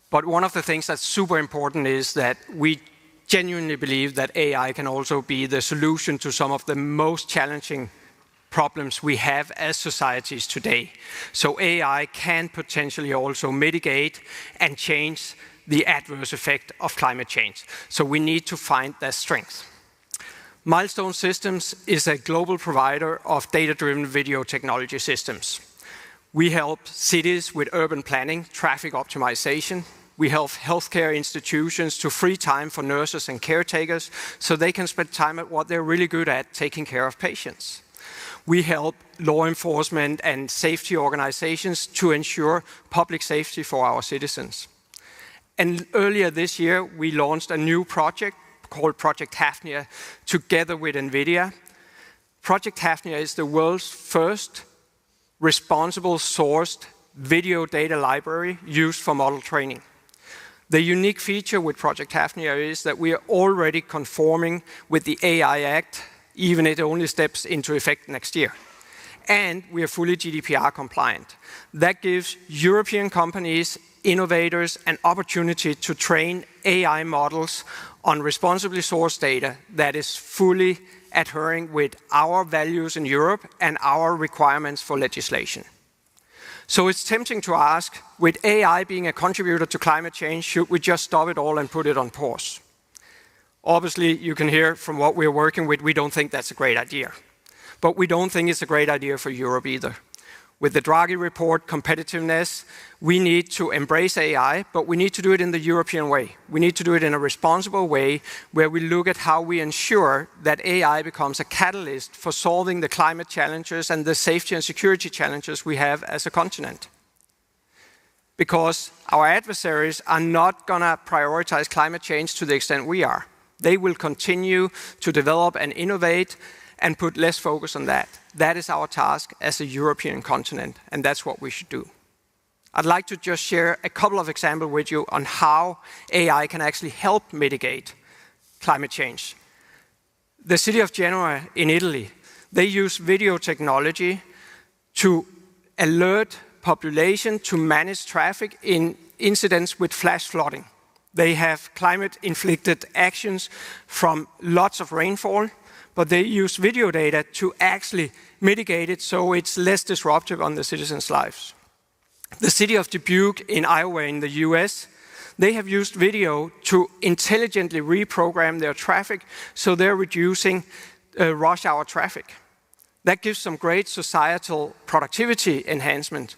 But one of the things that's super important is that we genuinely believe that AI can also be the solution to some of the most challenging problems we have as societies today. So AI can potentially also mitigate and change the adverse effect of climate change. So we need to find that strength. Milestone Systems is a global provider of data-driven video technology systems. We help cities with urban planning, traffic optimization. We help healthcare institutions to free time for nurses and caretakers so they can spend time at what they're really good at, taking care of patients. We help law enforcement and safety organizations to ensure public safety for our citizens. And earlier this year, we launched a new project called Project Hafnia together with NVIDIA. Project Hafnia is the world's first responsible sourced video data library used for model training. The unique feature with Project Hafnia is that we are already conforming with the AI Act, even if it only steps into effect next year. And we are fully GDPR compliant. That gives European companies, innovators, an opportunity to train AI models on responsibly sourced data that is fully adhering with our values in Europe and our requirements for legislation. So it's tempting to ask, with AI being a contributor to climate change, should we just stop it all and put it on pause? Obviously, you can hear from what we're working with, we don't think that's a great idea. But we don't think it's a great idea for Europe either. with the Draghi report, competitiveness, we need to embrace AI, but we need to do it in the European way. We need to do it in a responsible way where we look at how we ensure that AI becomes a catalyst for solving the climate challenges and the safety and security challenges we have as a continent. Because our adversaries are not going to prioritize climate change to the extent we are. They will continue to develop and innovate and put less focus on that. That is our task as a European continent, and that's what we should do. I'd like to just share a couple of examples with you on how AI can actually help mitigate climate change. The city of Genoa in Italy, they use video technology to alert population to manage traffic in incidents with flash flooding. They have climate-inflicted actions from lots of rainfall, but they use video data to actually mitigate it so it's less disruptive on the citizens' lives. The city of Dubuque in Iowa in the US, they have used video to intelligently reprogram their traffic so they're reducing rush hour traffic. That gives some great societal productivity enhancement,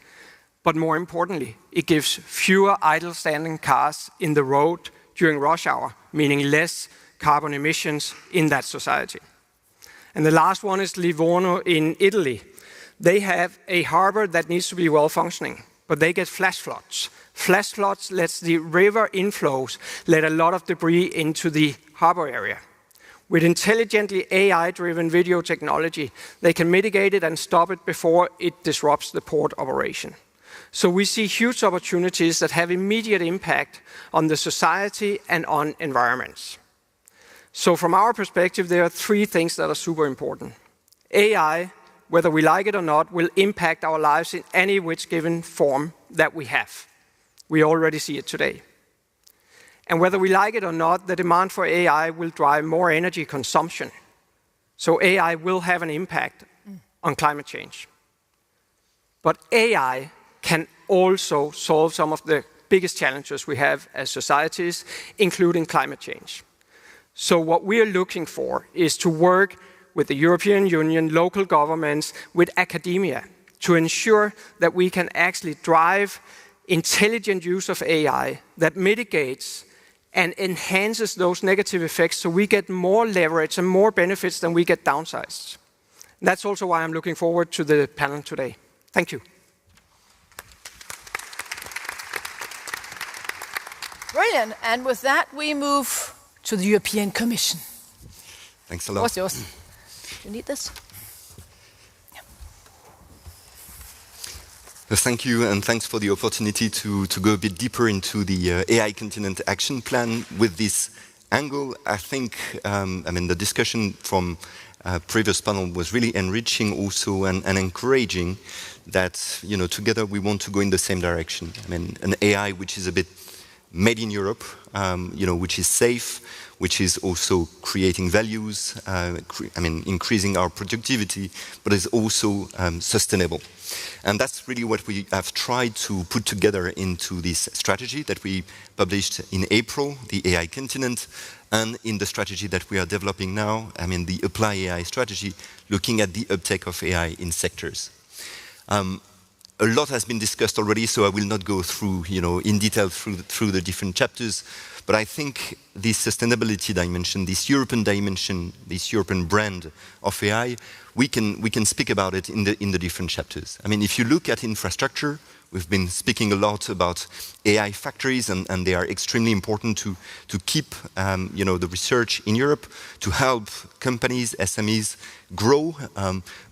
but more importantly, it gives fewer idle standing cars in the road during rush hour, meaning less carbon emissions in that society. And the last one is Livorno in Italy. They have a harbor that needs to be well functioning, but they get flash floods. Flash floods lets the river inflows let a lot of debris into the harbor area. With intelligently AI-driven video technology, they can mitigate it and stop it before it disrupts the port operation. So we see huge opportunities that have immediate impact on the society and on environments. So from our perspective, there are three things that are super important. AI, whether we like it or not, will impact our lives in any which given form that we have. We already see it today. And whether we like it or not, the demand for AI will drive more energy consumption. So AI will have an impact on climate change. But AI can also solve some of the biggest challenges we have as societies, including climate change. So what we are looking for is to work with the European Union, local governments, with academia, to ensure that we can actually drive intelligent use of AI that mitigates and enhances those negative effects so we get more leverage and more benefits than we get downsides. That's also why I'm looking forward to the panel today. Thank you. Brilliant. And with that, we move to the European Commission. Thanks a lot. What's yours? Do you need this? Thank you, and thanks for the opportunity to go a bit deeper into the AI Continent Action Plan with this angle. I think, the discussion from previous panel was really enriching also and encouraging that, together we want to go in the same direction. An AI which is a bit made in Europe, which is safe, which is also creating values, increasing our productivity, but is also sustainable. And that's really what we have tried to put together into this strategy that we published in April, the AI Continent, and in the strategy that we are developing now, the Apply AI strategy, looking at the uptake of AI in sectors. A lot has been discussed already, so I will not go through, in detail through the different chapters. But I think this sustainability dimension, this European dimension, this European brand of AI, we can speak about it in the different chapters. If you look at infrastructure, we've been speaking a lot about AI factories, and they are extremely important to keep the research in Europe, to help companies, SMEs grow,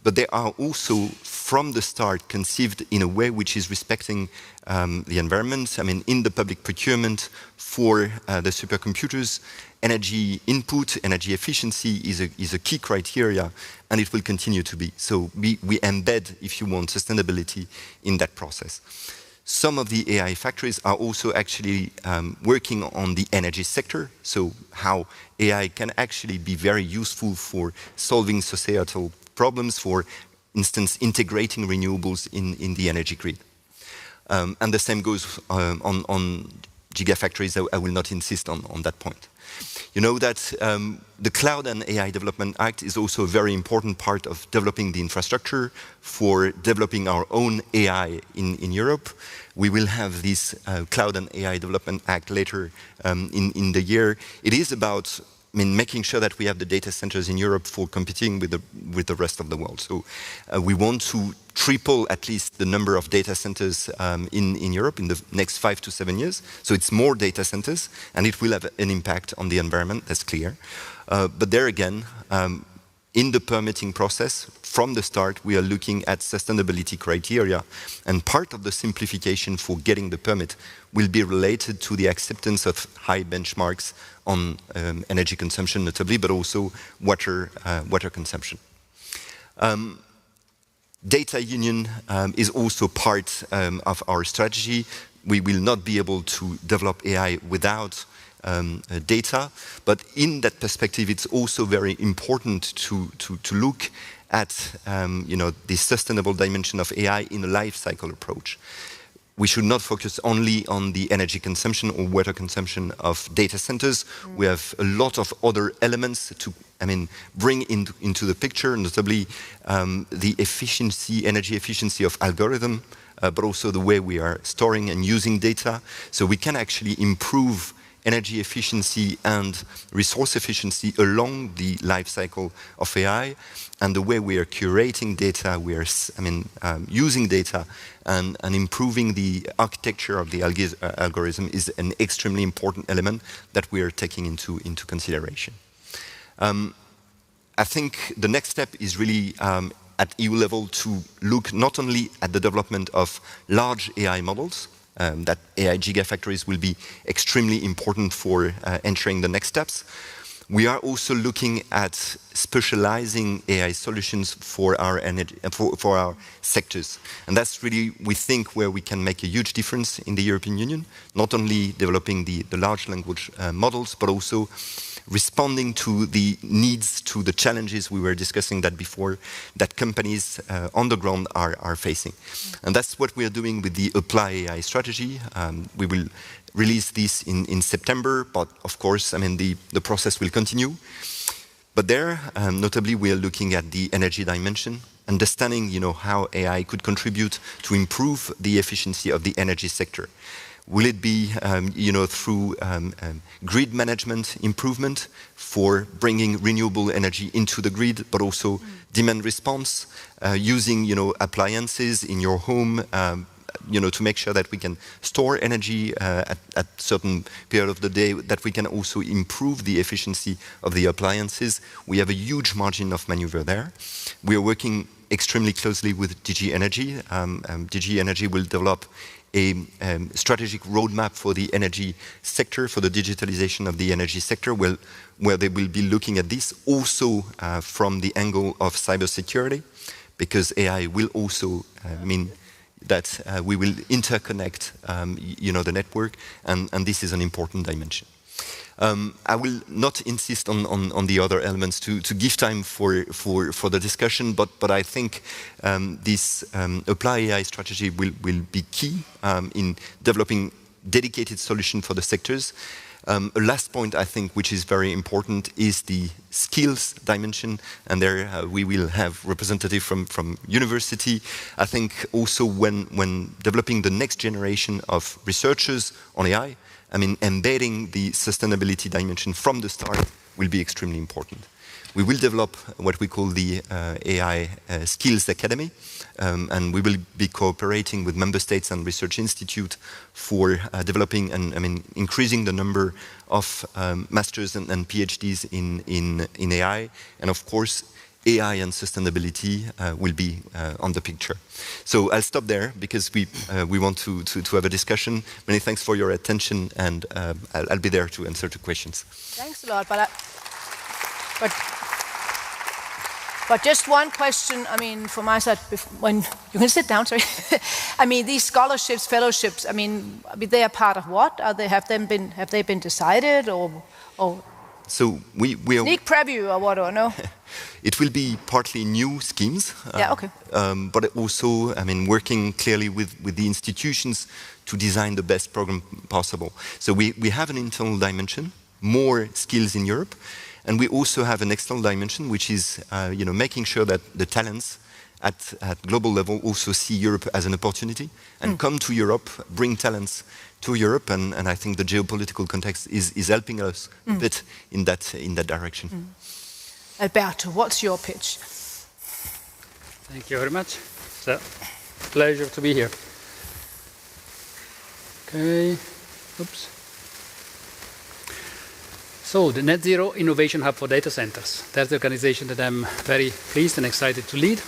but they are also from the start conceived in a way which is respecting the environment. In the public procurement for the supercomputers, energy input, energy efficiency is a key criteria, and it will continue to be. So we embed, if you want, sustainability in that process. Some of the AI factories are also actually working on the energy sector, so how AI can actually be very useful for solving societal problems, for instance, integrating renewables in the energy grid. And the same goes on gigafactories. I will not insist on that point. You know that the Cloud and AI Development Act is also a very important part of developing the infrastructure for developing our own AI in Europe. We will have this Cloud and AI Development Act later in the year. It is about making sure that we have the data centers in Europe for competing with the rest of the world. So we want to triple at least the number of data centers in Europe in the next 5 to 7 years. So it's more data centers, and it will have an impact on the environment, that's clear. But there again, in the permitting process, from the start, we are looking at sustainability criteria, and part of the simplification for getting the permit will be related to the acceptance of high benchmarks on energy consumption notably, but also water consumption. Data union is also part of our strategy. We will not be able to develop AI without data, but in that perspective, it's also very important to look at the sustainable dimension of AI in a life cycle approach. We should not focus only on the energy consumption or water consumption of data centers. We have a lot of other elements to bring into the picture, notably the energy efficiency of algorithm, but also the way we are storing and using data. So we can actually improve energy efficiency and resource efficiency along the life cycle of AI, and the way we are curating data, we are using data and improving the architecture of the algorithm is an extremely important element that we are taking into consideration. I think the next step is really at EU level to look not only at the development of large AI models, that AI gigafactories will be extremely important for entering the next steps. We are also looking at specializing AI solutions for our energy, for our sectors. And that's really, we think, where we can make a huge difference in the European Union, not only developing the large language models, but also responding to the needs, to the challenges we were discussing that before, that companies on the ground are facing. And that's what we are doing with the Apply AI strategy. We will release this in September, but of course, the process will continue. But there, notably, we are looking at the energy dimension, understanding, how AI could contribute to improve the efficiency of the energy sector. Will it be, through grid management improvement for bringing renewable energy into the grid, but also demand response, using, appliances in your home, to make sure that we can store energy at certain period of the day, that we can also improve the efficiency of the appliances. We have a huge margin of maneuver there. We are working extremely closely with DG Energy. DG Energy will develop a strategic roadmap for the energy sector, for the digitalization of the energy sector, where they will be looking at this also from the angle of cybersecurity, because AI will also mean that we will interconnect the network, and this is an important dimension. I will not insist on the other elements to give time for the discussion, but I think this Apply AI strategy will be key in developing dedicated solution for the sectors. A last point, I think, which is very important, is the skills dimension, and there we will have representative from university. I think also when developing the next generation of researchers on AI, embedding the sustainability dimension from the start will be extremely important. We will develop what we call the AI Skills Academy, and we will be cooperating with member states and research institute for developing and increasing the number of masters and PhDs in AI, and of course AI and sustainability will be on the picture. So I'll stop there because we want to have a discussion. Many thanks for your attention, and I'll be there to answer to questions. Thanks a lot. But just one question, from my side, when you can sit down, sorry. These scholarships, fellowships, they are part of what? Have they been decided or so we are sneak preview or what, or no? It will be partly new schemes, yeah, okay. but also, working clearly with the institutions to design the best program possible. So we have an internal dimension, more skills in Europe, and we also have an external dimension, which is making sure that the talents at global level also see Europe as an opportunity and come to Europe, bring talents to Europe, and I think the geopolitical context is helping us a bit in that direction. Alberto, what's your pitch? Thank you very much. It's a pleasure to be here. Okay, oops. So the Net Zero Innovation Hub for Data Centers. That's the organization that I'm very pleased and excited to lead.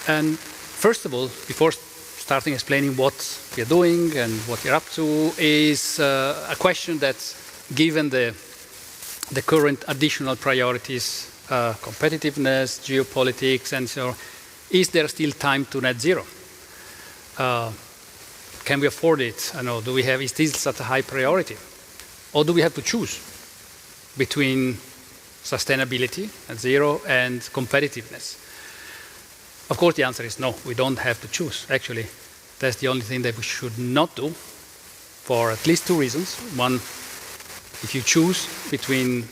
And first of all, before starting explaining what we are doing and what we're up to, is a question that's given the current additional priorities, competitiveness, geopolitics, and so on. Is there still time to net zero? Can we afford it? I know, is this such a high priority? Or do we have to choose between sustainability, net zero, and competitiveness? Of course, the answer is no, we don't have to choose. Actually, that's the only thing that we should not do for at least two reasons. One, if you choose between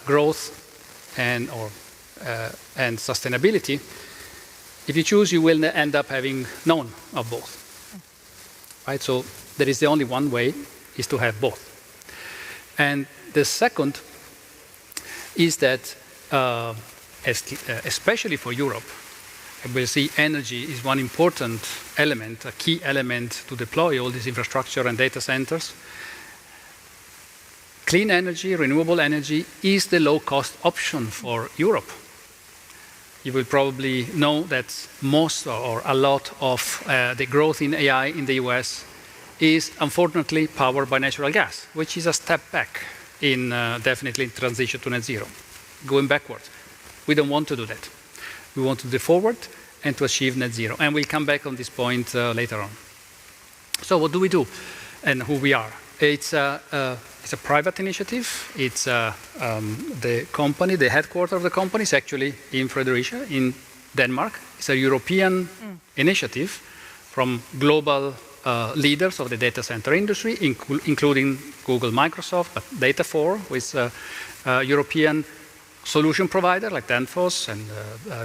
growth and sustainability, if you choose, you will end up having none of both. Right? So there is the only one way, is to have both. And the second is that, especially for Europe, we'll see energy is one important element, a key element to deploy all this infrastructure and data centers. Clean energy, renewable energy, is the low-cost option for Europe. You will probably know that most or a lot of the growth in AI in the US is unfortunately powered by natural gas, which is a step back in definitely transition to net zero, going backwards. We don't want to do that. We want to do forward and to achieve net zero. And we'll come back on this point later on. So what do we do and who we are? It's a private initiative. It's the company, the headquarters of the company is actually in Fredericia in Denmark. It's a European initiative from global leaders of the data center industry, including Google, Microsoft, but Data4 with European solution provider like Danfoss and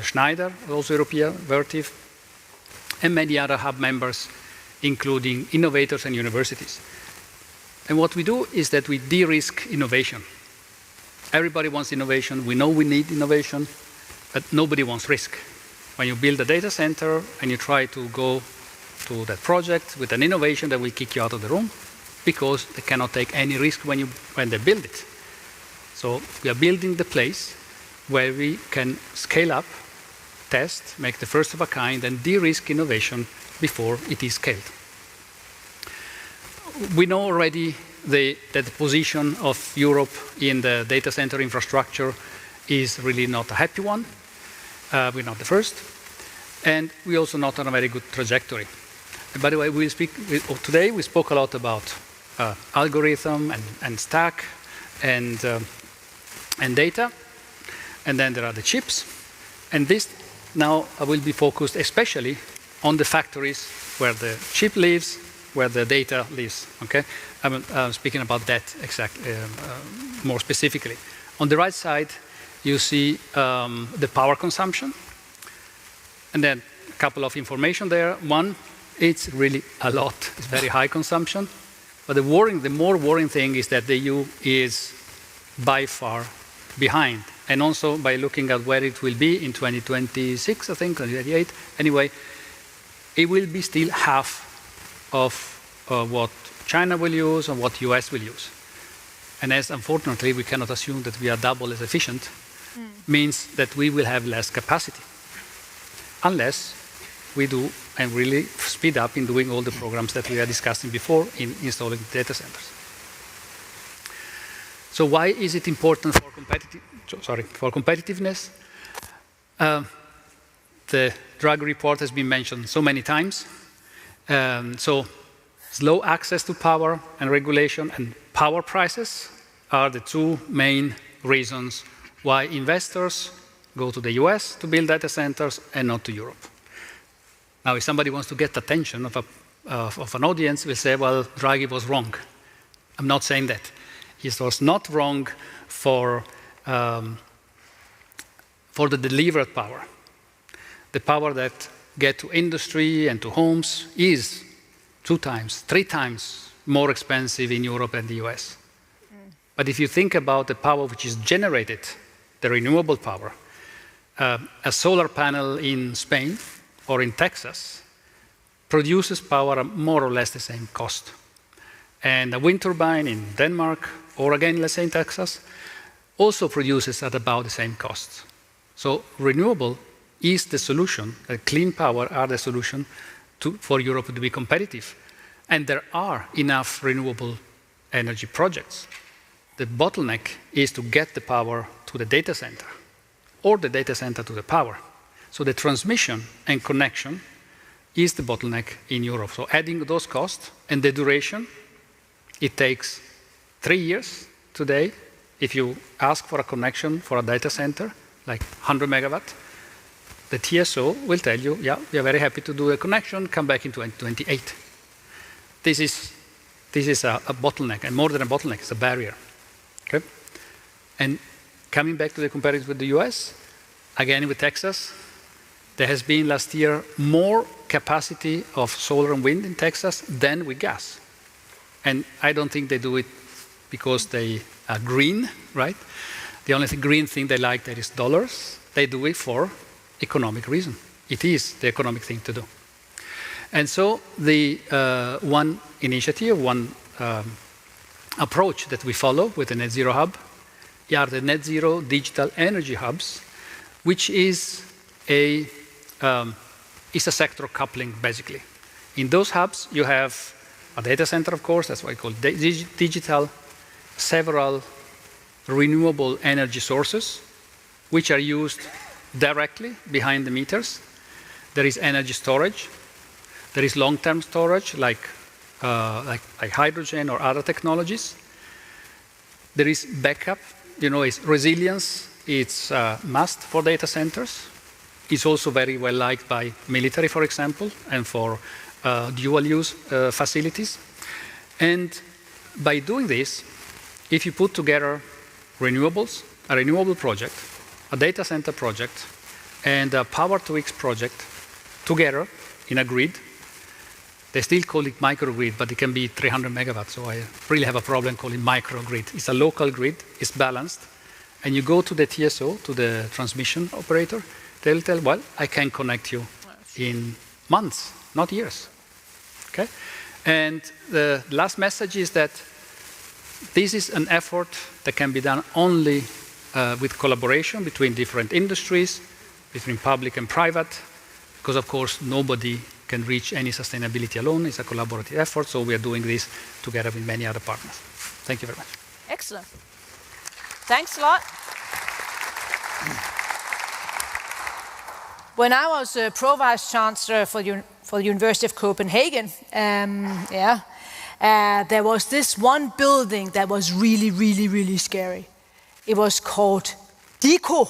Schneider, also European, Vertiv, and many other hub members, including innovators and universities. And what we do is that we de-risk innovation. Everybody wants innovation. We know we need innovation, but nobody wants risk. When you build a data center and you try to go to that project with an innovation that will kick you out of the room because they cannot take any risk when they build it. So we are building the place where we can scale up, test, make the first of a kind, and de-risk innovation before it is scaled. We know already that the position of Europe in the data center infrastructure is really not a happy one. We're not the first. And we're also not on a very good trajectory. And by the way, today we spoke a lot about algorithm and stack and data. And then there are the chips. And this now will be focused especially on the factories where the chip lives, where the data lives. Okay, I'm speaking about that exactly more specifically. On the right side, you see the power consumption, and then a couple of information there. One, it's really a lot. It's very high consumption. But the more worrying thing is that the EU is by far behind. And also by looking at where it will be in 2026, I think, 2028. Anyway, it will be still half of what China will use and what US will use. And as unfortunately we cannot assume that we are double as efficient, means that we will have less capacity. Unless we do and really speed up in doing all the programs that we are discussing before in installing data centers. So why is it important for competitiveness? The drug report has been mentioned so many times. So slow access to power and regulation and power prices are the two main reasons why investors go to the US to build data centers and not to Europe. Now, if somebody wants to get attention of a of an audience will say, well, Draghi was wrong. I'm not saying that. He was not wrong for the delivered power. The power that gets to industry and to homes is 2 times, 3 times more expensive in Europe and the US. But if you think about the power which is generated, the renewable power, a solar panel in Spain or in Texas produces power at more or less the same cost. And a wind turbine in Denmark, or again, let's say in Texas, also produces at about the same cost. So renewable is the solution, clean power are the solution for Europe to be competitive. And there are enough renewable energy projects. The bottleneck is to get the power to the data center, or the data center to the power. So the transmission and connection is the bottleneck in Europe. So adding those costs and the duration, it takes 3 years today. If you ask for a connection for a data center, like 100 megawatt, the TSO will tell you, yeah, we are very happy to do a connection, come back in 2028. This is a bottleneck, and more than a bottleneck, it's a barrier. Okay? And coming back to the comparison with the US, again with Texas, there has been last year more capacity of solar and wind in Texas than with gas. And I don't think they do it because they are green, right? The only green thing they like there is dollars. They do it for economic reason. It is the economic thing to do. And so the one initiative, one approach that we follow with the Net Zero Hub are the Net Zero Digital Energy Hubs, which is a sector coupling, basically. In those hubs, you have a data center, of course, that's why I call it digital, several renewable energy sources, which are used directly behind the meters. There is energy storage. There is long-term storage, like hydrogen or other technologies. There is backup. You know, it's resilience. It's a must for data centers. It's also very well liked by military, for example, and for dual-use facilities. And by doing this, if you put together renewables, a renewable project, a data center project, and a Power-to-X project together in a grid, they still call it microgrid, but it can be 300 megawatts, so I really have a problem calling microgrid. It's a local grid, it's balanced, and you go to the TSO, to the transmission operator, they'll tell, well, I can connect you in months, not years. Okay? And the last message is that this is an effort that can be done only with collaboration between different industries, between public and private, because of course nobody can reach any sustainability alone. It's a collaborative effort, so we are doing this together with many other partners. Thank you very much. Excellent. Thanks a lot. When I was Pro Vice Chancellor for the University of Copenhagen, there was this one building that was really, really, really scary. It was called DICO,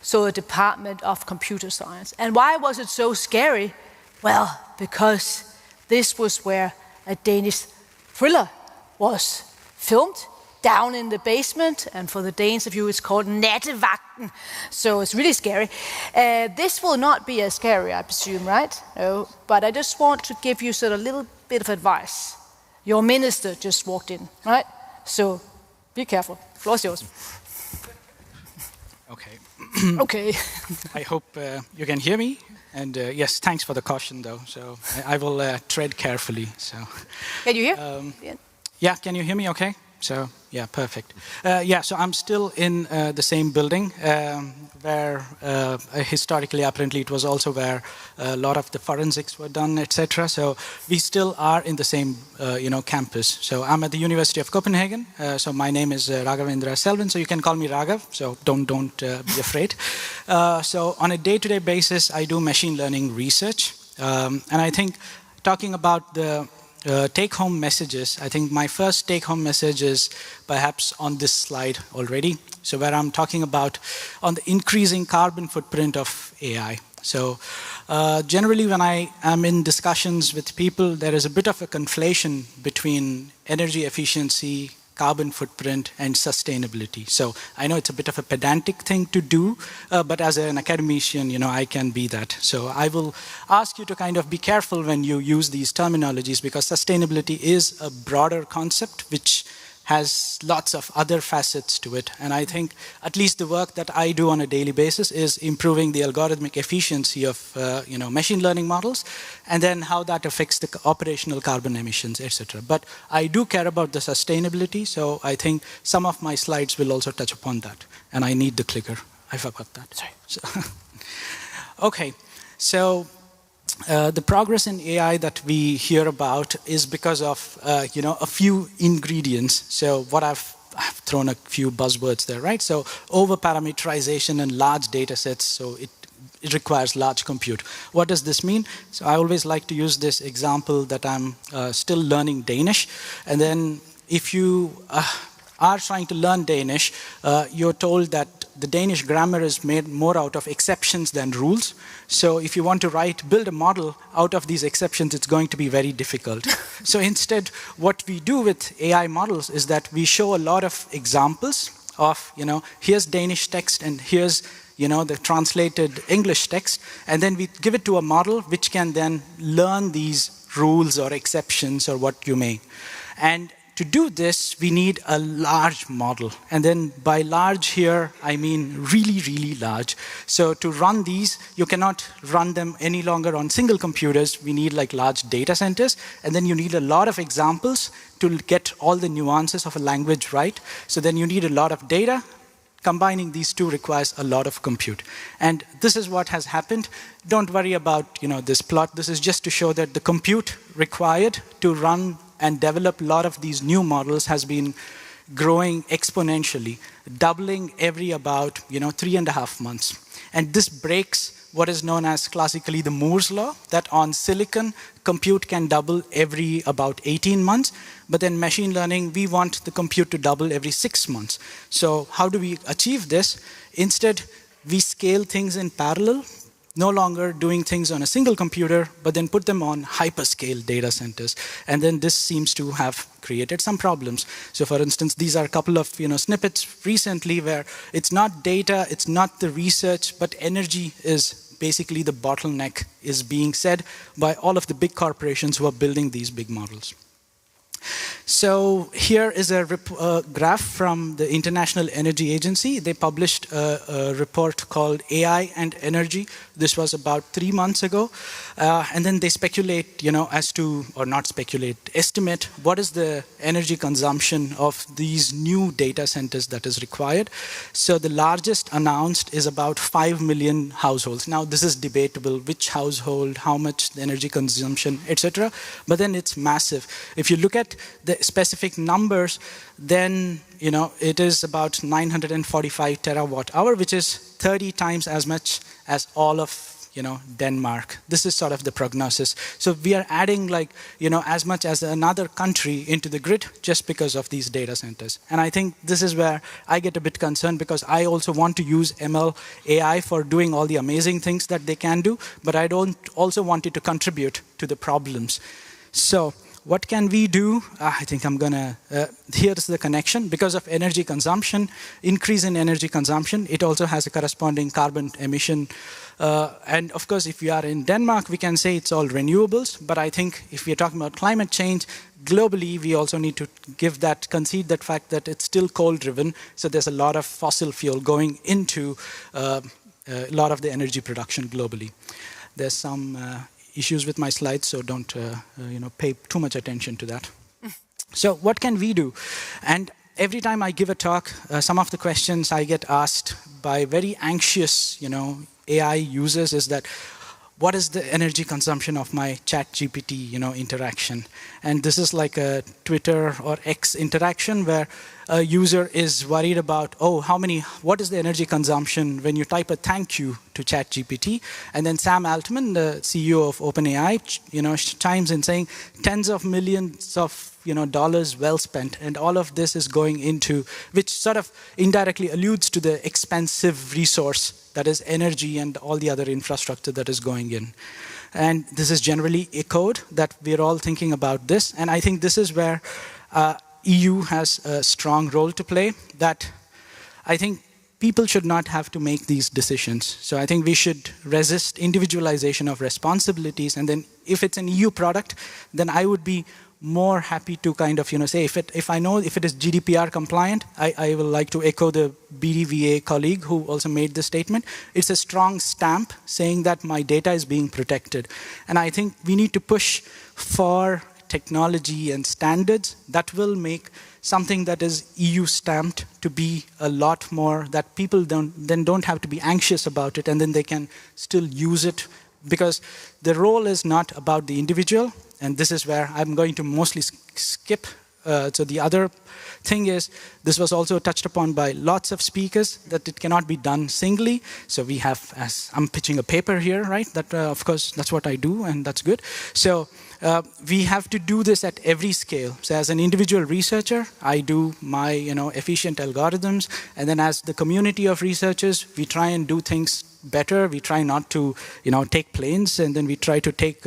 so the Department of Computer Science. And why was it so scary? Well, because this was where a Danish thriller was filmed, down in the basement, and for the Danes of you, it's called Nattevagten, so it's really scary. This will not be as scary, I presume, right? No, but I just want to give you sort of a little bit of advice. Your minister just walked in, right? So be careful. Floor is yours. Okay. Okay. I hope you can hear me. And yes, thanks for the caution, though. So I will tread carefully. So. Can you hear? Yeah, can you hear me? Okay. So yeah, perfect. So I'm still in the same building where historically, apparently, it was also where a lot of the forensics were done, etc. So we still are in the same, campus. So I'm at the University of Copenhagen. So my name is Raghavendra Selvin. So you can call me Raghav. So don't be afraid. So on a day-to-day basis, I do machine learning research, and I think talking about the take-home messages, I think my first take-home message is perhaps on this slide already. So where I'm talking about on the increasing carbon footprint of AI. So generally when I am in discussions with people, there is a bit of a conflation between energy efficiency, carbon footprint, and sustainability. So I know it's a bit of a pedantic thing to do, but as an academician, I can be that. So I will ask you to kind of be careful when you use these terminologies, because sustainability is a broader concept which has lots of other facets to it. And I think at least the work that I do on a daily basis is improving the algorithmic efficiency of machine learning models, and then how that affects the operational carbon emissions, etc. But I do care about the sustainability, so I think some of my slides will also touch upon that. And I need the clicker. I forgot that. Sorry. So okay, so the progress in AI that we hear about is because of a few ingredients. So what I've thrown a few buzzwords there, right? So over-parameterization and large data sets, so it requires large compute. What does this mean? So I always like to use this example that I'm still learning Danish. And then if you are trying to learn Danish, you're told that the Danish grammar is made more out of exceptions than rules. So if you want to build a model out of these exceptions, it's going to be very difficult. So instead, what we do with AI models is that we show a lot of examples of, here's Danish text and here's, the translated English text. And then we give it to a model which can then learn these rules or exceptions or what you may. And to do this, we need a large model. And then by large here, I mean really, really large. So to run these, you cannot run them any longer on single computers. We need like large data centers. And then you need a lot of examples to get all the nuances of a language right. So then you need a lot of data. Combining these two requires a lot of compute. And this is what has happened. Don't worry about this plot. This is just to show that the compute required to run and develop a lot of these new models has been growing exponentially, doubling every about 3.5 months. And this breaks what is known as classically the Moore's law, that on silicon, compute can double every about 18 months. But then machine learning, we want the compute to double every 6 months. So how do we achieve this? Instead, we scale things in parallel, no longer doing things on a single computer, but then put them on hyperscale data centers. And then this seems to have created some problems. So for instance, these are a couple of snippets recently where it's not data, it's not the research, but energy is basically the bottleneck is being said by all of the big corporations who are building these big models. So here is a graph from the International Energy Agency. They published a report called AI and Energy. This was about 3 months ago. And then they speculate, as to, or not speculate, estimate what is the energy consumption of these new data centers that is required. So the largest announced is about 5 million households. Now this is debatable, which household, how much energy consumption, etc. But then it's massive. If you look at the specific numbers, then it is about 945 terawatt hour, which is 30 times as much as all of Denmark. This is sort of the prognosis. So we are adding as much as another country into the grid just because of these data centers. And I think this is where I get a bit concerned, because I also want to use ML AI for doing all the amazing things that they can do, but I don't also want it to contribute to the problems. So what can we do? I think I'm gonna, here's the connection. Because of energy consumption, increase in energy consumption, it also has a corresponding carbon emission. And of course, if we are in Denmark, we can say it's all renewables. But I think if we're talking about climate change, globally, we also need to concede that fact that it's still coal-driven. So there's a lot of fossil fuel going into a lot of the energy production globally. There's some issues with my slides, so don't pay too much attention to that. So what can we do? And every time I give a talk, some of the questions I get asked by very anxious AI users is that, what is the energy consumption of my ChatGPT interaction? And this is like a Twitter or X interaction where a user is worried about, what is the energy consumption when you type a thank you to ChatGPT. And then Sam Altman, the CEO of OpenAI, chimes in saying tens of millions of dollars well spent, and all of this is going into, which sort of indirectly alludes to the expensive resource that is energy and all the other infrastructure that is going in. And this is generally echoed, that we're all thinking about this. And I think this is where EU has a strong role to play, that I think people should not have to make these decisions. So I think we should resist individualization of responsibilities. And then if it's an EU product, then I would be more happy to kind of, say, if I know if it is GDPR compliant, I will like to echo the BDVA colleague who also made this statement. It's a strong stamp saying that my data is being protected. And I think we need to push for technology and standards that will make something that is EU stamped to be a lot more, that people don't have to be anxious about it, and then they can still use it, because the role is not about the individual. And this is where I'm going to mostly skip. So the other thing is, this was also touched upon by lots of speakers, that it cannot be done singly. So we have, as I'm pitching a paper here, right? That of course, that's what I do, and that's good. So we have to do this at every scale. So as an individual researcher, I do my efficient algorithms, and then as the community of researchers, we try and do things better. We try not to take planes, and then we try to take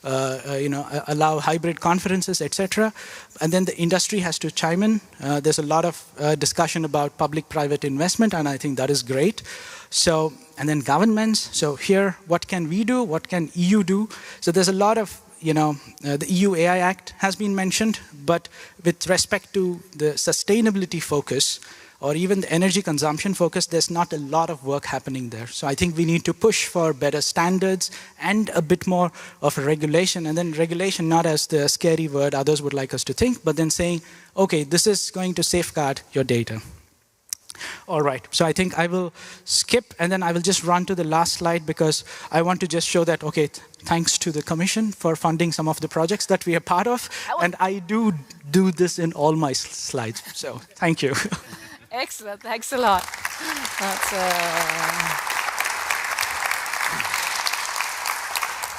allow hybrid conferences, etc. And then the industry has to chime in. There's a lot of discussion about public-private investment, and I think that is great. So, and then governments. So here, what can we do? What can EU do? So there's a lot of, the EU AI Act has been mentioned, but with respect to the sustainability focus, or even the energy consumption focus, there's not a lot of work happening there. So I think we need to push for better standards and a bit more of a regulation. And then regulation, not as the scary word others would like us to think, but then saying, okay, this is going to safeguard your data. All right, so I think I will skip, and then I will just run to the last slide, because I want to just show that, okay, thanks to the Commission for funding some of the projects that we are part of, and I do this in all my slides. So thank you. Excellent, thanks a lot. That's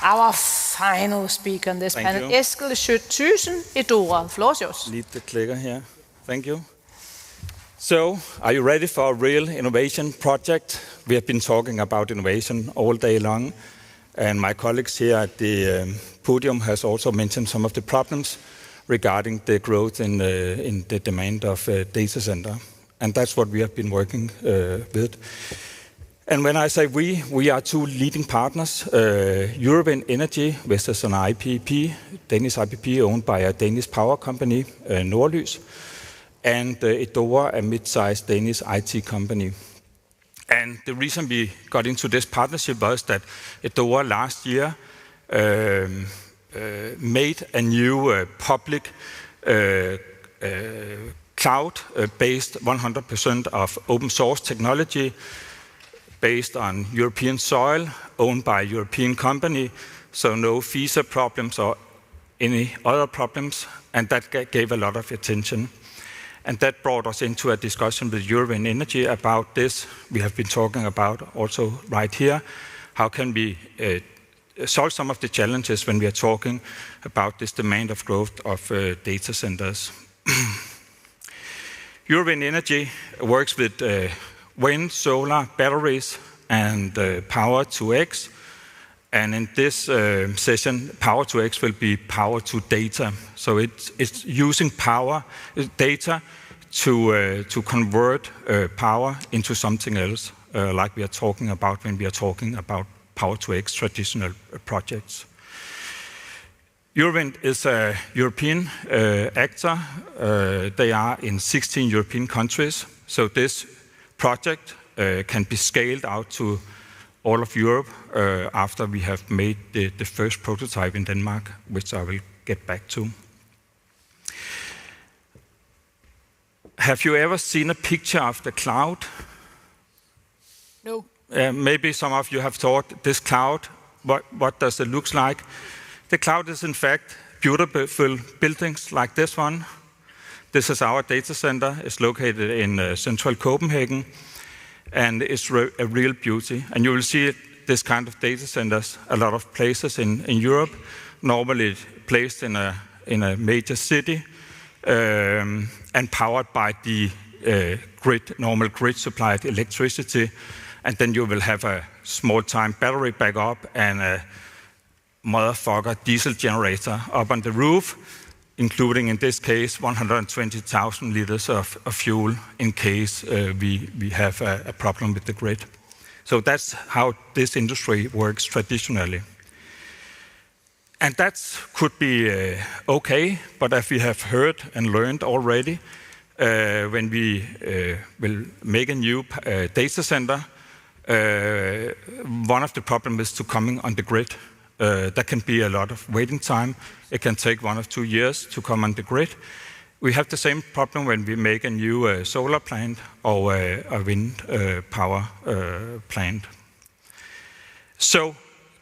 our final speaker on this panel, Eskil Schødt-Thyssen, Edora. The floor is yours. Lead the clicker here. Thank you. So, are you ready for a real innovation project? We have been talking about innovation all day long, and my colleagues here at the podium has also mentioned some of the problems regarding the growth in the demand of data center. And that's what we have been working with. And when I say we are two leading partners, European Energy, which is an IPP, Danish IPP owned by a Danish power company, Nordlys, and Edora, a mid-sized Danish IT company. And the reason we got into this partnership was that Edora last year made a new public cloud-based 100% of open source technology based on European soil, owned by a European company, so no visa problems or any other problems, and that gave a lot of attention. And that brought us into a discussion with European Energy about this. We have been talking about also right here, how can we solve some of the challenges when we are talking about this demand of growth of data centers. European Energy works with wind, solar, batteries, and power to X. And in this session, power to X will be power to data. So it's using data to convert power into something else, like we are talking about when we are talking about power to X traditional projects. Eurowind is a European actor. They are in 16 European countries. So this project can be scaled out to all of Europe after we have made the first prototype in Denmark, which I will get back to. Have you ever seen a picture of the cloud? No. Maybe some of you have thought, this cloud, what does it look like? The cloud is in fact beautiful buildings like this one. This is our data center. It's located in central Copenhagen. and it's a real beauty. And you will see this kind of data centers a lot of places in Europe, normally placed in a major city and powered by the normal grid supplied electricity. And then you will have a small time battery backup and a motherfucker diesel generator up on the roof, including in this case 120,000 liters of fuel in case we have a problem with the grid. So that's how this industry works traditionally. And that could be okay, but as we have heard and learned already, when we will make a new data center, one of the problems is to coming on the grid. There can be a lot of waiting time. It can take 1 or 2 years to come on the grid. We have the same problem when we make a new solar plant or a wind power plant. So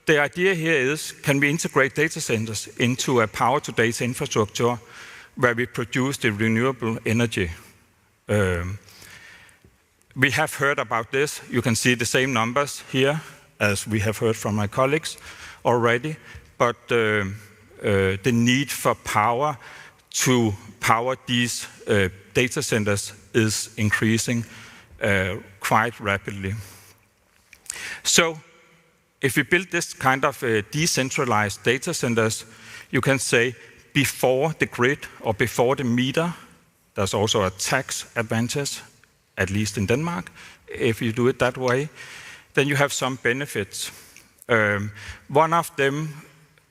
the idea here is, can we integrate data centers into a power-to-data infrastructure where we produce the renewable energy? We have heard about this. You can see the same numbers here as we have heard from my colleagues already, but the need for power to power these data centers is increasing quite rapidly. So if we build this kind of decentralized data centers, you can say before the grid or before the meter, there's also a tax advantage, at least in Denmark, if you do it that way, then you have some benefits. One of them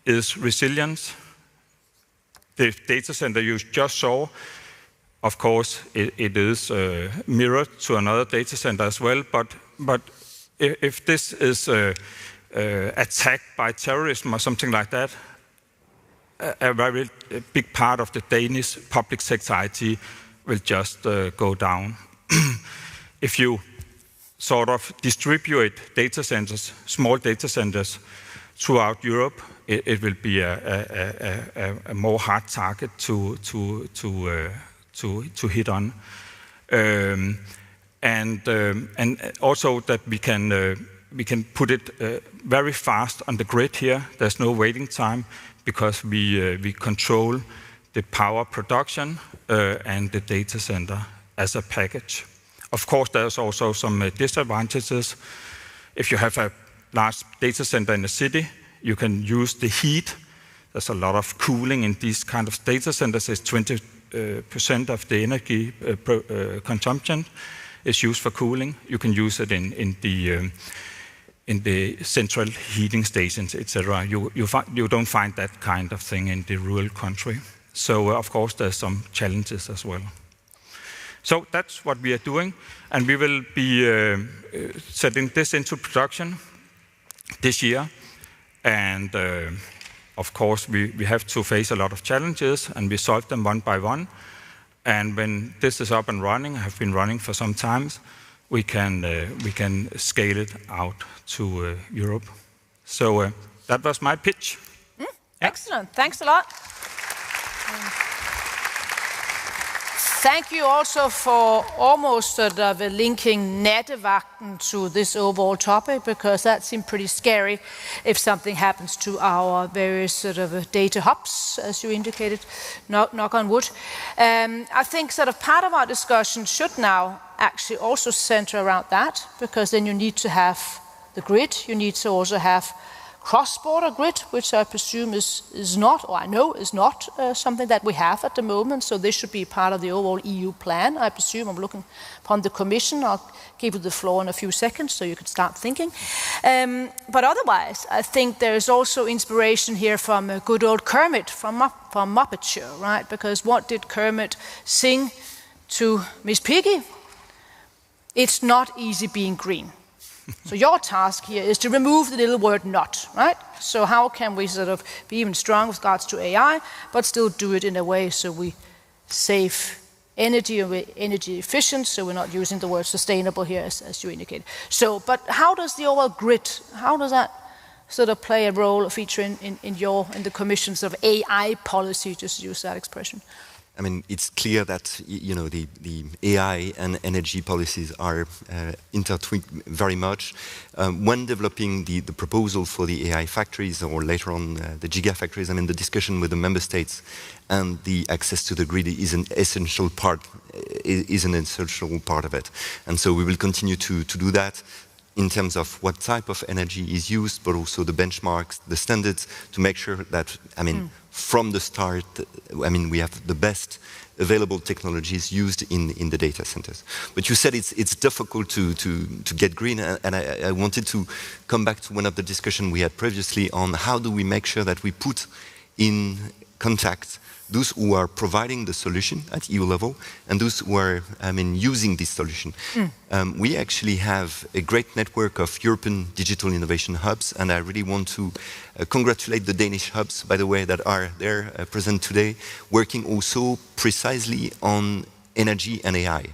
is resilience. The data center you just saw, of course, it is mirrored to another data center as well, but if this is attacked by terrorism or something like that, a very big part of the Danish public sector IT will just go down. If you sort of distribute data centers, small data centers throughout Europe, it will be a more hard target to hit on, and also that we can put it very fast on the grid here. There's no waiting time because we control the power production and the data center as a package. Of course, there's also some disadvantages. If you have a large data center in a city, you can use the heat. There's a lot of cooling in these kind of data centers. It's 20% of the energy consumption is used for cooling. You can use it in the central heating stations, etc. You don't find that kind of thing in the rural country. So of course there's some challenges as well. So that's what we are doing, and we will be setting this into production this year. And of course we have to face a lot of challenges, and we solve them one by one. And when this is up and running, have been running for some time, we can scale it out to Europe. So that was my pitch. Excellent. Thanks a lot. Thank you also for almost sort of linking nattevagten to this overall topic, because that seemed pretty scary if something happens to our various sort of data hubs, as you indicated, knock on wood. I think sort of part of our discussion should now actually also center around that, because then you need to have the grid, you need to also have cross-border grid, which I presume is not, or I know is not something that we have at the moment, so this should be part of the overall EU plan, I presume. I'm looking upon the Commission. I'll give you the floor in a few seconds so you can start thinking. But otherwise, I think there's also inspiration here from good old Kermit from Muppet Show, right? Because what did Kermit sing to Miss Piggy? It's not easy being green. So your task here is to remove the little word not, right? So how can we sort of be even strong with regards to AI, but still do it in a way so we save energy and we're energy efficient, so we're not using the word sustainable here as you indicated. So, but how does the overall grid, how does that sort of play a role, a feature in the Commission's sort of AI policy, just to use that expression? I mean, it's clear that the AI and energy policies are intertwined very much. When developing the proposal for the AI factories, or later on the gigafactories, I mean, the discussion with the member states and the access to the grid is an essential part of it. And so we will continue to do that in terms of what type of energy is used, but also the benchmarks, the standards, to make sure that, I mean, from the start, I mean, we have the best available technologies used in the data centers. But you said it's difficult to get green, and I wanted to come back to one of the discussions we had previously on how do we make sure that we put in contact those who are providing the solution at EU level and those who are, I mean, using this solution. We actually have a great network of European digital innovation hubs, and I really want to congratulate the Danish hubs, by the way, that are there present today, working also precisely on energy and AI.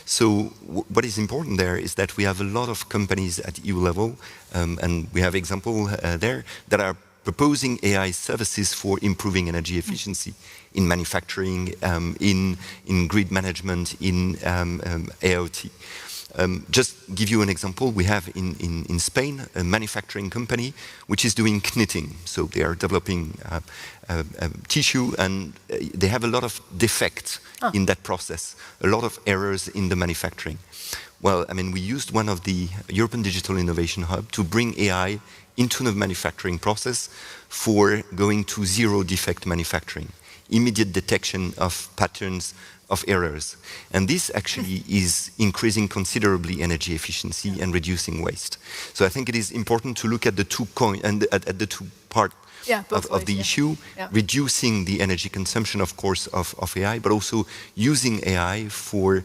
So what is important there is that we have a lot of companies at EU level, and we have examples there that are proposing AI services for improving energy efficiency in manufacturing, in grid management, in AOT. Just give you an example, we have in Spain a manufacturing company which is doing knitting. So they are developing tissue, and they have a lot of defects in that process, a lot of errors in the manufacturing. Well, I mean, we used one of the European Digital Innovation Hub to bring AI into the manufacturing process for going to zero defect manufacturing, immediate detection of patterns of errors. And this actually is increasing considerably energy efficiency and reducing waste. So I think it is important to look at the two at the two parts of the issue, reducing the energy consumption, of course, of AI, but also using AI for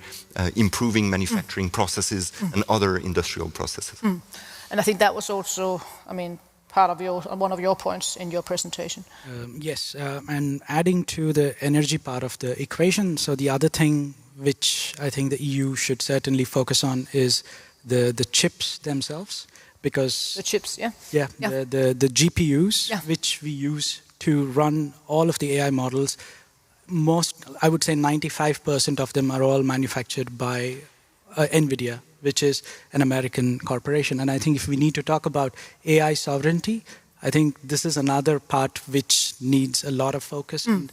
improving manufacturing processes and other industrial processes. And I think that was also, I mean, part of one of your points in your presentation. Yes, and adding to the energy part of the equation, so the other thing which I think the EU should certainly focus on is the chips themselves, because the chips, the GPUs which we use to run all of the AI models, I would say 95% of them are all manufactured by NVIDIA, which is an American corporation. And I think if we need to talk about AI sovereignty, I think this is another part which needs a lot of focus. And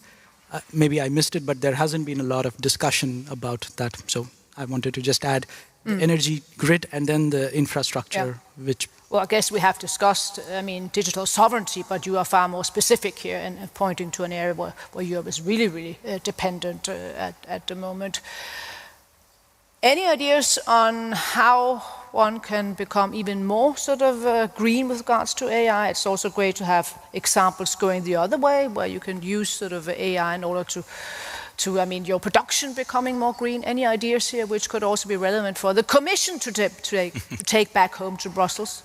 maybe I missed it, but there hasn't been a lot of discussion about that. So I wanted to just add the energy grid and then the infrastructure, which... Well, I guess we have discussed, I mean, digital sovereignty, but you are far more specific here and pointing to an area where Europe is really, really dependent at the moment. Any ideas on how one can become even more sort of green with regards to AI? It's also great to have examples going the other way, where you can use sort of AI in order to I mean, your production becoming more green. Any ideas here which could also be relevant for the Commission to take back home to Brussels?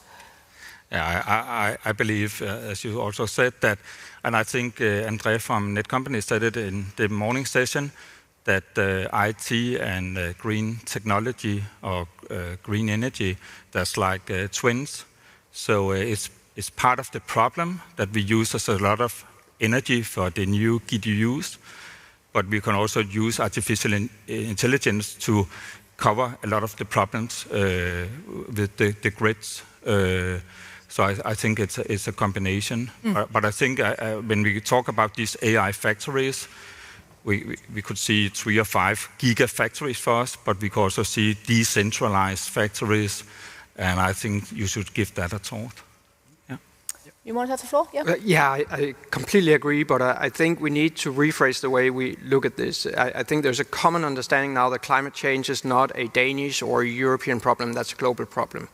Yeah, I believe, as you also said, that, and I think André from Netcompany said it in the morning session, that IT and green technology or green energy, that's like twins. So it's part of the problem that we use a lot of energy for the new GPUs, but we can also use artificial intelligence to cover a lot of the problems with the grids. So I think it's a combination. But I think when we talk about these AI factories, we could see 3 or 5 gigafactories first, but we could also see decentralized factories, and I think you should give that a thought. Yeah. You want to have the floor? Yeah. Yeah, I completely agree, but I think we need to rephrase the way we look at this. I think there's a common understanding now that climate change is not a Danish or a European problem, that's a global problem.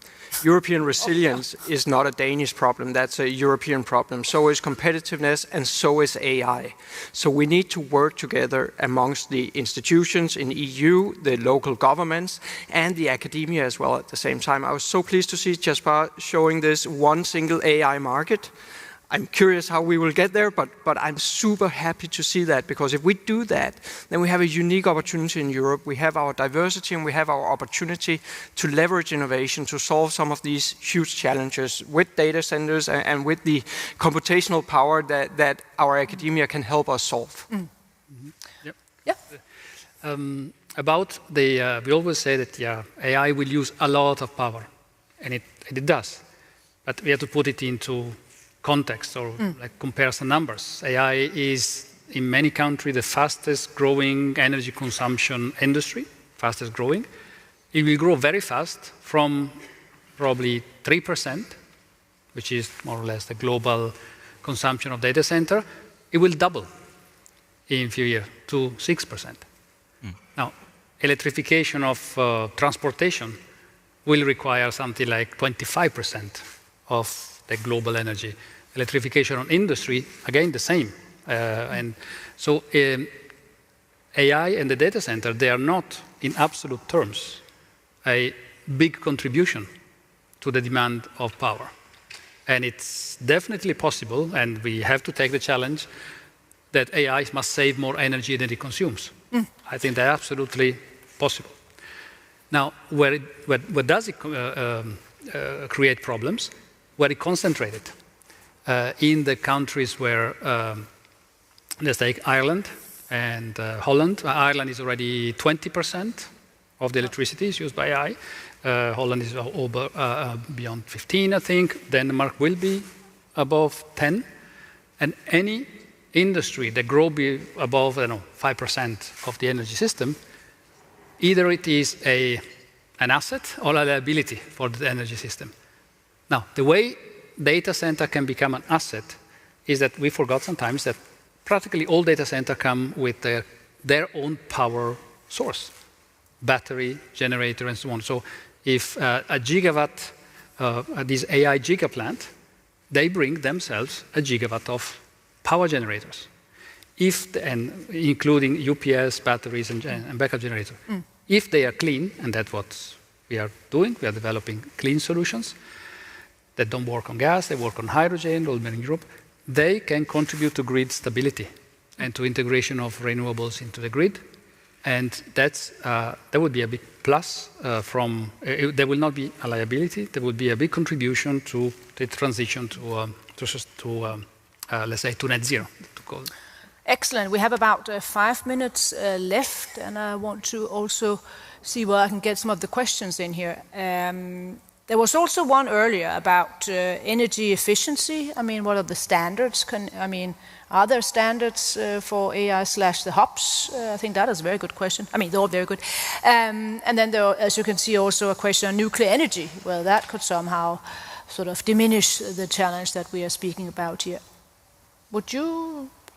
European resilience is not a Danish problem, that's a European problem. So is competitiveness and so is AI. So we need to work together amongst the institutions in EU, the local governments and the academia as well at the same time. I was so pleased to see Jasper showing this one single AI market. I'm curious how we will get there, but I'm super happy to see that, because if we do that, then we have a unique opportunity in Europe. We have our diversity and we have our opportunity to leverage innovation to solve some of these huge challenges with data centers and with the computational power that our academia can help us solve. Yeah. About the, we always say that AI will use a lot of power, and it does, but we have to put it into context or like compare some numbers. AI is in many countries the fastest growing energy consumption industry, fastest growing. It will grow very fast from probably 3%, which is more or less the global consumption of data center. It will double in a few years to 6%. Now, electrification of transportation will require something like 25% of the global energy. Electrification on industry, again, the same. And so AI and the data center, they are not, in absolute terms, a big contribution to the demand of power. And it's definitely possible, and we have to take the challenge, that AI must save more energy than it consumes. I think that's absolutely possible. Now, where does it create problems? Where it concentrated. In the countries where, let's take Ireland and Holland. Ireland is already 20% of the electricity is used by AI. Holland is over, beyond 15, I think. Denmark will be above 10. And any industry that grow above 5% of the energy system, either it is an asset or a liability for the energy system. Now, the way data center can become an asset is that we forgot sometimes that practically all data centers come with their own power source, battery, generator, and so on. So if a gigawatt, this AI gigaplant, they bring themselves a gigawatt of power generators, including UPS, batteries, and backup generator. If they are clean, and that's what we are doing, we are developing clean solutions that don't work on gas, they work on hydrogen, all in Europe, they can contribute to grid stability and to integration of renewables into the grid. And that would be a big plus there will not be a liability, there would be a big contribution to the transition to let's say, to net zero. Excellent. We have about 5 minutes left, and I want to also see where I can get some of the questions in here. There was also one earlier about energy efficiency. I mean, what are the standards? Are there standards for AI/the hubs? I think that is a very good question. I mean, they're all very good. And then there, as you can see, also a question on nuclear energy. Well, that could somehow sort of diminish the challenge that we are speaking about here.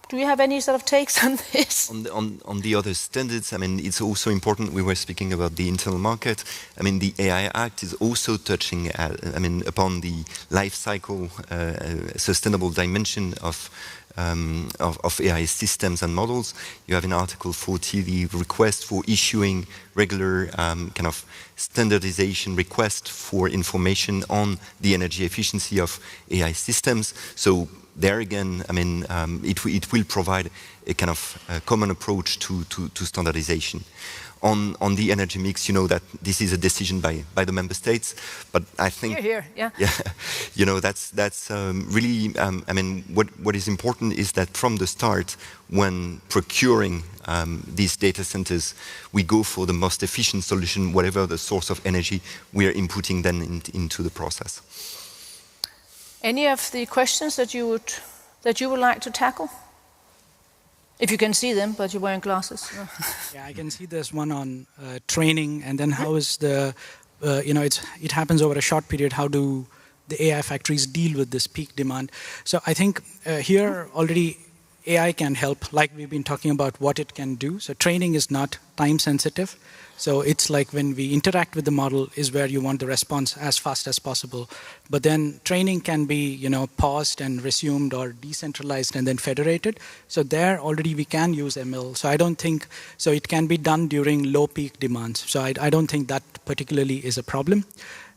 Do you have any sort of takes on this? On the other standards, I mean, it's also important. We were speaking about the internal market. I mean, the AI Act is also touching, upon the life cycle, sustainable dimension of AI systems and models. You have in Article 40 the request for issuing regular kind of standardization request for information on the energy efficiency of AI systems. So there again, I mean, it will provide a kind of common approach to standardization. On the energy mix, you know that this is a decision by the member states, but I think yeah, you know that's really I mean what is important is that from the start, when procuring these data centers, we go for the most efficient solution, whatever the source of energy we are inputting then into the process. Any of the questions that you would like to tackle? If you can see them, but you're wearing glasses. Yeah, I can see there's one on training, and then how is the, it happens over a short period. How do the AI factories deal with this peak demand? So I think here already AI can help, like we've been talking about what it can do. So training is not time sensitive. So it's like when we interact with the model is where you want the response as fast as possible. But then training can be, paused and resumed or decentralized and then federated. So there already we can use ML. So I don't think, so it can be done during low peak demands. So I don't think that particularly is a problem.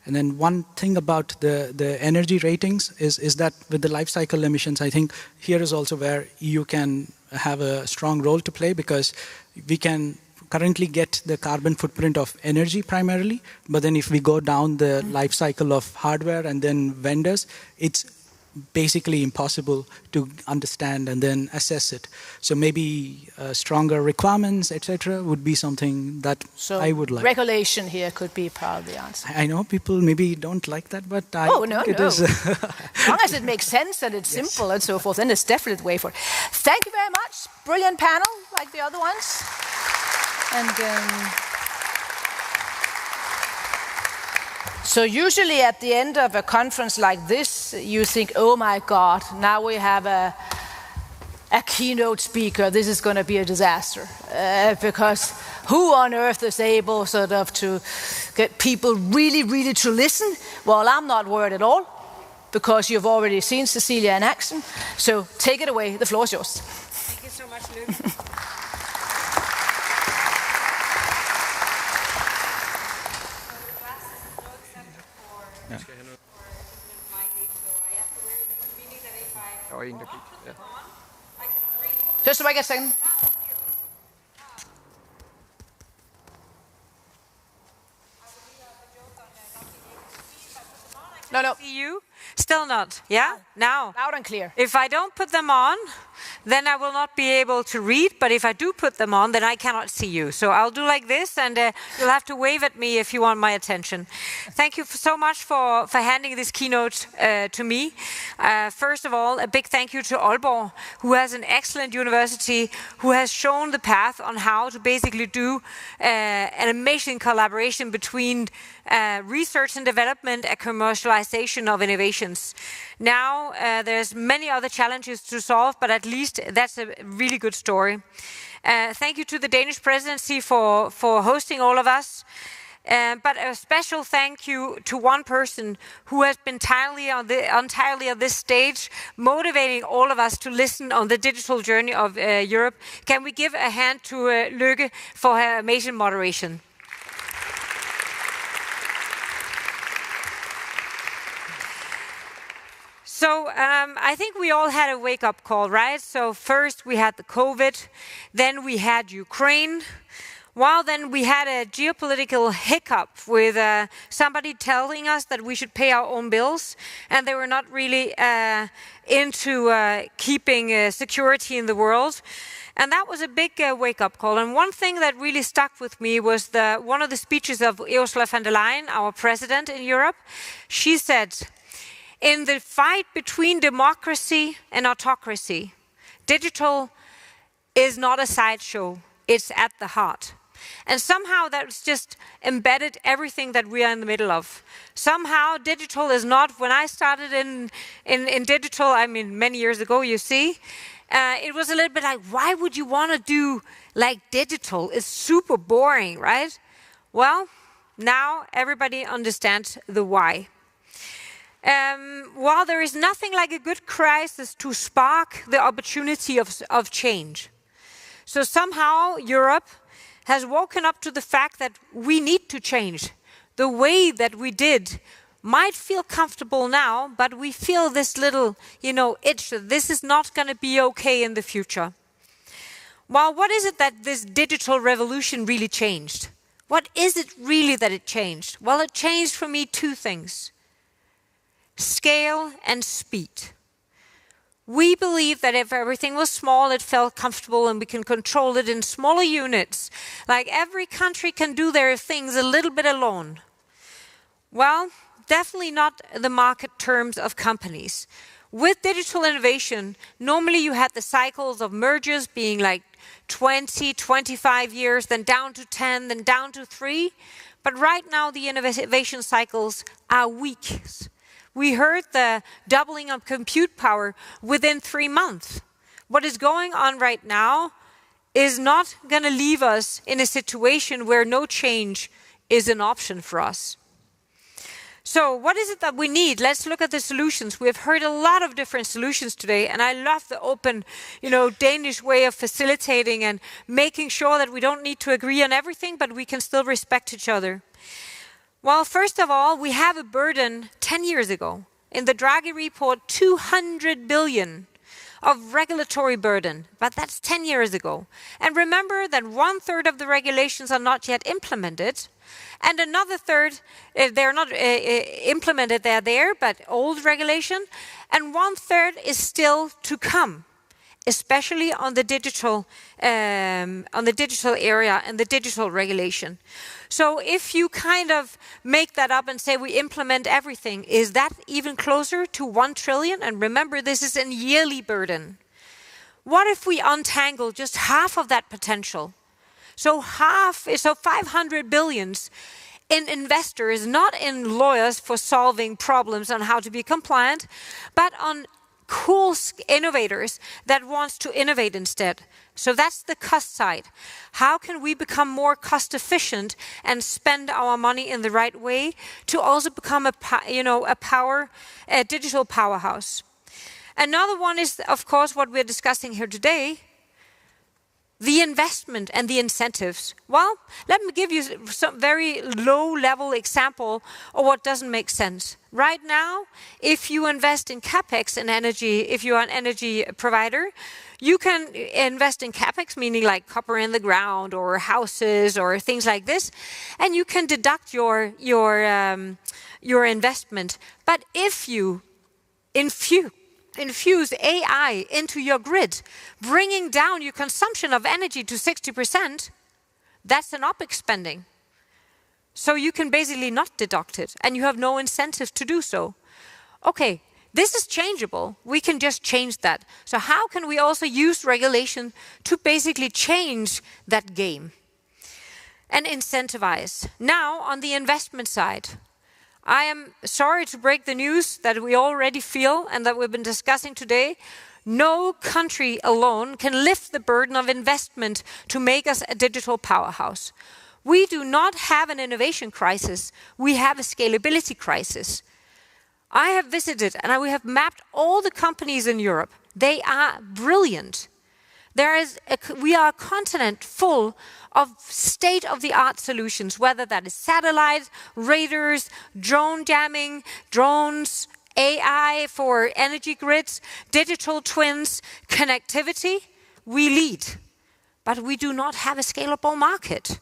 And then one thing about the energy ratings is that with the life cycle emissions, I think here is also where EU can have a strong role to play, because we can currently get the carbon footprint of energy primarily, but then if we go down the life cycle of hardware and then vendors, it's basically impossible to understand and then assess it. So maybe stronger requirements, etc., would be something that I would like. Regulation here could be part of the answer. I know people maybe don't like that, but I think it is. As long as it makes sense and it's simple and so forth, then it's definitely the way for it. Thank you very much. Brilliant panel, like the other ones. And so usually at the end of a conference like this, you think, oh my God, now we have a keynote speaker. This is going to be a disaster. Because who on earth is able sort of to get people really, really to listen? Well, I'm not worried at all, because you've already seen Cecilia in action. So take it away. The floor is yours. Thank you so much, Luke. Just so I get a second. No. See you? Still not. Yeah? Now. Loud and clear. If I don't put them on, then I will not be able to read. But if I do put them on, then I cannot see you. So I'll do like this, and you'll have to wave at me if you want my attention. Thank you so much for handing this keynote to me. First of all, a big thank you to Aalborg, who has an excellent university, who has shown the path on how to basically do an amazing collaboration between research and development and commercialization of innovations. Now, there's many other challenges to solve, but at least that's a really good story. Thank you to the Danish presidency for hosting all of us. But a special thank you to one person who has been entirely on this stage, motivating all of us to listen on the digital journey of Europe. Can we give a hand to Lykke for her amazing moderation? So I think we all had a wake-up call, right? So first we had the COVID, then we had Ukraine. While then we had a geopolitical hiccup with somebody telling us that we should pay our own bills, and they were not really into keeping security in the world. And that was a big wake-up call. And one thing that really stuck with me was one of the speeches of Ursula von der Leyen, our president in Europe. She said, in the fight between democracy and autocracy, digital is not a sideshow, it's at the heart. And somehow that's just embedded everything that we are in the middle of. Somehow digital is not, when I started in digital, I mean many years ago, you see, it was a little bit like, why would you want to do like digital? It's super boring, right? Well, now everybody understands the why. While there is nothing like a good crisis to spark the opportunity of change. So somehow Europe has woken up to the fact that we need to change. The way that we did might feel comfortable now, but we feel this little, itch that this is not going to be okay in the future. Well, what is it that this digital revolution really changed? What is it really that it changed? Well, it changed for me two things. Scale and speed. We believe that if everything was small, it felt comfortable and we can control it in smaller units. Like every country can do their things a little bit alone. Well, definitely not the market terms of companies. With digital innovation, normally you had the cycles of mergers being like 20, 25 years, then down to 10, then down to 3. But right now the innovation cycles are weeks. We heard the doubling of compute power within 3 months. What is going on right now is not going to leave us in a situation where no change is an option for us. So what is it that we need? Let's look at the solutions. We have heard a lot of different solutions today, and I love the open, Danish way of facilitating and making sure that we don't need to agree on everything, but we can still respect each other. Well, first of all, we have a burden 10 years ago. In the Draghi report, 200 billion of regulatory burden, but that's 10 years ago. And remember that 1/3 of the regulations are not yet implemented, and another third, they're not implemented, they're there, but old regulation, and 1/3 is still to come, especially on the digital area and the digital regulation. So if you kind of make that up and say we implement everything, is that even closer to 1 trillion? And remember, this is a yearly burden. What if we untangle just half of that potential? So 500 billions in investors, not in lawyers for solving problems on how to be compliant, but on cool innovators that wants to innovate instead. So that's the cost side. How can we become more cost efficient and spend our money in the right way to also become a digital powerhouse? Another one is, of course, what we're discussing here today, the investment and the incentives. Well, let me give you some very low-level example of what doesn't make sense. Right now, if you invest in CapEx in energy, if you're an energy provider, you can invest in CapEx, meaning like copper in the ground or houses or things like this, and you can deduct your investment. But if you infuse AI into your grid, bringing down your consumption of energy to 60%, that's an OpEx spending. So you can basically not deduct it, and you have no incentive to do so. Okay, this is changeable. We can just change that. So how can we also use regulation to basically change that game and incentivize? Now, on the investment side, I am sorry to break the news that we already feel and that we've been discussing today. No country alone can lift the burden of investment to make us a digital powerhouse. We do not have an innovation crisis. We have a scalability crisis. I have visited and we have mapped all the companies in Europe. They are brilliant. We are a continent full of state-of-the-art solutions, whether that is satellite, radars, drone jamming, drones, AI for energy grids, digital twins, connectivity. We lead, but we do not have a scalable market,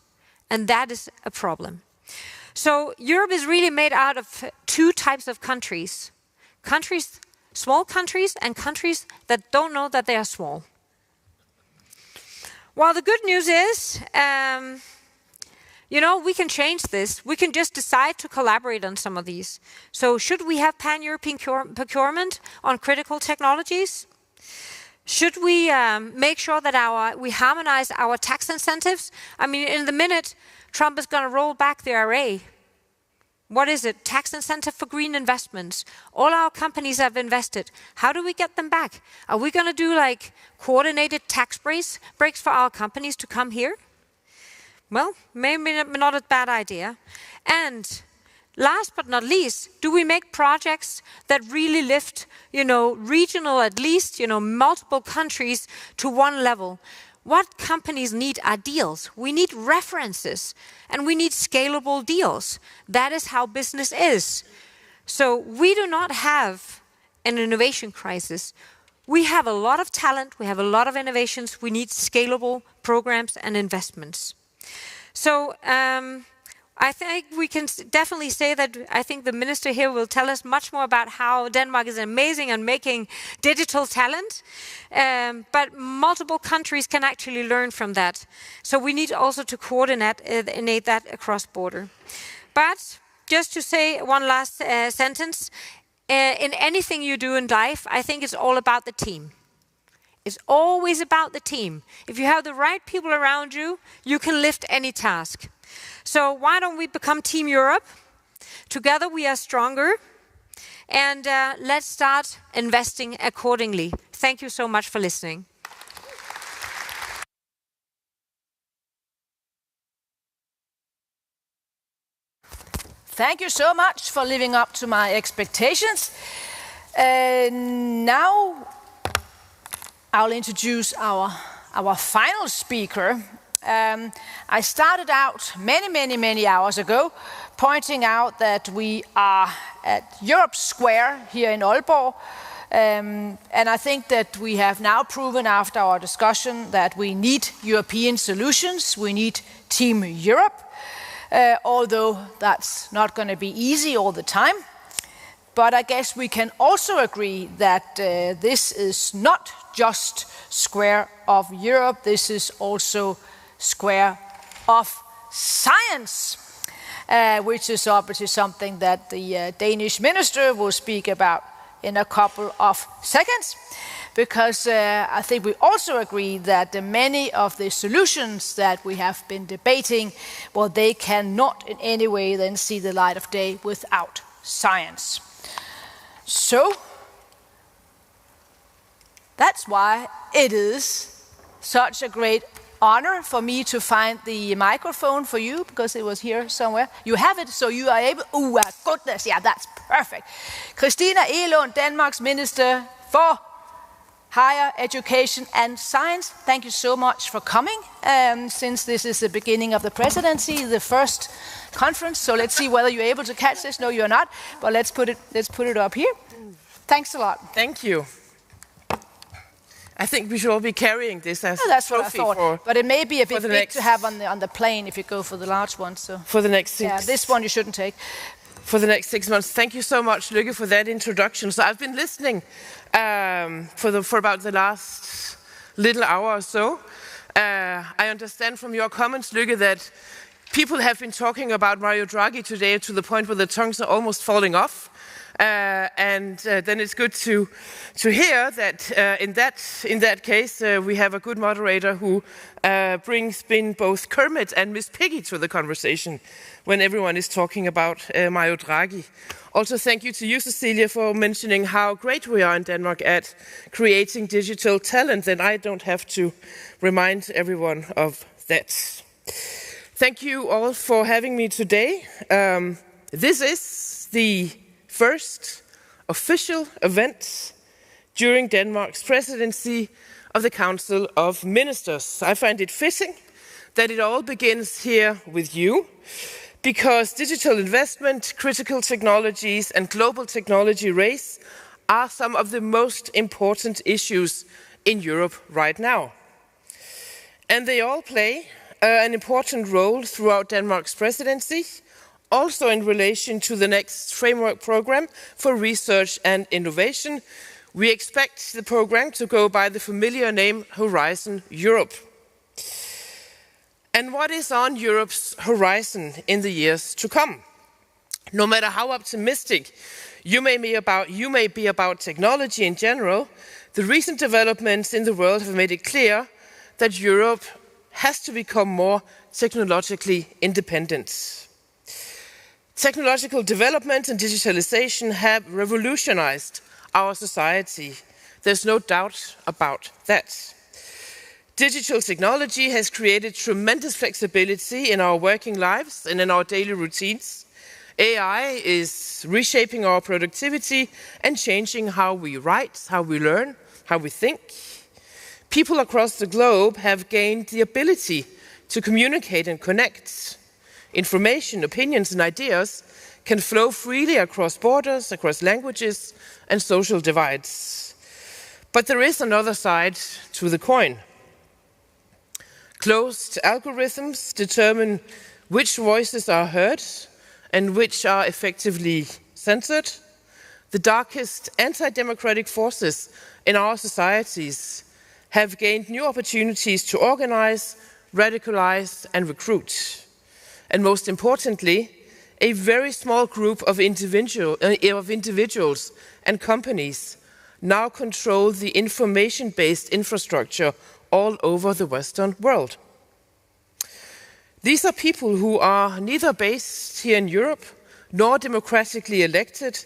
and that is a problem. So Europe is really made out of two types of countries. Small countries and countries that don't know that they are small. Well, the good news is, we can change this. We can just decide to collaborate on some of these. So should we have pan-European procurement on critical technologies? Should we make sure that we harmonize our tax incentives? I mean, in the minute, Trump is going to roll back the IRA. What is it? Tax incentive for green investments. All our companies have invested. How do we get them back? Are we going to do like coordinated tax breaks for our companies to come here? Well, maybe not a bad idea. And last but not least, do we make projects that really lift, regional, at least, multiple countries to one level? What companies need are deals. We need references and we need scalable deals. That is how business is. So we do not have an innovation crisis. We have a lot of talent. We have a lot of innovations. We need scalable programs and investments. So I think we can definitely say that I think the minister here will tell us much more about how Denmark is amazing at making digital talent, but multiple countries can actually learn from that. So we need also to coordinate that across border. But just to say one last sentence, in anything you do in life, I think it's all about the team. It's always about the team. If you have the right people around you, you can lift any task. So why don't we become Team Europe? Together we are stronger. And let's start investing accordingly. Thank you so much for listening. Thank you so much for living up to my expectations. Now I'll introduce our final speaker. I started out many hours ago pointing out that we are at Europe Square here in Aalborg, And I think that we have now proven after our discussion that we need European solutions. We need Team Europe, although that's not going to be easy all the time. But I guess we can also agree that this is not just Square of Europe, this is also Square of Science, which is obviously something that the Danish minister will speak about in a couple of seconds, because I think we also agree that many of the solutions that we have been debating, well, they cannot in any way then see the light of day without science. So, that's why it is such a great honor for me to find the microphone for you, because it was here somewhere. You have it, so you are able... Oh, goodness, yeah, that's perfect. Christina Egelund, Denmark's Minister for Higher Education and Science, thank you so much for coming. Since this is the beginning of the presidency, the first conference, so let's see whether you're able to catch this. No, you're not, but let's put it up here. Thanks a lot. Thank you. I think we should all be carrying this as that's a trophy. What I thought. But it may be a bit big to have on the plane if you go for the large one. So for the next 6. Yeah, this one you shouldn't take. For the next 6 months. Thank you so much, Lykke, for that introduction. So I've been listening for about the last little hour or so. I understand from your comments, Lykke, that people have been talking about Mario Draghi today to the point where the tongues are almost falling off. And then it's good to hear that in that case we have a good moderator who brings in both Kermit and Miss Piggy to the conversation when everyone is talking about Mario Draghi. Also, thank you to you, Cecilia, for mentioning how great we are in Denmark at creating digital talent, and I don't have to remind everyone of that. Thank you all for having me today. This is the first official event during Denmark's presidency of the Council of Ministers. I find it fitting that it all begins here with you, because digital investment, critical technologies, and global technology race are some of the most important issues in Europe right now. And they all play an important role throughout Denmark's presidency, also in relation to the next framework program for research and innovation. We expect the program to go by the familiar name Horizon Europe. And what is on Europe's horizon in the years to come? No matter how optimistic you may be about technology in general, the recent developments in the world have made it clear that Europe has to become more technologically independent. Technological development and digitalization have revolutionized our society. There's no doubt about that. Digital technology has created tremendous flexibility in our working lives and in our daily routines. AI is reshaping our productivity and changing how we write, how we learn, how we think. People across the globe have gained the ability to communicate and connect. Information, opinions, and ideas can flow freely across borders, across languages, and social divides. But there is another side to the coin. Closed algorithms determine which voices are heard and which are effectively censored. The darkest anti-democratic forces in our societies have gained new opportunities to organize, radicalize, and recruit. And most importantly, a very small group of individuals and companies now control the information-based infrastructure all over the Western world. These are people who are neither based here in Europe nor democratically elected,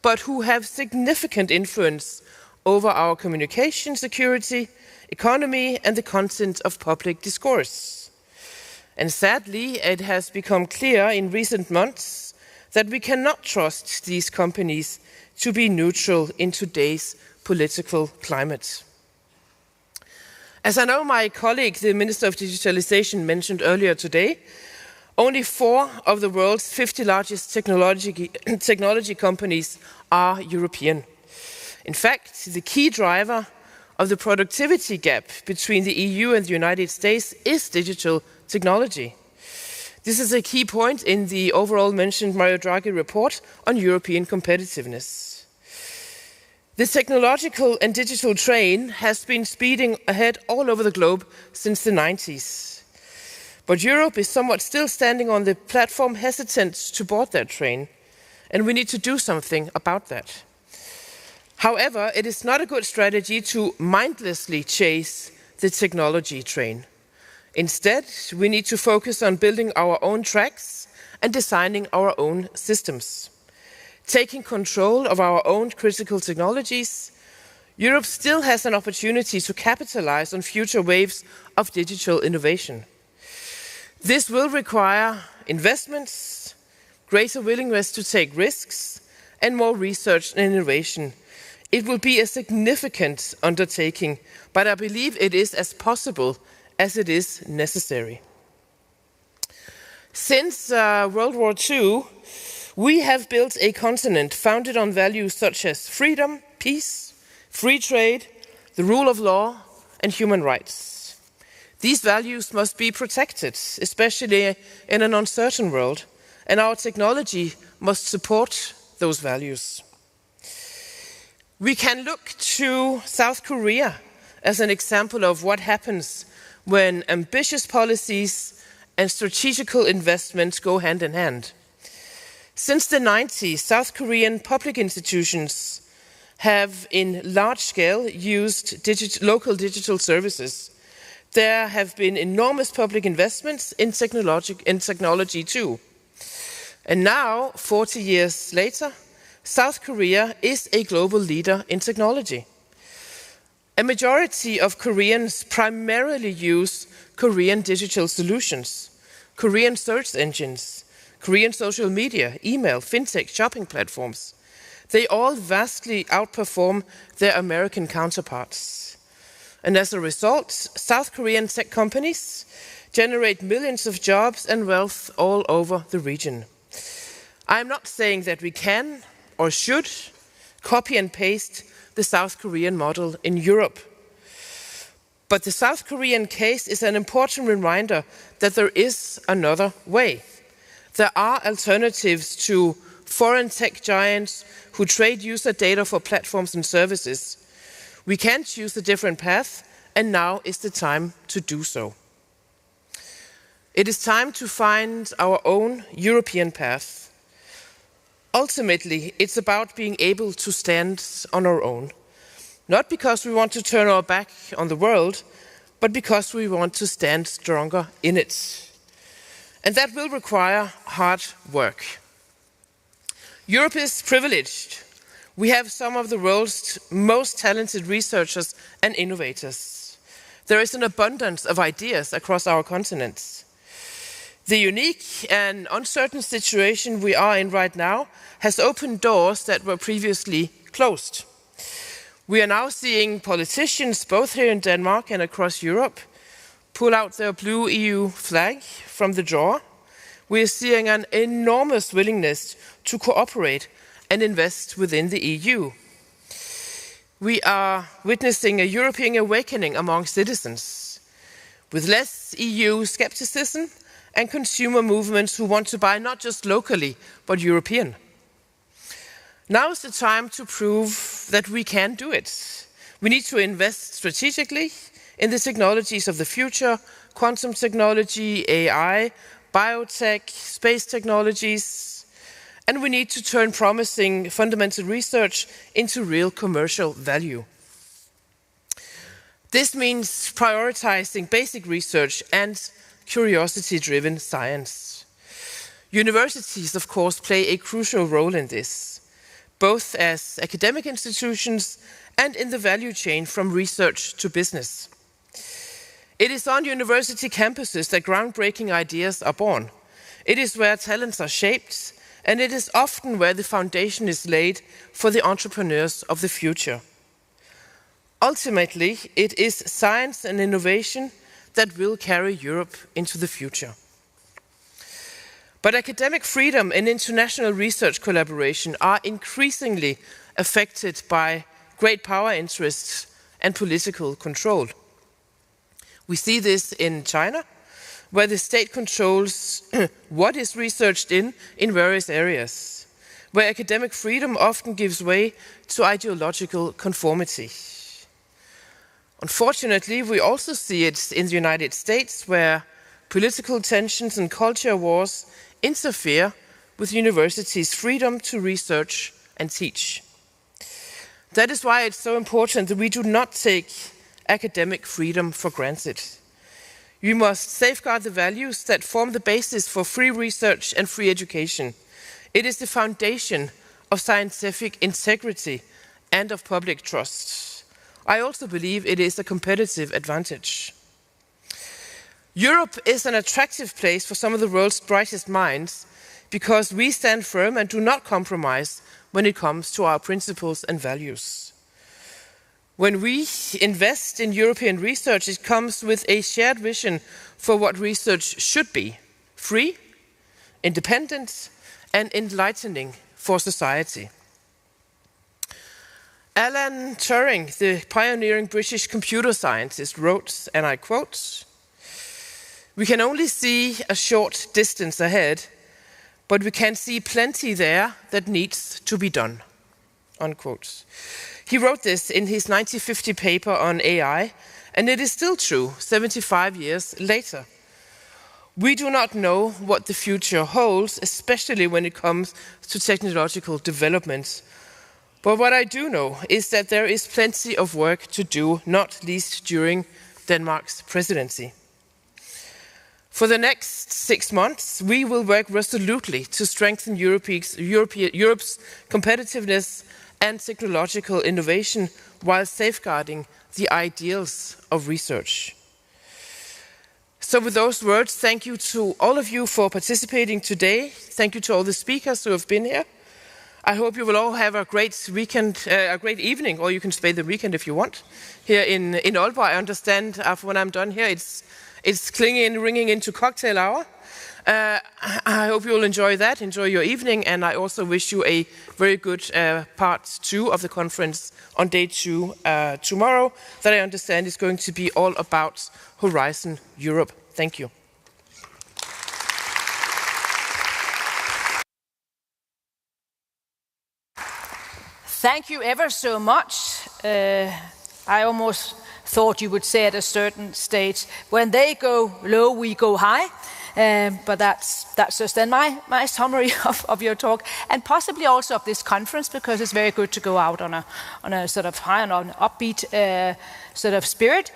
but who have significant influence over our communication security, economy, and the content of public discourse. And sadly, it has become clear in recent months that we cannot trust these companies to be neutral in today's political climate. As I know my colleague, the Minister of Digitalization, mentioned earlier today, only 4 of the world's 50 largest technology companies are European. In fact, the key driver of the productivity gap between the EU and the United States is digital technology. This is a key point in the overall mentioned Mario Draghi report on European competitiveness. The technological and digital train has been speeding ahead all over the globe since the 90s. But Europe is somewhat still standing on the platform, hesitant to board that train, and we need to do something about that. However, it is not a good strategy to mindlessly chase the technology train. Instead, we need to focus on building our own tracks and designing our own systems. Taking control of our own critical technologies, Europe still has an opportunity to capitalize on future waves of digital innovation. This will require investments, greater willingness to take risks, and more research and innovation. It will be a significant undertaking, but I believe it is as possible as it is necessary. Since World War II, we have built a continent founded on values such as freedom, peace, free trade, the rule of law, and human rights. These values must be protected, especially in an uncertain world, and our technology must support those values. We can look to South Korea as an example of what happens when ambitious policies and strategical investments go hand in hand. Since the 90s, South Korean public institutions have, in large scale, used local digital services. There have been enormous public investments in technology too. And now, 40 years later, South Korea is a global leader in technology. A majority of Koreans primarily use Korean digital solutions, Korean search engines, Korean social media, email, fintech, shopping platforms. They all vastly outperform their American counterparts. And as a result, South Korean tech companies generate millions of jobs and wealth all over the region. I'm not saying that we can or should copy and paste the South Korean model in Europe. But the South Korean case is an important reminder that there is another way. There are alternatives to foreign tech giants who trade user data for platforms and services. We can choose a different path, and now is the time to do so. It is time to find our own European path. Ultimately, it's about being able to stand on our own. Not because we want to turn our back on the world, but because we want to stand stronger in it. And that will require hard work. Europe is privileged. We have some of the world's most talented researchers and innovators. There is an abundance of ideas across our continents. The unique and uncertain situation we are in right now has opened doors that were previously closed. We are now seeing politicians, both here in Denmark and across Europe, pull out their blue EU flag from the drawer. We are seeing an enormous willingness to cooperate and invest within the EU. We are witnessing a European awakening among citizens, with less EU skepticism and consumer movements who want to buy not just locally, but European. Now is the time to prove that we can do it. We need to invest strategically in the technologies of the future, quantum technology, AI, biotech, space technologies, and we need to turn promising fundamental research into real commercial value. This means prioritizing basic research and curiosity-driven science. Universities, of course, play a crucial role in this, both as academic institutions and in the value chain from research to business. It is on university campuses that groundbreaking ideas are born. It is where talents are shaped, and it is often where the foundation is laid for the entrepreneurs of the future. Ultimately, it is science and innovation that will carry Europe into the future. But academic freedom and international research collaboration are increasingly affected by great power interests and political control. We see this in China, where the state controls what is researched in various areas, where academic freedom often gives way to ideological conformity. Unfortunately, we also see it in the United States, where political tensions and culture wars interfere with universities' freedom to research and teach. That is why it's so important that we do not take academic freedom for granted. We must safeguard the values that form the basis for free research and free education. It is the foundation of scientific integrity and of public trust. I also believe it is a competitive advantage. Europe is an attractive place for some of the world's brightest minds because we stand firm and do not compromise when it comes to our principles and values. When we invest in European research, it comes with a shared vision for what research should be: free, independent, and enlightening for society. Alan Turing, the pioneering British computer scientist, wrote, and I quote, "We can only see a short distance ahead, but we can see plenty there that needs to be done," unquote. He wrote this in his 1950 paper on AI, and it is still true 75 years later. We do not know what the future holds, especially when it comes to technological developments. But what I do know is that there is plenty of work to do, not least during Denmark's presidency. For the next 6 months, we will work resolutely to strengthen Europe's competitiveness and technological innovation while safeguarding the ideals of research. So with those words, thank you to all of you for participating today. Thank you to all the speakers who have been here. I hope you will all have a great weekend, a great evening, or you can stay the weekend if you want, here in Aalborg. I understand after when I'm done here, it's ringing into cocktail hour. I hope you will enjoy that, enjoy your evening, and I also wish you a very good part 2 of the conference on day 2 tomorrow, that I understand is going to be all about Horizon Europe. Thank you. Thank you ever so much. I almost thought you would say at a certain stage, when they go low, we go high. But that's just then my summary of your talk, and possibly also of this conference, because it's very good to go out on a sort of high and on upbeat sort of spirit.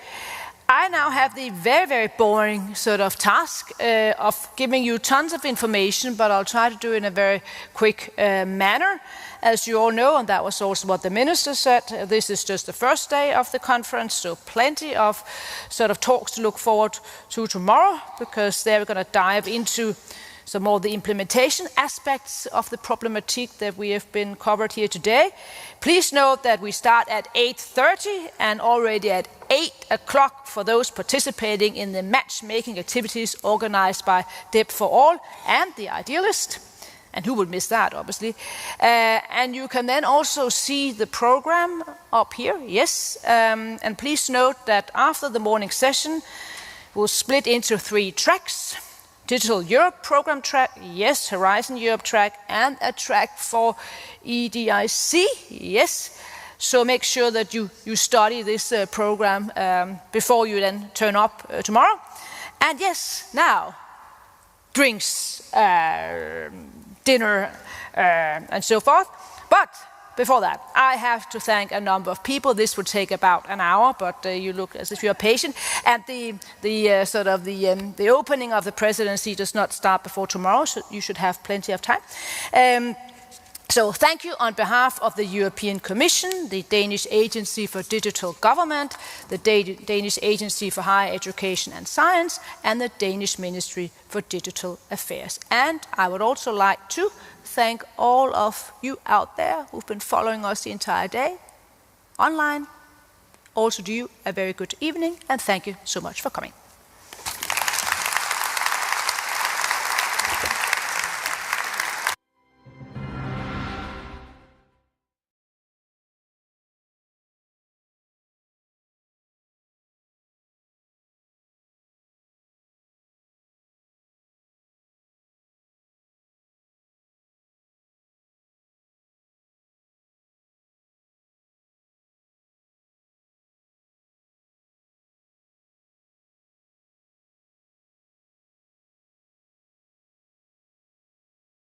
I now have the very, very boring sort of task of giving you tons of information, but I'll try to do it in a very quick manner. As you all know, and that was also what the minister said, this is just the first day of the conference, so plenty of sort of talks to look forward to tomorrow, because there we're going to dive into some more of the implementation aspects of the problematic that we have been covered here today. Please note that we start at 8:30 and already at 8 o'clock for those participating in the matchmaking activities organized by DEP for All and the Idealist. And who would miss that, obviously? And you can then also see the program up here, yes. And please note that after the morning session, we'll split into 3 tracks. Digital Europe program track, yes. Horizon Europe track, and a track for EDIC, yes. So make sure that you study this program before you then turn up tomorrow. And yes, now, drinks, dinner, and so forth. But before that, I have to thank a number of people. This would take about an hour, but you look as if you're patient. And the opening of the presidency does not start before tomorrow, so you should have plenty of time. So thank you on behalf of the European Commission, the Danish Agency for Digital Government, the Danish Agency for Higher Education and Science, and the Danish Ministry for Digital Affairs. And I would also like to thank all of you out there who've been following us the entire day, online. Also to you, a very good evening, and thank you so much for coming.